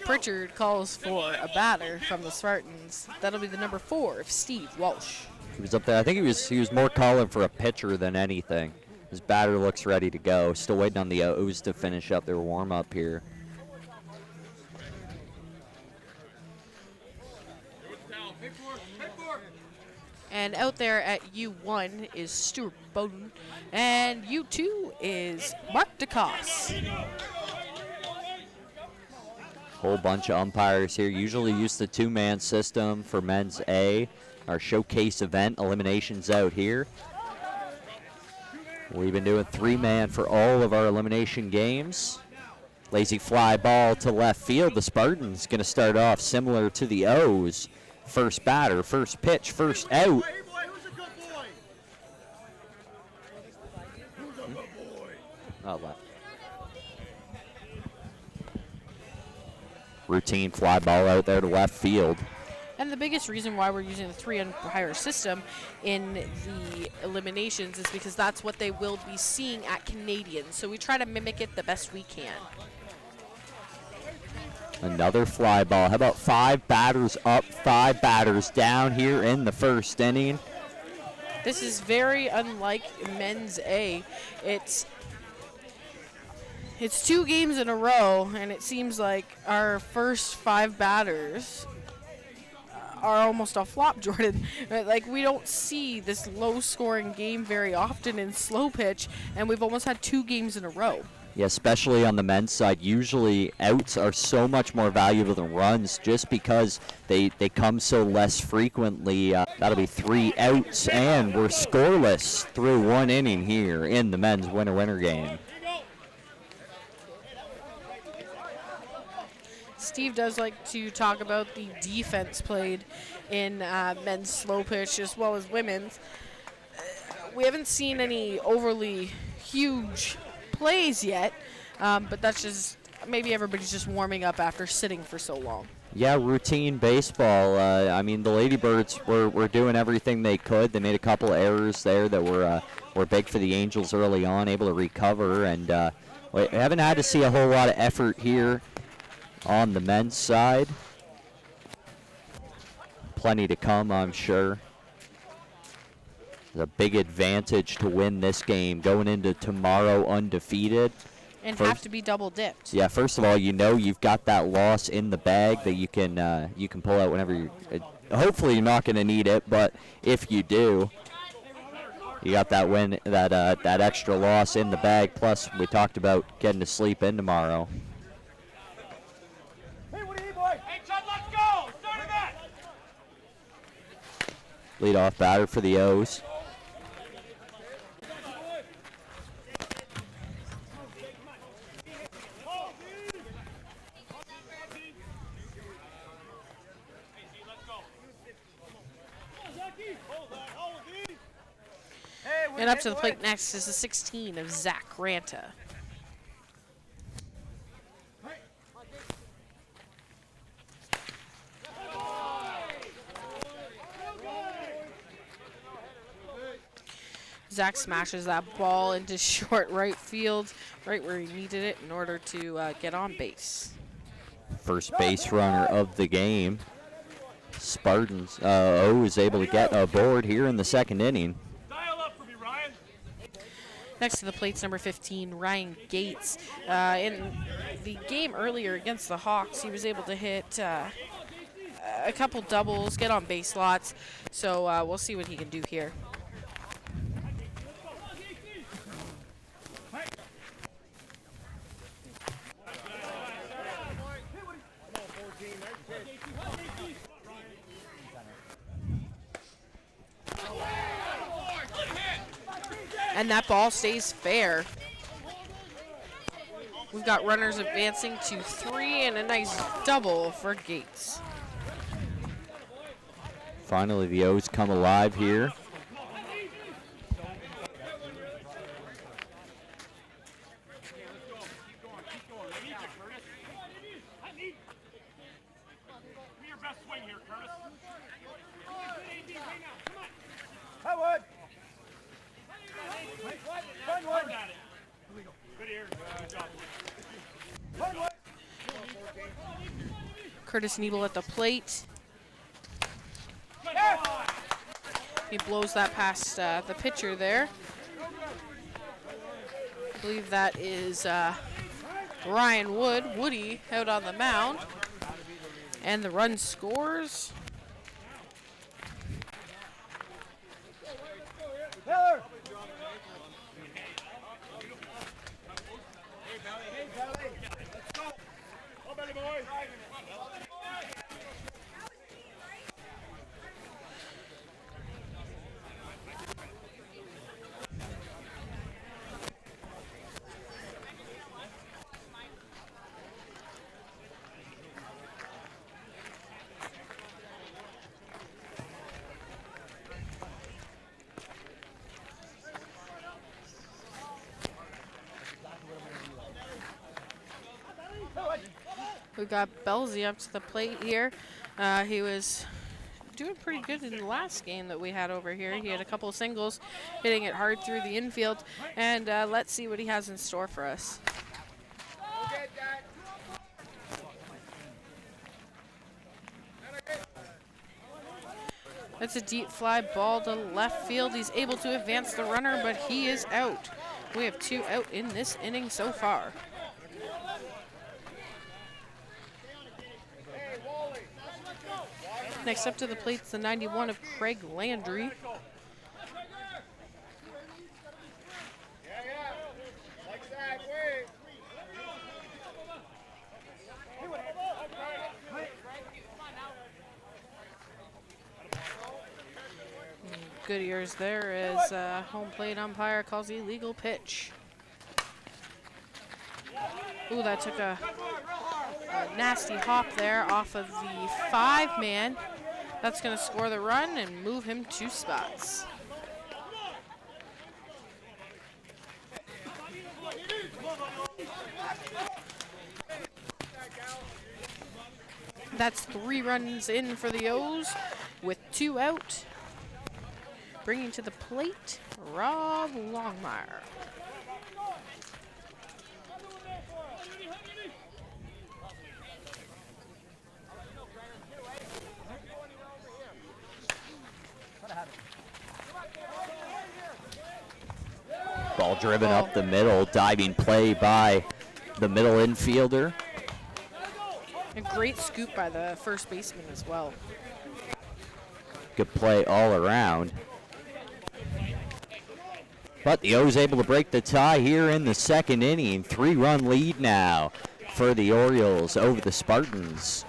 Pritchard calls for a batter from the Spartans. That'll be the number 4 of Steve Walsh. He was up there. I think he was more calling for a pitcher than anything. His batter looks ready to go. Still waiting on the O's to finish up their warm-up here. And out there at U1 is Stuart Bowden, and U2 is Mark DeCoste. Whole bunch of umpires here. Usually use the 2-man system for men's A. Our showcase event, eliminations out here. We've been doing 3-man for all of our elimination games. Lazy fly ball to left field. The Spartans going to start off similar to the O's. First batter, first pitch, first out. Oh, left. Routine fly ball out there to left field. And the biggest reason why we're using the 3-umpire system in the eliminations is because that's what they will be seeing at Canadian. So we try to mimic it the best we can. Another fly ball. How about 5 batters up, 5 batters down here in the first inning? This is very unlike men's A. It's 2 games in a row, and it seems like our first 5 batters are almost a flop, Jordan. Like, we don't see this low-scoring game very often in slow pitch, and we've almost had 2 games in a row. Yeah, especially on the men's side. Usually outs are so much more valuable than runs just because they come so less frequently. That'll be 3 outs, and we're scoreless through 1 inning here in the men's winner-winner game. Steve does like to talk about the defense played in men's slow pitch as well as women's. We haven't seen any overly huge plays yet, but that's just maybe everybody's just warming up after sitting for so long. Yeah, routine baseball. I mean, the Ladybirds were doing everything they could. They made a couple errors there that were big for the Angels early on, able to recover, and we haven't had to see a whole lot of effort here on the men's side. Plenty to come, I'm sure. There's a big advantage to win this game going into tomorrow undefeated. And have to be double dipped. Yeah, first of all, you know you've got that loss in the bag that you can pull out whenever you. Hopefully you're not going to need it, but if you do, you got that win, that extra loss in the bag. Plus, we talked about getting to sleep in tomorrow. Hey, what do you boys? Hey, Chud, let's go! Start it back! Leadoff batter for the O's. And up to the plate next is the 16 of Zach Ranta. Zach smashes that ball into short right field, right where he needed it in order to get on base. First base runner of the game. Spartans O is able to get aboard here in the 2nd inning. Next to the plate's number 15, Ryan Gates. In the game earlier against the Hawks, he was able to hit a couple doubles, get on base lots. So we'll see what he can do here. And that ball stays fair. We've got runners advancing to 3 and a nice double for Gates. Finally, the O's come alive here. Curtis Nebel at the plate. He blows that past the pitcher there. I believe that is Ryan Wood. Woody out on the mound. And the run scores. We've got Belzy up to the plate here. He was doing pretty good in the last game that we had over here. He had a couple of singles, hitting it hard through the infield. And let's see what he has in store for us. That's a deep fly ball to left field. He's able to advance the runner, but he is out. We have 2 out in this inning so far. Next up to the plate is the 91 of Craig Landry. good ears there as home plate umpire calls the illegal pitch. Ooh, that took a nasty hop there off of the 5-man. That's going to score the run and move him 2 spots. That's 3 runs in for the O's with 2 out. Bringing to the plate, Rob Longmire. Ball driven up the middle, diving play by the middle infielder. A great scoop by the first baseman as well. Good play all around. But the O's able to break the tie here in the 2nd inning. 3-run lead now for the Orioles over the Spartans.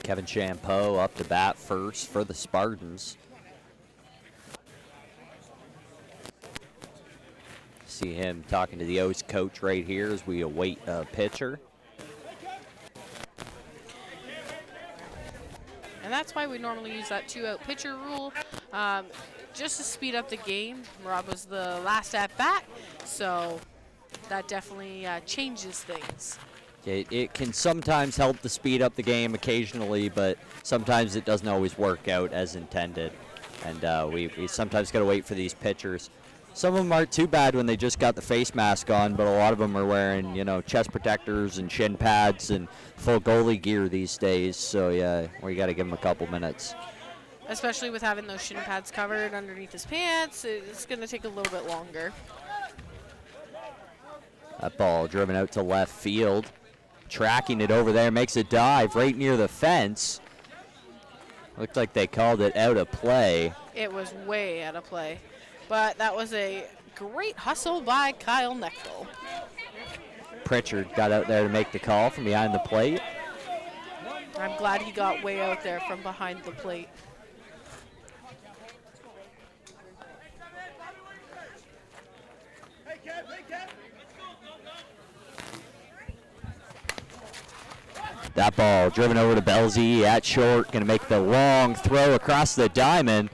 Kevin Champeau up to bat first for the Spartans. See him talking to the O's coach right here as we await a pitcher. And that's why we normally use that 2-out pitcher rule, just to speed up the game. Rob was the last at bat, so that definitely changes things. It can sometimes help to speed up the game occasionally, but sometimes it doesn't always work out as intended. And we sometimes got to wait for these pitchers. Some of them aren't too bad when they just got the face mask on, but a lot of them are wearing, chest protectors and shin pads and full goalie gear these days. So, yeah, we got to give them a couple minutes. Especially with having those shin pads covered underneath his pants, it's going to take a little bit longer. That ball driven out to left field. Tracking it over there, makes a dive right near the fence. Looked like they called it out of play. It was way out of play. But that was a great hustle by Kyle Nechtel. Pritchard got out there to make the call from behind the plate. I'm glad he got way out there from behind the plate. That ball driven over to Belzy at short, going to make the long throw across the diamond.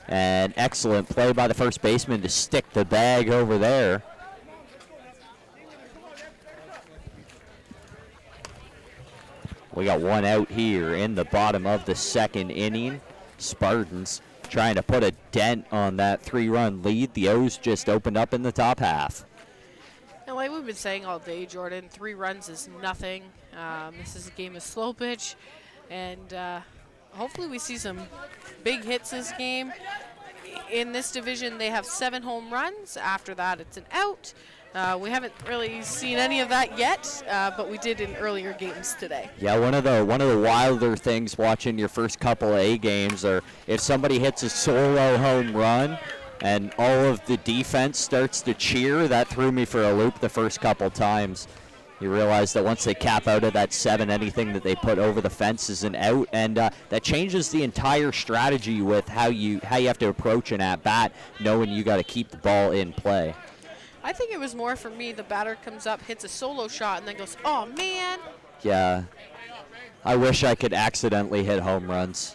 And excellent play by the first baseman to stick the bag over there. We got 1 out here in the bottom of the 2nd inning. Spartans trying to put a dent on that 3-run lead. The O's just opened up in the top half. And like we've been saying all day, Jordan, 3 runs is nothing. This is a game of slow pitch, and hopefully we see some big hits this game. In this division, they have 7 home runs. After that, it's an out. We haven't really seen any of that yet, but we did in earlier games today. Yeah, one of the wilder things watching your first couple of A games are if somebody hits a solo home run and all of the defense starts to cheer. That threw me for a loop the first couple times. You realize that once they cap out of that 7, anything that they put over the fence is an out, and that changes the entire strategy with how you have to approach an at-bat, knowing you got to keep the ball in play. I think it was more for me, the batter comes up, hits a solo shot, and then goes, oh, man. Yeah, I wish I could accidentally hit home runs.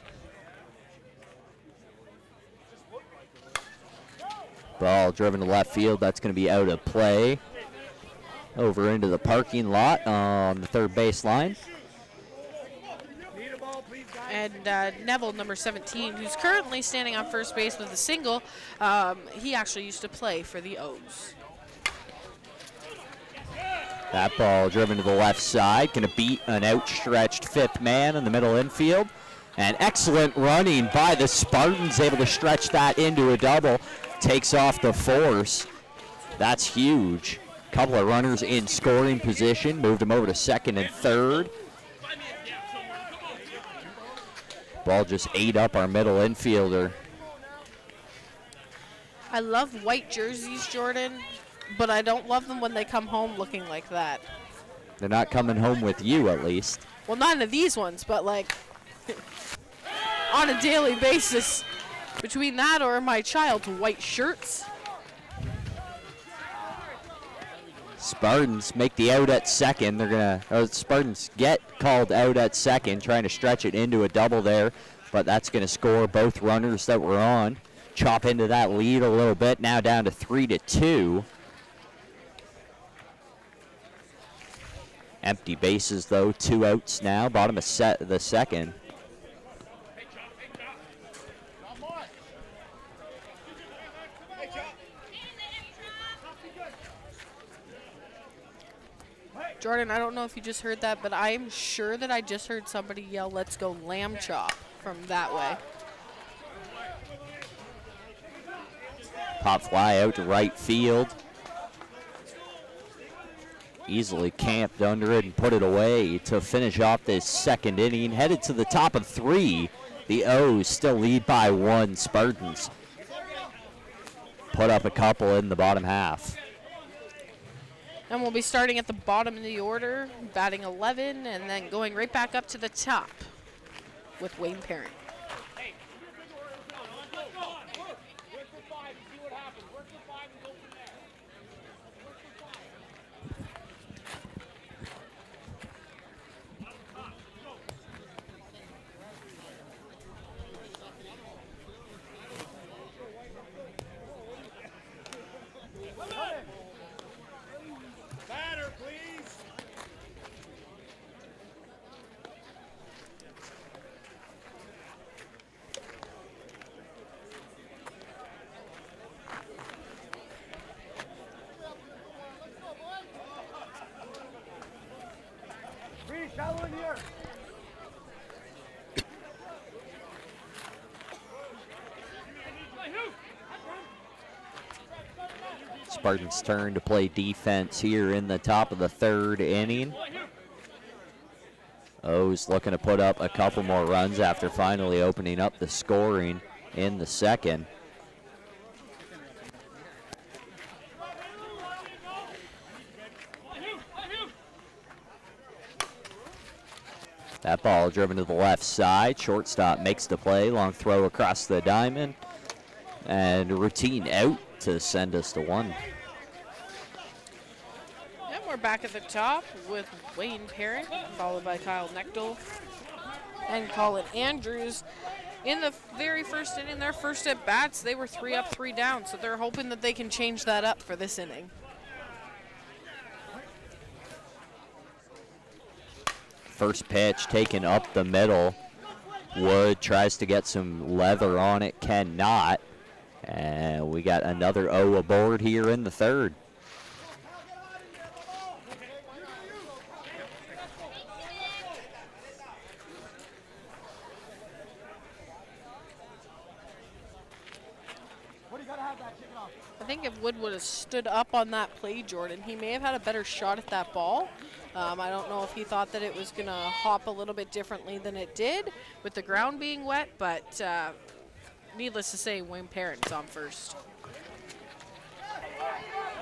Ball driven to left field, that's going to be out of play. Over into the parking lot on the 3rd base line. And Neville, number 17, who's currently standing on first base with a single, he actually used to play for the O's. That ball driven to the left side, going to beat an outstretched 5th man in the middle infield. And excellent running by the Spartans, able to stretch that into a double. Takes off the force. That's huge. Couple of runners in scoring position. Moved them over to second and third. Ball just ate up our middle infielder. I love white jerseys, Jordan, but I don't love them when they come home looking like that. They're not coming home with you, at least. Well, none of these ones, but like on a daily basis. Between that or my child's white shirts. Spartans make the out at second. They're gonna, Spartans get called out at second, trying to stretch it into a double there, but that's gonna score both runners that were on. Chop into that lead a little bit, now down to 3-2. Empty bases though, 2 outs now, bottom of the second. Jordan, I don't know if you just heard that, but I'm sure that I just heard somebody yell, "Let's go lamb chop," from that way. Pop fly out to right field. Easily camped under it and put it away to finish off this second inning. Headed to the top of 3. The O's still lead by 1. Spartans put up a couple in the bottom half. And we'll be starting at the bottom of the order, batting 11, and then going right back up to the top with Wayne Parent. Batter, please. Shallow in here. Spartans turn to play defense here in the top of the 3rd inning. O's looking to put up a couple more runs after finally opening up the scoring in the second. That ball driven to the left side. Shortstop makes the play. Long throw across the diamond. And a routine out to send us to 1. And we're back at the top with Wayne Parent, followed by Kyle Nechtel and Colin Andrews. In the very first inning, their first at bats, they were 3 up, 3 down, so they're hoping that they can change that up for this inning. First pitch taken up the middle. Wood tries to get some leather on it, cannot. And we got another O aboard here in the 3rd. I think if Wood would have stood up on that play, Jordan, he may have had a better shot at that ball. I don't know if he thought that it was going to hop a little bit differently than it did with the ground being wet, but needless to say, Wayne Parent's on first.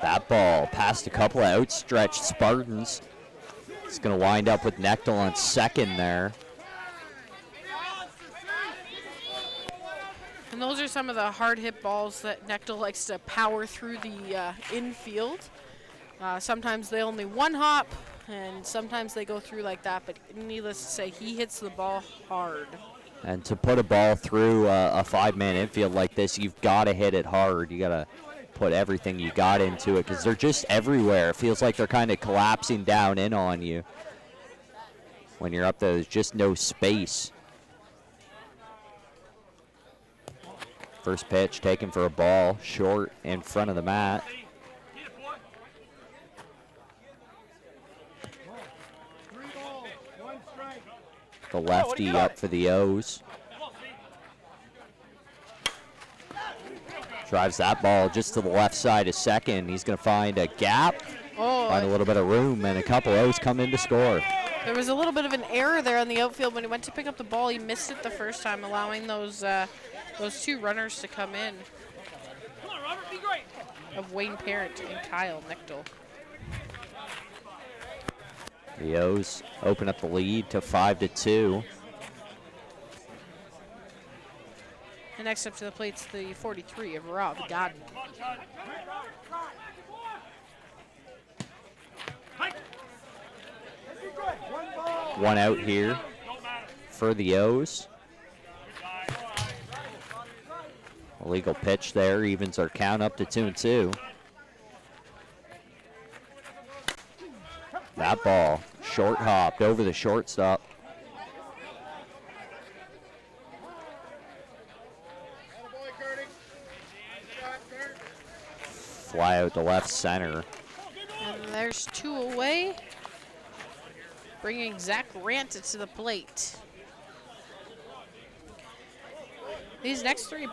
That ball past a couple of outstretched Spartans. It's going to wind up with Nechtel on second there. And those are some of the hard hit balls that Nechtel likes to power through the infield. Sometimes they only one hop, and sometimes they go through like that, but needless to say, he hits the ball hard. And to put a ball through a 5-man infield like this, you've got to hit it hard. You got to put everything you got into it because they're just everywhere. It feels like they're kind of collapsing down in on you. When you're up there, there's just no space. First pitch taken for a ball, short in front of the mat. The lefty up for the O's. Drives that ball just to the left side of second. He's going to find a gap, find a little bit of room, and a couple O's come in to score. There was a little bit of an error there on the outfield when he went to pick up the ball. He missed it the first time, allowing those two runners to come in. Come on, Robert, be great. Of Wayne Parent and Kyle Nichtel. The O's open up the lead to 5-2. And next up to the plate's the 43 of Rob Godden. One out here for the O's. Illegal pitch there, evens our count up to 2-2. That ball, short hopped over the shortstop. Fly out to left center. And there's two away, bringing Zach Ranta to the plate. These next three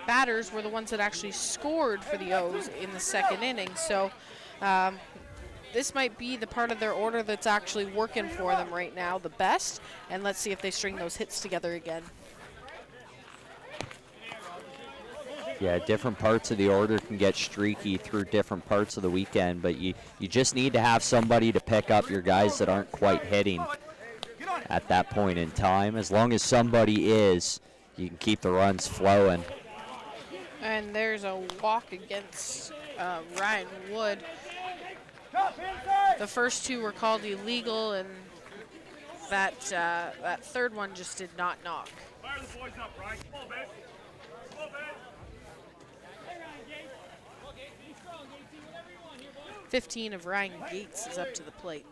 batters were the ones that actually scored for the O's in the second inning. So this might be the part of their order that's actually working for them right now the best. And let's see if they string those hits together again. Yeah, different parts of the order can get streaky through different parts of the weekend, but you just need to have somebody to pick up your guys that aren't quite hitting at that point in time. As long as somebody is, you can keep the runs flowing. And there's a walk against Ryan Wood. The first two were called illegal, and that third one just did not knock. Fire the boys up, right? Come on, babe. Come on, babe. 15 of Ryan Gates is up to the plate.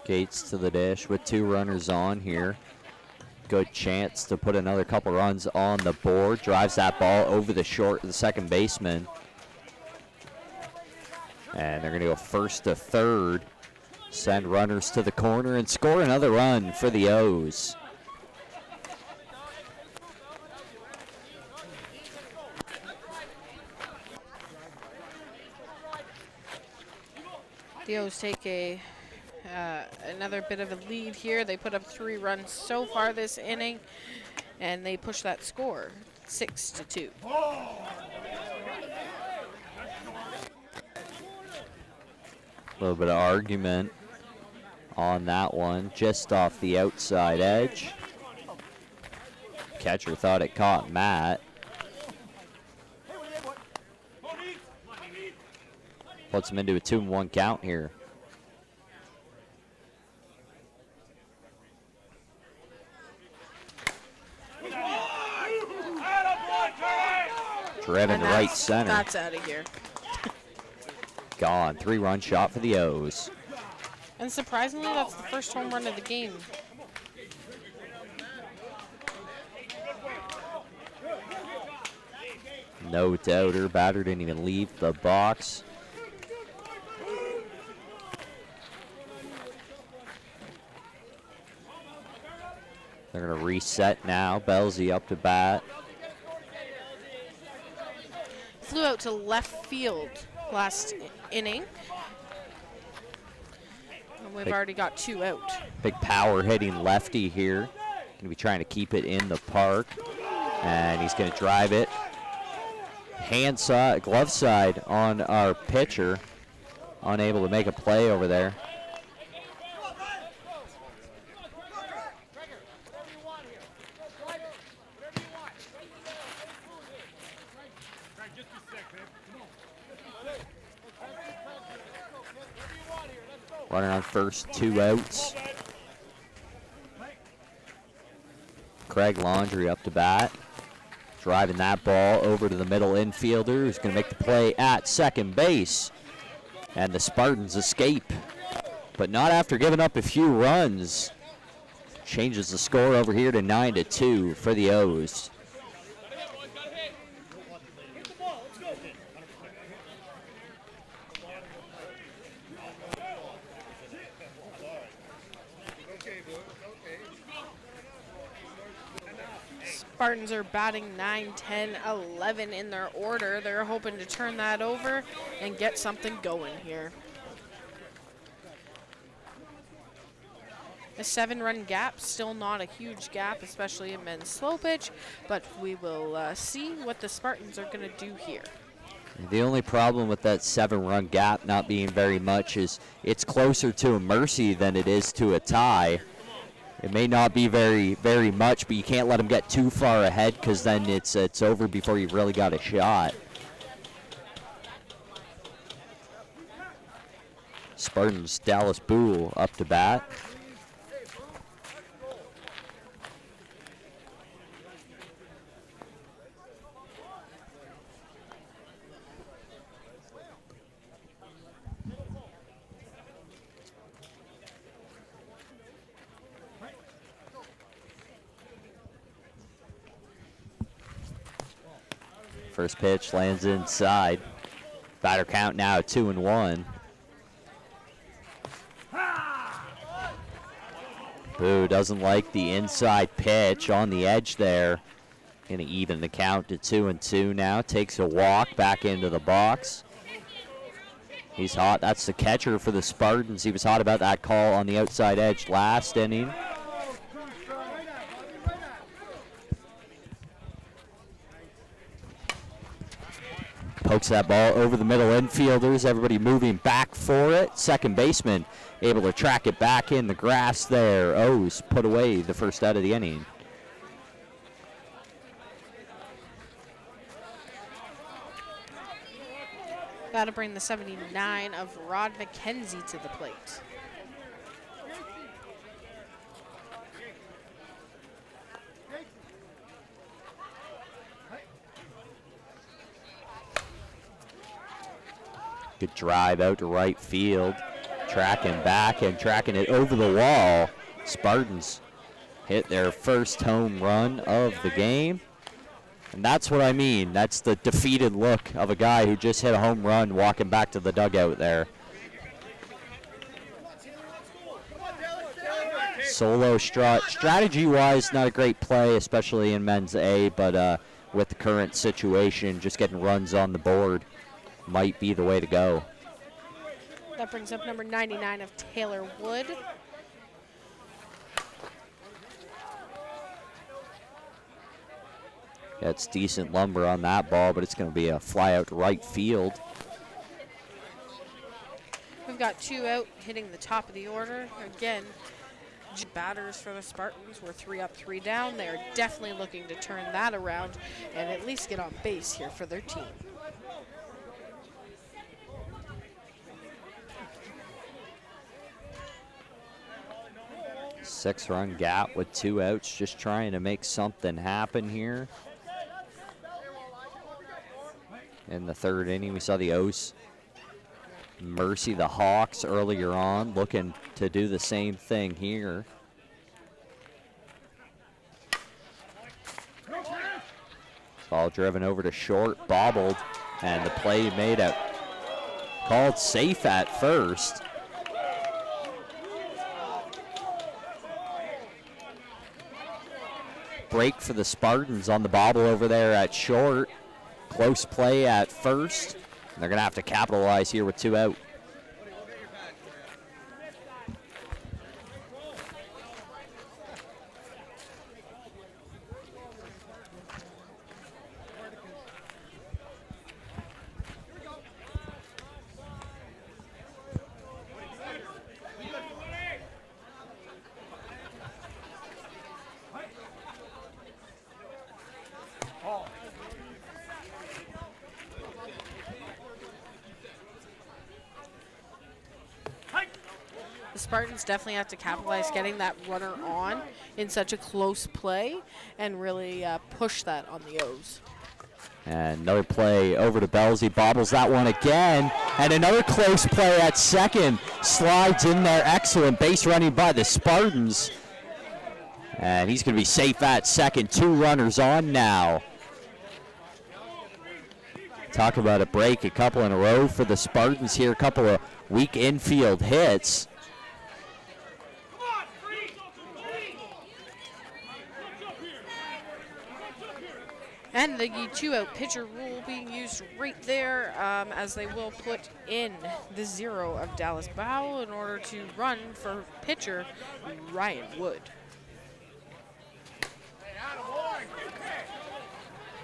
Gates to the dish with two runners on here. Good chance to put another couple runs on the board. Drives that ball over the second baseman. And they're going to go first to third. Send runners to the corner and score another run for the O's. The O's take another bit of a lead here. They put up 3 runs so far this inning, and they push that score 6-2. A little bit of argument on that one, just off the outside edge. Catcher thought it caught Matt. Puts him into a 2-1 count here. Driven to right center. That's out of here. Gone. 3-run shot for the O's. And surprisingly, that's the first home run of the game. No doubter. Batter didn't even leave the box. They're going to reset now. Belsey up to bat. Flew out to left field last inning. And we've already got 2 out. Big power hitting lefty here. Going to be trying to keep it in the park. And he's going to drive it. Hand side, glove side on our pitcher. Unable to make a play over there. Runner on first, 2 outs. Craig Laundrie up to bat. Driving that ball over to the middle infielder, who's going to make the play at second base. And the Spartans escape, but not after giving up a few runs. Changes the score over here to 9-2 for the O's. Spartans are batting 9, 10, 11 in their order. They're hoping to turn that over and get something going here. A 7-run gap, still not a huge gap, especially in men's slow pitch, but we will see what the Spartans are going to do here. The only problem with that 7-run gap not being very much is it's closer to a mercy than it is to a tie. It may not be very much, but you can't let them get too far ahead because then it's over before you've really got a shot. Spartans, Dallas Boole up to bat. First pitch lands inside. Batter count now 2-1. Boo doesn't like the inside pitch on the edge there. Gonna even the count to 2-2 now. Takes a walk back into the box. He's hot. That's the catcher for the Spartans. He was hot about that call on the outside edge last inning. Pokes that ball over the middle infielders. Everybody moving back for it. Second baseman able to track it back in the grass there. O's put away the first out of the inning. That'll bring the 79 of Rod McKenzie to the plate. Good drive out to right field. Tracking back and tracking it over the wall. Spartans hit their first home run of the game. And that's what I mean. That's the defeated look of a guy who just hit a home run walking back to the dugout there. Solo strut. Strategy-wise, not a great play, especially in men's A, but with the current situation, just getting runs on the board might be the way to go. That brings up number 99 of Taylor Wood. That's decent lumber on that ball, but it's going to be a fly out to right field. We've got 2 out hitting the top of the order. Again, batters for the Spartans. We're 3 up, 3 down. They are definitely looking to turn that around and at least get on base here for their team. 6-run gap with 2 outs, just trying to make something happen here. In the third inning, we saw the O's mercy the Hawks earlier on, looking to do the same thing here. Ball driven over to short, bobbled, and the play made out. Called safe at first. Break for the Spartans on the bobble over there at short. Close play at first. They're going to have to capitalize here with 2 out. The Spartans definitely have to capitalize getting that runner on in such a close play and really push that on the O's. And another play over to Belsey, bobbles that one again. And another close play at second. Slides in there, excellent base running by the Spartans. And he's going to be safe at second. 2 runners on now. Talk about a break, a couple in a row for the Spartans here. A couple of weak infield hits. And the 2-out pitcher rule being used right there, as they will put in the 0 of Dallas Bow in order to run for pitcher Ryan Wood.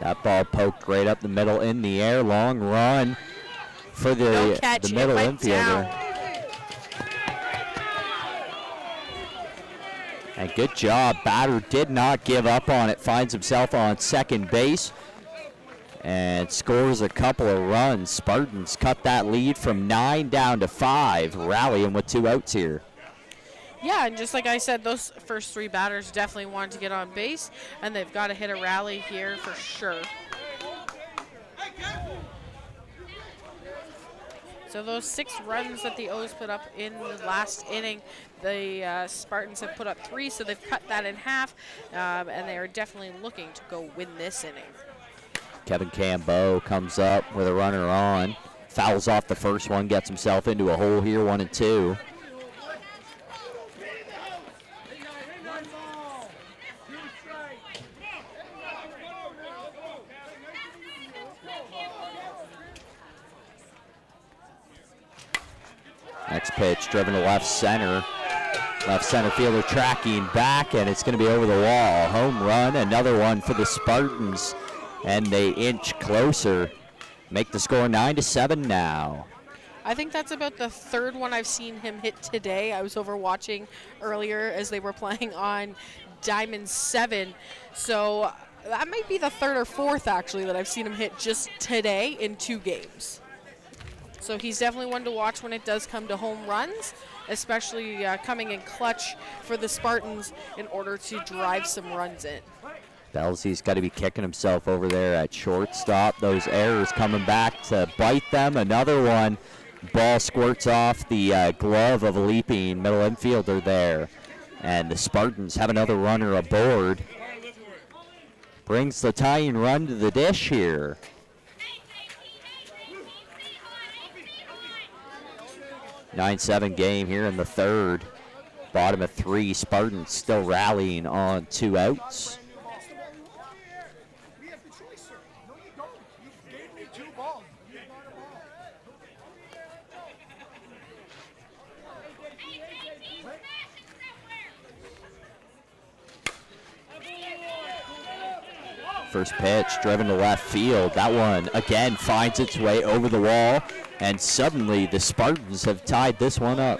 That ball poked right up the middle in the air. Long run for the middle infielder. And good job. Batter did not give up on it. Finds himself on second base and scores a couple of runs. Spartans cut that lead from 9 down to 5, rallying with 2 outs here. Yeah, and just like I said, those first 3 batters definitely wanted to get on base, and they've got to hit a rally here for sure. So those 6 runs that the O's put up in the last inning, the Spartans have put up 3, so they've cut that in half, and they are definitely looking to go win this inning. Kevin Cambeau comes up with a runner on, fouls off the first one, gets himself into a hole here, 1-2. Next pitch, driven to left center. Left center fielder tracking back, and it's going to be over the wall. Home run, another one for the Spartans, and they inch closer. Make the score 9-7 now. I think that's about the 3rd one I've seen him hit today. I was over watching earlier as they were playing on Diamond 7. So that might be the 3rd or 4th, actually, that I've seen him hit just today in 2 games. So he's definitely one to watch when it does come to home runs, especially coming in clutch for the Spartans in order to drive some runs in. Belzy's got to be kicking himself over there at shortstop. Those errors coming back to bite them. Another one. Ball squirts off the glove of a leaping middle infielder there. And the Spartans have another runner aboard. Brings the tying run to the dish here. 9-7 game here in the 3rd. Bottom of 3, Spartans still rallying on 2 outs. We have the choice, sir. No, you don't. You gave me 2 balls. You bought a ball. First pitch driven to left field. That one again finds its way over the wall, and suddenly the Spartans have tied this one up.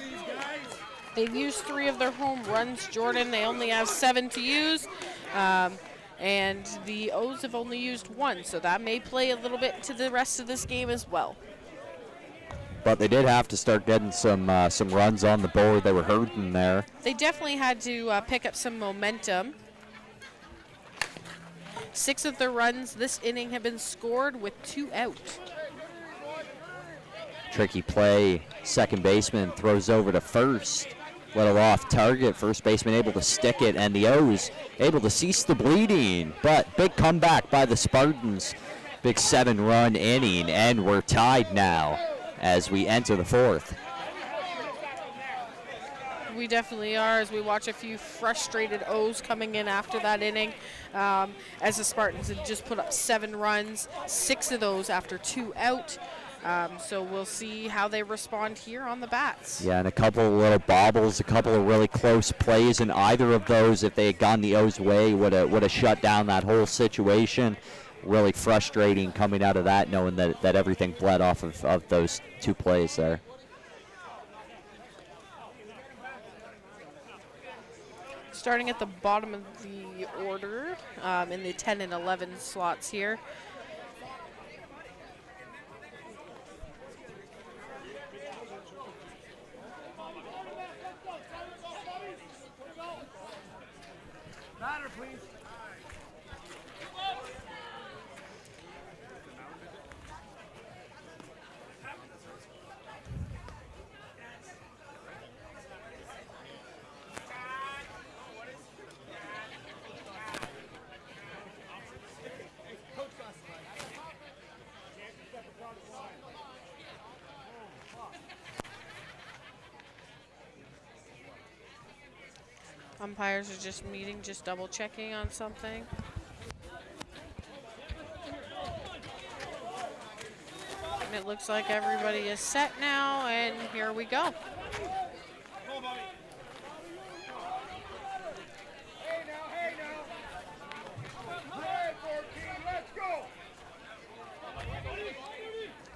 They've used 3 of their home runs, Jordan. They only have 7 to use, and the O's have only used 1, so that may play a little bit to the rest of this game as well. But they did have to start getting some runs on the board. They were hurting there. They definitely had to pick up some momentum. 6 of their runs this inning have been scored with 2 out. Tricky play. Second baseman throws over to first. Little off target. First baseman able to stick it, and the O's able to cease the bleeding. But big comeback by the Spartans. Big 7-run inning, and we're tied now as we enter the 4th. We definitely are, as we watch a few frustrated O's coming in after that inning, as the Spartans have just put up 7 runs, 6 of those after 2 out. So we'll see how they respond here on the bats. Yeah, and a couple of little bobbles, a couple of really close plays, and either of those, if they had gone the O's way, would have shut down that whole situation. Really frustrating coming out of that, knowing that everything bled off of those 2 plays there. Starting at the bottom of the order in the 10 and 11 slots here. Batter, please. Umpires are just meeting, just double checking on something. looks like everybody is set now, and here we go.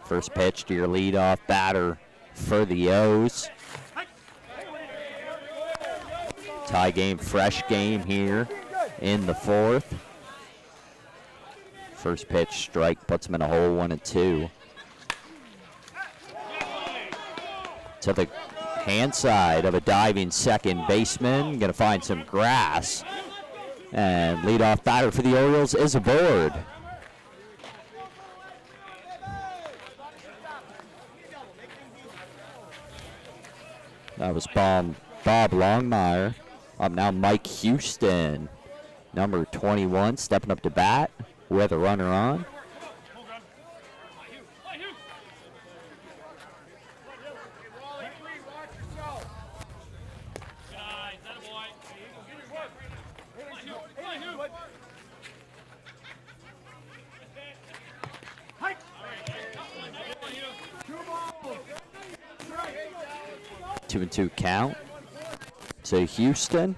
First pitch to your leadoff batter for the O's. Tie game, fresh game here in the fourth. First pitch strike puts him in a hole, 1-2. To the hand side of a diving second baseman, gonna find some grass. And leadoff batter for the Orioles is aboard. That was Bob Longmire. Up now Mike Houston, number 21, stepping up to bat with a runner on. Two and two count. So Houston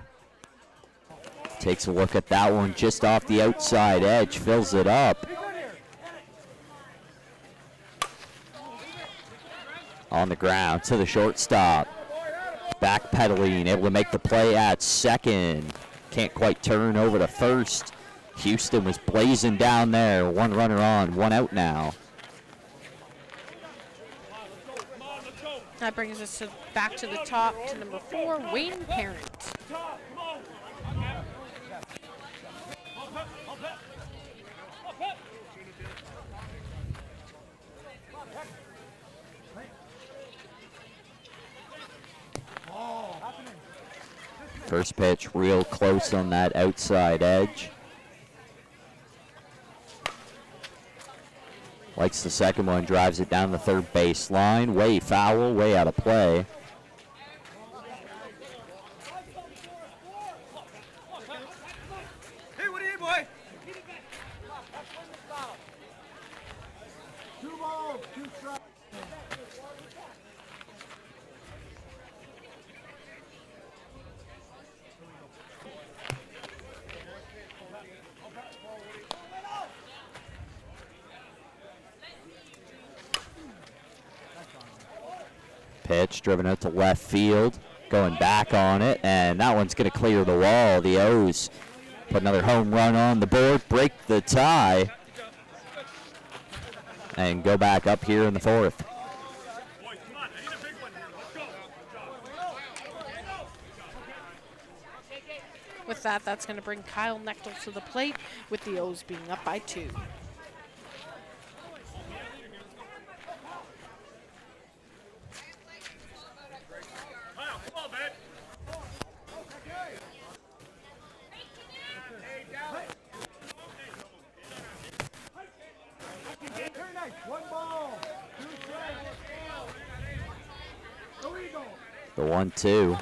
takes a look at that one just off the outside edge, fills it up. On the ground to the shortstop. Backpedaling, able to make the play at second. Can't quite turn over to first. Houston was blazing down there. One runner on, one out now. That brings us back to the top to number 4, Wayne Parent. First pitch real close on that outside edge. Likes the second one, drives it down the third base line. Way foul, way out of play. Hey, what do you need, boy? 2 balls, 2 strikes. Pitch driven out to left field, going back on it, and that one's going to clear the wall. The O's put another home run on the board, break the tie, and go back up here in the fourth. With that, that's going to bring Kyle Nechtel to the plate, with the O's being up by 2. The 1-2.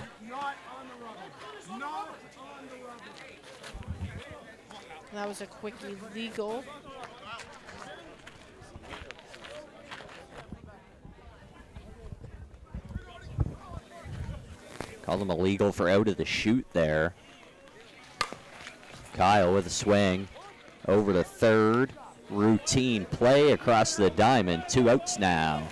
That was a quick illegal. Called him illegal for out of the chute there. Kyle with a swing over to third. Routine play across the diamond. 2 outs now.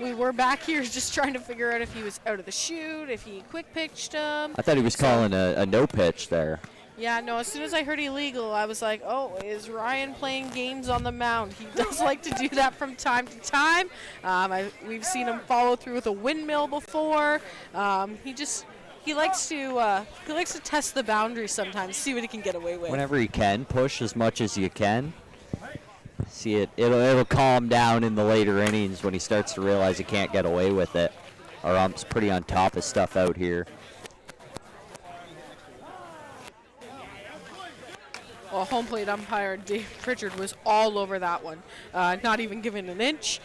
We were back here just trying to figure out if he was out of the chute, if he quick pitched him. I thought he was calling a no pitch there. Yeah, no, as soon as I heard illegal, I was like, oh, is Ryan playing games on the mound? He does like to do that from time to time. We've seen him follow through with a windmill before. He likes to test the boundaries sometimes, see what he can get away with. Whenever you can, push as much as you can. See it'll calm down in the later innings when he starts to realize he can't get away with it. Our ump's pretty on top of stuff out here. Well, home plate umpire Dave Pritchard was all over that one, not even giving an inch.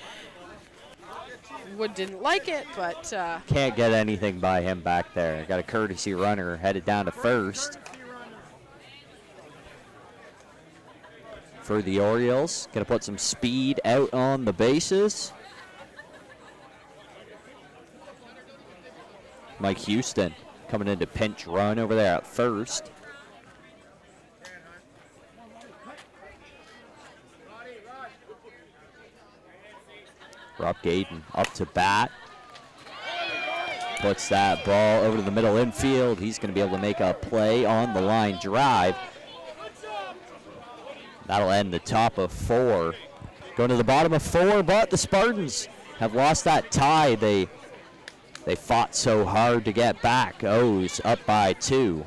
Wood didn't like it, but Can't get anything by him back there. Got a courtesy runner headed down to first. for the Orioles. Going to put some speed out on the bases. Mike Houston coming into pinch run over there at first. Rob Gaden up to bat. Puts that ball over to the middle infield. He's going to be able to make a play on the line drive. That'll end the top of 4. Going to the bottom of 4, but the Spartans have lost that tie. They fought so hard to get back. O's up by 2.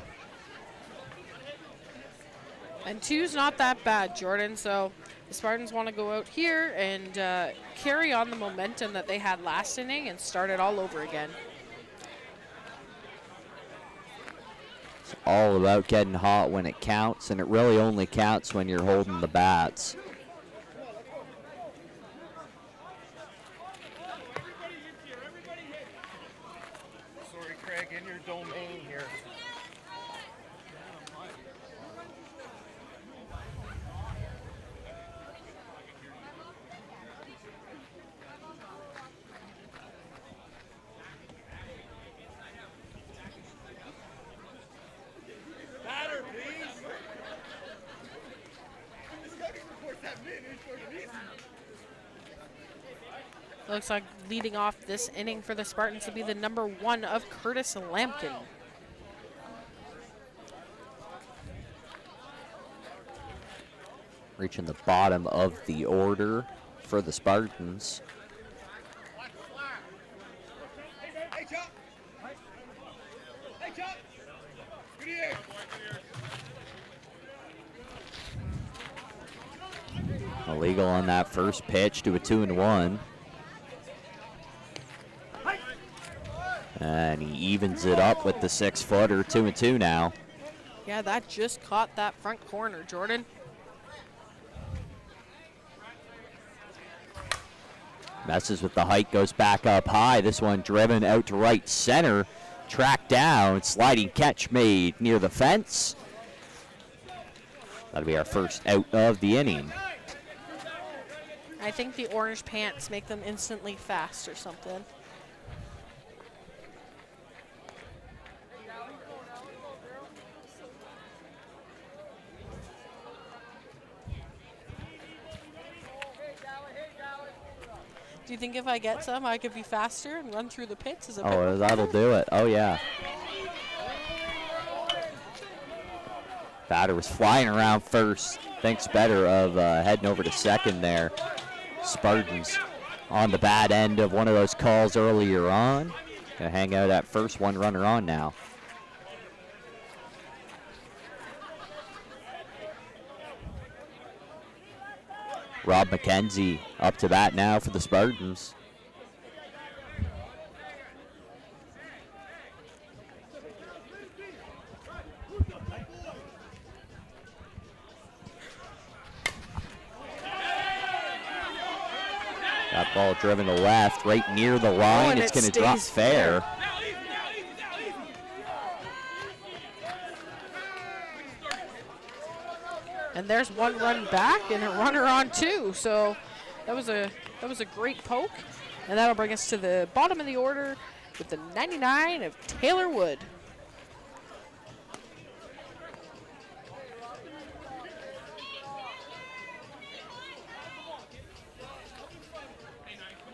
And 2's not that bad, Jordan. So the Spartans want to go out here and carry on the momentum that they had last inning and start it all over again. It's all about getting hot when it counts, and it really only counts when you're holding the bats. Sorry, Craig, in your domain here. Batter, please. This guy can report that man in for the reason. Looks like leading off this inning for the Spartans to be the number 1 of Curtis Lampkin. Reaching the bottom of the order for the Spartans. Hey, Chop. Hey, Chop. Good ear. Illegal on that first pitch to a 2-1. And he evens it up with the 6-footer, 2-2 now. Yeah, that just caught that front corner, Jordan. Messes with the height, goes back up high. This one driven out to right center. Tracked down, sliding catch made near the fence. That'll be our first out of the inning. I think the orange pants make them instantly fast or something. Do you think if I get some, I could be faster and run through the pits? As a Oh, that'll do it. Oh, yeah. Batter was flying around first. Thinks better of heading over to second there. Spartans on the bad end of one of those calls earlier on. Gonna hang out at first, 1 runner on now. Rob McKenzie up to bat now for the Spartans. That ball driven to left, right near the line. It's going to drop fair. And there's 1 run back and a runner on 2. So that was a great poke. And that'll bring us to the bottom of the order with the 99 of Taylor Wood.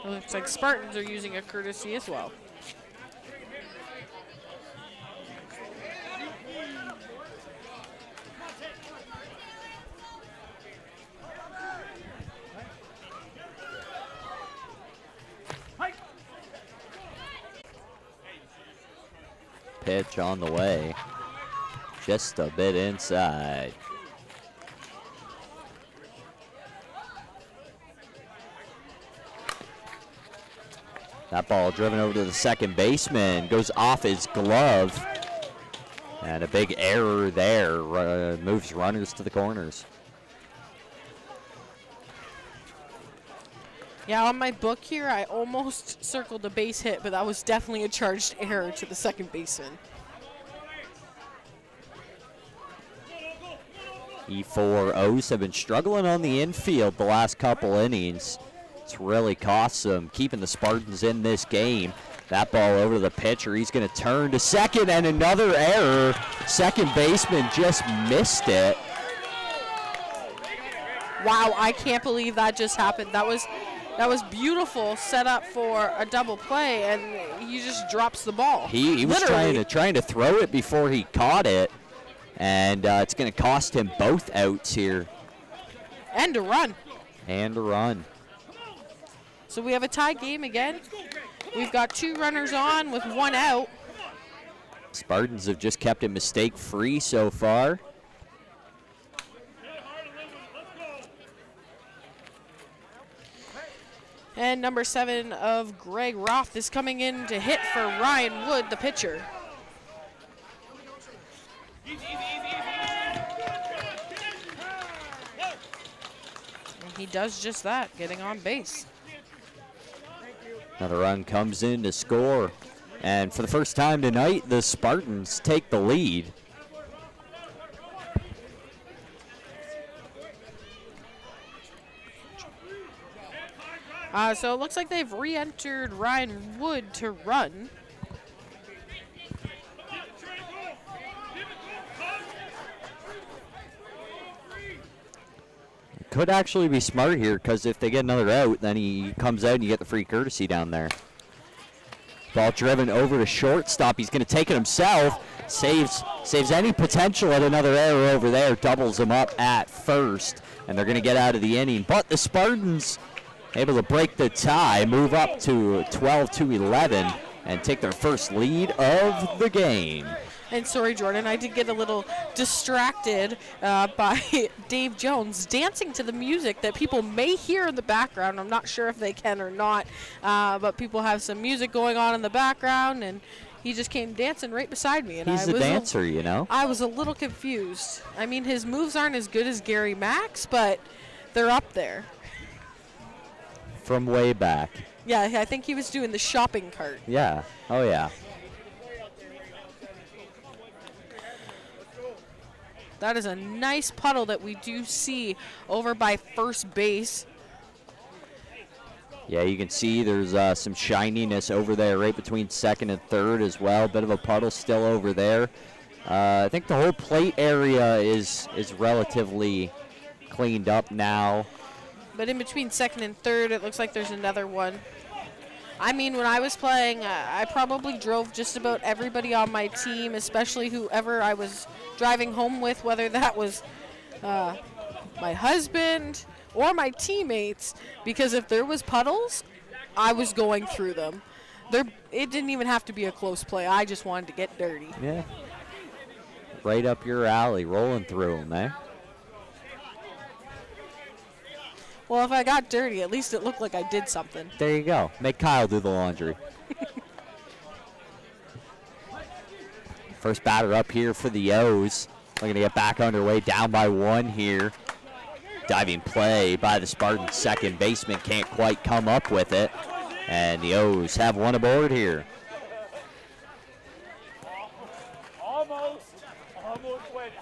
It looks like Spartans are using a courtesy as well. Pitch on the way. Just a bit inside. That ball driven over to the second baseman, goes off his glove. And a big error there, moves runners to the corners. Yeah, on my book here, I almost circled a base hit, but that was definitely a charged error to the second baseman. E4 O's have been struggling on the infield the last couple innings. It's really cost them keeping the Spartans in this game. That ball over to the pitcher. He's going to turn to second, and another error. Second baseman just missed it. Wow, I can't believe that just happened. That was beautiful, set up for a double play, and he just drops the ball. He was trying to throw it before he caught it, and it's going to cost him both outs here. And a run. And a run. So we have a tie game again. We've got 2 runners on with 1 out. Spartans have just kept it mistake-free so far. And number 7 of Greg Roth is coming in to hit for Ryan Wood, the pitcher. And he does just that, getting on base. Another run comes in to score. And for the first time tonight, the Spartans take the lead. So it looks like they've re-entered Ryan Wood to run. Could actually be smart here, because if they get another out, then he comes out and you get the free courtesy down there. Ball driven over to shortstop. He's going to take it himself. Saves any potential at another error over there. Doubles him up at first, and they're going to get out of the inning. But the Spartans able to break the tie, move up to 12-11, and take their first lead of the game. And sorry, Jordan, I did get a little distracted by Dave Jones dancing to the music that people may hear in the background. I'm not sure if they can or not, but people have some music going on in the background, and he just came dancing right beside me. And He's a dancer, you know. I was a little confused. I mean, his moves aren't as good as Gary Mack's, but they're up there. From way back. Yeah, I think he was doing the shopping cart. Yeah. Oh, yeah. That is a nice puddle that we do see over by first base. Yeah, you can see there's some shininess over there right between second and third as well. Bit of a puddle still over there. I think the whole plate area is relatively cleaned up now. But in between second and third, it looks like there's another one. I mean, when I was playing, I probably drove just about everybody on my team, especially whoever I was driving home with, whether that was my husband or my teammates, because if there was puddles, I was going through them. It didn't even have to be a close play. I just wanted to get dirty. Yeah. Right up your alley, rolling through them, eh? Well, if I got dirty, at least it looked like I did something. There you go. Make Kyle do the laundry. First batter up here for the O's. Looking to get back underway, down by 1 here. Diving play by the Spartans. Second baseman can't quite come up with it. And the O's have one aboard here. Almost went.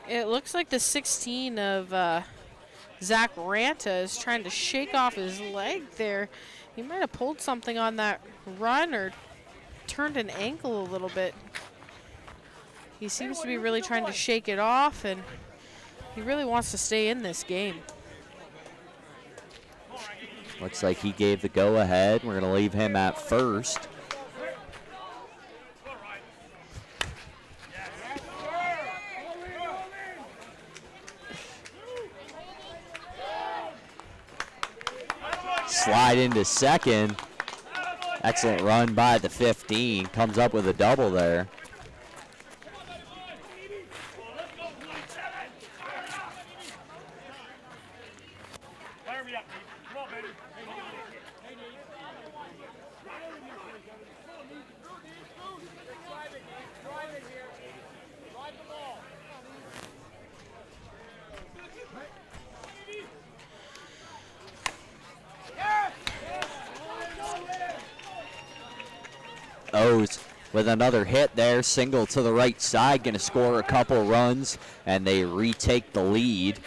It looks like the 16 of Zach Ranta is trying to shake off his leg there. He might have pulled something on that run or turned an ankle a little bit. He seems to be really trying to shake it off, and he really wants to stay in this game. Looks like he gave the go-ahead. We're going to leave him at first. Slide into second. Excellent run by the 15. Comes up with a double there. with another hit there, single to the right side, going to score a couple runs, and they retake the lead.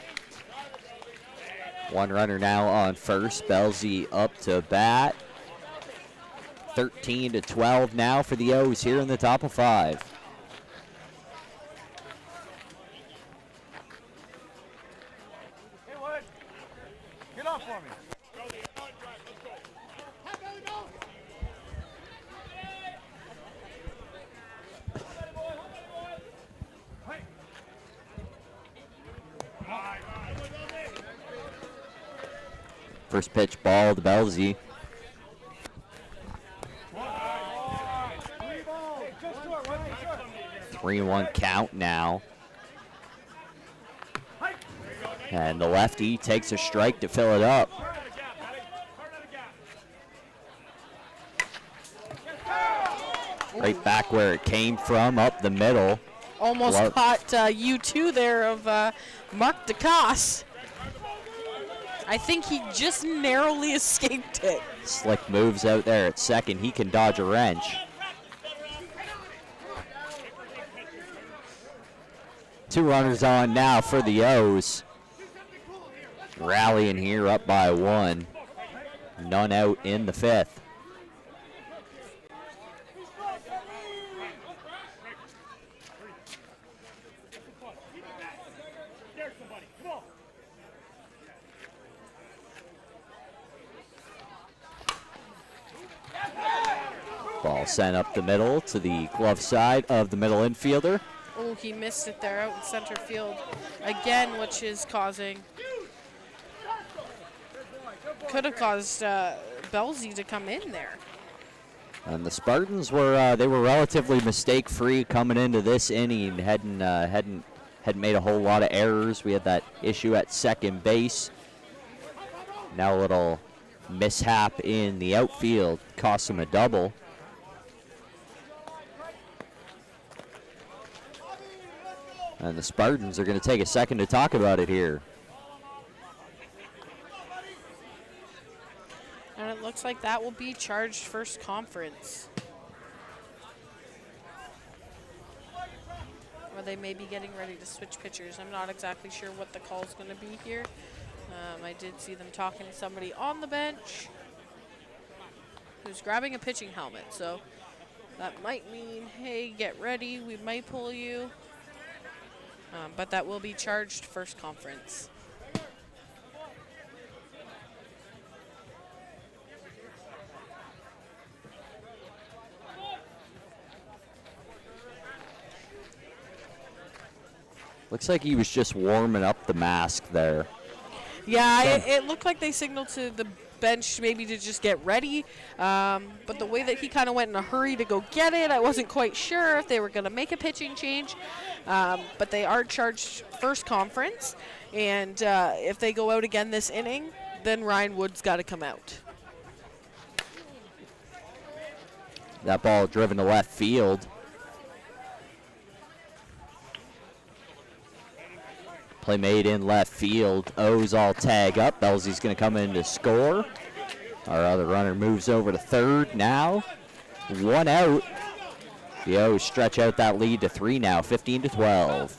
One runner now on first. Belzy up to bat. 13-12 now for the O's here in the top of 5. Hey, Wood. Get off for me. First pitch ball to Belzy. 3-1 count now. And the lefty takes a strike to fill it up. Right back where it came from, up the middle. Almost caught you two there of Mark DeCosse. I think he just narrowly escaped it. Slick moves out there at second. He can dodge a wrench. 2 runners on now for the O's. Rallying here up by 1. None out in the 5th. Ball sent up the middle to the glove side of the middle infielder. Oh, he missed it there out in center field again, which is causing, could have caused Belzy to come in there. And the Spartans were they were relatively mistake-free coming into this inning. Hadn't made a whole lot of errors. We had that issue at second base. Now a little mishap in the outfield cost them a double. And the Spartans are going to take a second to talk about it here. And it looks like that will be charged first conference. Or they may be getting ready to switch pitchers. I'm not exactly sure what the call is going to be here. I did see them talking to somebody on the bench who's grabbing a pitching helmet. So that might mean, hey, get ready, we might pull you. But that will be charged first conference. Looks like he was just warming up the mask there. Yeah, it looked like they signaled to the bench maybe to just get ready. But the way that he kind of went in a hurry to go get it, I wasn't quite sure if they were going to make a pitching change. But they are charged first conference. And if they go out again this inning, then Ryan Wood's got to come out. That ball driven to left field. Play made in left field. O's all tag up. Belzy's going to come in to score. Our other runner moves over to third now. 1 out. The O's stretch out that lead to 3 now, 15-12.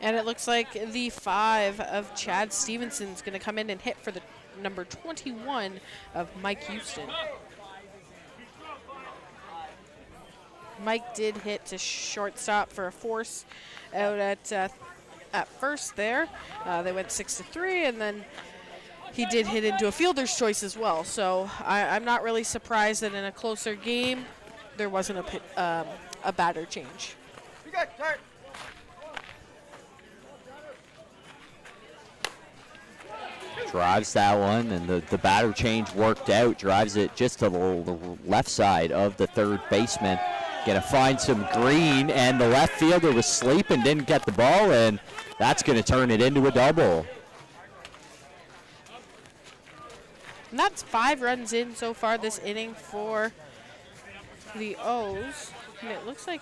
And it looks like the 5 of Chad Stevenson's going to come in and hit for the number 21 of Mike Houston. Mike did hit to shortstop for a force out at first there. They went 6-3, and then he did hit into a fielder's choice as well. So I'm not really surprised that in a closer game there wasn't a batter change. Drives that one, and the batter change worked out. Drives it just to the left side of the third baseman. Gonna find some green, and the left fielder was sleeping, didn't get the ball, and that's gonna turn it into a double. And that's 5 runs in so far this inning for the O's. And it looks like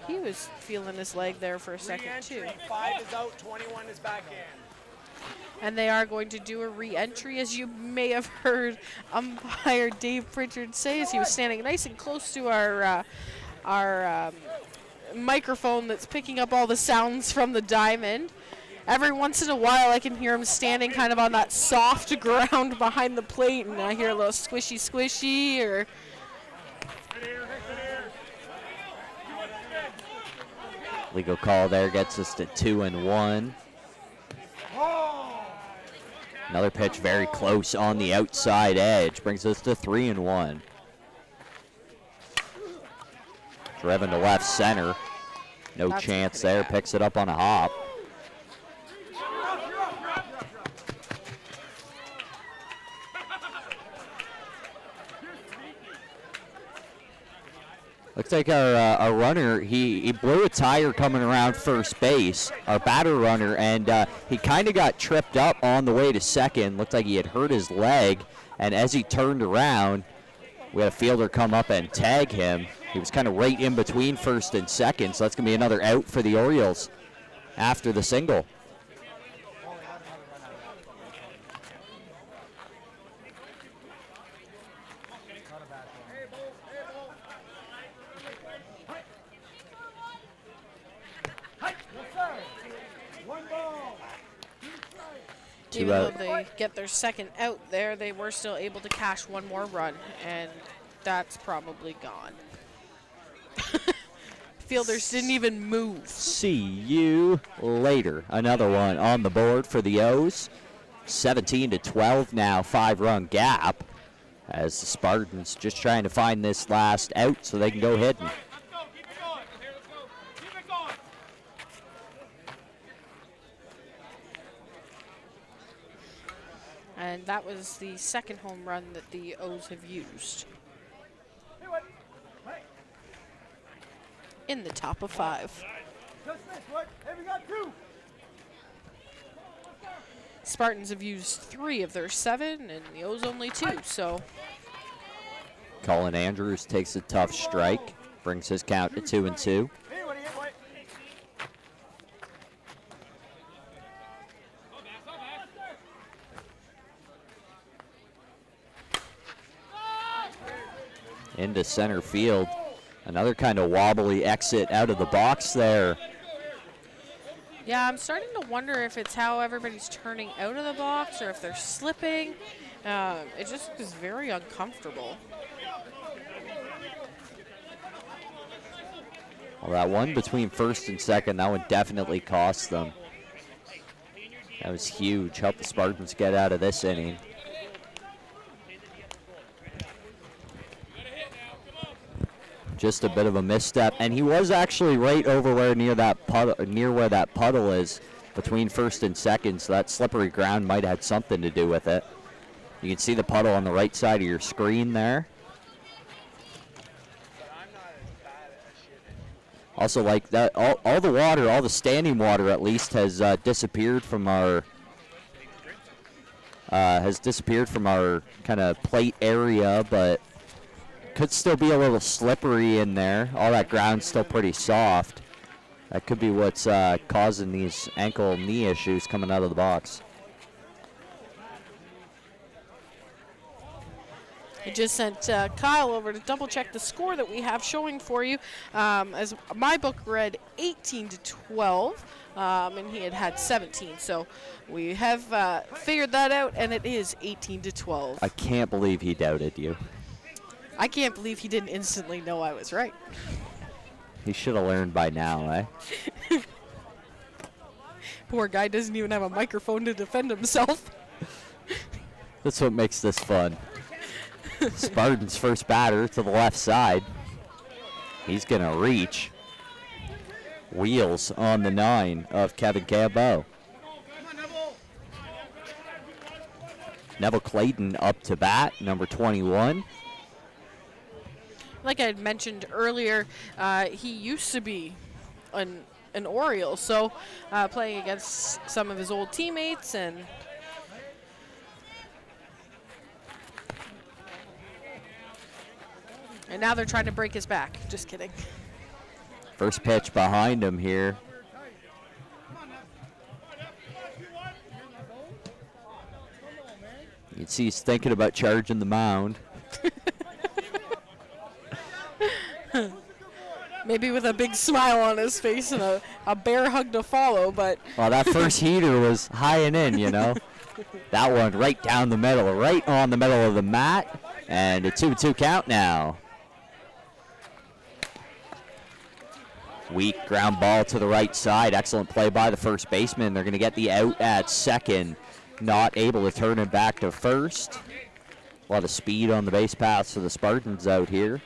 he was feeling his leg there for a second too. 5 is out, 21 is back in. And they are going to do a re-entry, as you may have heard umpire Dave Pritchard say, as he was standing nice and close to our microphone that's picking up all the sounds from the diamond. Every once in a while, I can hear him standing kind of on that soft ground behind the plate, and I hear a little squishy, squishy, or... Legal call there gets us to 2-1. Another pitch very close on the outside edge brings us to 3-1. Driven to left center. No That's chance there. Picks it up on a hop. Looks like our runner, he blew a tire coming around first base, our batter runner, and he kind of got tripped up on the way to second. Looked like he had hurt his leg, and as he turned around, we had a fielder come up and tag him. He was kind of right in between first and second, so that's going to be another out for the Orioles after the single. Even though they get their second out there, they were still able to cash one more run, and that's probably gone. Fielders didn't even move. See you later. Another one on the board for the O's. 17-12 now, 5-run gap, as the Spartans just trying to find this last out so they can go hitting. And that was the second home run that the O's have used. In the top of 5. Spartans have used 3 of their 7, and the O's only 2, so. Colin Andrews takes a tough strike, brings his count to 2-2. Into center field. Another kind of wobbly exit out of the box there. Yeah, I'm starting to wonder if it's how everybody's turning out of the box or if they're slipping. It just is very uncomfortable. Well, that one between first and second, that one definitely cost them. That was huge. Helped the Spartans get out of this inning. Just a bit of a misstep, and he was actually right over where near where that puddle is between first and second, so that slippery ground might have had something to do with it. You can see the puddle on the right side of your screen there. Also, like that, all the water, all the standing water at least, has disappeared from our kind of plate area, but could still be a little slippery in there. All that ground's still pretty soft. That could be what's causing these ankle knee issues coming out of the box. I just sent Kyle over to double check the score that we have showing for you. As my book read 18-12, and he had 17. So we have figured that out, and it is 18-12. I can't believe he doubted you. I can't believe he didn't instantly know I was right. He should have learned by now, eh? Poor guy doesn't even have a microphone to defend himself. That's what makes this fun. Spartan's first batter to the left side. He's going to reach. Wheels on the 9 of Kevin Cambeau. Neville Clayton up to bat, number 21. Like I had mentioned earlier, he used to be an Oriole, so playing against some of his old teammates and now they're trying to break his back. Just kidding. First pitch behind him here. Looks he's thinking about charging the mound. Maybe with a big smile on his face and a bear hug to follow, but... Well, that first heater was high and in, you know. That one right down the middle, right on the middle of the mat. And a 2-2 count now. Weak ground ball to the right side. Excellent play by the first baseman. They're going to get the out at second. Not able to turn it back to first. A lot of speed on the base paths for the Spartans out here.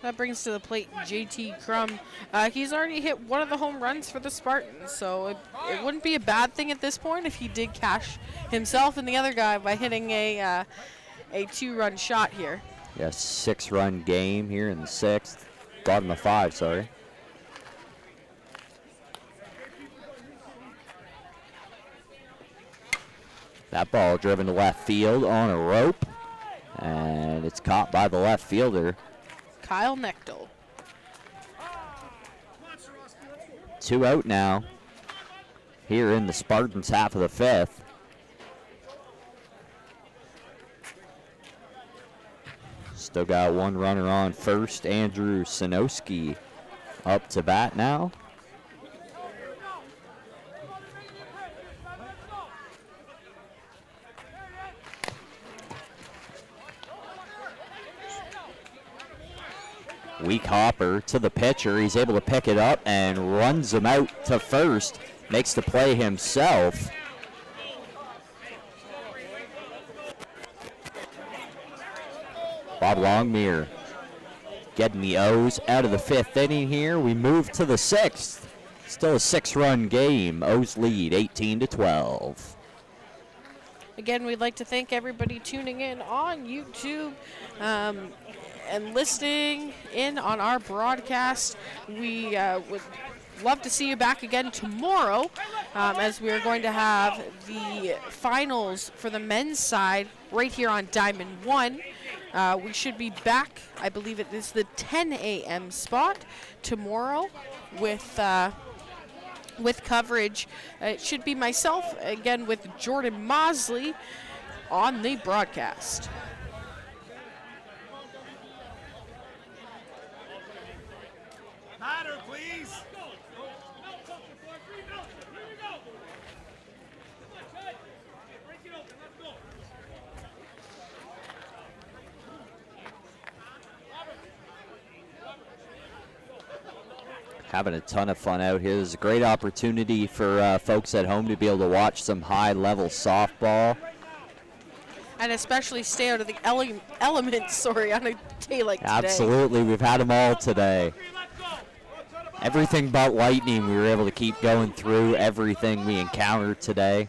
That brings to the plate JT Crum. He's already hit one of the home runs for the Spartans, so it wouldn't be a bad thing at this point if he did cash himself and the other guy by hitting a 2-run shot here. Yes, 6-run game here in the 6th. Bottom of 5, sorry. That ball driven to left field on a rope, and it's caught by the left fielder. Kyle Nechtel. 2 out now here in the Spartans half of the 5th. Still got one runner on first. Andrew Sinowski up to bat now. Weak hopper to the pitcher. He's able to pick it up and runs him out to first. Makes the play himself. Bob Longmire getting the O's out of the 5th inning here. We move to the 6th. Still a 6-run game. O's lead 18-12. Again, we'd like to thank everybody tuning in on YouTube and listening in on our broadcast. We would love to see you back again tomorrow as we are going to have the finals for the men's side right here on Diamond 1. We should be back, I believe it is the 10 a.m. spot tomorrow with coverage. It should be myself, again, with Jordan Mosley on the broadcast. Batter, please. Having a ton of fun out here. This is a great opportunity for folks at home to be able to watch some high-level softball. And especially stay out of the elements, on a day like today. Absolutely, we've had them all today. Everything but lightning, we were able to keep going through everything we encountered today.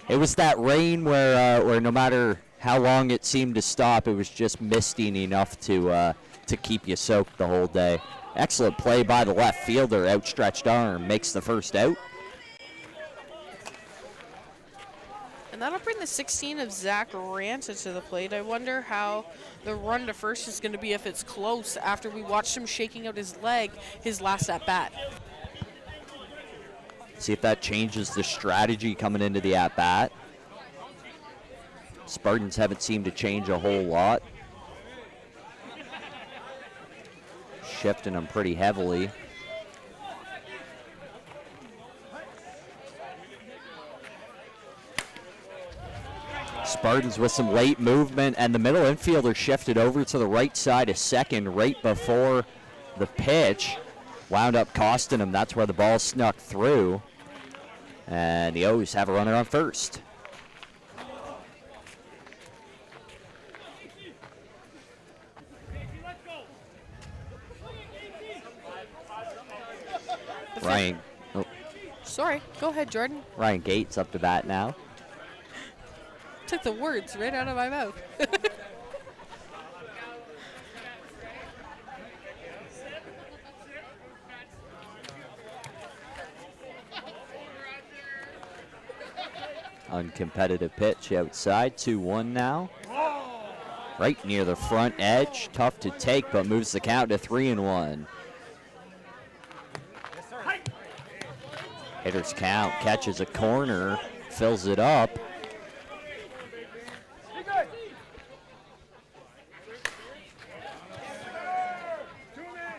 It was that rain where no matter how long it seemed to stop, it was just misting enough to keep you soaked the whole day. Excellent play by the left fielder, outstretched arm, makes the first out. And that'll bring the 16 of Zach Ranta to the plate. I wonder how the run to first is going to be if it's close after we watched him shaking out his leg his last at-bat. See if that changes the strategy coming into the at-bat. Spartans haven't seemed to change a whole lot. Shifting them pretty heavily. Spartans with some late movement, and the middle infielder shifted over to the right side of second right before the pitch. Wound up costing him. That's where the ball snuck through. And the O's have a runner on first. Ryan. Oh. Sorry, go ahead, Jordan. Ryan Gates up to bat now. Took the words right out of my mouth. Uncompetitive pitch outside, 2-1 now. Right near the front edge, tough to take, but moves the count to 3-1. Hitters count, catches a corner, fills it up.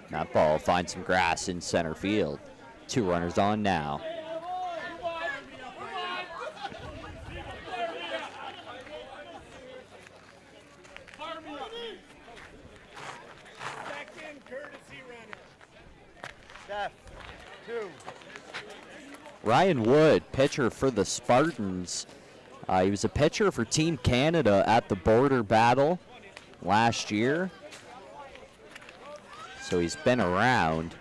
That ball finds some grass in center field. 2 runners on now. Ryan Wood, pitcher for the Spartans. He was a pitcher for Team Canada at the border battle last year. So he's been around,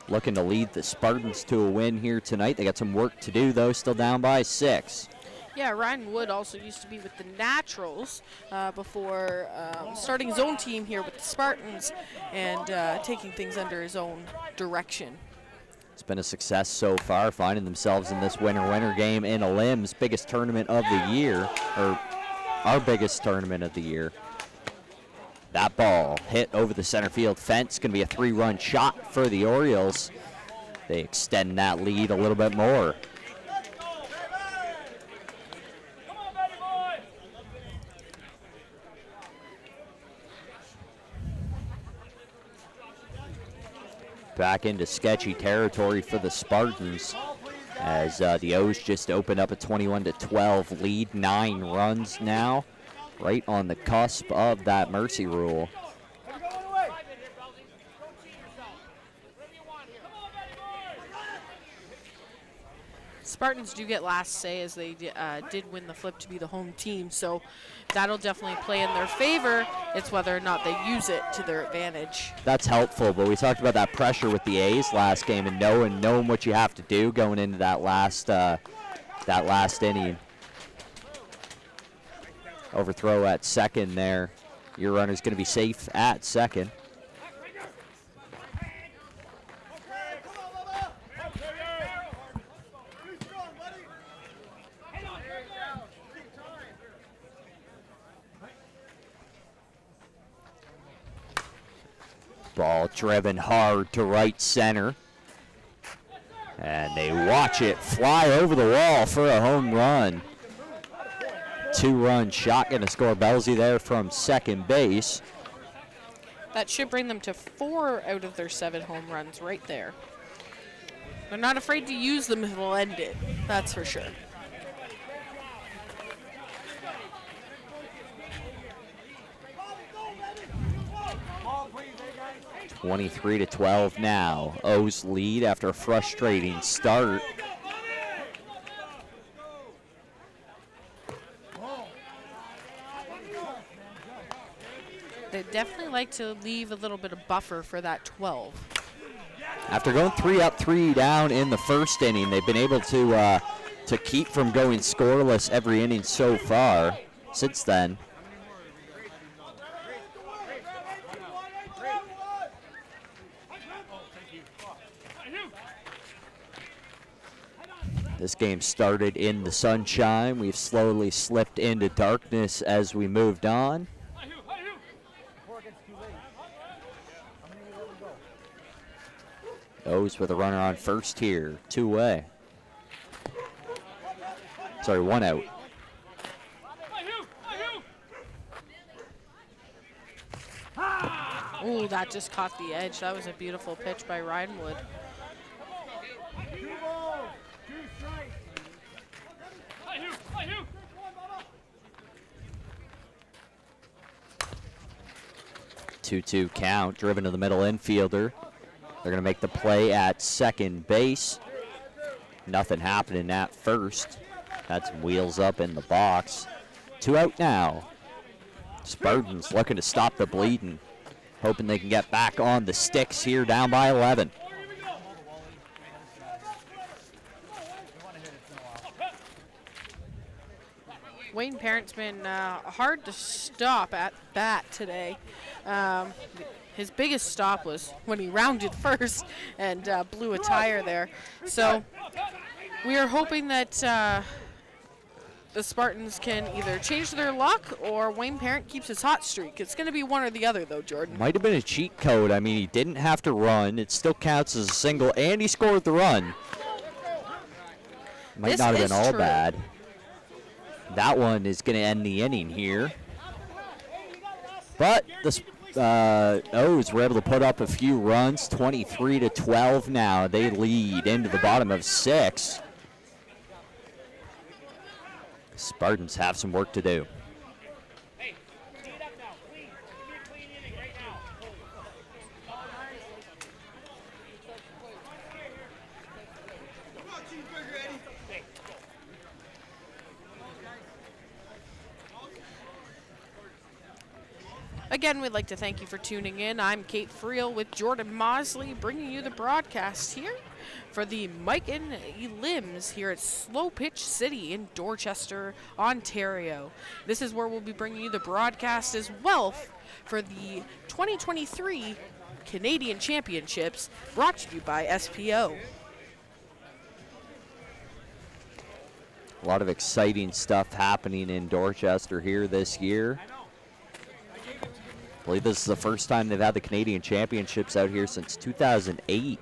looking to lead the Spartans to a win here tonight. They got some work to do, though, still down by 6. Yeah, Ryan Wood also used to be with the Naturals before starting his own team here with the Spartans and taking things under his own direction. It's been a success so far, finding themselves in this winner-winner game in a LIMS, biggest tournament of the year, or our biggest tournament of the year. That ball hit over the center field fence, going to be a 3-run shot for the Orioles. They extend that lead a little bit more. Back into sketchy territory for the Spartans as the O's just opened up a 21-12 lead, 9 runs now, right on the cusp of that mercy rule. Spartans do get last say as they did win the flip to be the home team, so that'll definitely play in their favor. It's whether or not they use it to their advantage. That's helpful, but we talked about that pressure with the A's last game and knowing what you have to do going into that last inning. Overthrow at second there. Your runner's going to be safe at second. Ball driven hard to right center. And they watch it fly over the wall for a home run. 2-run shot, going to score Belsey there from second base. That should bring them to 4 out of their 7 home runs right there. They're not afraid to use them if it'll end it, that's for sure. 23-12 now. O's lead after a frustrating start. They definitely like to leave a little bit of buffer for that 12. After going 3 up, 3 down in the first inning, they've been able to keep from going scoreless every inning so far since then. This game started in the sunshine. We've slowly slipped into darkness as we moved on. O's with a runner on first here, 2 away. Sorry, 1 out. Ooh, that just caught the edge. That was a beautiful pitch by Ryan Wood. Two-two count, driven to the middle infielder. They're going to make the play at second base. Nothing happening at first. Had some wheels up in the box. 2 out now. Spartans looking to stop the bleeding. Hoping they can get back on the sticks here, down by 11. Wayne Parent's been hard to stop at bat today. His biggest stop was when he rounded first and blew a tire there. So we are hoping that the Spartans can either change their luck or Wayne Parent keeps his hot streak. It's going to be one or the other, though, Jordan. Might have been a cheat code. I mean, he didn't have to run. It still counts as a single, and he scored the run. Might This not have is been all true. bad. That one is going to end the inning here. But the O's were able to put up a few runs, 23-12 now. They lead into the bottom of 6. Spartans have some work to do. Again, we'd like to thank you for tuning in. I'm Kate Friel with Jordan Mosley, bringing you the broadcast here for the Mike and Limbs here at Slow Pitch City in Dorchester, Ontario. This is where we'll be bringing you the broadcast as well for the 2023 Canadian Championships, brought to you by SPO. A lot of exciting stuff happening in Dorchester here this year. I believe this is the first time they've had the Canadian Championships out here since 2008.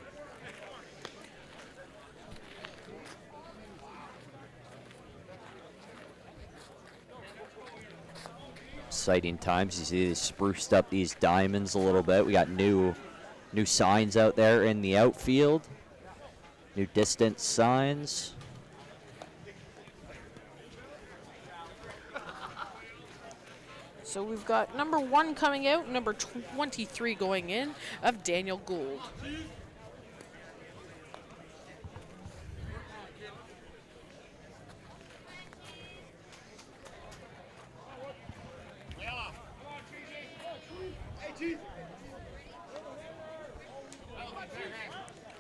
Exciting times. You see they spruced up these diamonds a little bit. We got new signs out there in the outfield. New distance signs. So we've got number 1 coming out, number 23 going in of Daniel Gould.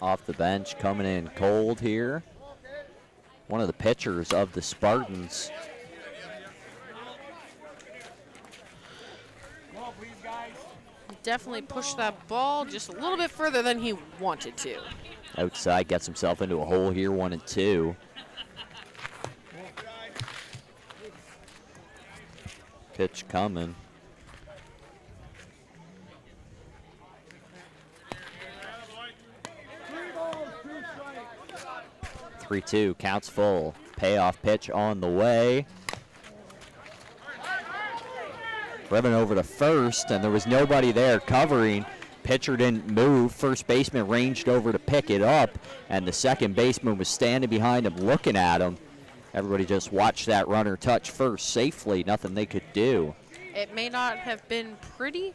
Off the bench, coming in cold here. One of the pitchers of the Spartans. Definitely pushed that ball just a little bit further than he wanted to. Outside, gets himself into a hole here, 1-2. Pitch coming. 3-2, counts full. Payoff pitch on the way. Ribbon over to first, and there was nobody there covering. Pitcher didn't move. First baseman ranged over to pick it up, and the second baseman was standing behind him looking at him. Everybody just watched that runner touch first safely. Nothing they could do. It may not have been pretty,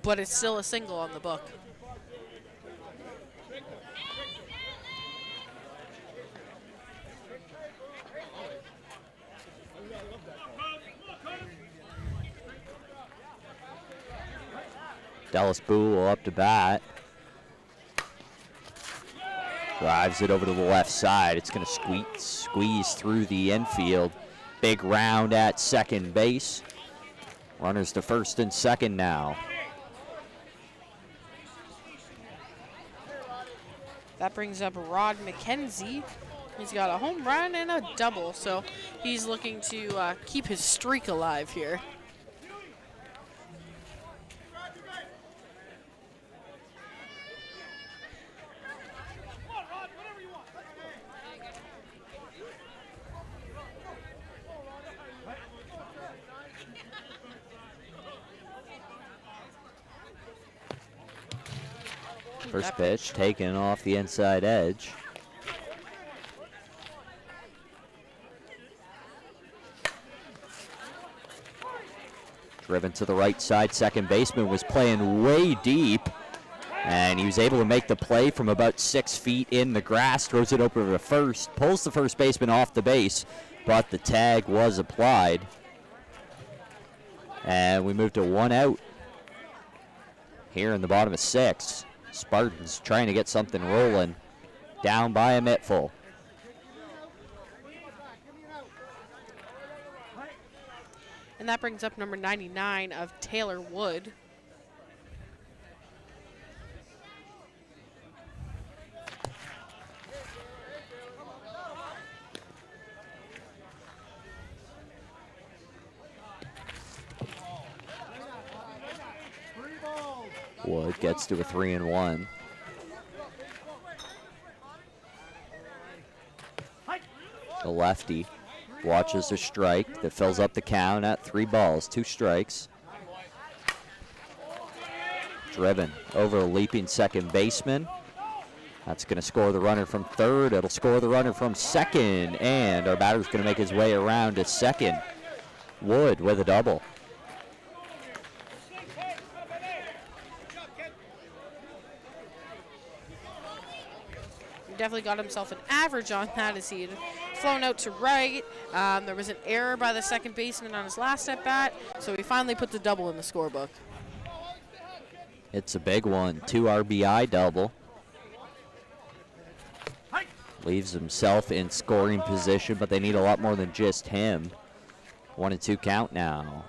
but it's still a single on the book. Dallas Boole up to bat. Drives it over to the left side. It's going to squeeze through the infield. Big round at second base. Runners to first and second now. That brings up Rod McKenzie. He's got a home run and a double, so he's looking to keep his streak alive here. First pitch taken off the inside edge. Driven to the right side. Second baseman was playing way deep, and he was able to make the play from about 6 feet in the grass. Throws it over to first. Pulls the first baseman off the base, but the tag was applied. And we move to 1 out here in the bottom of 6. Spartans trying to get something rolling. Down by a mittful. And that brings up number 99 of Taylor Wood. Wood gets to a 3-1. The lefty watches a strike that fills up the count at 3 balls, 2 strikes. Driven over a leaping second baseman. That's going to score the runner from third. It'll score the runner from second, and our batter's going to make his way around to second. Wood with a double. Definitely got himself an average on that as he had flown out to right. There was an error by the second baseman on his last at bat, so he finally put the double in the scorebook. It's a big one, 2 RBI double. Leaves himself in scoring position, but they need a lot more than just him. 1-2 count now.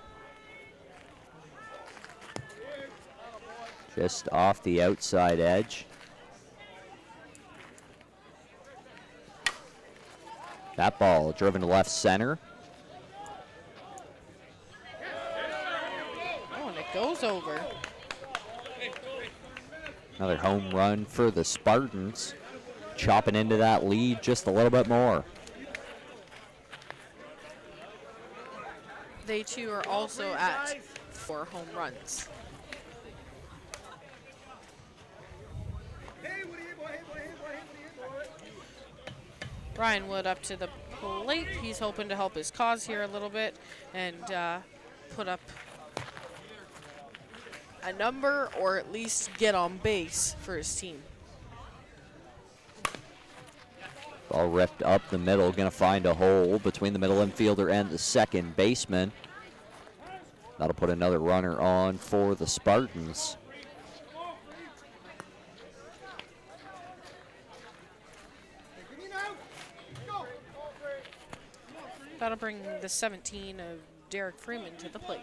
Just off the outside edge. That ball driven to left center. Oh, and it goes over. Another home run for the Spartans. Chopping into that lead just a little bit more. They too are also at 4 home runs. Ryan Wood up to the plate. He's hoping to help his cause here a little bit and put up a number or at least get on base for his team. Ball ripped up the middle, gonna find a hole between the middle infielder and the second baseman. That'll put another runner on for the Spartans. That'll bring the 17 of Derek Freeman to the plate.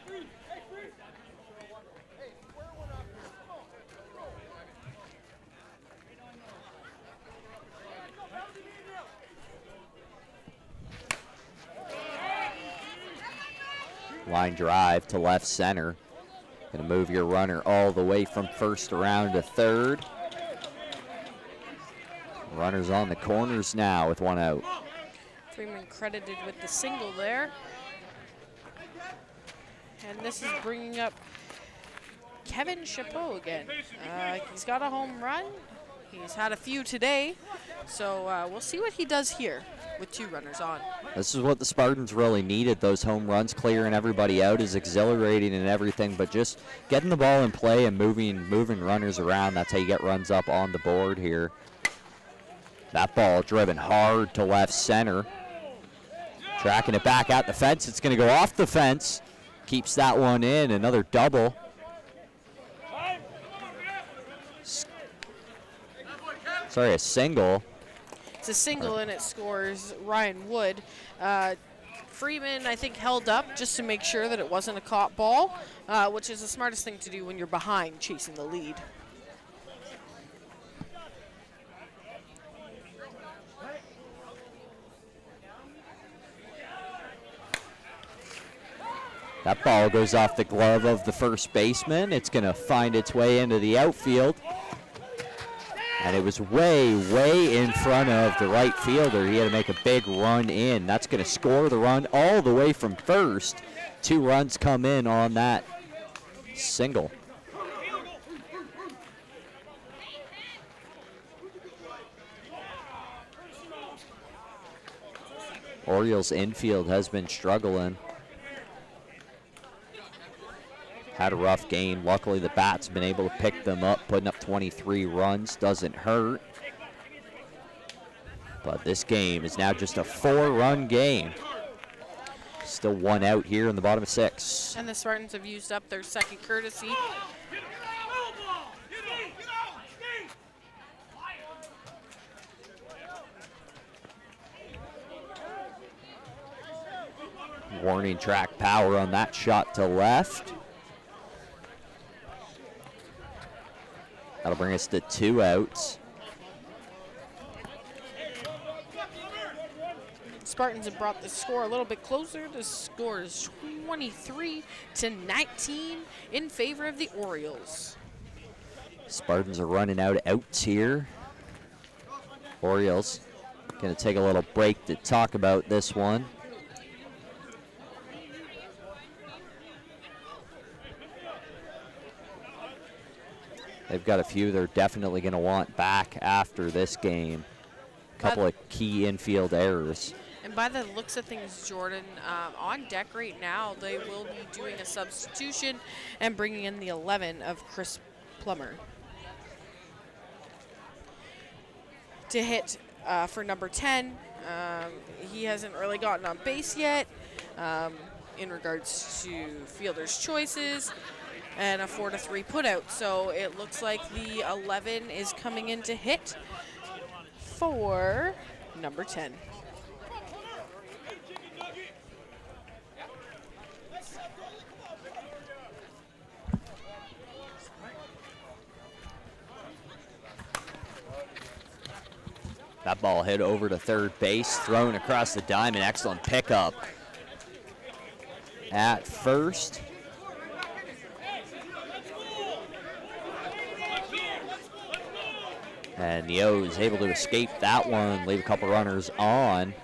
Line drive to left center. Gonna move your runner all the way from first around to third. Runners on the corners now with 1 out. Freeman credited with the single there. And this is bringing up Kevin Chapeau again. He's got a home run. He's had a few today. So we'll see what he does here with 2 runners on. This is what the Spartans really needed. Those home runs, clearing everybody out is exhilarating and everything, but just getting the ball in play and moving runners around, that's how you get runs up on the board here. That ball driven hard to left center. Tracking it back at the fence. It's going to go off the fence. Keeps that one in. Another double. Sorry, a single. It's a single and it scores Ryan Wood. Freeman, I think, held up just to make sure that it wasn't a caught ball, which is the smartest thing to do when you're behind chasing the lead. That ball goes off the glove of the first baseman. It's going to find its way into the outfield. And it was way, way in front of the right fielder. He had to make a big run in. That's going to score the run all the way from first. 2 runs come in on that single. Orioles infield has been struggling. Had a rough game. Luckily, the bat's been able to pick them up, putting up 23 runs. Doesn't hurt. But this game is now just a 4-run game. Still 1 out here in the bottom of 6. And the Spartans have used up their second courtesy. Warning track power on that shot to left. That'll bring us to 2 outs. Spartans have brought the score a little bit closer. The score is 23-19 in favor of the Orioles. Spartans are running out of outs here. Orioles Going to take a little break to talk about this one. They've got a few they're definitely going to want back after this game. A couple of key infield errors. And by the looks of things, Jordan, on deck right now, they will be doing a substitution and bringing in the 11 of Chris Plummer to hit for number 10. He hasn't really gotten on base yet in regards to fielders' choices. And a 4-3 putout. So it looks like the 11 is coming in to hit for number 10. That ball hit over to third base, thrown across the diamond. Excellent pickup at first. And the O's able to escape that one, leave a couple runners on.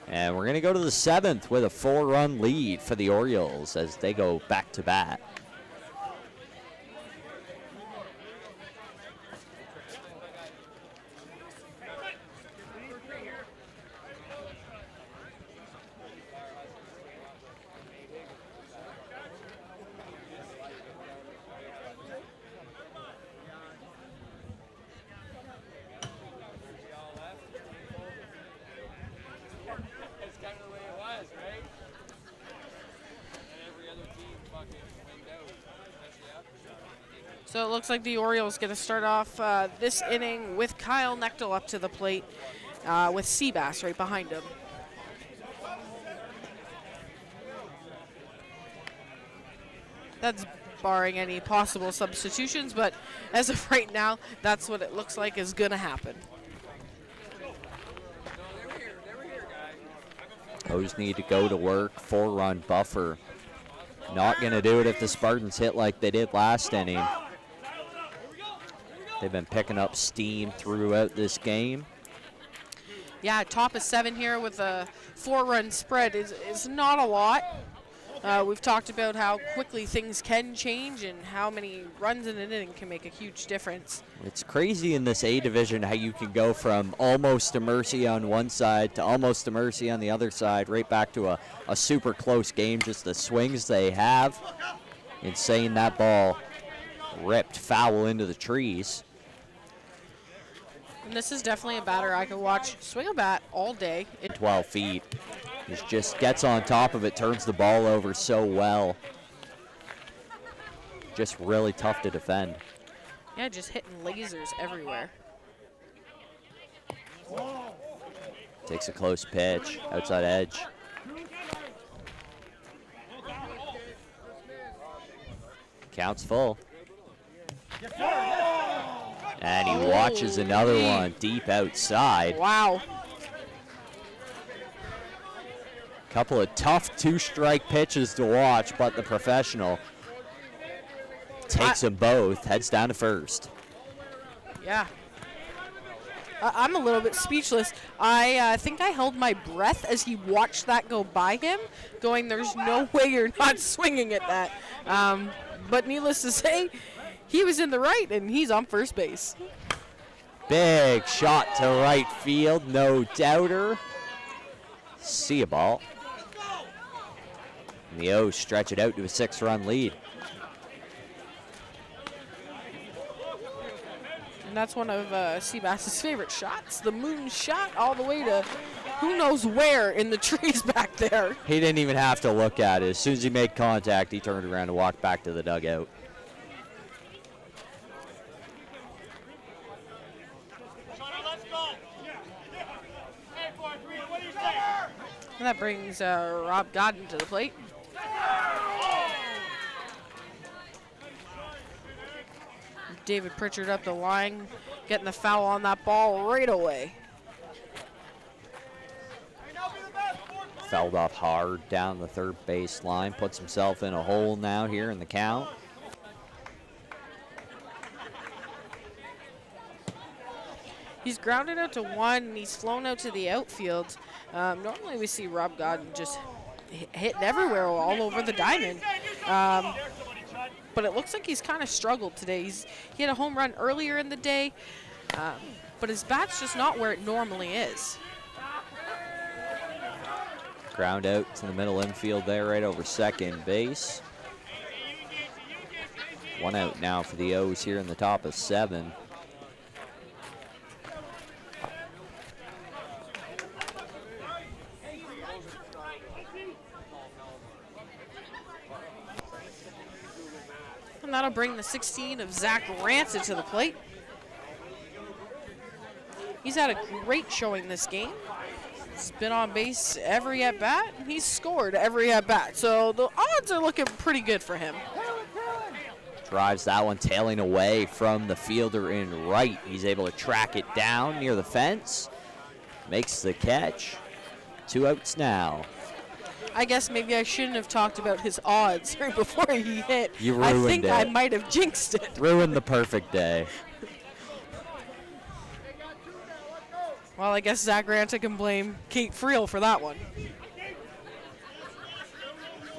And we're going to go to the 7th with a 4-run lead for the Orioles as they go back to bat. So it looks like the Orioles going to start off this inning with Kyle Nechtel up to the plate with Seabass right behind him. That's barring any possible substitutions, but as of right now, that's what it looks like is going to happen. O's need to go to work, 4-run buffer. Not going to do it if the Spartans hit like they did last inning. They've been picking up steam throughout this game. Yeah, top of 7 here with a 4-run spread is not a lot. We've talked about how quickly things can change and how many runs in an inning can make a huge difference. It's crazy in this A division how you can go from almost a mercy on one side to almost a mercy on the other side, right back to a super close game, just the swings they have. Insane, that ball ripped foul into the trees. And this is definitely a batter I could watch swing a bat all day. 12 feet. He just gets on top of it, turns the ball over so well. Just really tough to defend. Yeah, just hitting lasers everywhere. Takes a close pitch, outside edge. Counts full. And he watches another one deep outside. Wow. Couple of tough 2-strike pitches to watch, but the professional takes them both, heads down to first. Yeah. I'm a little bit speechless. I think I held my breath as he watched that go by him, going, there's no way you're not swinging at that. But needless to say, he was in the right, and he's on first base. Big shot to right field, no doubter. See a ball. And the O's stretch it out to a 6-run lead. And that's one of Seabass's favorite shots, the moon shot all the way to who knows where in the trees back there. He didn't even have to look at it. As soon as he made contact, he turned around and walked back to the dugout. And that brings Rob Godden to the plate. David Pritchard up the line, getting the foul on that ball right away. Fouled off hard down the third base line, puts himself in a hole now here in the count. He's grounded out to one, and he's flown out to the outfield. Normally we see Rob Godden just hitting everywhere, all over the diamond. But it looks like he's kind of struggled today. He had a home run earlier in the day, but his bat's just not where it normally is. Ground out to the middle infield there, right over second base. 1 out now for the O's here in the top of 7. And that'll bring the 16 of Zach Rancid to the plate. He's had a great showing this game. He's been on base every at-bat, and he's scored every at-bat. So the odds are looking pretty good for him. Drives that one tailing away from the fielder in right. He's able to track it down near the fence. Makes the catch. 2 outs now. I guess maybe I shouldn't have talked about his odds right before he hit. You ruined I think it. I might have jinxed it. Ruined the perfect day. Well, I guess Zach Rancid can blame Kate Friel for that one.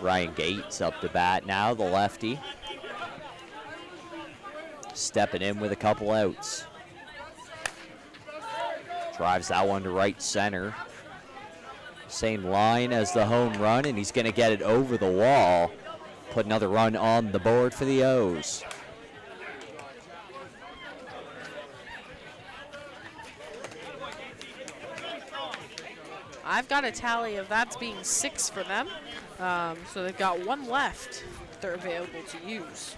Ryan Gates up to bat now, the lefty. Stepping in with a couple outs. Drives that one to right center. Same line as the home run, and he's going to get it over the wall. Put another run on the board for the O's. I've got a tally of that's being 6 for them. So they've got 1 left they're available to use.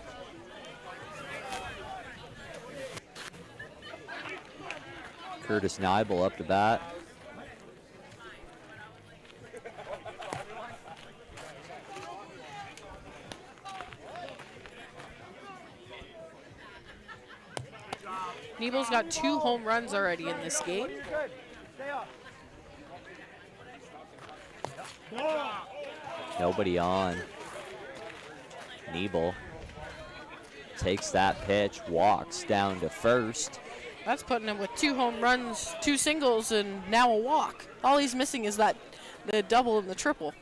Curtis Nibel up to bat. Nebel's got 2 home runs already in this game. Nobody on. Nebel takes that pitch, walks down to first. That's putting him with 2 home runs, 2 singles, and now a walk. All he's missing is the double and the triple.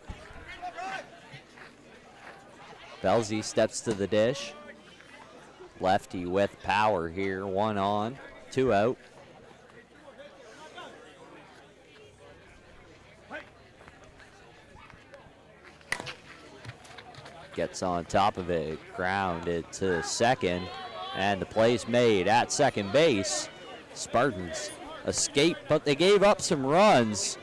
Belzy steps to the dish. Lefty with power here, 1 on, 2 out. Gets on top of it, grounded to second, and the play's made at second base. Spartans escape, but they gave up some runs.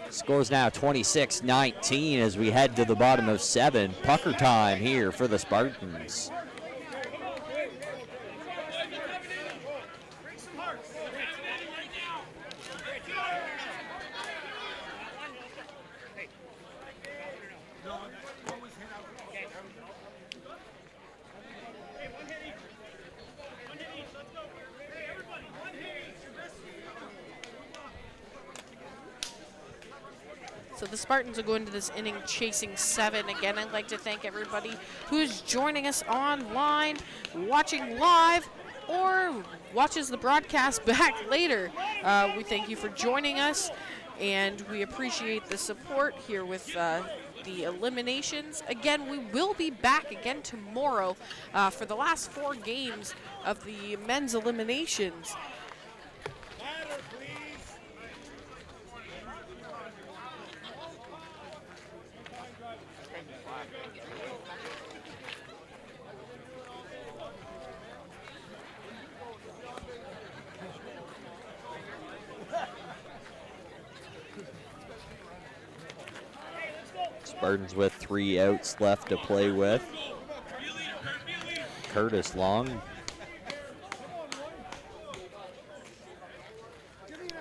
Scores now 26-19 as we head to the bottom of 7. Pucker time here for the Spartans. So the Spartans will go into this inning chasing 7. Again, I'd like to thank everybody who's joining us online, watching live, or watches the broadcast back later. We thank you for joining us, and we appreciate the support here with the eliminations. Again, we will be back again tomorrow for the last 4 games of the men's eliminations. Spartans with 3 outs left to play with. Curtis Long.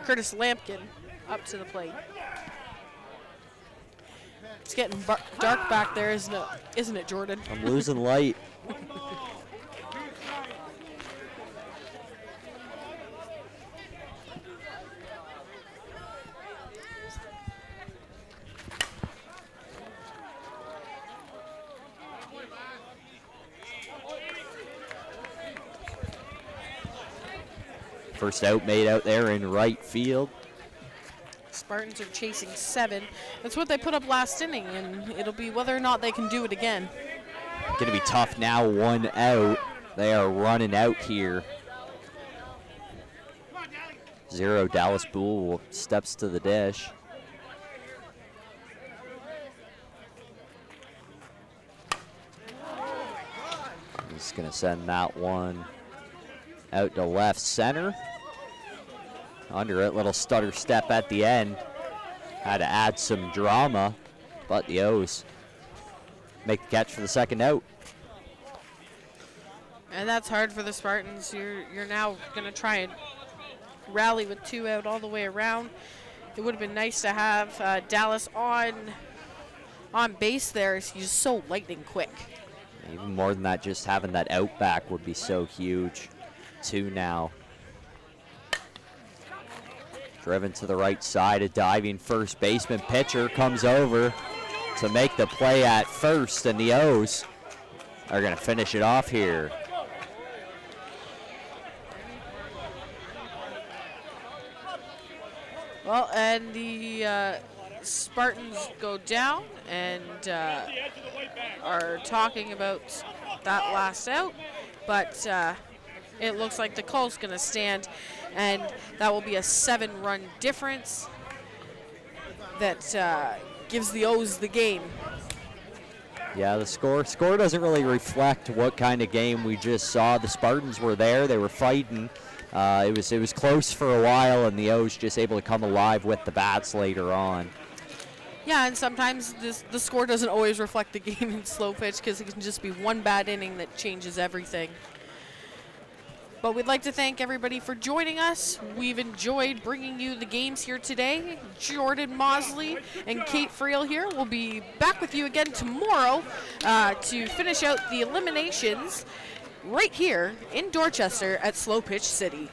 Curtis Lampkin up to the plate. It's getting dark back there, isn't it, Jordan? I'm losing light. First out made out there in right field. Spartans are chasing 7. That's what they put up last inning, and it'll be whether or not they can do it again. Going to be tough now, 1 out. They are running out here. 0, Dallas Bull steps to the dish. He's going to send that one out to left center. Under it, little stutter step at the end. Had to add some drama, but the O's make the catch for the second out. And that's hard for the Spartans. You're now going to try and rally with 2 out all the way around. It would have been nice to have Dallas on base there. He's just so lightning quick. Even more than that, just having that out back would be so huge. 2 now. Driven to the right side, a diving first baseman pitcher comes over to make the play at first, and the O's are going to finish it off here. Well, and the Spartans go down and are talking about that last out, but it looks like the call's going to stand, and that will be a 7-run difference that gives the O's the game. Yeah, the score doesn't really reflect what kind of game we just saw. The Spartans were there, they were fighting. It was close for a while, and the O's just able to come alive with the bats later on. Yeah, and sometimes the score doesn't always reflect the game in slow pitch, because it can just be one bad inning that changes everything. But we'd like to thank everybody for joining us. We've enjoyed bringing you the games here today. Jordan Mosley and Kate Friel here. We'll be back with you again tomorrow to finish out the eliminations right here in Dorchester at Slow Pitch City.